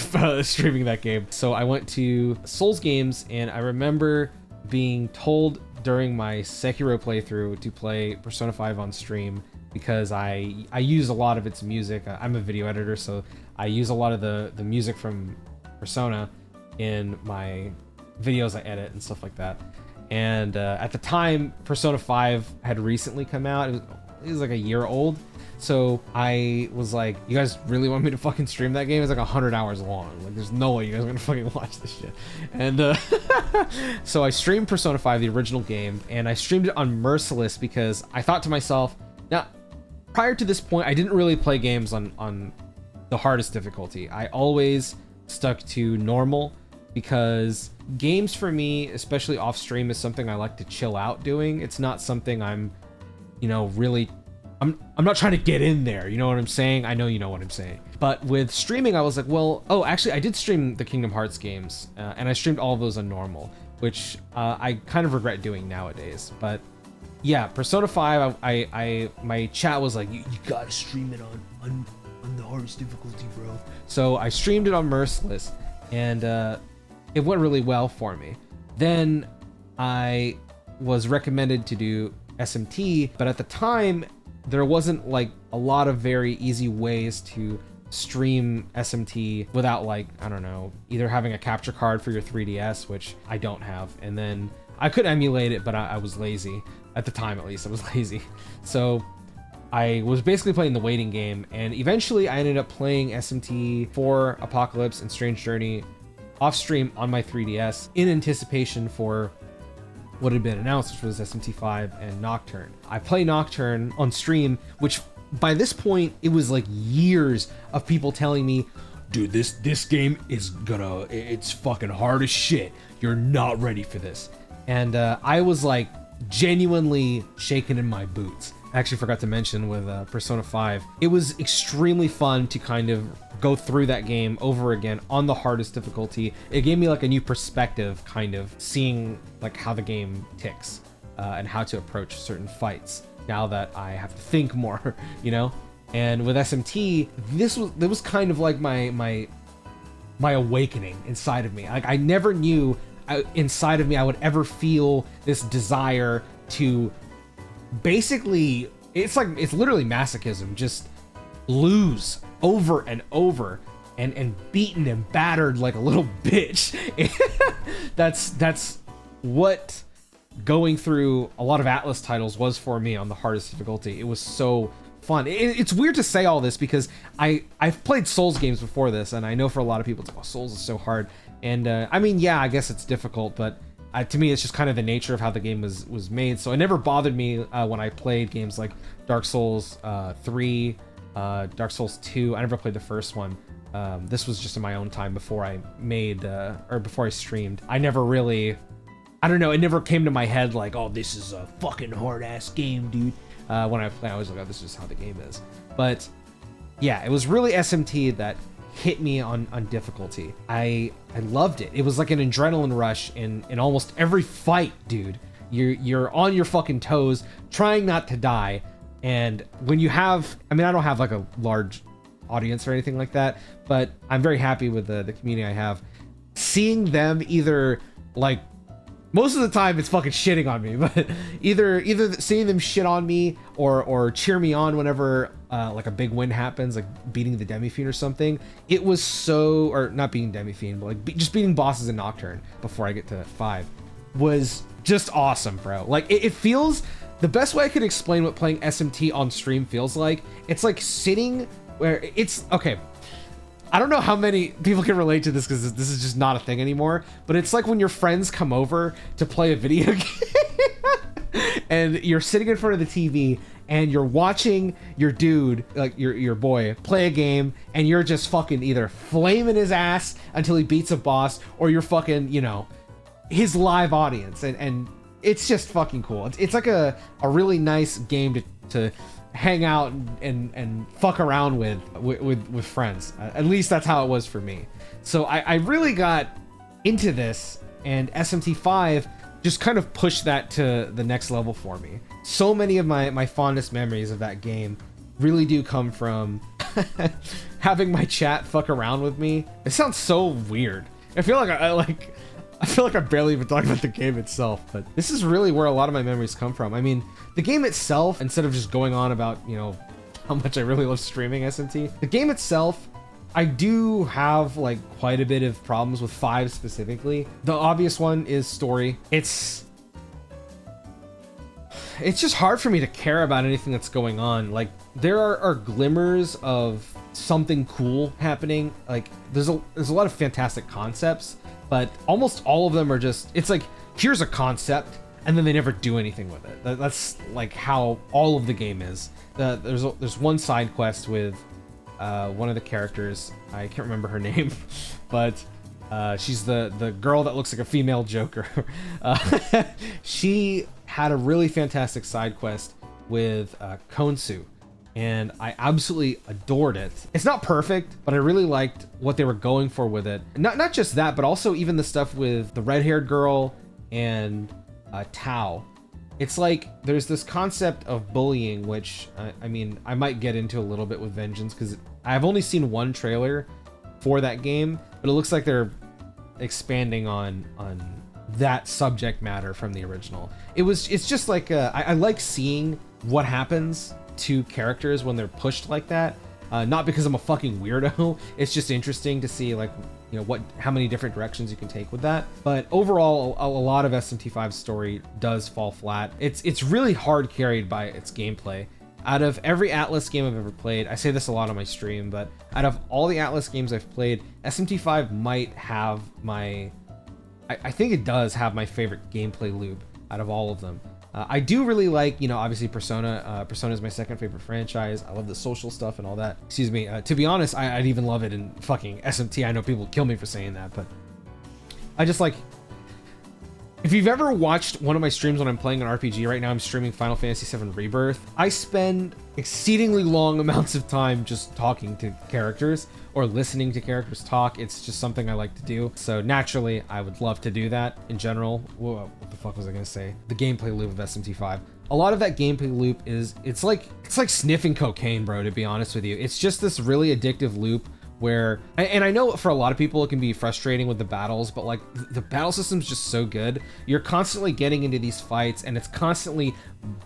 streaming that game. So I went to Souls games, and I remember being told during my Sekiro playthrough to play Persona 5 on stream because I use a lot of its music. I'm a video editor, so I use a lot of the music from Persona in my videos I edit and stuff like that. And at the time, Persona 5 had recently come out. It was like a year old. So I was like, you guys really want me to fucking stream that game? It's like 100 hours long. Like, there's no way you guys are gonna fucking watch this shit. And so I streamed Persona 5, the original game, and I streamed it on Merciless because I thought to myself, now, prior to this point, I didn't really play games on the hardest difficulty. I always stuck to normal because games for me, especially off stream, is something I like to chill out doing. It's not something I'm, really... I'm not trying to get in there, you know what I'm saying? I know you know what I'm saying. But with streaming, I was like, well, actually, I did stream the Kingdom Hearts games, and I streamed all of those on normal, which I kind of regret doing nowadays. But yeah, Persona 5, my chat was like, you gotta stream it on the hardest difficulty, bro. So I streamed it on Merciless, and it went really well for me. Then I was recommended to do SMT, but at the time, there wasn't like a lot of very easy ways to stream SMT without, like, I don't know, either having a capture card for your 3DS, which I don't have, and then I could emulate it, but I was lazy. At the time, at least, I was lazy. So I was basically playing the waiting game, and eventually I ended up playing SMT4, Apocalypse, and Strange Journey off stream on my 3DS in anticipation for what had been announced, which was SMT5 and Nocturne. I play Nocturne on stream, which by this point, it was like years of people telling me, dude, this game is it's fucking hard as shit. You're not ready for this. And I was like genuinely shaken in my boots. I actually forgot to mention with Persona 5, it was extremely fun to kind of go through that game over again on the hardest difficulty. It gave me like a new perspective, kind of seeing like how the game ticks and how to approach certain fights now that I have to think more, And with SMT, this was kind of like my awakening inside of me. Like, I never knew inside of me I would ever feel this desire to basically, it's literally masochism, just lose over and over and beaten and battered like a little bitch. That's what going through a lot of Atlus titles was for me on the hardest difficulty. It was so fun. It's weird to say all this because I've played Souls games before this, and I know for a lot of people it's like, oh, Souls is so hard. And I mean, yeah, I guess it's difficult, but to me, it's just kind of the nature of how the game was made. So it never bothered me when I played games like Dark Souls 3, Dark Souls 2. I never played the first one. This was just in my own time before I made or before I streamed. I never really, I don't know, it never came to my head like, oh, this is a fucking hard ass game, dude. When I play, I was like, oh, this is how the game is. But yeah, it was really SMT that hit me on difficulty. I loved it. It was like an adrenaline rush in almost every fight, dude. You're on your fucking toes, trying not to die. And when you have, I mean, I don't have like a large audience or anything like that, but I'm very happy with the community I have. Seeing them either like, most of the time it's fucking shitting on me, but either seeing them shit on me or cheer me on whenever like a big win happens, like beating the Demi-Fiend or something. It was so, or not beating Demi-Fiend, but like just beating bosses in Nocturne before I get to 5 was just awesome, bro. Like it feels, the best way I could explain what playing SMT on stream feels like, it's like sitting where it's, okay, I don't know how many people can relate to this because this is just not a thing anymore, but it's like when your friends come over to play a video game and you're sitting in front of the TV and you're watching your dude, like your boy, play a game, and you're just fucking either flaming his ass until he beats a boss, or you're fucking, you know, his live audience, and it's just fucking cool. It's like a really nice game to hang out and fuck around with friends. At least that's how it was for me. So I really got into this, and SMT5 just kind of pushed that to the next level for me. So many of my fondest memories of that game really do come from having my chat fuck around with me. It sounds so weird. I feel like I feel like I'm barely even talking about the game itself, but this is really where a lot of my memories come from. I mean, the game itself, instead of just going on about, you know, how much I really love streaming SMT, the game itself, I do have like quite a bit of problems with 5 specifically. The obvious one is story. It's just hard for me to care about anything that's going on. Like, there are glimmers of something cool happening. Like, there's a lot of fantastic concepts, but almost all of them are just, it's like, here's a concept, and then they never do anything with it. That's like how all of the game is. There's one side quest with one of the characters. I can't remember her name, but she's the girl that looks like a female Joker. She had a really fantastic side quest with Konsu, and I absolutely adored it. It's not perfect, but I really liked what they were going for with it. Not just that, but also even the stuff with the red-haired girl and Tao. It's like there's this concept of bullying, which I mean, I might get into a little bit with Vengeance because I've only seen one trailer for that game, but it looks like they're expanding on that subject matter from the original. It's just like I like seeing what happens to characters when they're pushed like that. Not because I'm a fucking weirdo. It's just interesting to see, like, you know, how many different directions you can take with that. But overall, a lot of SMT5's story does fall flat. It's really hard carried by its gameplay. Out of every Atlus game I've ever played, I say this a lot on my stream, but out of all the Atlus games I've played, SMT5 might have I think it does have my favorite gameplay loop out of all of them. I do really like, you know, obviously Persona. Persona is my second favorite franchise. I love the social stuff and all that. Excuse me. To be honest, I'd even love it in fucking SMT. I know people kill me for saying that, but I just like, if you've ever watched one of my streams when I'm playing an RPG, right now I'm streaming Final Fantasy VII Rebirth, I spend exceedingly long amounts of time just talking to characters or listening to characters talk. It's just something I like to do. So naturally, I would love to do that in general. Whoa, what the fuck was I gonna say? The gameplay loop of SMT5. A lot of that gameplay loop is, it's like sniffing cocaine, bro, to be honest with you. It's just this really addictive loop where, and I know for a lot of people it can be frustrating with the battles, but like the battle system's just so good. You're constantly getting into these fights and it's constantly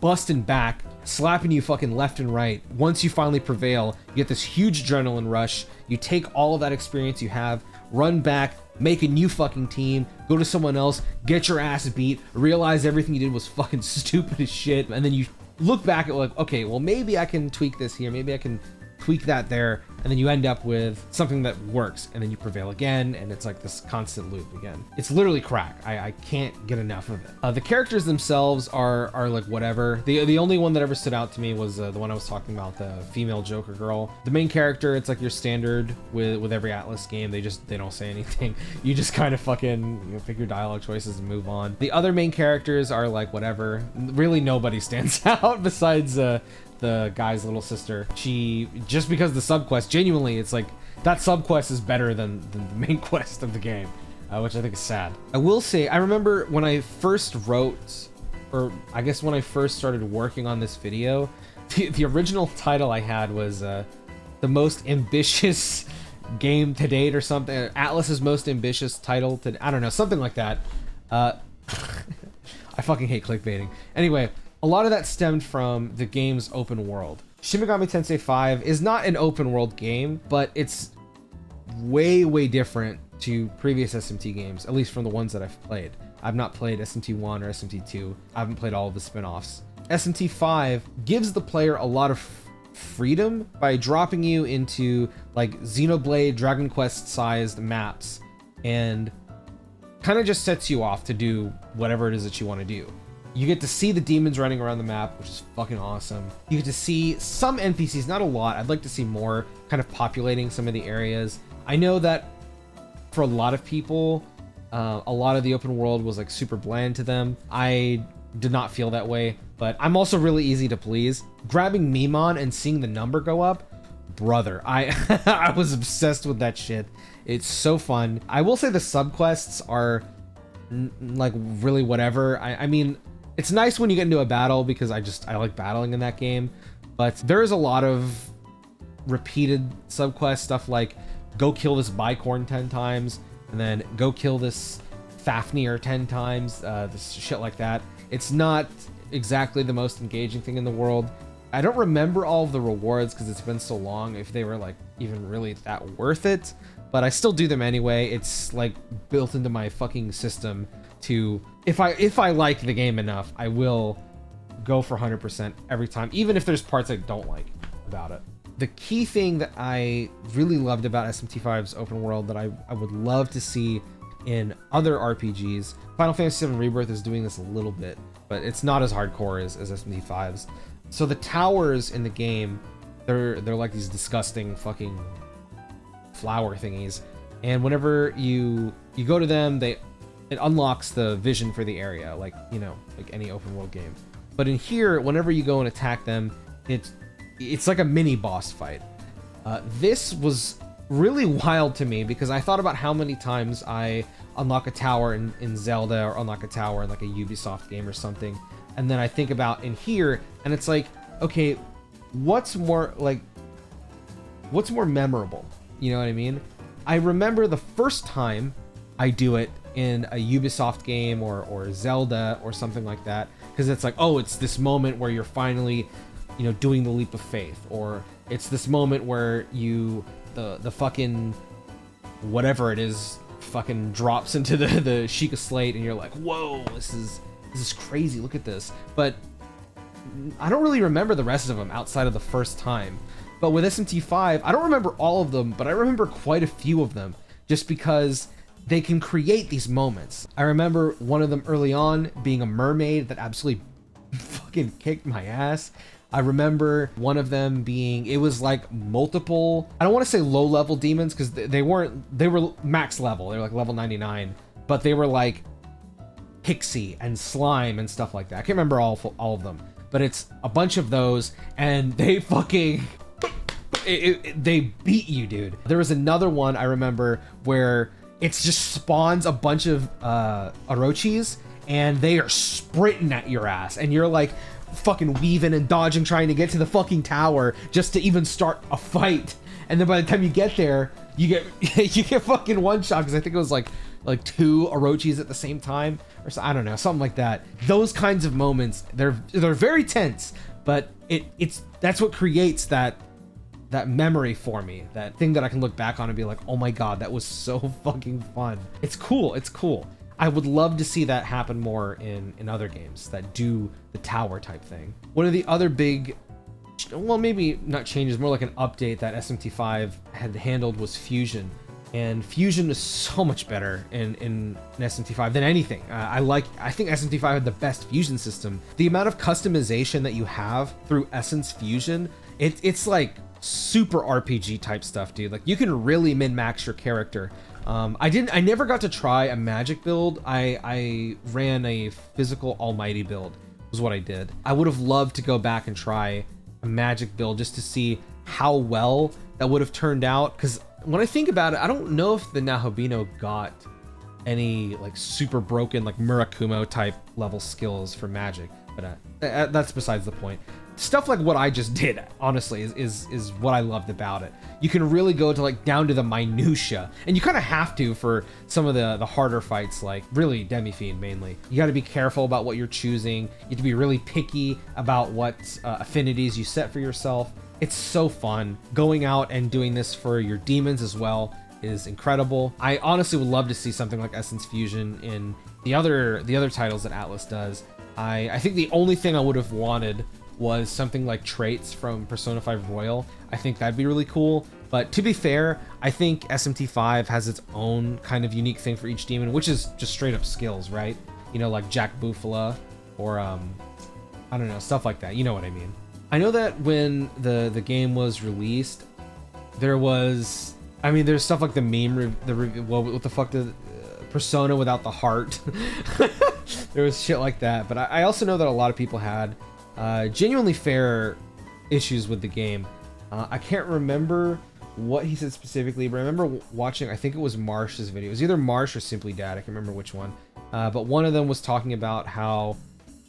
busting back, slapping you fucking left and right. Once you finally prevail, you get this huge adrenaline rush. You take all of that experience you have, run back, make a new fucking team, go to someone else, get your ass beat, realize everything you did was fucking stupid as shit, and then you look back at like, okay, well maybe I can tweak this here, maybe I can tweak that there, and then you end up with something that works, and then you prevail again, and it's like this constant loop again. It's literally crack. I can't get enough of it. The characters themselves are like whatever. The only one that ever stood out to me was the one I was talking about, the female Joker girl. The main character, it's like your standard with every Atlus game. They don't say anything. You just kind of fucking pick your dialogue choices and move on. The other main characters are like whatever. Really nobody stands out besides the guy's little sister. She, just because the subquest, genuinely, it's like that subquest is better than the main quest of the game, which I think is sad. I will say, I remember when I first wrote, or I guess when I first started working on this video, the original title I had was the most ambitious game to date or something. Atlus's most ambitious title to, I don't know, something like that. I fucking hate clickbaiting. Anyway, a lot of that stemmed from the game's open world. Shin Megami Tensei 5 is not an open world game, but it's way different to previous SMT games, at least from the ones that I've played. I've not played SMT 1 or SMT 2. I haven't played all of the spin-offs. SMT 5 gives the player a lot of freedom by dropping you into like Xenoblade, Dragon Quest sized maps, and kind of just sets you off to do whatever it is that you want to do. You get to see the demons running around the map, which is fucking awesome. You get to see some NPCs, not a lot. I'd like to see more kind of populating some of the areas. I know that for a lot of people, a lot of the open world was like super bland to them. I did not feel that way, but I'm also really easy to please. Grabbing Mimon and seeing the number go up, brother, I was obsessed with that shit. It's so fun. I will say the subquests are like really whatever. I mean, it's nice when you get into a battle because I like battling in that game, but there's a lot of repeated subquest stuff like go kill this bicorn 10 times and then go kill this Fafnir 10 times, this shit like that. It's not exactly the most engaging thing in the world. I don't remember all of the rewards because it's been so long if they were like even really that worth it, but I still do them anyway. It's like built into my fucking system to, if I like the game enough, I will go for 100% every time, even if there's parts I don't like about it. The key thing that I really loved about SMT5's open world that I would love to see in other RPGs, Final Fantasy VII Rebirth is doing this a little bit, but it's not as hardcore as SMT5's. So the towers in the game, they're like these disgusting fucking flower thingies, and whenever you go to them, it unlocks the vision for the area, like, you know, like any open world game. But in here, whenever you go and attack them, it's like a mini boss fight. This was really wild to me because I thought about how many times I unlock a tower in Zelda or unlock a tower in like a Ubisoft game or something, and then I think about in here, and it's like, okay, what's more memorable? You know what I mean? I remember the first time I do it in a Ubisoft game or Zelda or something like that, because it's like, oh, it's this moment where you're finally, you know, doing the leap of faith, or it's this moment where the fucking whatever it is fucking drops into the Sheikah Slate and you're like, whoa, this is crazy, look at this. But I don't really remember the rest of them outside of the first time. But with SMT5, I don't remember all of them, but I remember quite a few of them just because they can create these moments. I remember one of them early on being a mermaid that absolutely fucking kicked my ass. I remember one of them being, it was like multiple, I don't want to say low level demons because they were max level. They were like level 99, but they were like pixie and slime and stuff like that. I can't remember all of them, but it's a bunch of those and they fucking, they beat you, dude. There was another one I remember where it just spawns a bunch of Orochis and they are sprinting at your ass and you're like fucking weaving and dodging trying to get to the fucking tower just to even start a fight, and then by the time you get there, you get fucking one shot, because I think it was like 2 Orochis at the same time, or so, I don't know, something like that. Those kinds of moments, they're very tense, but that's what creates that memory for me, that thing that I can look back on and be like, oh my god, that was so fucking fun. It's cool. I would love to see that happen more in other games that do the tower type thing. One of the other big, well, maybe not changes, more like an update that SMT5 had handled was Fusion. And Fusion is so much better in SMT5 than anything. I think SMT5 had the best Fusion system. The amount of customization that you have through Essence Fusion, it's like super RPG type stuff, dude. Like, you can really min-max your character. I never got to try a magic build. I ran a physical almighty build, was what I did. I would have loved to go back and try a magic build just to see how well that would have turned out, because when I think about it, I don't know if the Nahobino got any like super broken like Murakumo type level skills for magic, but that's besides the point. Stuff like what I just did, honestly, is what I loved about it. You can really go to like down to the minutia, and you kind of have to for some of the harder fights, like really Demi-Fiend mainly. You got to be careful about what you're choosing. You have to be really picky about what affinities you set for yourself. It's so fun. Going out and doing this for your demons as well is incredible. I honestly would love to see something like Essence Fusion in the other titles that Atlus does. I think the only thing I would have wanted was something like traits from Persona 5 Royal. I think that'd be really cool. But to be fair, I think SMT5 has its own kind of unique thing for each demon, which is just straight up skills, right? You know, like Jack Bufala or I don't know, stuff like that. You know what I mean? I know that when the game was released, there's stuff like the meme, what the fuck, the Persona without the heart. There was shit like that. But I also know that a lot of people had genuinely fair issues with the game. I can't remember what he said specifically, but I remember watching, I think it was Marsh's video. It was either Marsh or Simply Dad, I can't remember which one. But one of them was talking about how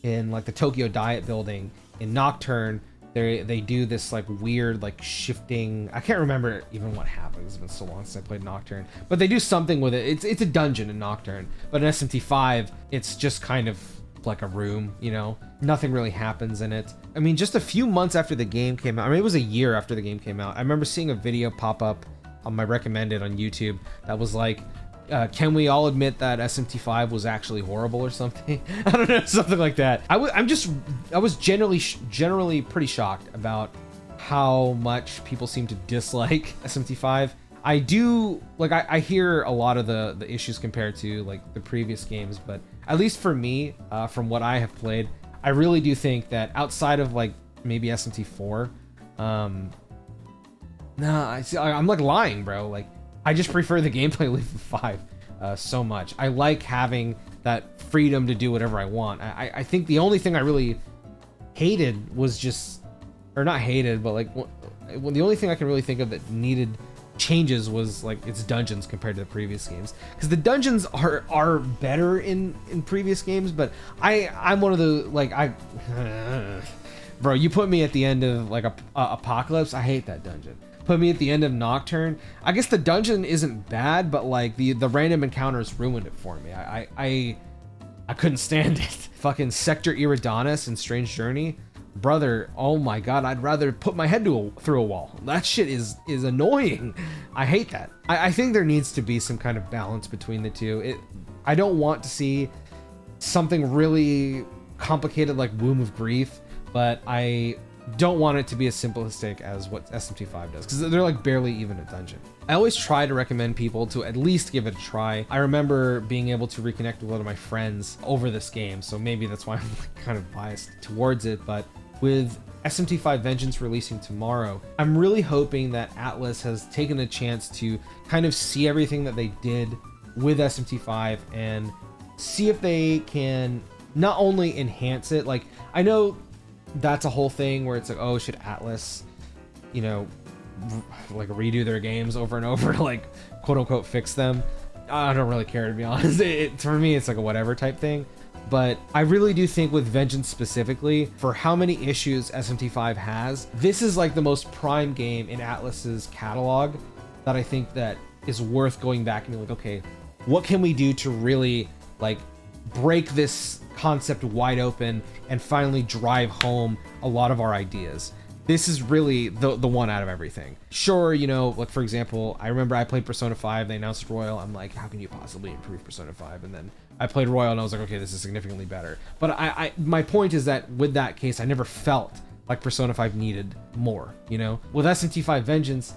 in like the Tokyo Diet building in Nocturne, they do this like weird like shifting, I can't remember even what happened, it's been so long since I played Nocturne, but they do something with it. It's a dungeon in Nocturne, but in SMT5 it's just kind of like a room, you know, nothing really happens in it. I mean, just a few months after the game came out, I mean, it was a year after the game came out, I remember seeing a video pop up on my recommended on YouTube that was like, can we all admit that SMT5 was actually horrible or something? I don't know, something like that. I was generally pretty shocked about how much people seem to dislike SMT5. I do, like, I hear a lot of the issues compared to like the previous games, but at least for me, from what I have played, I really do think that outside of like maybe SMT4, I'm like lying, bro. Like, I just prefer the gameplay loop of 5 so much. I like having that freedom to do whatever I want. I think the only thing I really hated was just, or not hated, but like the only thing I can really think of that needed changes was like its dungeons compared to the previous games, because the dungeons are better in previous games, but I'm one of the like bro, you put me at the end of like a Apocalypse, I hate that dungeon. Put me at the end of Nocturne, I guess the dungeon isn't bad, but like the random encounters ruined it for me. I couldn't stand it. Fucking Sector Eridanus and Strange Journey, brother, oh my god, I'd rather put my head through a wall. That shit is annoying. I hate that. I think there needs to be some kind of balance between the two. I don't want to see something really complicated like Womb of Grief, but I don't want it to be as simplistic as what SMT5 does, because they're like barely even a dungeon. I always try to recommend people to at least give it a try. I remember being able to reconnect with one of my friends over this game, so maybe that's why I'm like kind of biased towards it. But with SMT5 Vengeance releasing tomorrow, I'm really hoping that Atlus has taken a chance to kind of see everything that they did with SMT5 and see if they can not only enhance it, like I know that's a whole thing where it's like, oh, should Atlus, you know, like redo their games over and over to like quote unquote fix them? I don't really care, to be honest. For me, it's like a whatever type thing. but I really do think with Vengeance specifically, for how many issues SMT5 has, this is like the most prime game in Atlus's catalog that I think that is worth going back and being like, okay, what can we do to really like break this concept wide open and finally drive home a lot of our ideas. This is really the one out of everything. Sure, you know, like for example, I remember I played Persona 5, they announced Royal, I'm like, how can you possibly improve Persona 5? And then I played Royal and I was like, okay, this is significantly better. But my point is that with that case, I never felt like Persona 5 needed more, you know? With SMT5 Vengeance,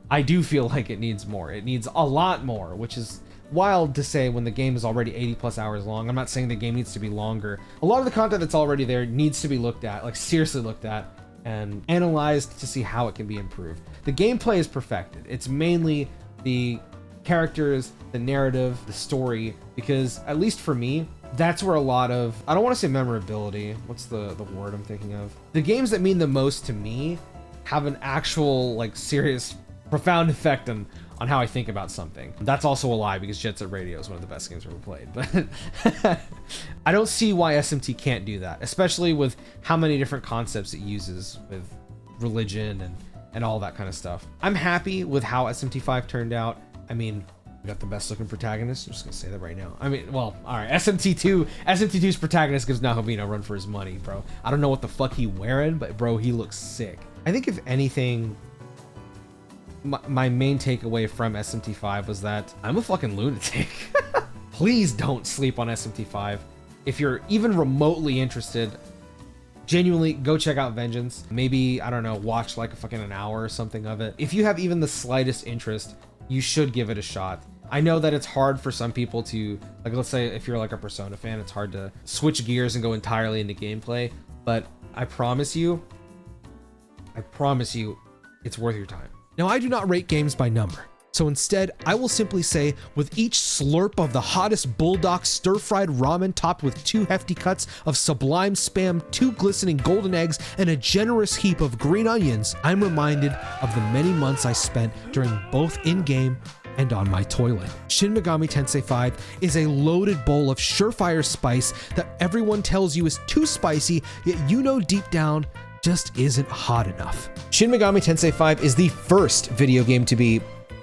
I do feel like it needs more. It needs a lot more, which is wild to say when the game is already 80 plus hours long. I'm not saying the game needs to be longer. A lot of the content that's already there needs to be looked at, like seriously looked at and analyzed to see how it can be improved. The gameplay is perfected. It's mainly the characters, the narrative, the story, because at least for me, that's where a lot of, I don't want to say memorability, what's the word I'm thinking of? The games that mean the most to me have an actual like serious profound effect on how I think about something. That's also a lie because Jet Set Radio is one of the best games ever played, but I don't see why SMT can't do that, especially with how many different concepts it uses with religion and all that kind of stuff. I'm happy with how SMT5 turned out. I mean, we got the best looking protagonist. I'm just gonna say that right now. I mean, well, all right, SMT2's protagonist gives Nahovino a run for his money, bro. I don't know what the fuck he wearing, but bro, he looks sick. I think if anything, my main takeaway from SMT5 was that I'm a fucking lunatic. Please don't sleep on SMT5. If you're even remotely interested, genuinely go check out Vengeance. Maybe, I don't know, watch like an hour or something of it. If you have even the slightest interest, you should give it a shot. I know that it's hard for some people to, like, let's say if you're like a Persona fan, it's hard to switch gears and go entirely into gameplay, but I promise you, it's worth your time. Now, I do not rate games by number, so instead, I will simply say, with each slurp of the hottest bulldog stir-fried ramen topped with 2 hefty cuts of sublime spam, 2 glistening golden eggs, and a generous heap of green onions, I'm reminded of the many months I spent during both in-game and on my toilet. Shin Megami Tensei 5 is a loaded bowl of surefire spice that everyone tells you is too spicy, yet you know deep down, just isn't hot enough. Shin Megami Tensei 5 is the first video game to be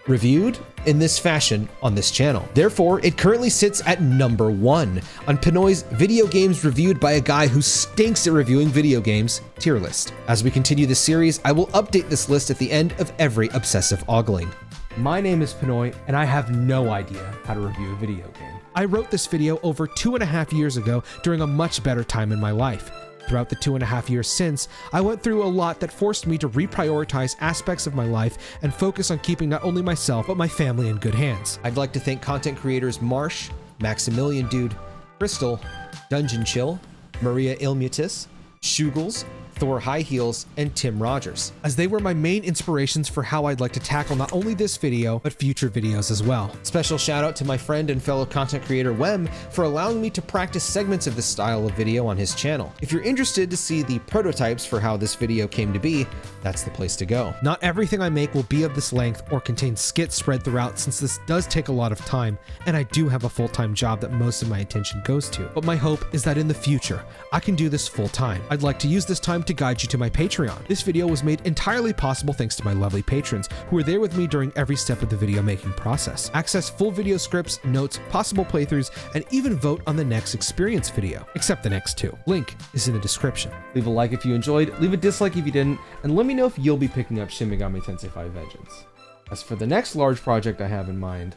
reviewed in this fashion on this channel. Therefore, it currently sits at number 1 on Pinoy's video games reviewed by a guy who stinks at reviewing video games tier list. As we continue this series, I will update this list at the end of every Obsessive Ogling. My name is Pinoy, and I have no idea how to review a video game. I wrote this video over 2.5 years ago during a much better time in my life. Throughout the 2.5 years since, I went through a lot that forced me to reprioritize aspects of my life and focus on keeping not only myself, but my family in good hands. I'd like to thank content creators Marsh, Maximilian Dude, Crystal, Dungeon Chill, Maria Ilmutis, Shugels, Thor High Heels, and Tim Rogers, as they were my main inspirations for how I'd like to tackle not only this video, but future videos as well. Special shout out to my friend and fellow content creator Wem for allowing me to practice segments of this style of video on his channel. If you're interested to see the prototypes for how this video came to be, that's the place to go. Not everything I make will be of this length or contain skits spread throughout, since this does take a lot of time, and I do have a full-time job that most of my attention goes to. But my hope is that in the future, I can do this full-time. I'd like to use this time to guide you to my Patreon. This video was made entirely possible thanks to my lovely patrons who were there with me during every step of the video making process. Access full video scripts, notes, possible playthroughs, and even vote on the next experience video, except the next 2. Link is in the description. Leave a like if you enjoyed, leave a dislike if you didn't, and let me know if you'll be picking up Shin Megami Tensei 5 Vengeance. As for the next large project I have in mind,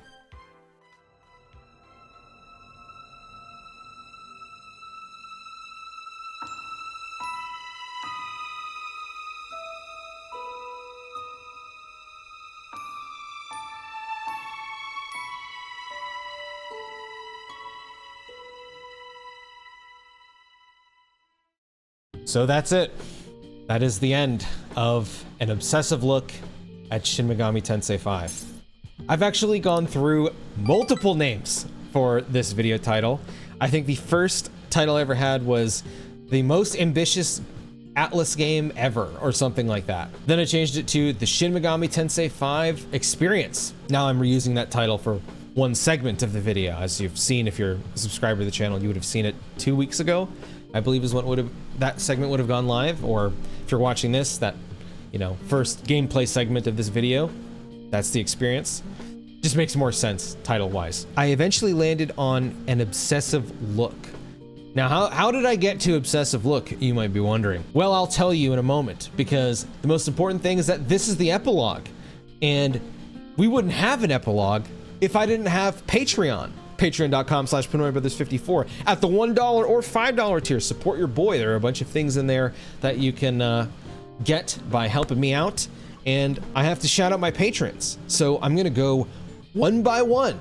So that's it. That is the end of an obsessive look at Shin Megami Tensei 5. I've actually gone through multiple names for this video title. I think the first title I ever had was the most ambitious Atlus game ever, or something like that. Then I changed it to the Shin Megami Tensei 5 Experience. Now I'm reusing that title for one segment of the video. As you've seen, if you're a subscriber to the channel, you would have seen it 2 weeks ago, I believe is what that segment would have gone live. Or if you're watching this, that, you know, first gameplay segment of this video, that's the experience. Just makes more sense title-wise. I eventually landed on an obsessive look. Now, how did I get to obsessive look, you might be wondering? Well, I'll tell you in a moment, because the most important thing is that this is the epilogue. And we wouldn't have an epilogue if I didn't have Patreon. Patreon.com/PinoyBrothers54. At the $1 or $5 tier, support your boy. There are a bunch of things in there that you can get by helping me out. And I have to shout out my patrons. So I'm gonna go one by one,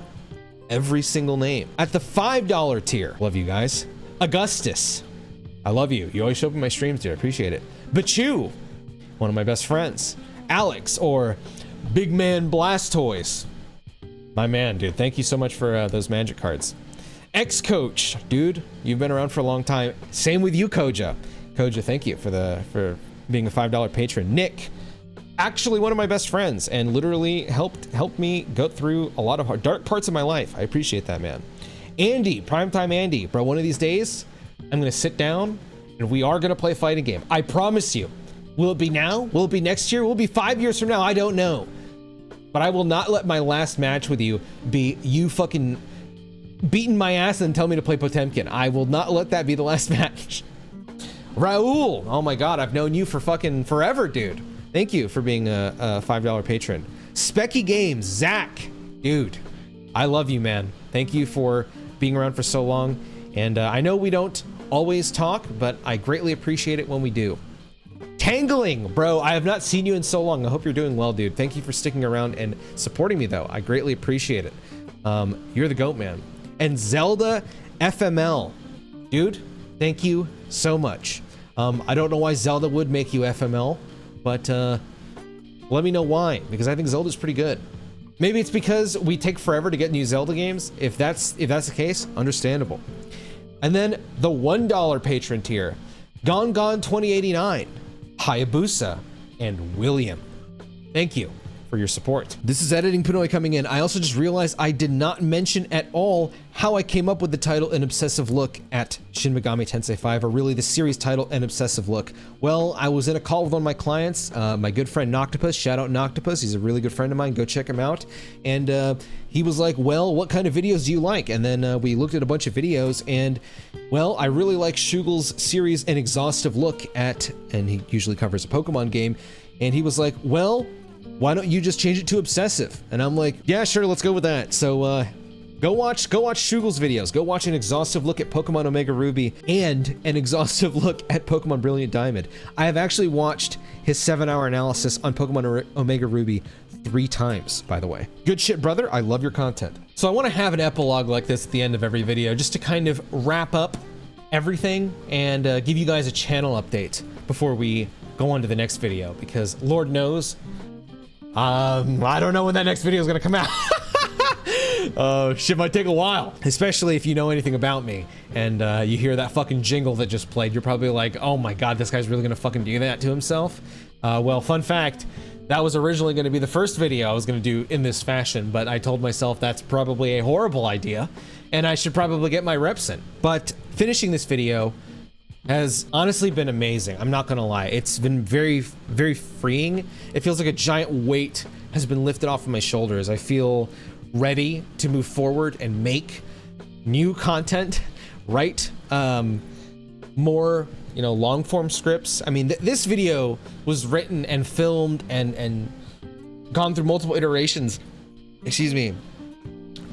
every single name. At the $5 tier, love you guys. Augustus, I love you. You always show up in my streams, dude. I appreciate it. Bachu, one of my best friends. Alex, or Big Man Blastoise, my man, dude. Thank you so much for those magic cards. Ex-Coach, dude, you've been around for a long time. Same with you, Koja. Koja, thank you for being a $5 patron. Nick, actually one of my best friends, and literally helped me go through a lot of dark parts of my life. I appreciate that, man. Andy, Primetime Andy, bro, one of these days, I'm gonna sit down and we are gonna play a fighting game. I promise you. Will it be now? Will it be next year? Will it be 5 years from now? I don't know. But I will not let my last match with you be you fucking beating my ass and tell me to play Potemkin. I will not let that be the last match. Raul, oh my god, I've known you for fucking forever, dude. Thank you for being a $5 patron. Specky Games, Zach, dude, I love you, man. Thank you for being around for so long. And I know we don't always talk, but I greatly appreciate it when we do. Tangling, bro, I have not seen you in so long. I hope you're doing well, dude. Thank you for sticking around and supporting me, though. I greatly appreciate it. You're the GOAT, man. And Zelda FML, dude, thank you so much. I don't know why Zelda would make you FML, but let me know why, because I think Zelda's pretty good. Maybe it's because we take forever to get new Zelda games. If that's the case, understandable. And then the $1 patron tier, Gone 2089, Hayabusa, and William. Thank you for your support. This is Editing Pinoy coming in. I also just realized I did not mention at all how I came up with the title An Obsessive Look at Shin Megami Tensei 5, or really the series title An Obsessive Look. Well, I was in a call with one of my clients, my good friend Noctopus. Shout out Noctopus. He's a really good friend of mine. Go check him out. And he was like, well, what kind of videos do you like? And then we looked at a bunch of videos, and well, I really like Shugel's series An Exhaustive Look at, and he usually covers a Pokemon game. And he was like, well, why don't you just change it to Obsessive? And I'm like, yeah, sure, let's go with that. So go watch Shugel's videos. Go watch An Exhaustive Look at Pokemon Omega Ruby and An Exhaustive Look at Pokemon Brilliant Diamond. I have actually watched his 7-hour analysis on Pokemon Omega Ruby 3 times, by the way. Good shit, brother. I love your content. So I want to have an epilogue like this at the end of every video, just to kind of wrap up everything and give you guys a channel update before we go on to the next video, because Lord knows, I don't know when that next video is gonna come out. Shit might take a while, especially if you know anything about me and you hear that fucking jingle that just played. You're probably like, oh my god, this guy's really gonna fucking do that to himself. Well, fun fact, that was originally gonna be the first video I was gonna do in this fashion, but I told myself that's probably a horrible idea and I should probably get my reps in. But finishing this video has honestly been amazing. I'm not gonna lie. It's been very, very freeing. It feels like a giant weight has been lifted off of my shoulders. I feel ready to move forward and make new content, write more, you know, long form scripts. I mean, this video was written and filmed and gone through multiple iterations, excuse me,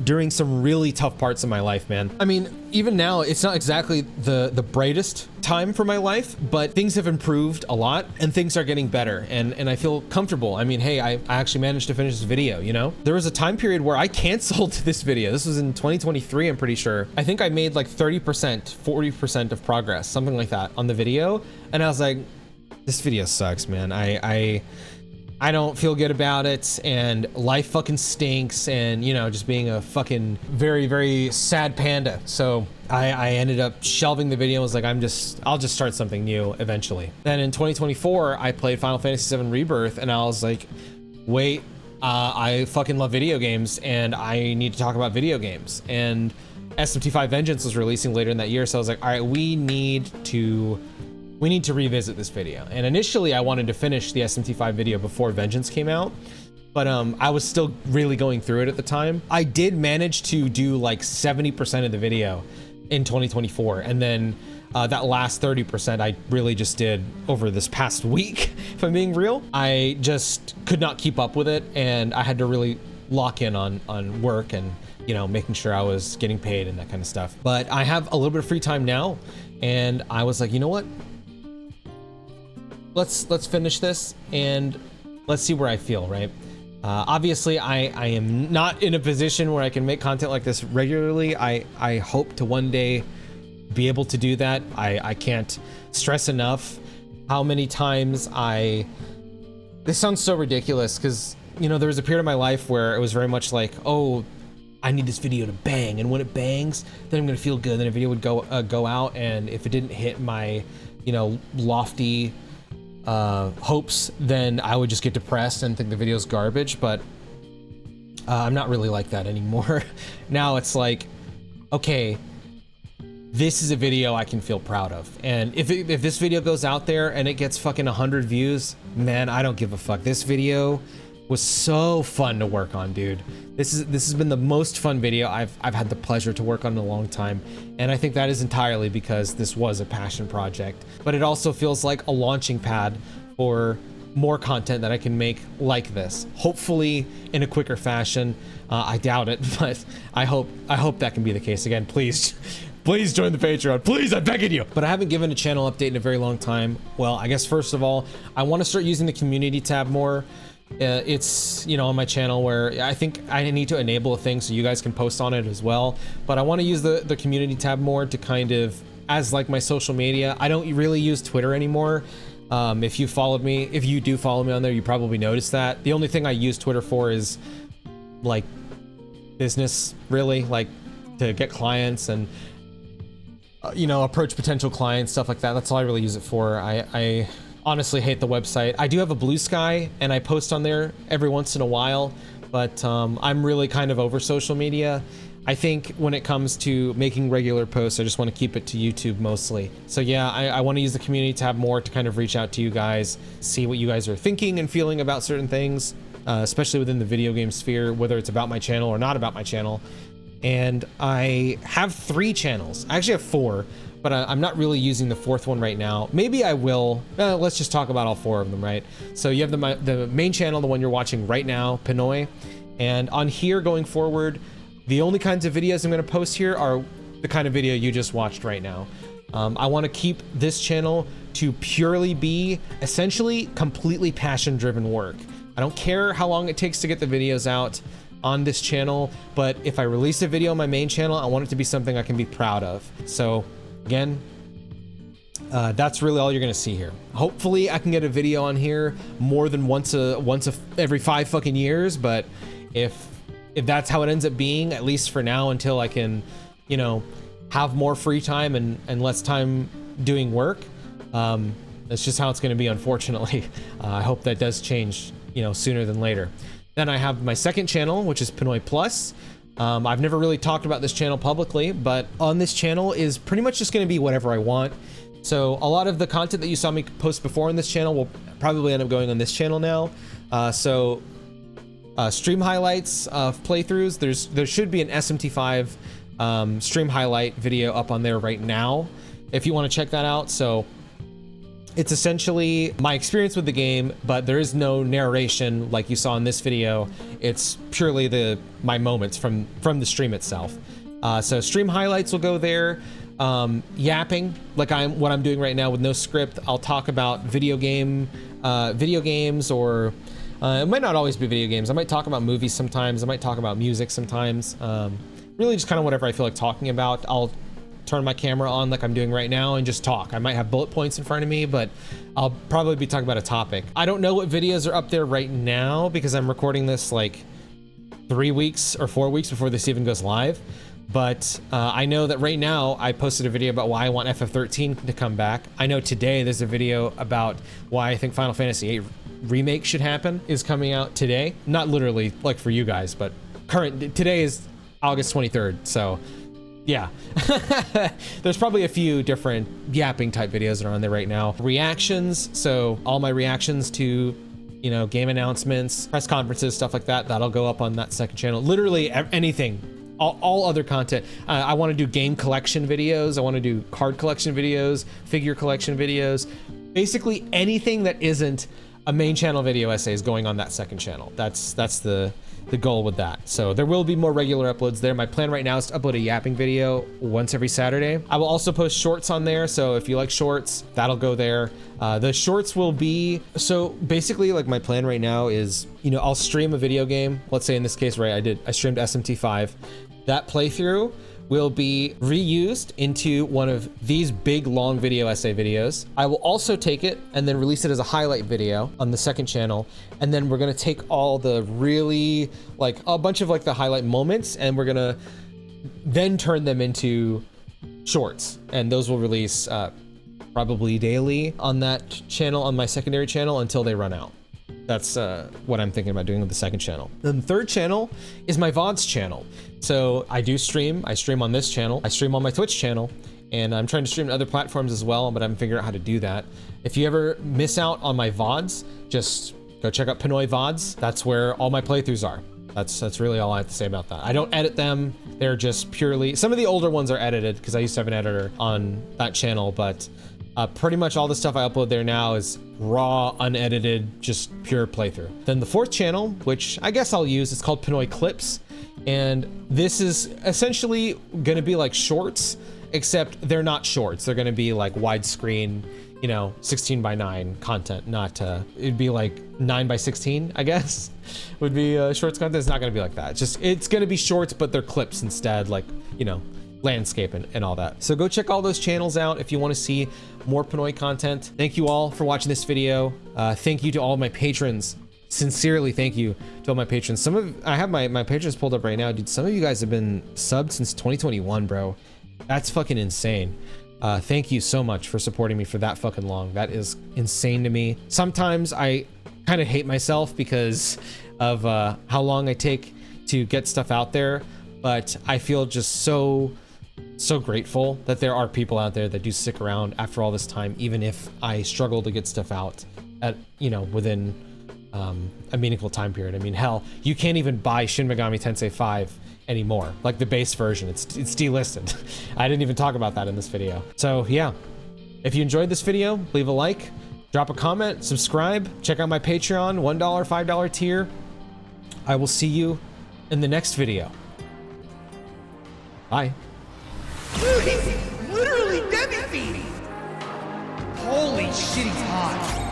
during some really tough parts of my life, man. I mean, even now, it's not exactly the brightest time for my life, but things have improved a lot and things are getting better, and I feel comfortable. I mean, hey, I actually managed to finish this video, you know? There was a time period where I canceled this video. This was in 2023, I'm pretty sure. I think I made like 30%, 40% of progress, something like that on the video, and I was like, this video sucks, man. I don't feel good about it, and life fucking stinks, and you know, just being a fucking very, very sad panda. So I ended up shelving the video. I was like, I'll just start something new eventually. Then in 2024, I played Final Fantasy VII Rebirth, and I was like, wait, I fucking love video games, and I need to talk about video games. And SMT5 Vengeance was releasing later in that year, so I was like, all right, we need to revisit this video. And initially, I wanted to finish the SMT5 video before Vengeance came out, but I was still really going through it at the time. I did manage to do like 70% of the video in 2024, and then that last 30% I really just did over this past week, if I'm being real. I just could not keep up with it, and I had to really lock in on work and, you know, making sure I was getting paid and that kind of stuff. But I have a little bit of free time now, and I was like, you know what? Let's finish this and let's see where I feel, right? Obviously, I am not in a position where I can make content like this regularly. I hope to one day be able to do that. I can't stress enough how many times this sounds so ridiculous, because, you know, there was a period of my life where it was very much like, oh, I need this video to bang, and when it bangs, then I'm gonna feel good. Then a video would go out, and if it didn't hit my, you know, lofty hopes, then I would just get depressed and think the video's garbage. But I'm not really like that anymore. Now it's like, okay, this is a video I can feel proud of, and if this video goes out there and it gets fucking 100 views, man, I don't give a fuck. This video was so fun to work on, dude. This has been the most fun video I've had the pleasure to work on in a long time, and I think that is entirely because this was a passion project. But it also feels like a launching pad for more content that I can make like this, hopefully in a quicker fashion. I doubt it, but I hope that can be the case. Again, please join the Patreon, please, I'm begging you. But I haven't given a channel update in a very long time. Well, I guess first of all, I want to start using the community tab more. It's, you know, on my channel where I think I need to enable a thing so you guys can post on it as well. But I want to use the community tab more to kind of, as like my social media. I don't really use Twitter anymore. If you do follow me on there, you probably noticed that. The only thing I use Twitter for is like business, really, like to get clients and you know, approach potential clients, stuff like that. That's all I really use it for. I honestly hate the website. I do have a Blue Sky, and I post on there every once in a while, but I'm really kind of over social media. I think when it comes to making regular posts, I just want to keep it to YouTube mostly. So yeah, I want to use the community tab more to kind of reach out to you guys, see what you guys are thinking and feeling about certain things, especially within the video game sphere, whether it's about my channel or not about my channel. And I have 3 channels. I actually have 4, but I'm not really using the 4th one right now. Maybe I will. Let's just talk about all 4 of them, right? So you have the main channel, the one you're watching right now, Pinoy. And on here going forward, the only kinds of videos I'm going to post here are the kind of video you just watched right now. I want to keep this channel to purely be essentially completely passion-driven work. I don't care how long it takes to get the videos out on this channel, but if I release a video on my main channel, I want it to be something I can be proud of. So again, that's really all you're gonna see here. Hopefully I can get a video on here more than once every 5 fucking years, but if that's how it ends up being, at least for now, until I can, you know, have more free time and less time doing work, that's just how it's gonna be, unfortunately. I hope that does change, you know, sooner than later. Then I have my second channel, which is Pinoy Plus. I've never really talked about this channel publicly, but on this channel is pretty much just going to be whatever I want. So a lot of the content that you saw me post before on this channel will probably end up going on this channel now. Stream highlights of playthroughs. There should be an SMT5 stream highlight video up on there right now if you want to check that out. So it's essentially my experience with the game, but there is no narration like you saw in this video. It's purely my moments from the stream itself. So stream highlights will go there. Yapping, like what I'm doing right now with no script. I'll talk about video games, or it might not always be video games. I might talk about movies sometimes. I might talk about music sometimes. Really just kind of whatever I feel like talking about. I'll turn my camera on like I'm doing right now and just talk. I might have bullet points in front of me, but I'll probably be talking about a topic. I don't know what videos are up there right now because I'm recording this like 3 weeks or 4 weeks before this even goes live. But I know that right now I posted a video about why I want FF13 to come back. I know today there's a video about why I think Final Fantasy VIII remake should happen is coming out today. Not literally like for you guys, but today is August 23rd. So yeah, there's probably a few different yapping type videos that are on there right now. Reactions, so all my reactions to, you know, game announcements, press conferences, stuff like that, that'll go up on that second channel. Literally anything, all other content. I want to do game collection videos. I want to do card collection videos, figure collection videos. Basically anything that isn't a main channel video essay is going on that second channel. That's the goal with that. So there will be more regular uploads there. My plan right now is to upload a yapping video once every Saturday. I will also post shorts on there. So if you like shorts, that'll go there. The shorts will be, so basically like my plan right now is, you know, I'll stream a video game. Let's say in this case, right, I streamed SMT5. That playthrough will be reused into one of these big long video essay videos. I will also take it and then release it as a highlight video on the second channel. And then we're gonna take all the really, like a bunch of like the highlight moments, and we're gonna then turn them into shorts. And those will release probably daily on that channel, on my secondary channel, until they run out. That's what I'm thinking about doing with the second channel. Then the third channel is my VODs channel. So I do stream. I stream on this channel. I stream on my Twitch channel, and I'm trying to stream to other platforms as well, but I'm figuring out how to do that. If you ever miss out on my VODs, just go check out Pinoy VODs. That's where all my playthroughs are. That's really all I have to say about that. I don't edit them. They're just purely, some of the older ones are edited because I used to have an editor on that channel, but pretty much all the stuff I upload there now is raw, unedited, just pure playthrough. Then the fourth channel, which I guess I'll use, it's called Pinoy Clips. And this is essentially gonna be like shorts, except they're not shorts. They're gonna be like widescreen, you know, 16:9 content, not, it'd be like 9:16, I guess, would be shorts content. It's not gonna be like that. It's gonna be shorts, but they're clips instead, like, you know, landscape and all that. So go check all those channels out if you want to see more Pinoy content. Thank you all for watching this video. Thank you to all my patrons. Sincerely, thank you to all my patrons. I have my patrons pulled up right now, dude. Some of you guys have been subbed since 2021, bro. That's fucking insane. Thank you so much for supporting me for that fucking long. That is insane to me. Sometimes I kind of hate myself because of how long I take to get stuff out there, but I feel just so grateful that there are people out there that do stick around after all this time, even if I struggle to get stuff out at, you know, within a meaningful time period. I mean, hell, you can't even buy Shin Megami Tensei 5 anymore, like the base version. It's delisted. I didn't even talk about that in this video. So yeah, if you enjoyed this video, leave a like, drop a comment, subscribe, check out my Patreon, $1, $5 tier. I will see you in the next video. Bye. Dude, he's literally Debbie feeding. Holy shit, he's hot.